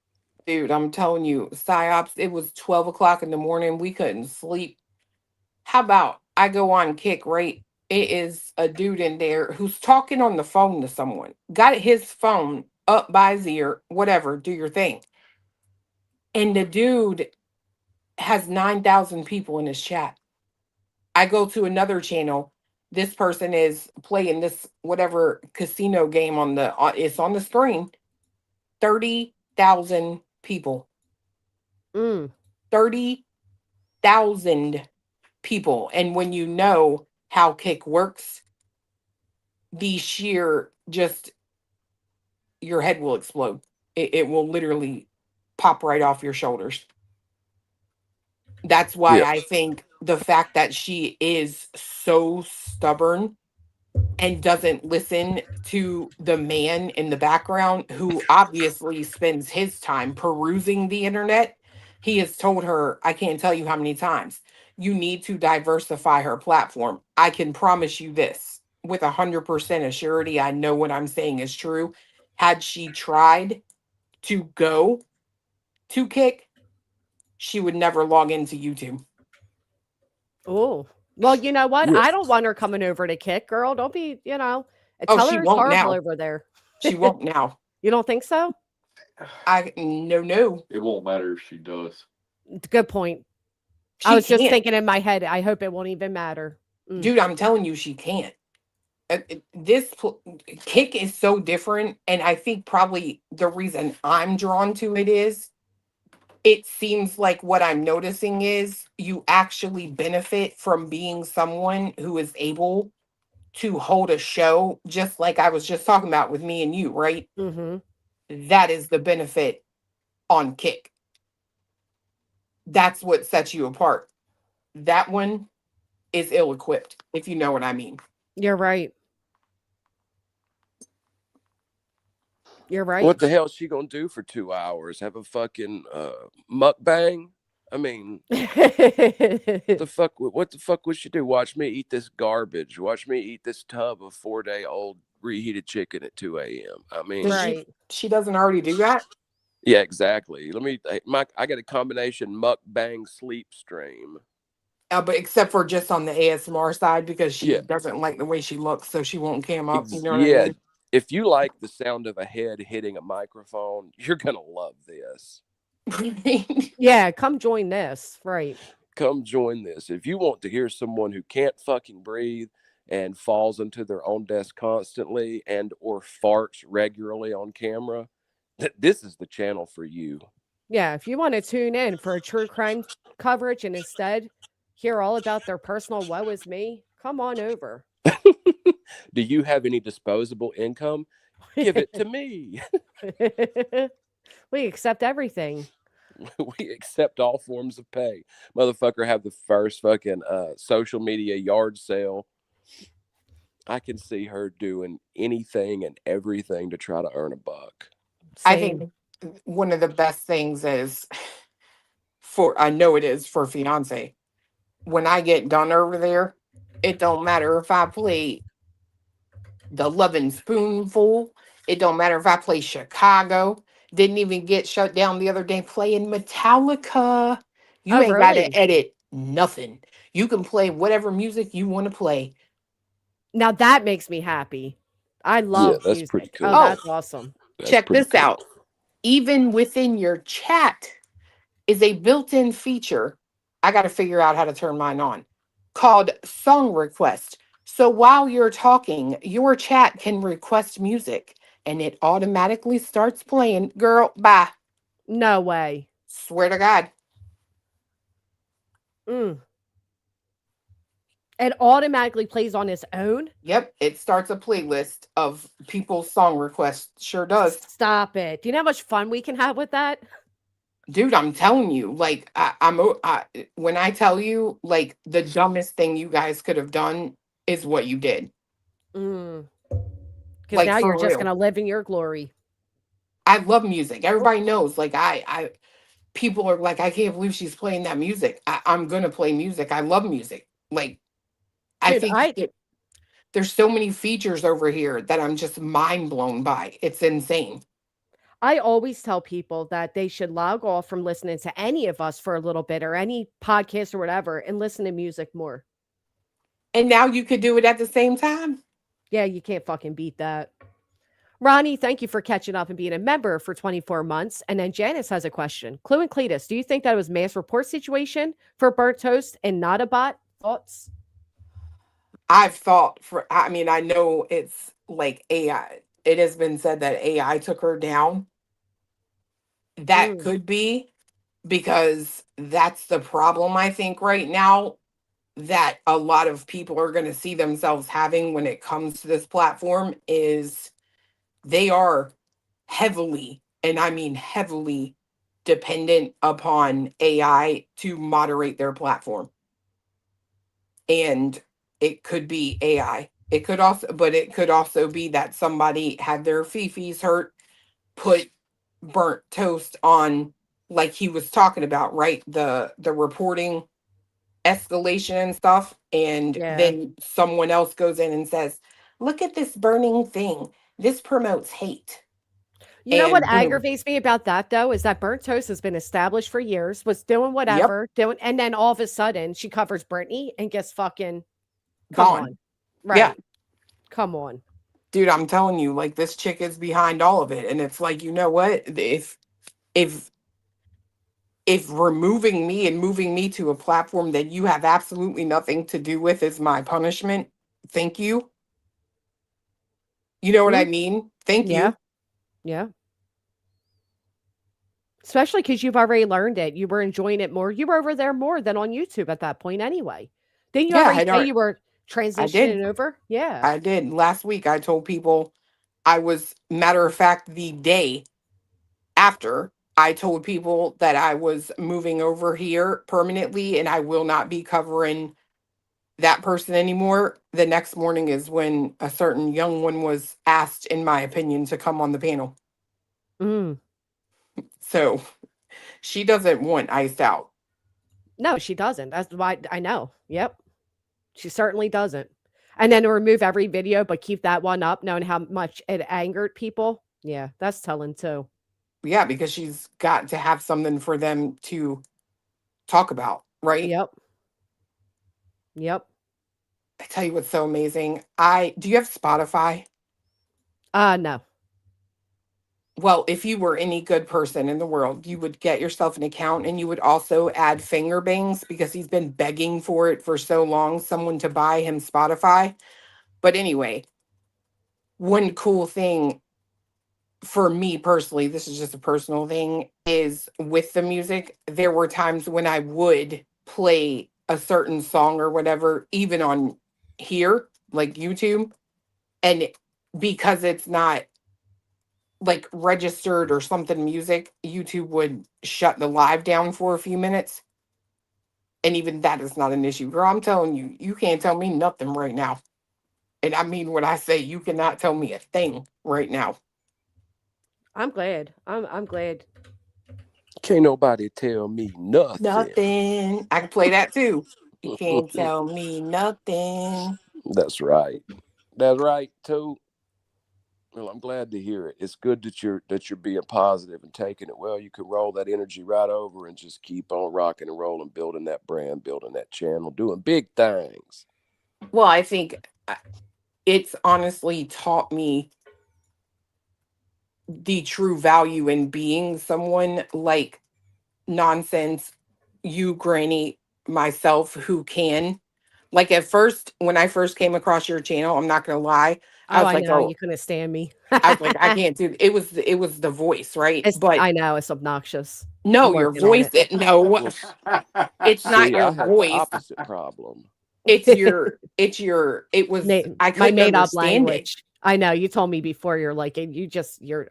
Dude, I'm telling you, PsyOps, it was 12 o'clock in the morning. We couldn't sleep. How about I go on Kick, right? It is a dude in there who's talking on the phone to someone. Got his phone up by his ear, whatever, do your thing. And the dude has 9,000 people in his chat. I go to another channel. This person is playing this whatever casino game it's on the screen. 30,000 people. 30,000 people. And when you know how Kick works, the sheer your head will explode. It will literally pop right off your shoulders. That's why I think the fact that she is so stubborn and doesn't listen to the man in the background who obviously spends his time perusing the internet. He has told her, I can't tell you how many times, you need to diversify her platform. I can promise you this with 100% assurity. I know what I'm saying is true. Had she tried to go to Kick, she would never log into YouTube. Oh, well, you know what? Yeah. I don't want her coming over to Kick, girl. Don't be, tell she her it's won't horrible now. over there. She won't now. You don't think so? No. It won't matter if she does. Good point. She I was just can't. thinking in my head, I hope it won't even matter. Dude, I'm telling you, she can't. Kick is so different. And I think probably the reason I'm drawn to it is it seems like what I'm noticing is you actually benefit from being someone who is able to hold a show, just like I was just talking about with me and you, right? Mm-hmm. That is the benefit on Kick. That's what sets you apart. That one is ill-equipped, if you know what I mean. You're right. You're right. What the hell is she gonna do for 2 hours? Have a fucking mukbang? I mean, the fuck? What the fuck would she do? Watch me eat this garbage. Watch me eat this tub of 4-day-old reheated chicken at 2 a.m. I mean, Right. She doesn't already do that? yeah, exactly. Let me. I got a combination mukbang sleep stream. But except for just on the ASMR side, because she Yeah. doesn't like the way she looks, so she won't cam up. You know what I Yeah, mean? if you like the sound of a head hitting a microphone, you're gonna love this. Yeah, come join this. Right. Come join this. If you want to hear someone who can't fucking breathe and falls into their own desk constantly and or farts regularly on camera, this is the channel for you. Yeah, if you want to tune in for a true crime coverage and instead hear all about their personal woe is me, come on over. Do you have any disposable income? Give it to me. We accept everything. We accept all forms of pay. Motherfucker have the first fucking social media yard sale. I can see her doing anything and everything to try to earn a buck. I think one of the best things is I know it is for fiance. When I get done over there, it don't matter if I play The Lovin' Spoonful. It don't matter if I play Chicago. Didn't even get shut down the other day playing Metallica. You ain't got to edit nothing. You can play whatever music you want to play. Now that makes me happy. I love that's music. pretty cool. Oh, that's awesome. Check this out. Even within your chat is a built-in feature. I got to figure out how to turn mine on, called Song Request. So while you're talking, your chat can request music and it automatically starts playing. Girl, bye. No way. Swear to God. It automatically plays on its own? Yep. It starts a playlist of people's song requests. Sure does. Stop it. Do you know how much fun we can have with that? Dude, I'm telling you, like, when I tell you, like, the dumbest thing you guys could have done is what you did. Because Like, now for you're just real. going to live in your glory. I love music. Everybody knows, like, people are like, I can't believe she's playing that music. I'm going to play music. I love music. Like, I Dude, think there's so many features over here that I'm just mind blown by. It's insane. I always tell people that they should log off from listening to any of us for a little bit or any podcast or whatever and listen to music more. And now you could do it at the same time. Yeah, you can't fucking beat that. Ronnie, thank you for catching up and being a member for 24 months. And then Janice has a question. Clue and Cletus, do you think that was mass report situation for Burnt Toast and not a bot? Thoughts? I've thought I know it's like AI. It has been said that AI took her down. That could be, because that's the problem, I think, right now, that a lot of people are going to see themselves having when it comes to this platform, is they are heavily, and I mean heavily, dependent upon AI to moderate their platform. And it could be AI. It could also be that somebody had their fifis hurt, put Burnt Toast on, like he was talking about, right? The reporting escalation and stuff. And then someone else goes in and says, look at this burning thing. This promotes hate. You know what aggravates me about that, though, is that Burnt Toast has been established for years, was doing whatever, and then all of a sudden she covers Britney and gets fucking gone. Right. Yeah. Come on. Dude, I'm telling you, like, this chick is behind all of it. And it's like, you know what? If removing me and moving me to a platform that you have absolutely nothing to do with is my punishment, thank you. You know what I mean? Thank you. Yeah. Especially because you've already learned it. You were enjoying it more. You were over there more than on YouTube at that point anyway. Didn't you already say you were Transitioning over? Yeah. I did. Last week, I told people matter of fact, the day after, I told people that I was moving over here permanently and I will not be covering that person anymore. The next morning is when a certain young one was asked, in my opinion, to come on the panel. Mm. So she doesn't want Iced Out. No, she doesn't. That's why I know. Yep. She certainly doesn't. And then remove every video, but keep that one up, knowing how much it angered people. Yeah, that's telling too. Yeah, because she's got to have something for them to talk about, right? Yep. Yep. I tell you what's so amazing. Do you have Spotify? No. Well, if you were any good person in the world, you would get yourself an account and you would also add finger bangs because he's been begging for it for so long, someone to buy him Spotify. But anyway, one cool thing for me personally, this is just a personal thing, is with the music, there were times when I would play a certain song or whatever, even on here, like YouTube, and because it's not like registered or something music, YouTube would shut the live down for a few minutes. And even that is not an issue. Girl, I'm telling you, you can't tell me nothing right now. And I mean when I say you cannot tell me a thing right now. I'm glad. I'm glad. Can't nobody tell me nothing. Nothing. I can play that too. You can't tell me nothing. That's right. That's right too. Well, I'm glad to hear it. It's good that you're being positive and taking it well. You can roll that energy right over and just keep on rocking and rolling, building that brand, building that channel, doing big things. Well, I think it's honestly taught me the true value in being someone like Nonsense, you, Granny, myself, who can. Like at first, when I first came across your channel, I'm not gonna lie, I Oh, was I like, know. oh, You couldn't stand me. I was like, I can't do it. It was the voice, right? But I know it's obnoxious. no, I'm your working on voice. it. No, it's not See, your I had the voice. opposite problem. It was. I My couldn't made up understand it. language. I know. You told me before you're like, and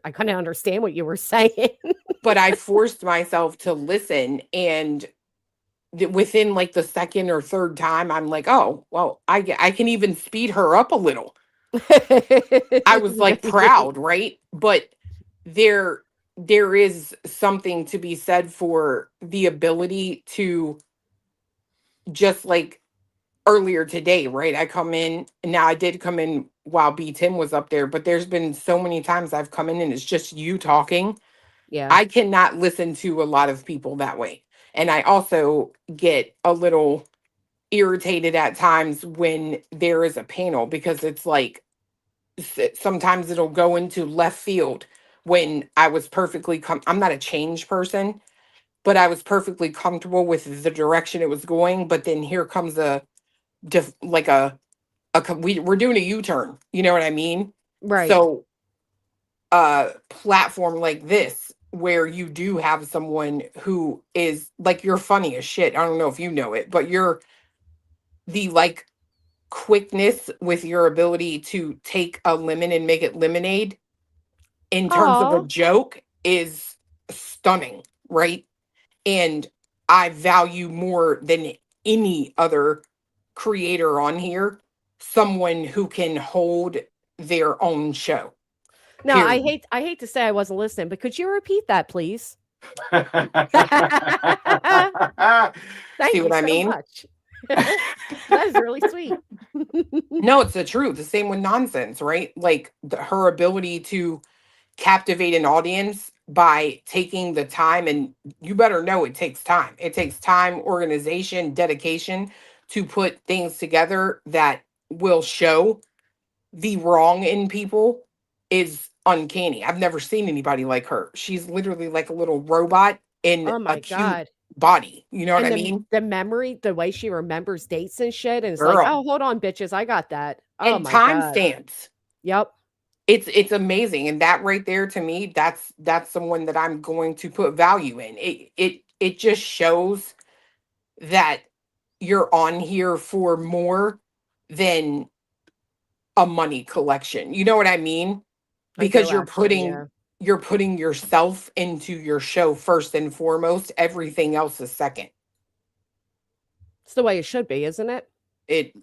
I couldn't understand what you were saying. But I forced myself to listen, and within like the second or third time, I'm like, oh, well, I can even speed her up a little. I was like proud, right? But there is something to be said for the ability to, just like earlier today, right? I come in, now I did come in while B Tim was up there, but there's been so many times I've come in and it's just you talking. Yeah. I cannot listen to a lot of people that way. And I also get a little irritated at times when there is a panel because it's like sometimes it'll go into left field when I was perfectly I'm not a change person, but I was perfectly comfortable with the direction it was going. But then here comes we're doing a U-turn. You know what I mean? Right. So a platform like this, where you do have someone who is like, you're funny as shit. I don't know if you know it, but you're the like quickness with your ability to take a lemon and make it lemonade in terms of a Aw. joke is stunning, right? And I value more than any other creator on here someone who can hold their own show. No, Period. I hate to say I wasn't listening, but could you repeat that, please? Thank See you what I so mean? much. That is really sweet. No, it's the truth. The same with Nonsense, right? Like her ability to captivate an audience by taking the time, and you better know it takes time. It takes time, organization, dedication to put things together that will show the wrong in people is uncanny. I've never seen anybody like her. She's literally like a little robot in Oh a my cute God. body. You know what And I mean? the memory, the way she remembers dates and shit, and it's like, Girl. oh, hold on, bitches, I got that. Oh And my God. timestamps. Yep. It's amazing. And that right there, to me, that's someone that I'm going to put value in. It just shows that you're on here for more than a money collection. You know what I mean? I Because do you're actually, putting yeah. you're putting yourself into your show first and foremost. Everything else is second. It's the way it should be, isn't it? It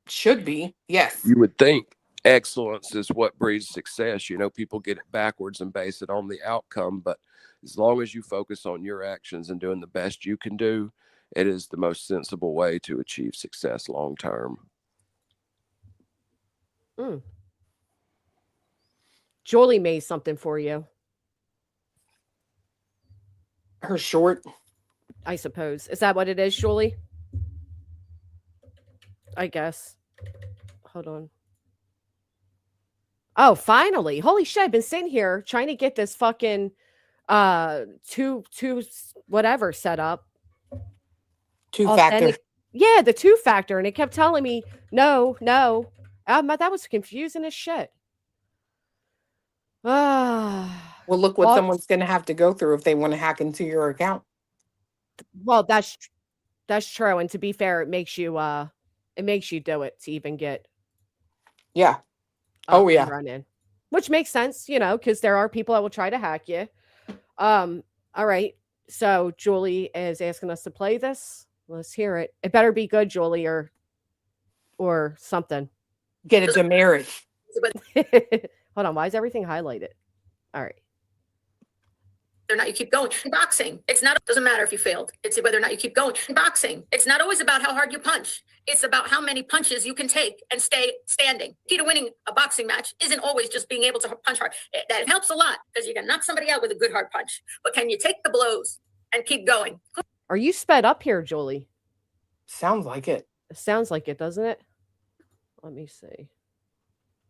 should be, yes. You would think excellence is what breeds success. You know, people get it backwards and base it on the outcome, but as long as you focus on your actions and doing the best you can do, it is the most sensible way to achieve success long term. Mm. Julie made something for you, Her short. I suppose. Is that what it is, Julie? I guess. Hold on. Oh, finally. Holy shit, I've been sitting here trying to get this fucking two whatever set up. Two-factor. Yeah, the two-factor, and it kept telling me no. That was confusing as shit. Ah. Well, look what Well, someone's going to have to go through if they want to hack into your account. well, that's true, and to be fair, it makes you do it to even get Yeah. up Oh, and yeah. running, which makes sense, because there are people that will try to hack you. All right. So Julie is asking us to play this. Let's hear it. It better be good, Julie, or something. Get a demerit. Hold on. Why is everything highlighted? All right. Whether or not you keep going. In boxing, doesn't matter if you failed. It's whether or not you keep going. In boxing, it's not always about how hard you punch. It's about how many punches you can take and stay standing. Key to winning a boxing match isn't always just being able to punch hard. That helps a lot because you can knock somebody out with a good hard punch. But can you take the blows and keep going? Are you sped up here, Julie? Sounds like it. It sounds like it, doesn't it? Let me see.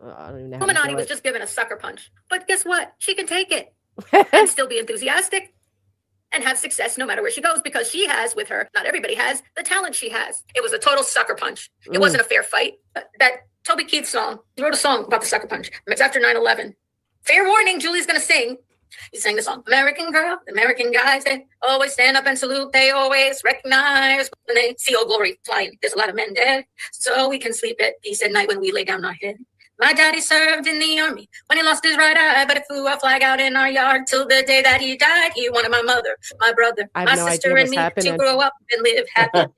I don't even know how to Illuminati do was it. just given a sucker punch. But guess what? She can take it and still be enthusiastic and have success no matter where she goes because she has with her, not everybody has, the talent she has. It was a total sucker punch. It wasn't a fair fight. That Toby Keith song, he wrote a song about the sucker punch. It's after 9/11. Fair warning, Julie's going to sing. He sang the song, American girl, American guys, they always stand up and salute. They always recognize when they see old glory flying. There's a lot of men dead, so we can sleep at peace at night when we lay down our head. My daddy served in the army when he lost his right eye, but it flew a flag out in our yard till the day that he died. He wanted my mother, my brother, I my have no sister, idea and what's me happening. to grow up and live happy.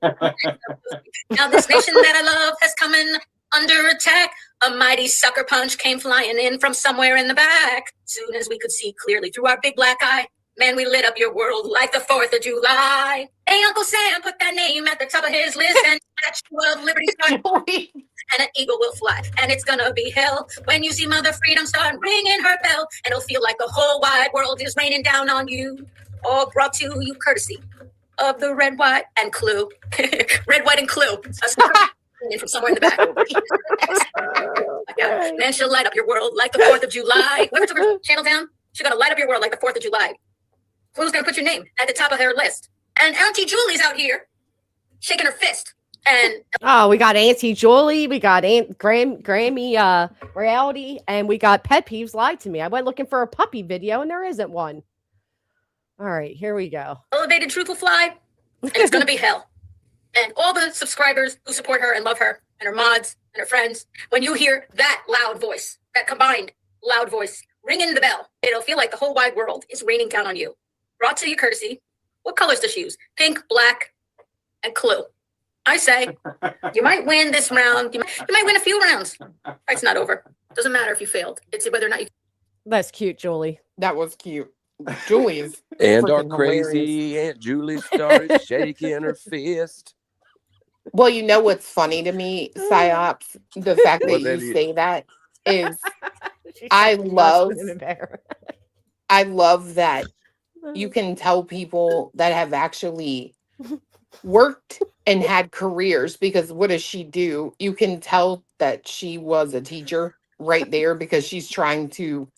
Now this nation that I love has come in under attack. A mighty sucker punch came flying in from somewhere in the back. Soon as we could see clearly through our big black eye, man, we lit up your world like the 4th of July. Hey, Uncle Sam, put that name at the top of his list and Statue of Liberty start and an eagle will fly. And it's gonna be hell when you see Mother Freedom start ringing her bell. And it'll feel like the whole wide world is raining down on you. All brought to you courtesy of the Red, White, and Clue. Red, White, and Clue. From somewhere in the back. Man, she'll light up your world like the 4th of July. Whoever took her channel down, she's gonna light up your world like the 4th of July. Who's gonna put your name at the top of her list? And Auntie Julie's out here shaking her fist. And Oh, we got Auntie Julie, we got Grammy Reality, and we got Pet Peeves Lied to Me. I went looking for a puppy video and there isn't one. All right, here we go. Elevated Truth will fly, and it's gonna be hell. And all the subscribers who support her and love her, and her mods and her friends, when you hear that loud voice, that combined loud voice, ringing the bell, it'll feel like the whole wide world is raining down on you. Brought to you courtesy. What colors does she use? Pink, black, and Clue. I say, you might win this round. You might win a few rounds. Fight's not over. Doesn't matter if you failed. It's whether or not you. That's cute, Julie. That was cute. Julie is And our freaking crazy hilarious. Aunt Julie started shaking her fist. Well, you know what's funny to me, Psyops? The fact that Well, you then you- say that is She I said, love "Busted in a bear." I love that you can tell people that have actually worked and had careers, because what does she do? You can tell that she was a teacher right there because she's trying to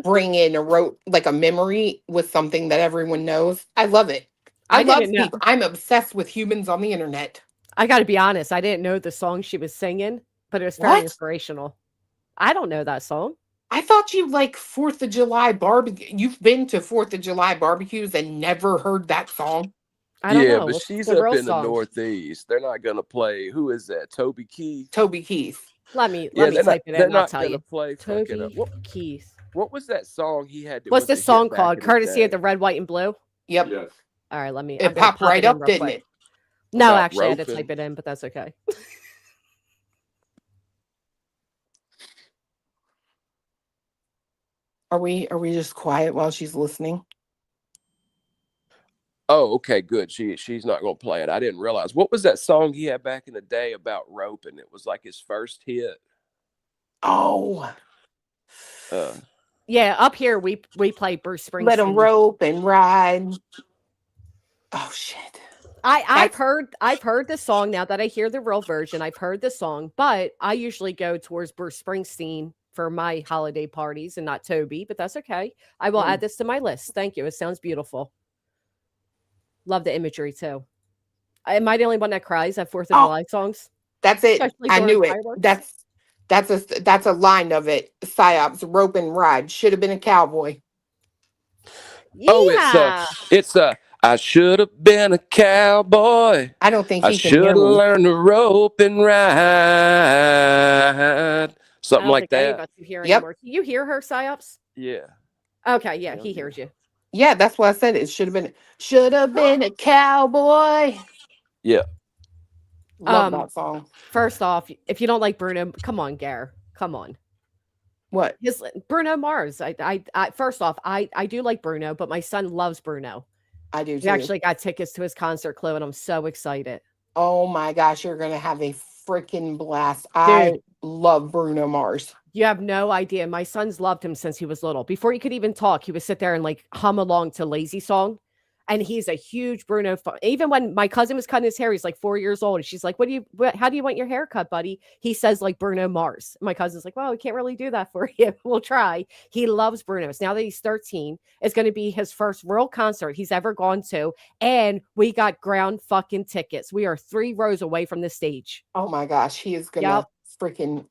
bring in a memory with something that everyone knows. I love it. I love didn't know. people. I'm obsessed with humans on the internet. I got to be honest. I didn't know the song she was singing, but it was very What? inspirational. I don't know that song. I thought you like 4th of July barbecue. You've been to 4th of July barbecues and never heard that song. I don't Yeah, know. but What's she's the up real in the song? Northeast. They're not gonna play. Who is that? Toby Keith. Toby Keith. Let me Yeah, type it they're in. I'll not tell gonna you. play fucking Toby what Keith. was that song he had that What's was the a song hit back called? in the Courtesy of day? the Red, White, and Blue. Yep. Yes. All right, let me. It I'm gonna popped pop right it in up, real didn't quick. it? No, About actually, I had to roping. type it in, but that's okay. Are we just quiet while she's listening? Oh, okay, good. She's not gonna play it. I didn't realize. What was that song he had back in the day about roping? It was like his first hit. Oh, Yeah, up here we play Bruce Springsteen. let them rope and ride. Oh shit. I've heard the song now that I hear the real version. I've heard the song, but I usually go towards Bruce Springsteen for my holiday parties and not Toby, but that's okay. I will add this to my list. Thank you. It sounds beautiful. Love the imagery too. Am I the only one that cries at 4th of July songs? That's it. Especially I during knew it. fireworks? That's a line of it. Psyops, rope and ride. Should have been a cowboy. Oh, Yeah. it's I should have been a cowboy. I don't think I he can should hear have me. learned to rope and ride. I Something don't like think any of that. us can hear Yep. anymore. Can you hear her, Psyops? Yeah. Okay, yeah, he hears you. Yeah, that's what I said. It should have been a cowboy. Yeah. Love that song. First off, if you don't like Bruno, come on, Gare. Come on. What? Bruno Mars. I first off, I do like Bruno, but my son loves Bruno. I do We too. actually got tickets to his concert, Chloe, and I'm so excited. Oh my gosh, you're gonna have a freaking blast. I love Bruno Mars. You have no idea. My son's loved him since he was little. Before he could even talk, he would sit there and like hum along to Lazy Song. And he's a huge Bruno fan. Even when my cousin was cutting his hair, he's like 4 years old. And she's like, how do you want your hair cut, buddy? He says like Bruno Mars. My cousin's like, well, we can't really do that for you. We'll try. He loves Bruno. So now that he's 13, it's going to be his first real concert he's ever gone to. And we got ground fucking tickets. We are 3 rows away from the stage. Oh my gosh, he is gonna freaking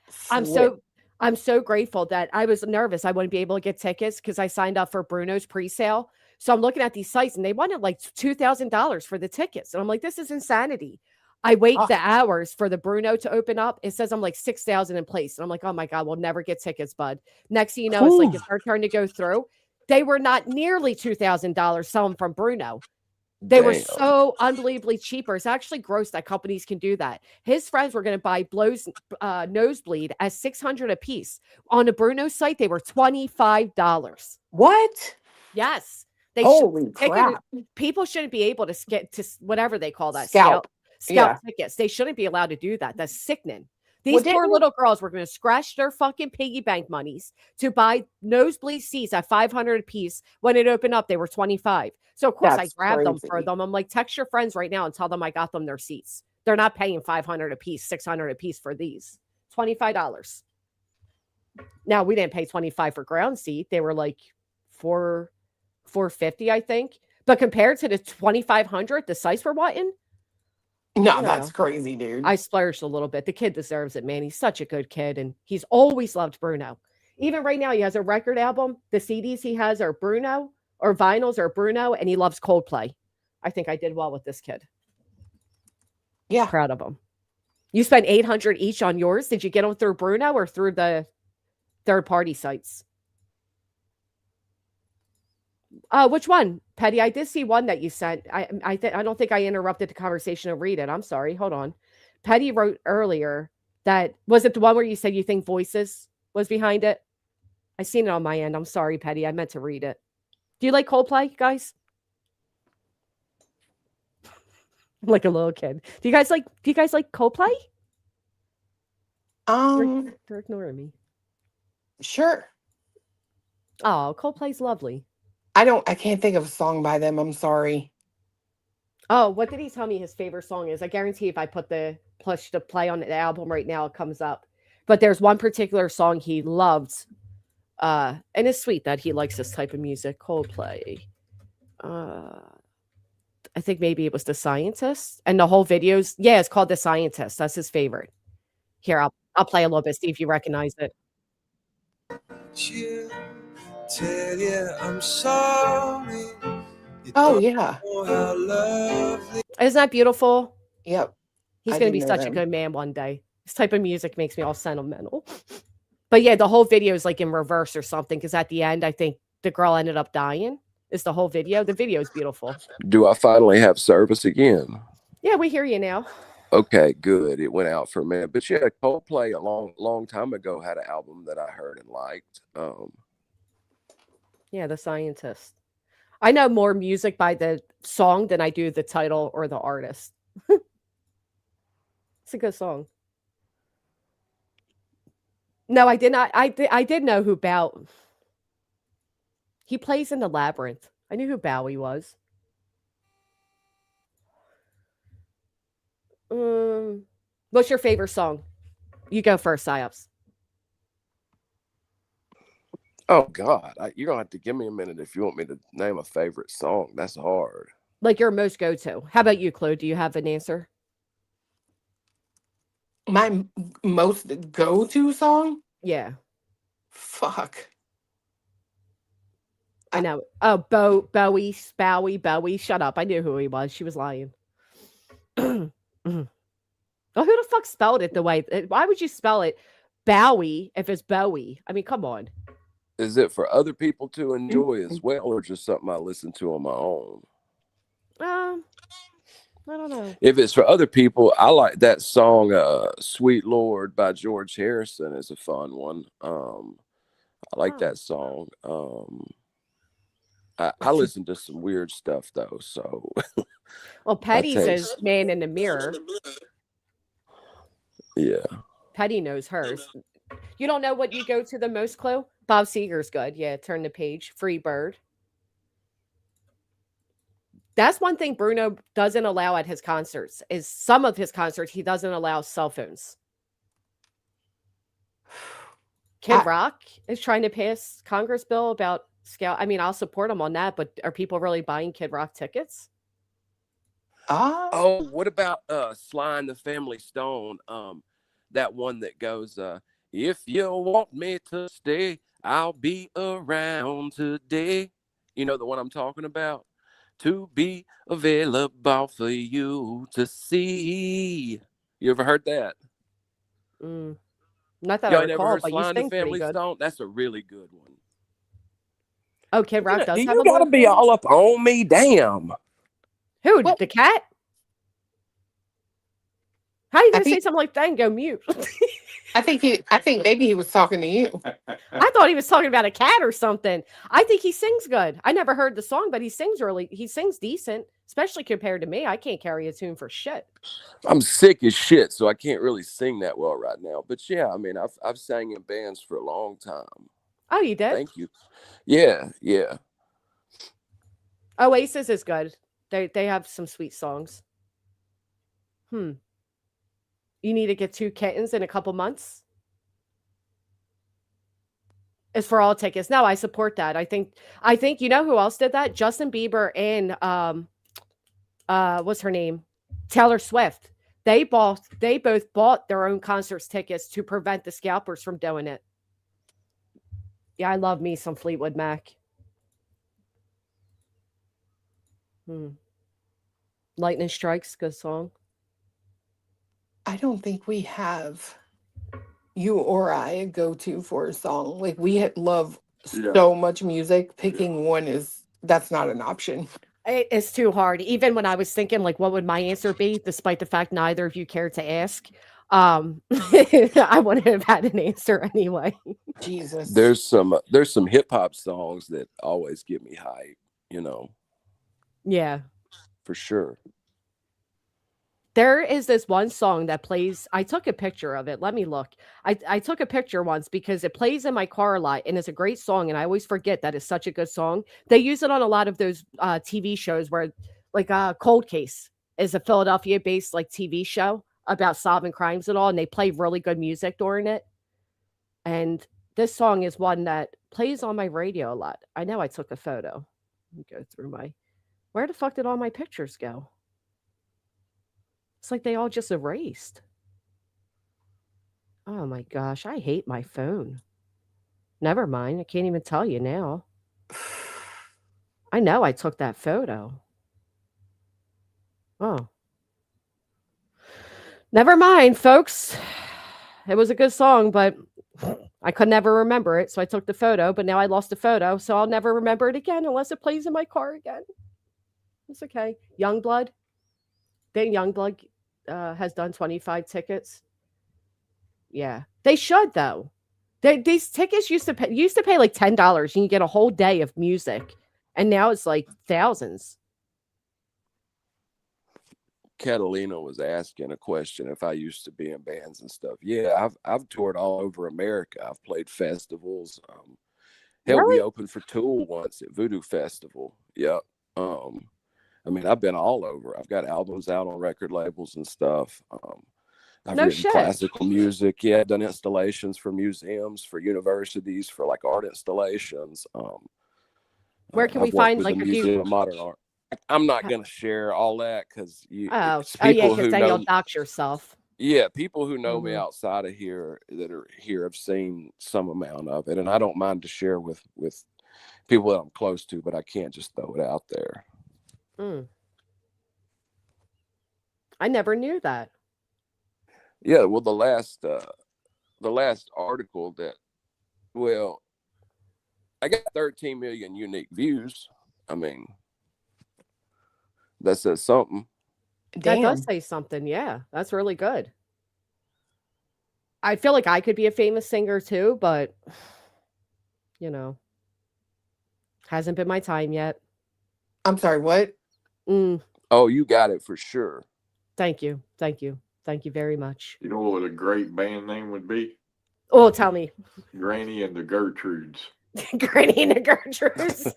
flip. I'm so grateful that I was nervous I wouldn't be able to get tickets because I signed up for Bruno's pre-sale. So I'm looking at these sites and they wanted like $2,000 for the tickets. And I'm like, this is insanity. I wait the hours for the Bruno to open up. It says I'm like 6,000 in place. And I'm like, oh my God, we'll never get tickets, bud. Next thing you know, it's like it's our turn to go through. They were not nearly $2,000 selling from Bruno. They were so unbelievably cheaper. It's actually gross that companies can do that. His friends were going to buy Nosebleed at $600 a piece. On the Bruno site, they were $25. What? Yes. Holy crap. People shouldn't be able to get to whatever they call that. Scalp Tickets. They shouldn't be allowed to do that. That's sickening. These poor little girls were going to scratch their fucking piggy bank monies to buy nosebleed seats at $500 a piece. When it opened up, they were $25. So of course I grabbed them for them. I'm like, text your friends right now and tell them I got them their seats. They're not paying $500 a piece, $600 a piece for these. $25. Now we didn't pay $25 for ground seat. They were like $450, I think. But compared to the $2,500 the sites were wanting, no, that's crazy, dude. I splurged a little bit. The kid deserves it, man. He's such a good kid, and he's always loved Bruno. Even right now, he has a record album. The CDs he has are Bruno, or vinyls are Bruno, and he loves Coldplay. I think I did well with this kid. Yeah. Proud of him. You spent $800 each on yours. Did you get them through Bruno or through the third-party sites? Which one, Petty? I did see one that you sent. I don't think I interrupted the conversation to read it. I'm sorry. Hold on. Petty wrote earlier that was it the one where you said you think Voices was behind it? I seen it on my end. I'm sorry, Petty. I meant to read it. Do you like Coldplay, guys? Like a little kid. Do you guys like Coldplay? They're ignoring me. Sure. Oh, Coldplay's lovely. I can't think of a song by them. I'm sorry. Oh, what did he tell me his favorite song is? I guarantee if I put the push to play on the album right now, it comes up. But there's one particular song he loved. And it's sweet that he likes this type of music. Coldplay. I think maybe it was The Scientist. And the whole video's, yeah, it's called The Scientist. That's his favorite. Here, I'll play a little bit, see if you recognize it. Tell you I'm sorry. Oh yeah. Isn't that beautiful? Yep. He's I going to didn't be know such a them. good man one day. This type of music makes me all sentimental. But yeah, the whole video is like in reverse or something because at the end, I think the girl ended up dying. Is the whole video? The video is beautiful. Do I finally have service again? Yeah, we hear you now. Okay, good. It went out for a minute, but yeah, Coldplay a long time ago had an album that I heard and liked. Yeah, The Scientist. I know more music by the song than I do the title or the artist. It's a good song. No, I did not. I did know who Bow. He plays in the Labyrinth. I knew who Bowie was. What's your favorite song? You go first, Psyops. Oh God, you're gonna have to give me a minute if you want me to name a favorite song. That's hard. Like your most go-to. How about you, Chloe? Do you have an answer? My most go-to song? Yeah. Fuck. I know. Oh, Bowie. Shut up. I knew who he was. She was lying. Oh, who the fuck spelled it the way? Why would you spell it Bowie if it's Bowie? I mean, come on. Is it for other people to enjoy as well, or just something I listen to on my own? I don't know. If it's for other people, I like that song "Sweet Lord" by George Harrison. Is a fun one. I like that song. I listen to some weird stuff though, so. Well, Petty says "Man in the Mirror." Yeah. Petty knows hers. You don't know what you go to the most, Chloe? Bob Seger's good. Yeah, turn the page. Free Bird. That's one thing Bruno doesn't allow at his concerts. Is some of his concerts he doesn't allow cell phones. Kid Rock is trying to pass Congress bill about Scout. I mean, I'll support him on that, but are people really buying Kid Rock tickets? Oh, what about Sly and the Family Stone? That one that goes, if you want me to stay, I'll be around today. You know the one I'm talking about? To be available for you to see. You ever heard that? Not that Y'all I never recall, heard but you Sly and the sing pretty Family good. Stone? That's a really good one. Oh, Kid Rock does You have a gotta be boyfriend? all up on me, damn. Who? The cat? How are you gonna think- say something like that and go mute? I think maybe he was talking to you. I thought he was talking about a cat or something. I think he sings good. I never heard the song, but he sings decent, especially compared to me. I can't carry a tune for shit. I'm sick as shit, so I can't really sing that well right now. But yeah, I mean, I've sang in bands for a long time. Oh, you did? Thank you. Yeah. Oasis is good. They have some sweet songs. You need to get 2 kittens in a couple months. It's for all tickets. No, I support that. I think you know who else did that? Justin Bieber and what's her name? Taylor Swift. They both bought their own concerts tickets to prevent the scalpers from doing it. Yeah, I love me some Fleetwood Mac. Lightning Strikes, good song. I don't think we have you or I a go-to for a song. Like we love so much music. Picking one that's not an option. It's too hard. Even when I was thinking, like, what would my answer be, despite the fact neither of you cared to ask, I wouldn't have had an answer anyway. Jesus. There's some hip hop songs that always get me hype, you know. Yeah. For sure. There is this one song that plays. I took a picture of it. Let me look. I took a picture once because it plays in my car a lot and it's a great song. And I always forget that it's such a good song. They use it on a lot of those TV shows where like Cold Case is a Philadelphia-based like TV show about solving crimes and all. And they play really good music during it. And this song is one that plays on my radio a lot. I know I took a photo. Let me go through where the fuck did all my pictures go? It's like they all just erased. Oh my gosh, I hate my phone. Never mind, I can't even tell you now. I know I took that photo. Oh. Never mind, folks. It was a good song, but I could never remember it, so I took the photo, but now I lost the photo, so I'll never remember it again unless it plays in my car again. It's okay. Youngblood. Youngblood has done 25 tickets. Yeah. They should, though. These tickets used to pay like $10 and you get a whole day of music. And now it's like thousands. Catalina was asking a question if I used to be in bands and stuff. Yeah, I've toured all over America. I've played festivals. Hell, Really? we opened for Tool once at Voodoo Festival. Yep. I mean, I've been all over. I've got albums out on record labels and stuff. I've No written shit. classical music. Yeah, done installations for museums, for universities, for like art installations. Where can we I've worked find with like the if you Museum of Modern Art. I'm not going to share all that because Oh, it's oh yeah, people because who then know. you'll dox yourself. Yeah, people who know me Mhm. outside of here that are here have seen some amount of it, and I don't mind to share with people that I'm close to, but I can't just throw it out there. Mm. I never knew that. Yeah, well, the last article that, well, I got 13 million unique views. I mean, that says something. That does Damn. say something. Yeah, that's really good. I feel like I could be a famous singer too, but hasn't been my time yet. I'm sorry, what? Oh, you got it for sure. Thank you. Thank you. Thank you very much. You know what a great band name would be? Oh, tell me. Granny and the Gertrudes. Granny and the Gertrudes.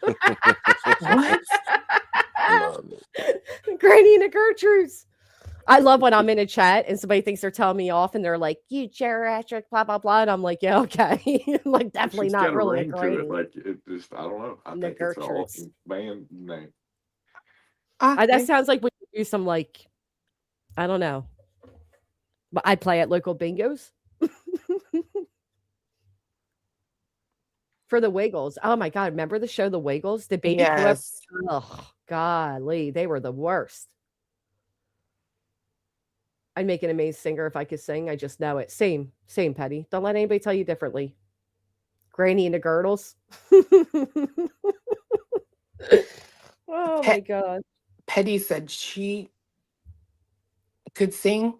What? Love it. Granny and the Gertrudes. I love when I'm in a chat and somebody thinks they're telling me off and they're like, you geriatric, blah, blah, blah. And I'm like, yeah, okay. I'm like, definitely It's not got a really a ring to granny. it. Like it just, I don't know. I The think it's an Gertrudes. awesome band name. That sounds like we could do some like, I don't know. But I play at local bingos. For the Wiggles. Oh my God. Remember the show The Wiggles? The baby clip? Yes. Oh, golly. They were the worst. I'd make an amazing singer if I could sing. I just know it. Same, Petty. Don't let anybody tell you differently. Granny and the Girdles. Oh my God. Petty said she could sing.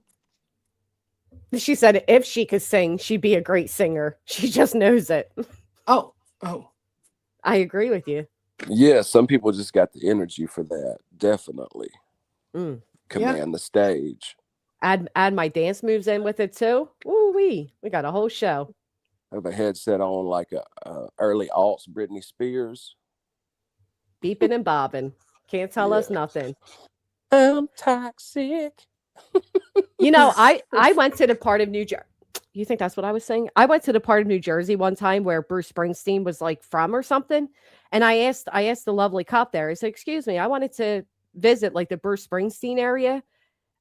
She said if she could sing, she'd be a great singer. She just knows it. Oh. I agree with you. Yeah, some people just got the energy for that. Definitely. Command the stage. Add my dance moves in with it too. Ooh wee. We got a whole show. Have a headset on like a early aughts Britney Spears. Beeping and bobbing. Can't tell us nothing. I'm toxic. I went to the part of New Jersey. You think that's what I was saying? I went to the part of New Jersey one time where Bruce Springsteen was like from or something. And I asked the lovely cop there, I said, excuse me, I wanted to visit like the Bruce Springsteen area.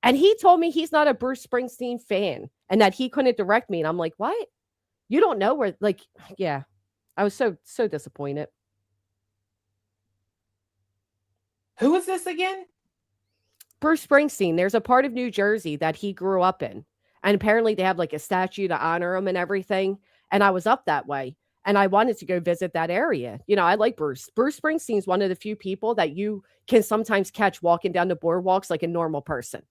And he told me he's not a Bruce Springsteen fan and that he couldn't direct me. And I'm like, what? You don't know where, like, yeah. I was so disappointed. Who is this again? Bruce Springsteen. There's a part of New Jersey that he grew up in. And apparently they have like a statue to honor him and everything. And I was up that way and I wanted to go visit that area. I like Bruce. Bruce Springsteen's one of the few people that you can sometimes catch walking down the boardwalks like a normal person.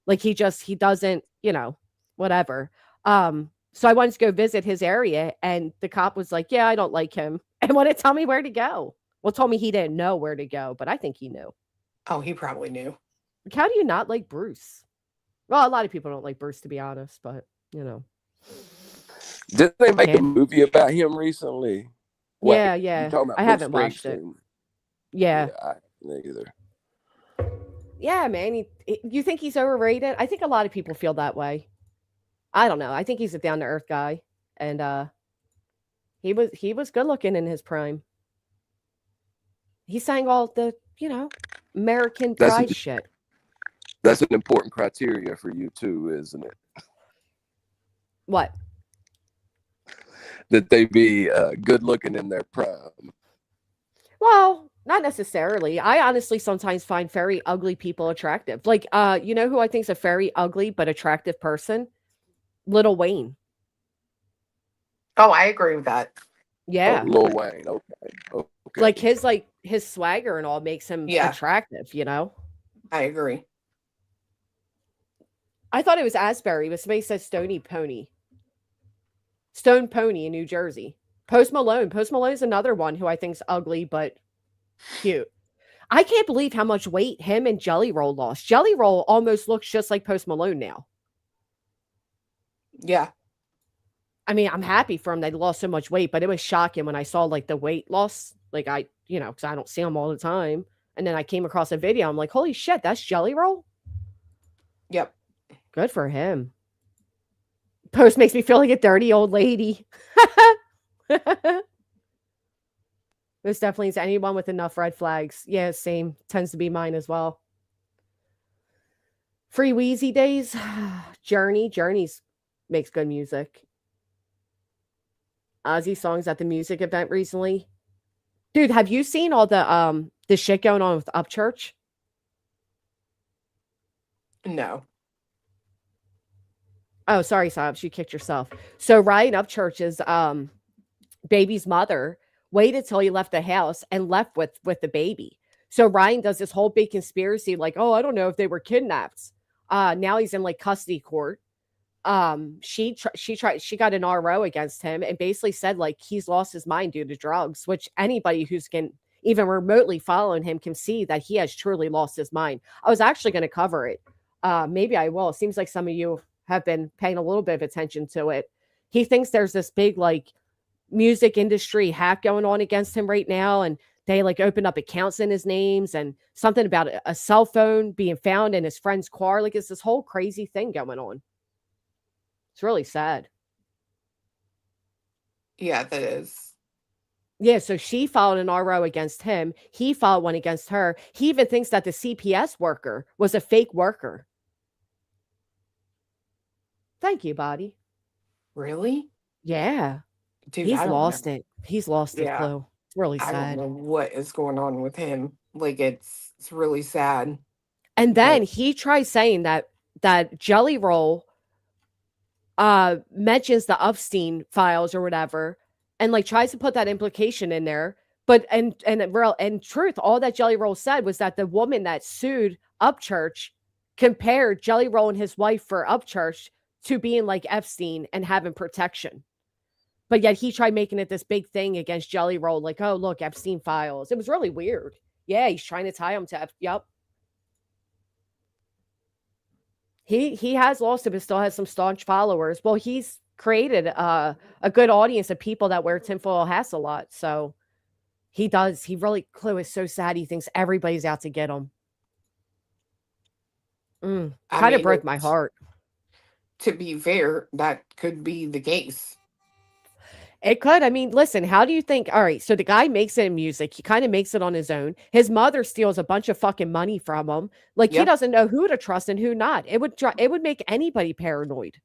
Like he doesn't, whatever. So I wanted to go visit his area and the cop was like, yeah, I don't like him. And wanted to tell me where to go. Well, told me he didn't know where to go, but I think he knew. Oh, he probably knew. How do you not like Bruce? Well, a lot of people don't like Bruce, to be honest, but Didn't they make a movie about him recently? Yeah. You talking about I Bruce haven't watched it. Springsteen? Yeah. I neither. Yeah, man. You think he's overrated? I think a lot of people feel that way. I don't know. I think he's a down to earth guy, and he was good looking in his prime. He sang all the American Pride shit. That's an important criteria for you too, isn't it? What? That they be good looking in their prime. Well, Not necessarily. I honestly sometimes find very ugly people attractive. Like, you know who I think is a very ugly but attractive person? Lil Wayne. Oh, I agree with that. Oh, Yeah. Lil Wayne. Okay. Like his swagger and all makes him Yeah. attractive, you know? I agree. I thought it was Asbury, but somebody says Stony Pony. Stone Pony in New Jersey. Post Malone. Post Malone's another one who I think's ugly but cute. I can't believe how much weight him and Jelly Roll lost. Jelly Roll almost looks just like Post Malone now. Yeah. I mean, I'm happy for him that he lost so much weight, but it was shocking when I saw like the weight loss. Like because I don't see him all the time. And then I came across a video. I'm like, holy shit, that's Jelly Roll? Yep. Good for him. Post makes me feel like a dirty old lady. This definitely is anyone with enough red flags. Yeah, same. Tends to be mine as well. Free Wheezy Days. Journey's makes good music. Ozzy songs at the music event recently. Dude, have you seen all the shit going on with Upchurch? No. Oh, sorry, Sobs, you kicked yourself. So Ryan Upchurch's baby's mother waited till he left the house and left with the baby. So Ryan does this whole big conspiracy, like, oh, I don't know if they were kidnapped. Now he's in like custody court. She got an RO against him and basically said like he's lost his mind due to drugs, which anybody who's even remotely following him can see that he has truly lost his mind. I was actually going to cover it. Maybe I will. It seems like some of you have been paying a little bit of attention to it. He thinks there's this big like music industry hack going on against him right now, and they like opened up accounts in his names and something about a cell phone being found in his friend's car. Like it's this whole crazy thing going on. It's really sad. Yeah, that is. Yeah, so she filed an RO against him. He filed one against her. He even thinks that the CPS worker was a fake worker. Thank you, Body. Really? Yeah. Dude, He's I don't lost know. it. He's lost his Yeah. clue. It's really I sad. don't know what is going on with him. Like it's really sad. And then he tries saying that Jelly Roll mentions the Epstein files or whatever, and like tries to put that implication in there. But and in truth, all that Jelly Roll said was that the woman that sued Upchurch compared Jelly Roll and his wife for Upchurch to being like Epstein and having protection. But yet he tried making it this big thing against Jelly Roll, like, oh, look, Epstein files. It was really weird. Yeah, he's trying to tie him to yep. He has lost it, but still has some staunch followers. Well, he's created a good audience of people that wear tinfoil hats a lot. So he does. He really, Clue is so sad. He thinks everybody's out to get him. Kind of broke my heart. To be fair, that could be the case. It could. I mean, listen, how do you think? All right, so the guy makes it in music. He kind of makes it on his own. His mother steals a bunch of fucking money from him. Like he Yep. doesn't know who to trust and who not. It would make anybody paranoid.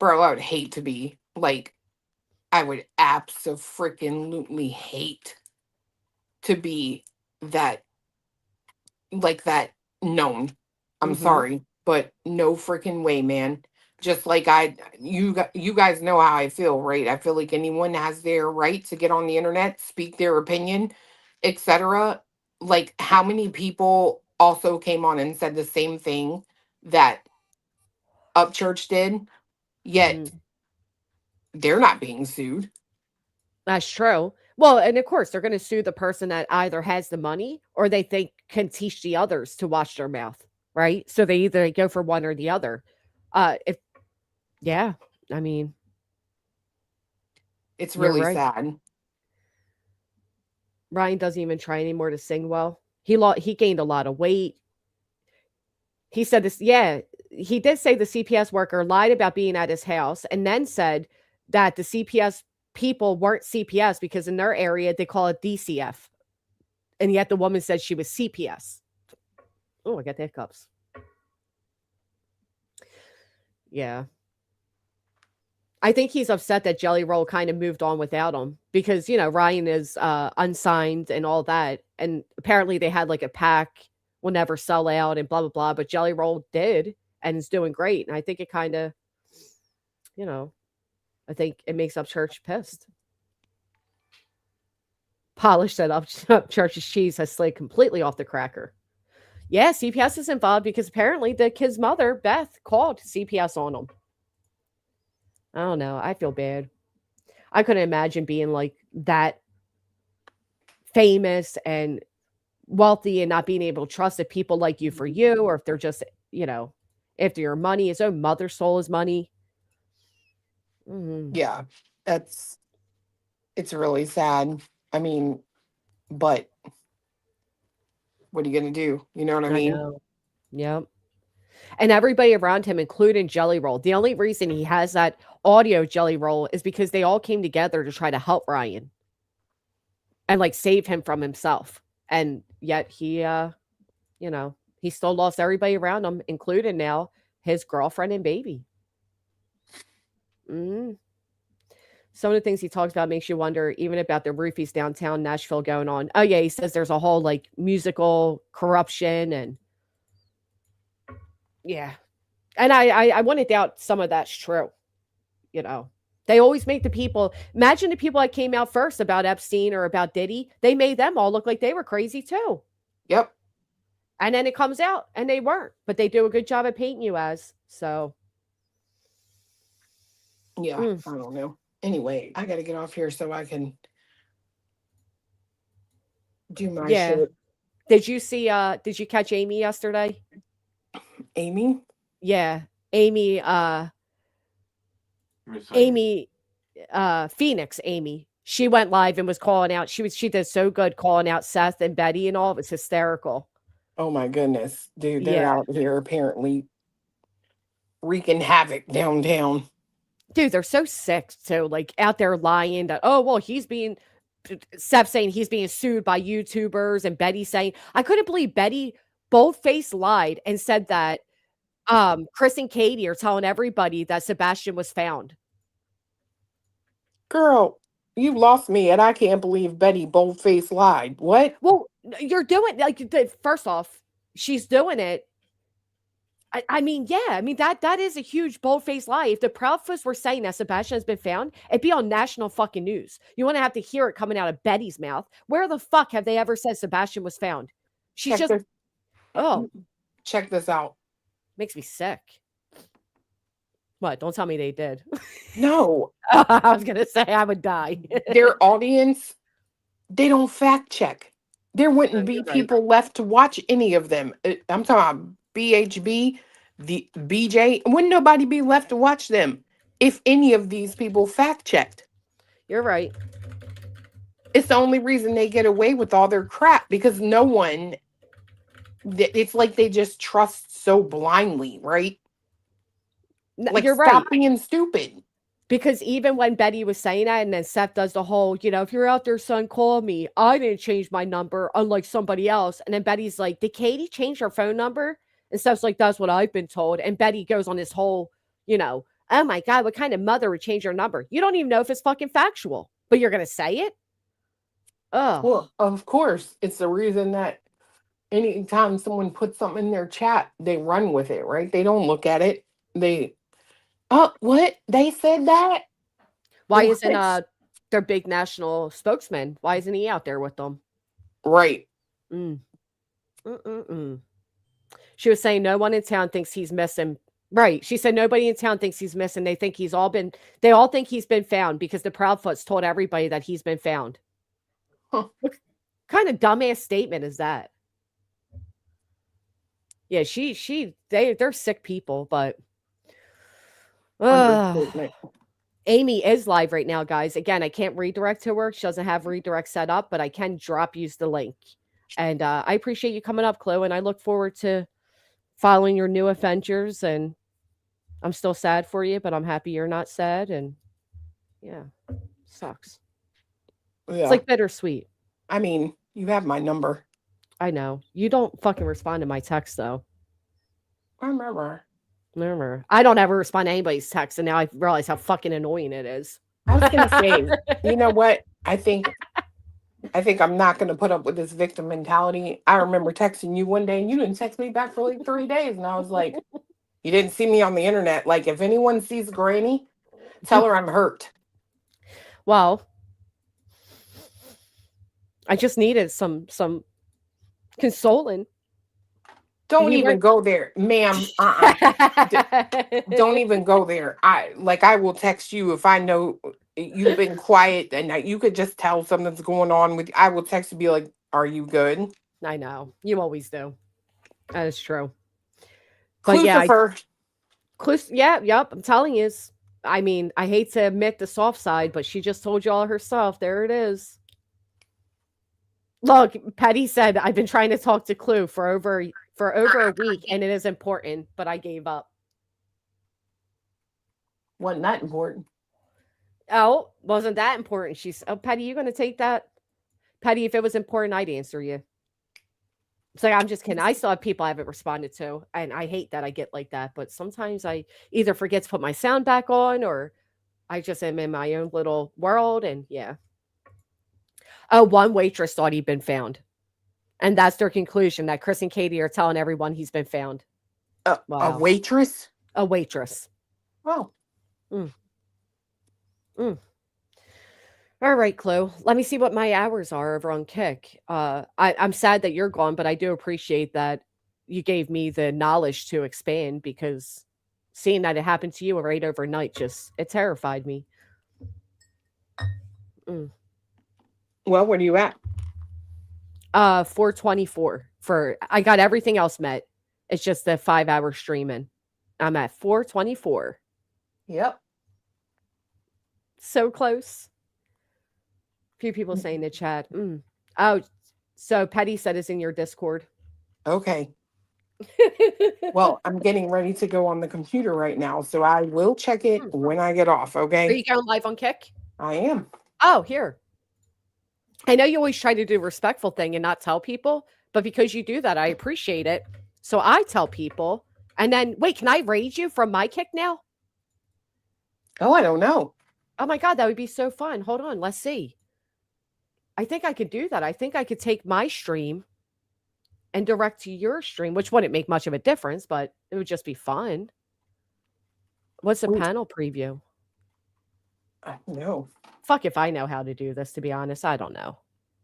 Bro, I would hate to be like, I would abso-freaking-lutely hate to be that, like that known. I'm Mhm. sorry, but no freaking way, man. Just like you guys know how I feel, right? I feel like anyone has their right to get on the internet, speak their opinion, etc. Like how many people also came on and said the same thing that Upchurch did, yet they're not being sued. That's true. Well, and of course, they're going to sue the person that either has the money or they think can teach the others to watch their mouth, right? So they either go for one or the other. Yeah, I mean, It's you're really right. sad. Ryan doesn't even try anymore to sing well. He gained a lot of weight. He said this, yeah, he did say the CPS worker lied about being at his house and then said that the CPS people weren't CPS because in their area they call it DCF. And yet the woman said she was CPS. Oh, I got the hiccups. I think he's upset that Jelly Roll kind of moved on without him because, Ryan is unsigned and all that. And apparently they had like a pack will never sell out and blah, blah, blah. But Jelly Roll did and is doing great. And I think it kind of, I think it makes Upchurch pissed. Polish said Upchurch's cheese has slid completely off the cracker. Yeah, CPS is involved because apparently the kid's mother, Beth, called CPS on him. I don't know. I feel bad. I couldn't imagine being like that famous and wealthy and not being able to trust if people like you for you, or if they're just, after your money. His own mother stole his money. Yeah, it's really sad. I mean, but what are you going to do? You know what I mean? Know. Yep. And everybody around him, including Jelly Roll. The only reason he has that audio Jelly Roll is because they all came together to try to help Ryan and like save him from himself. And yet he, he still lost everybody around him, including now his girlfriend and baby. Some of the things he talks about makes you wonder, even about the roofies downtown Nashville going on. Oh yeah, he says there's a whole like musical corruption and yeah. And I want to doubt some of that's true. They always make the people, imagine the people that came out first about Epstein or about Diddy, they made them all look like they were crazy too. Yep. And then it comes out and they weren't, but they do a good job at painting you as. So. Yeah, I don't know. Anyway, I got to get off here so I can do my shit. Did you catch Amy yesterday? Amy? Yeah. Amy, Phoenix Amy. She went live and was calling out. She did so good calling out Seth and Betty and all. It was hysterical. Oh my goodness. Dude, they're out here apparently wreaking havoc downtown. Dude, they're so sick. So like out there lying that, oh, well, Seth saying he's being sued by YouTubers, and Betty saying, I couldn't believe Betty bold-faced lied and said that Chris and Katie are telling everybody that Sebastian was found. Girl, you lost me, and I can't believe Betty bold-faced lied. What? Well, you're doing first off, she's doing it. I mean, that is a huge bold-faced lie. If the Proudfoots were saying that Sebastian has been found, it'd be on national fucking news. You want to have to hear it coming out of Betty's mouth. Where the fuck have they ever said Sebastian was found? She's check this out. Makes me sick. What? Don't tell me they did. No. I was gonna say I would die. Their audience, they don't fact check. There wouldn't be people left to watch any of them. I'm talking about BHB, the BJ. Wouldn't nobody be left to watch them if any of these people fact checked? You're right. It's the only reason they get away with all their crap, because no one. It's like they just trust so blindly, right? Like, you're stop right. being stupid. Because even when Betty was saying that, and then Seth does the whole, if you're out there, son, call me. I didn't change my number, unlike somebody else. And then Betty's like, did Katie change her phone number? And Seth's like, that's what I've been told. And Betty goes on this whole, oh my God, what kind of mother would change her number? You don't even know if it's fucking factual, but you're going to say it? Oh. Well, of course. It's the reason that anytime someone puts something in their chat, they run with it, right? They don't look at it. What? They said that? Why isn't their big national spokesman? Why isn't he out there with them? Right. She was saying no one in town thinks he's missing. Right. She said nobody in town thinks he's missing. They all think he's been found because the Proudfoots told everybody that he's been found. Huh. What kind of dumbass statement is that? Yeah, they're sick people, but Amy is live right now, guys. Again, I can't redirect to her. She doesn't have redirect set up, but I can use the link. And I appreciate you coming up, Chloe, and I look forward to following your new adventures. And I'm still sad for you, but I'm happy you're not sad. And yeah, sucks. Yeah. It's like bittersweet. I mean, you have my number. I know. You don't fucking respond to my text, though. I remember. Remember, I don't ever respond to anybody's text, and now I realize how fucking annoying it is. I was gonna say, you know what? I think I'm not gonna put up with this victim mentality. I remember texting you one day and you didn't text me back for like 3 days. And I was like, you didn't see me on the internet. Like, if anyone sees Granny, tell her I'm hurt. Well, I just needed some consoling. Don't even go there, ma'am. Don't even go there. I will text you if I know you've been quiet and you could just tell something's going on with you. I will text you, be like, are you good? I know. You always do. That is true. But yeah, yep. I'm telling you. I mean, I hate to admit the soft side, but she just told you all herself. There it is. Look, Patty said, I've been trying to talk to Clue for over a week, and it is important, but I gave up. Wasn't that important? Oh, wasn't that important? She's, oh, Patty, you going to take that? Patty, if it was important, I'd answer you. It's like, I'm just kidding. I still have people I haven't responded to, and I hate that I get like that, but sometimes I either forget to put my sound back on, or I just am in my own little world, and yeah. Oh, one waitress thought he'd been found. And that's their conclusion, that Chris and Katie are telling everyone he's been found. Wow. A waitress? A waitress. Oh. All right, Clue. Let me see what my hours are over on Kick. I'm sad that you're gone, but I do appreciate that you gave me the knowledge to expand, because seeing that it happened to you right overnight, it terrified me. Well, where are you at? 424 I got everything else met. It's just the 5-hour streaming. I'm at 424. Yep. So close. A few people saying in the chat. Oh, so Patty said it's in your Discord. Okay. Well, I'm getting ready to go on the computer right now, so I will check it when I get off, okay? Are you going live on Kick? I am. Oh, here. I know you always try to do a respectful thing and not tell people, but because you do that, I appreciate it. So I tell people, and then, wait, can I raid you from my Kick now? Oh, I don't know. Oh my God, that would be so fun. Hold on, let's see. I think I could do that. I think I could take my stream and direct to your stream, which wouldn't make much of a difference, but it would just be fun. What's the panel preview? No. Fuck if I know how to do this, to be honest. I don't know.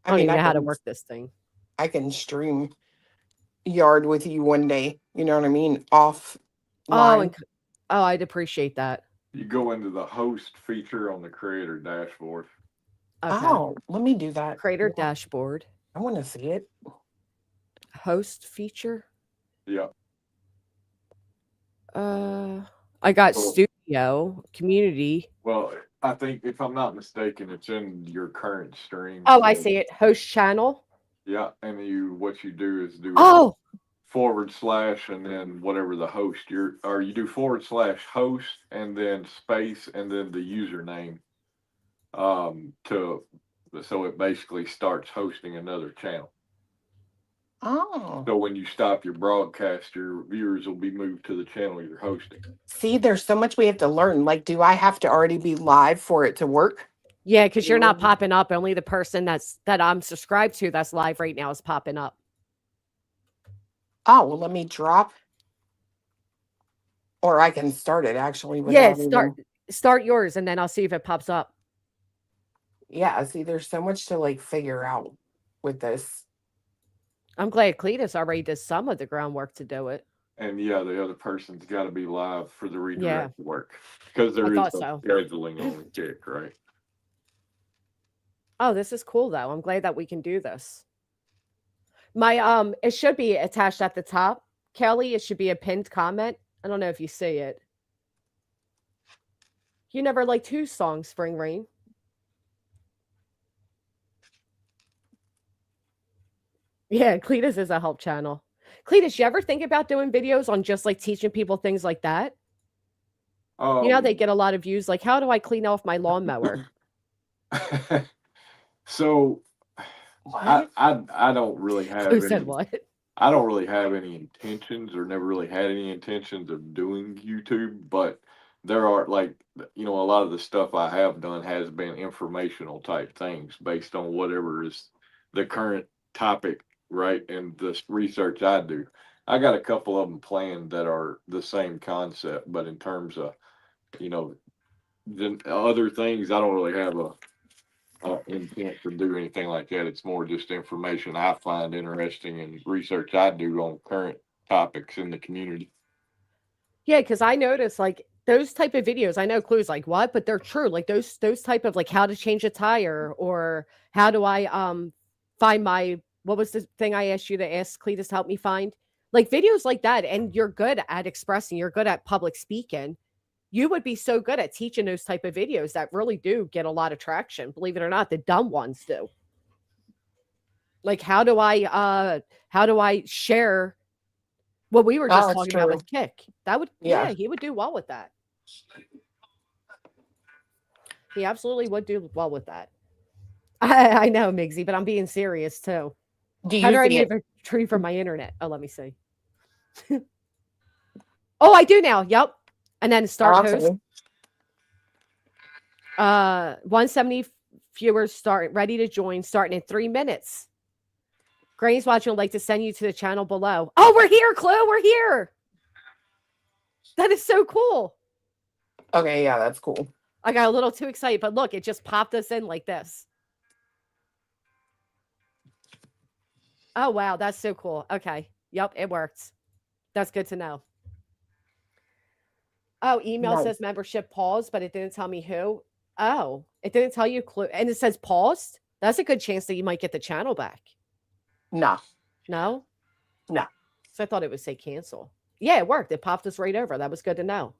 I don't mean, even know how to can- work this thing. I can stream yard with you one day. You know what I mean? Off. Oh, I'd appreciate that. You go into the host feature on the creator dashboard. Okay. Oh, let me do that. Creator dashboard. I want to see it. Host feature. Yeah. I got studio, community. Well, I think if I'm not mistaken, it's in your current stream. Oh, I see it. Host channel. Yeah, and what you do is do Oh, / and then whatever the host you do / host and then space and then the username. So it basically starts hosting another channel. Oh. So when you stop your broadcast, your viewers will be moved to the channel you're hosting. See, there's so much we have to learn. Like, do I have to already be live for it to work? yeah, because you're not popping up. Only the person that I'm subscribed to that's live right now is popping up. Oh, well, let me drop. Or I can start it actually. Yeah, without start yours, and then I'll see if it pops up. Yeah, see, there's so much to like figure out with this. I'm glad Cletus already did some of the groundwork to do it. And yeah, the other person's got to be live for the redirect to work, because I there is thought some so. scheduling on Kick, right? Oh, this is cool though. I'm glad that we can do this. My it should be attached at the top. Kelly, it should be a pinned comment. I don't know if you see it. You never liked whose song, Spring Rain? Yeah, Cletus is a help channel. Cletus, you ever think about doing videos on just like teaching people things like that? You know, they get a lot of views. Like, how do I clean off my lawnmower? So I don't really have Who said any what? I don't really have any intentions or never really had any intentions of doing YouTube, but there are like, a lot of the stuff I have done has been informational type things based on whatever is the current topic, right? And the research I do. I got a couple of them planned that are the same concept, but in terms of, the other things, I don't really have a intent to do anything like that. It's more just information I find interesting and research I do on current topics in the community. Yeah, because I noticed like those type of videos. I know Clue's like what, but they're true. Like those type of like how to change a tire or how do I find my what was the thing I asked you to ask Cletus to help me find? Like videos like that, and you're good at expressing, you're good at public speaking. You would be so good at teaching those type of videos that really do get a lot of traction. Believe it or not, the dumb ones do. Like, how do I share what we were just That's talking about true. with Kick? That would, Yeah. yeah, he would do well with that. He absolutely would do well with that. I know, Migsy, but I'm being serious too. Do How you do I see it? move a tree from my internet? Oh, let me see. Oh, I do now. Yep. And then start host. Awesome. 170 viewers start ready to join starting in 3 minutes. Granny's watching would like to send you to the channel below. Oh, we're here, Chloe. We're here. That is so cool. Okay, yeah, that's cool. I got a little too excited, but look, it just popped us in like this. Oh, wow. That's so cool. Okay. Yep, it works. That's good to know. Oh, email Nice. says membership paused, but it didn't tell me who. Oh, it didn't tell you Clue. And it says paused. That's a good chance that you might get the channel back. No. No? No. So I thought it would say cancel. Yeah, it worked. It popped us right over. That was good to know.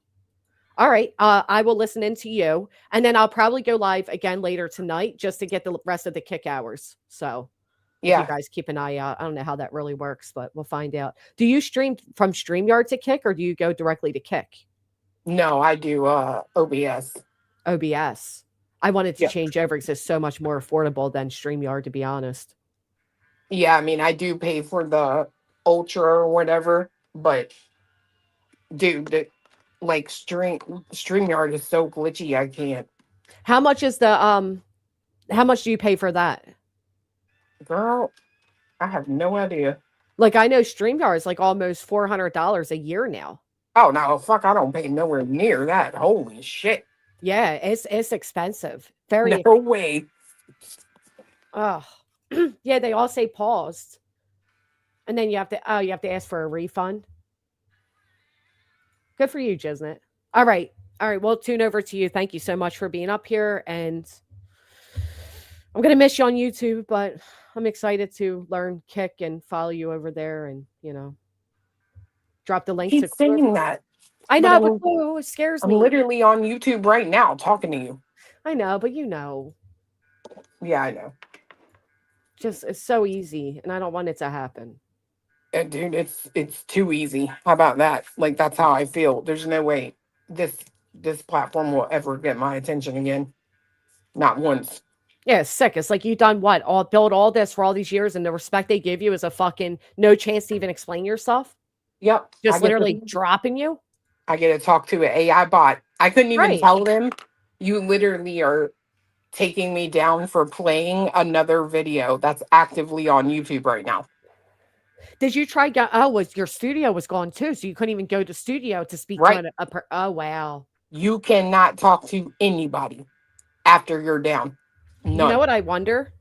All right. I will listen in to you. And then I'll probably go live again later tonight just to get the rest of the Kick hours. So Yeah. you guys keep an eye out. I don't know how that really works, but we'll find out. Do you stream from StreamYard to Kick or do you go directly to Kick? No, I do OBS. OBS. I wanted to Yeah. change over because it's so much more affordable than StreamYard, to be honest. Yeah, I mean, I do pay for the Ultra or whatever, but dude, like StreamYard is so glitchy, I can't. How much is the how much do you pay for that? Girl, I have no idea. Like I know StreamYard is like almost $400 a year now. Oh no, fuck! I don't pay nowhere near that. Holy shit! Yeah, it's expensive. Very. No way. Oh, yeah. They all say paused, and then you have to ask for a refund. Good for you, Jisnet. All right. We'll tune over to you. Thank you so much for being up here, and I'm gonna miss you on YouTube, but I'm excited to learn Kick and follow you over there, and drop the link Keep to Clue. saying that. I But know, I but mean, Clue, it scares I'm me. literally on YouTube right now talking to you. I know, but you know, Yeah, I know. just it's so easy, and I don't want it to happen. And dude, it's too easy. How about that? Like that's how I feel. There's no way this platform will ever get my attention again. Not once. Yeah, it's sick. It's like you done what? Build all this for all these years, and the respect they give you is a fucking no chance to even explain yourself. Yep. Just I get literally to- dropping you. I get to talk to an AI bot. I couldn't even Right. tell them you literally are taking me down for playing another video that's actively on YouTube right now. Did you try? Was your studio was gone too, so you couldn't even go to studio to speak Right. to oh wow. You cannot talk to anybody after you're down. None. You know what I wonder?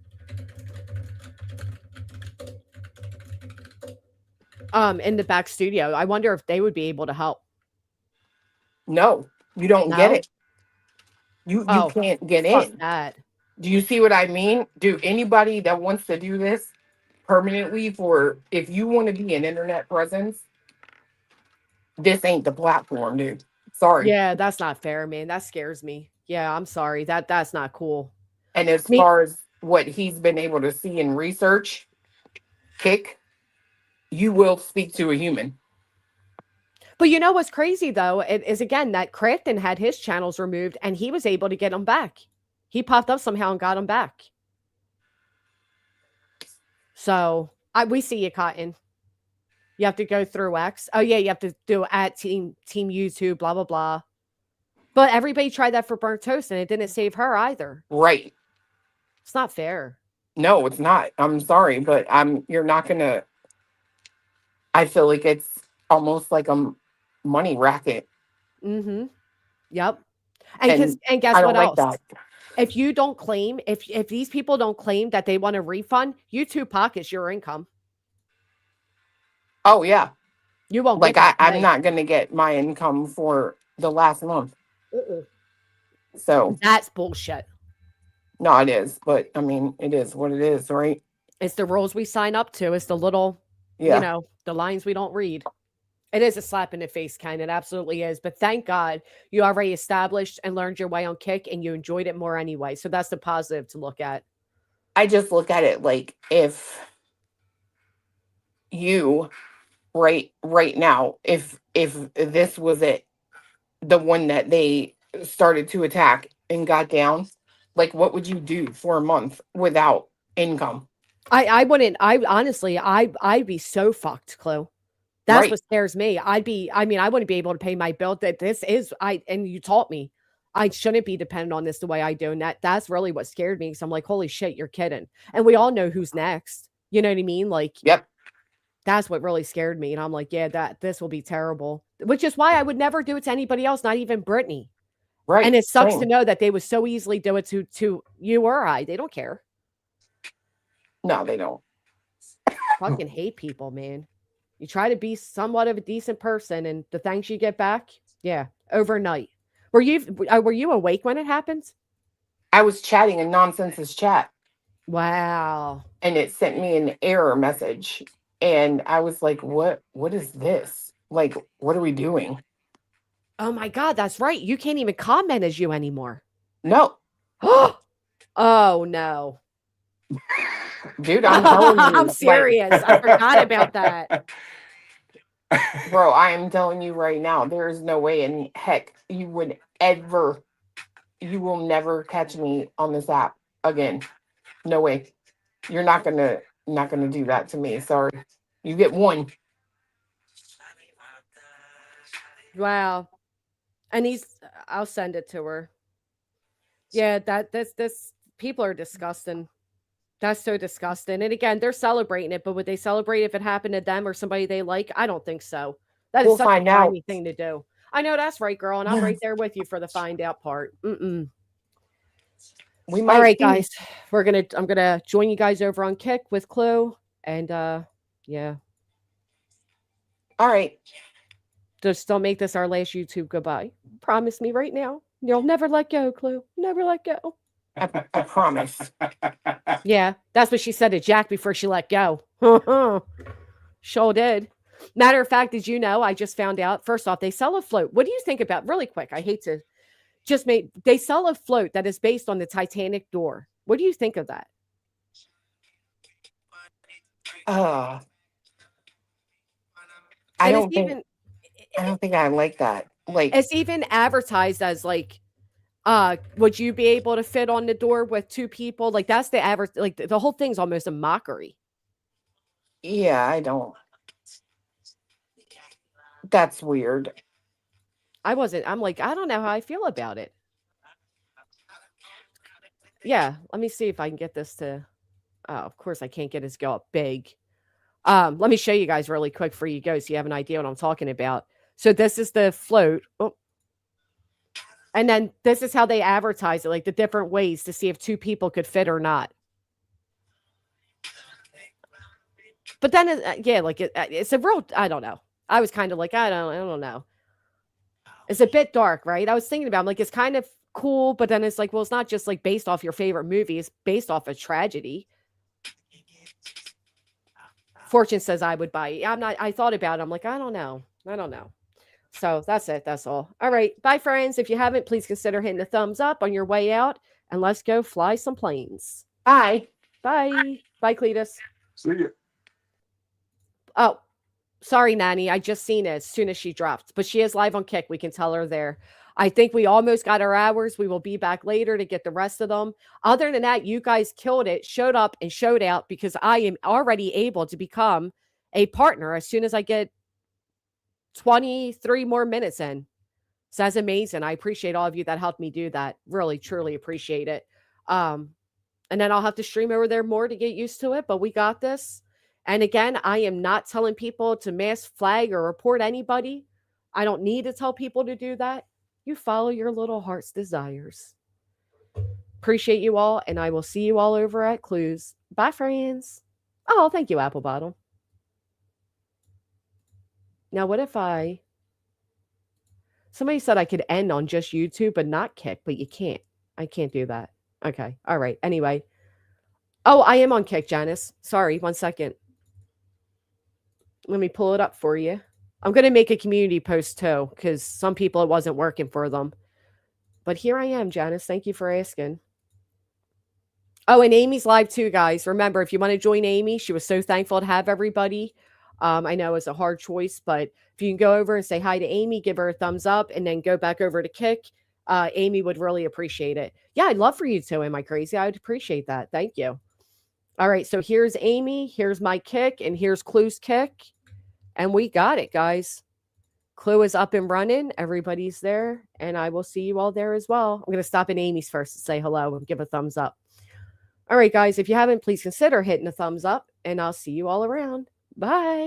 In the back studio, I wonder if they would be able to help. No, you don't get No? it. You Oh, can't get fuck in. that. Do you see what I mean? Dude, anybody that wants to do this permanently for if you want to be an internet presence, this ain't the platform, dude. Sorry. Yeah, that's not fair, man. That scares me. Yeah, I'm sorry. That's not cool. And as Me- far as what he's been able to see and research, Kick, you will speak to a human. But you know what's crazy though is again that Crafton had his channels removed and he was able to get them back. He popped up somehow and got them back. So we see you, Cotton. You have to go through X. Oh yeah, you have to do at team YouTube, blah blah blah. But everybody tried that for burnt toast, and it didn't save her either. Right. It's not fair. No, it's not. I'm sorry, but you're not gonna. I feel like it's almost like a money racket. Mm-hmm. Yep. And And guess I don't what like else? that. If you don't claim, if these people don't claim that they want a refund, YouTube pockets your income. Oh yeah. You won't Like get that I'm money. not gonna get my income for the last month. So That's bullshit. no, it is. But I mean, it is what it is, right? It's the rules we sign up to. It's the little, Yeah. the lines we don't read. It is a slap in the face, Ken. It absolutely is. But thank God you already established and learned your way on Kick, and you enjoyed it more anyway. So that's the positive to look at. I just look at it like if you right now, if this was it, the one that they started to attack and got down, like what would you do for a month without income? I wouldn't. I honestly, I'd be so fucked, Chloe. That's Right. what scares me. I wouldn't be able to pay my bill. And you taught me I shouldn't be dependent on this the way I do. And that's really what scared me. So I'm like, holy shit, you're kidding. And we all know who's next. You know what I mean? Like, yep. That's what really scared me. And I'm like, yeah, this will be terrible. Which is why I would never do it to anybody else, not even Brittany. Right. And it sucks Same. to know that they would so easily do it to you or I. They don't care. No, they don't. Fucking hate people, man. You try to be somewhat of a decent person, and the thanks you get back, yeah, overnight. Were you awake when it happened? I was chatting in Nonsense's chat. Wow. And it sent me an error message. And I was like, what is this? Like, what are we doing? Oh my God, that's right. You can't even comment as you anymore. No. Oh no. Dude, I'm telling you. I'm serious. I forgot about that. Bro, I am telling you right now, there is no way in heck you will never catch me on this app again. No way. You're not gonna do that to me. Sorry. You get one. Wow. And I'll send it to her. Yeah, this people are disgusting. That's so disgusting. And again, they're celebrating it, but would they celebrate if it happened to them or somebody they like? I don't think so. That is We'll such find a out. tiny thing to do. I know that's right, girl, and I'm right there with you for the find out part. We All might right, see. guys. I'm gonna join you guys over on Kick with Chloe. And yeah. All right. Just don't make this our last YouTube goodbye. Promise me right now. You'll never let go, Chloe. Never let go. I promise. Yeah, that's what she said to Jack before she let go. Sure did. Matter of fact, did you know, I just found out, first off, they sell a float. What do you think about, really quick, I hate to they sell a float that is based on the Titanic door. What do you think of that? I And don't think I like that. Like, It's even advertised as like, would you be able to fit on the door with two people? Like that's the average, like the whole thing's almost a mockery. yeah, I don't. That's weird. I'm like, I don't know how I feel about it. Yeah, let me see if I can get this to, of course I can't get it to go up big. Let me show you guys really quick for you go so you have an idea what I'm talking about. So this is the float. Oh. And then this is how they advertise it, like the different ways to see if two people could fit or not. But then, it's a real, I don't know. I was kind of like, I don't know. It's a bit dark, right? I was thinking about, I'm like, it's kind of cool, but then it's like, well, it's not just like based off your favorite movie. It's based off a tragedy. Fortune says I would buy it. I thought about it. I'm like, I don't know. So that's it. That's all. All right. Bye, friends. If you haven't, please consider hitting the thumbs up on your way out and let's go fly some planes. Bye. Bye. Bye, Cletus. See ya. Oh, sorry, Nanny. I just seen it as soon as she dropped, but she is live on Kick. We can tell her there. I think we almost got our hours. We will be back later to get the rest of them. Other than that, you guys killed it, showed up and showed out because I am already able to become a partner as soon as I get 23 more minutes in. So that's amazing. I appreciate all of you that helped me do that. Really, truly appreciate it. And then I'll have to stream over there more to get used to it, but we got this. And again, I am not telling people to mass flag or report anybody. I don't need to tell people to do that. You follow your little heart's desires. Appreciate you all, and I will see you all over at Clues. Bye, friends. Oh, thank you, Apple Bottle. Now, what if somebody said I could end on just YouTube but not Kick, but you can't. I can't do that. Okay. All right. Anyway. Oh, I am on Kick, Janice. Sorry. 1 second. Let me pull it up for you. I'm going to make a community post too, because some people, it wasn't working for them. But here I am, Janice. Thank you for asking. Oh, and Amy's live too, guys. Remember, if you want to join Amy, she was so thankful to have everybody. I know it's a hard choice, but if you can go over and say hi to Amy, give her a thumbs up, and then go back over to Kick, Amy would really appreciate it. Yeah, I'd love for you to. Am I crazy? I would appreciate that. Thank you. All right, so here's Amy, here's my Kick, and here's Clue's Kick. And we got it, guys. Clue is up and running. Everybody's there, and I will see you all there as well. I'm going to stop in Amy's first to say hello and give a thumbs up. All right, guys, if you haven't, please consider hitting a thumbs up, and I'll see you all around. Bye.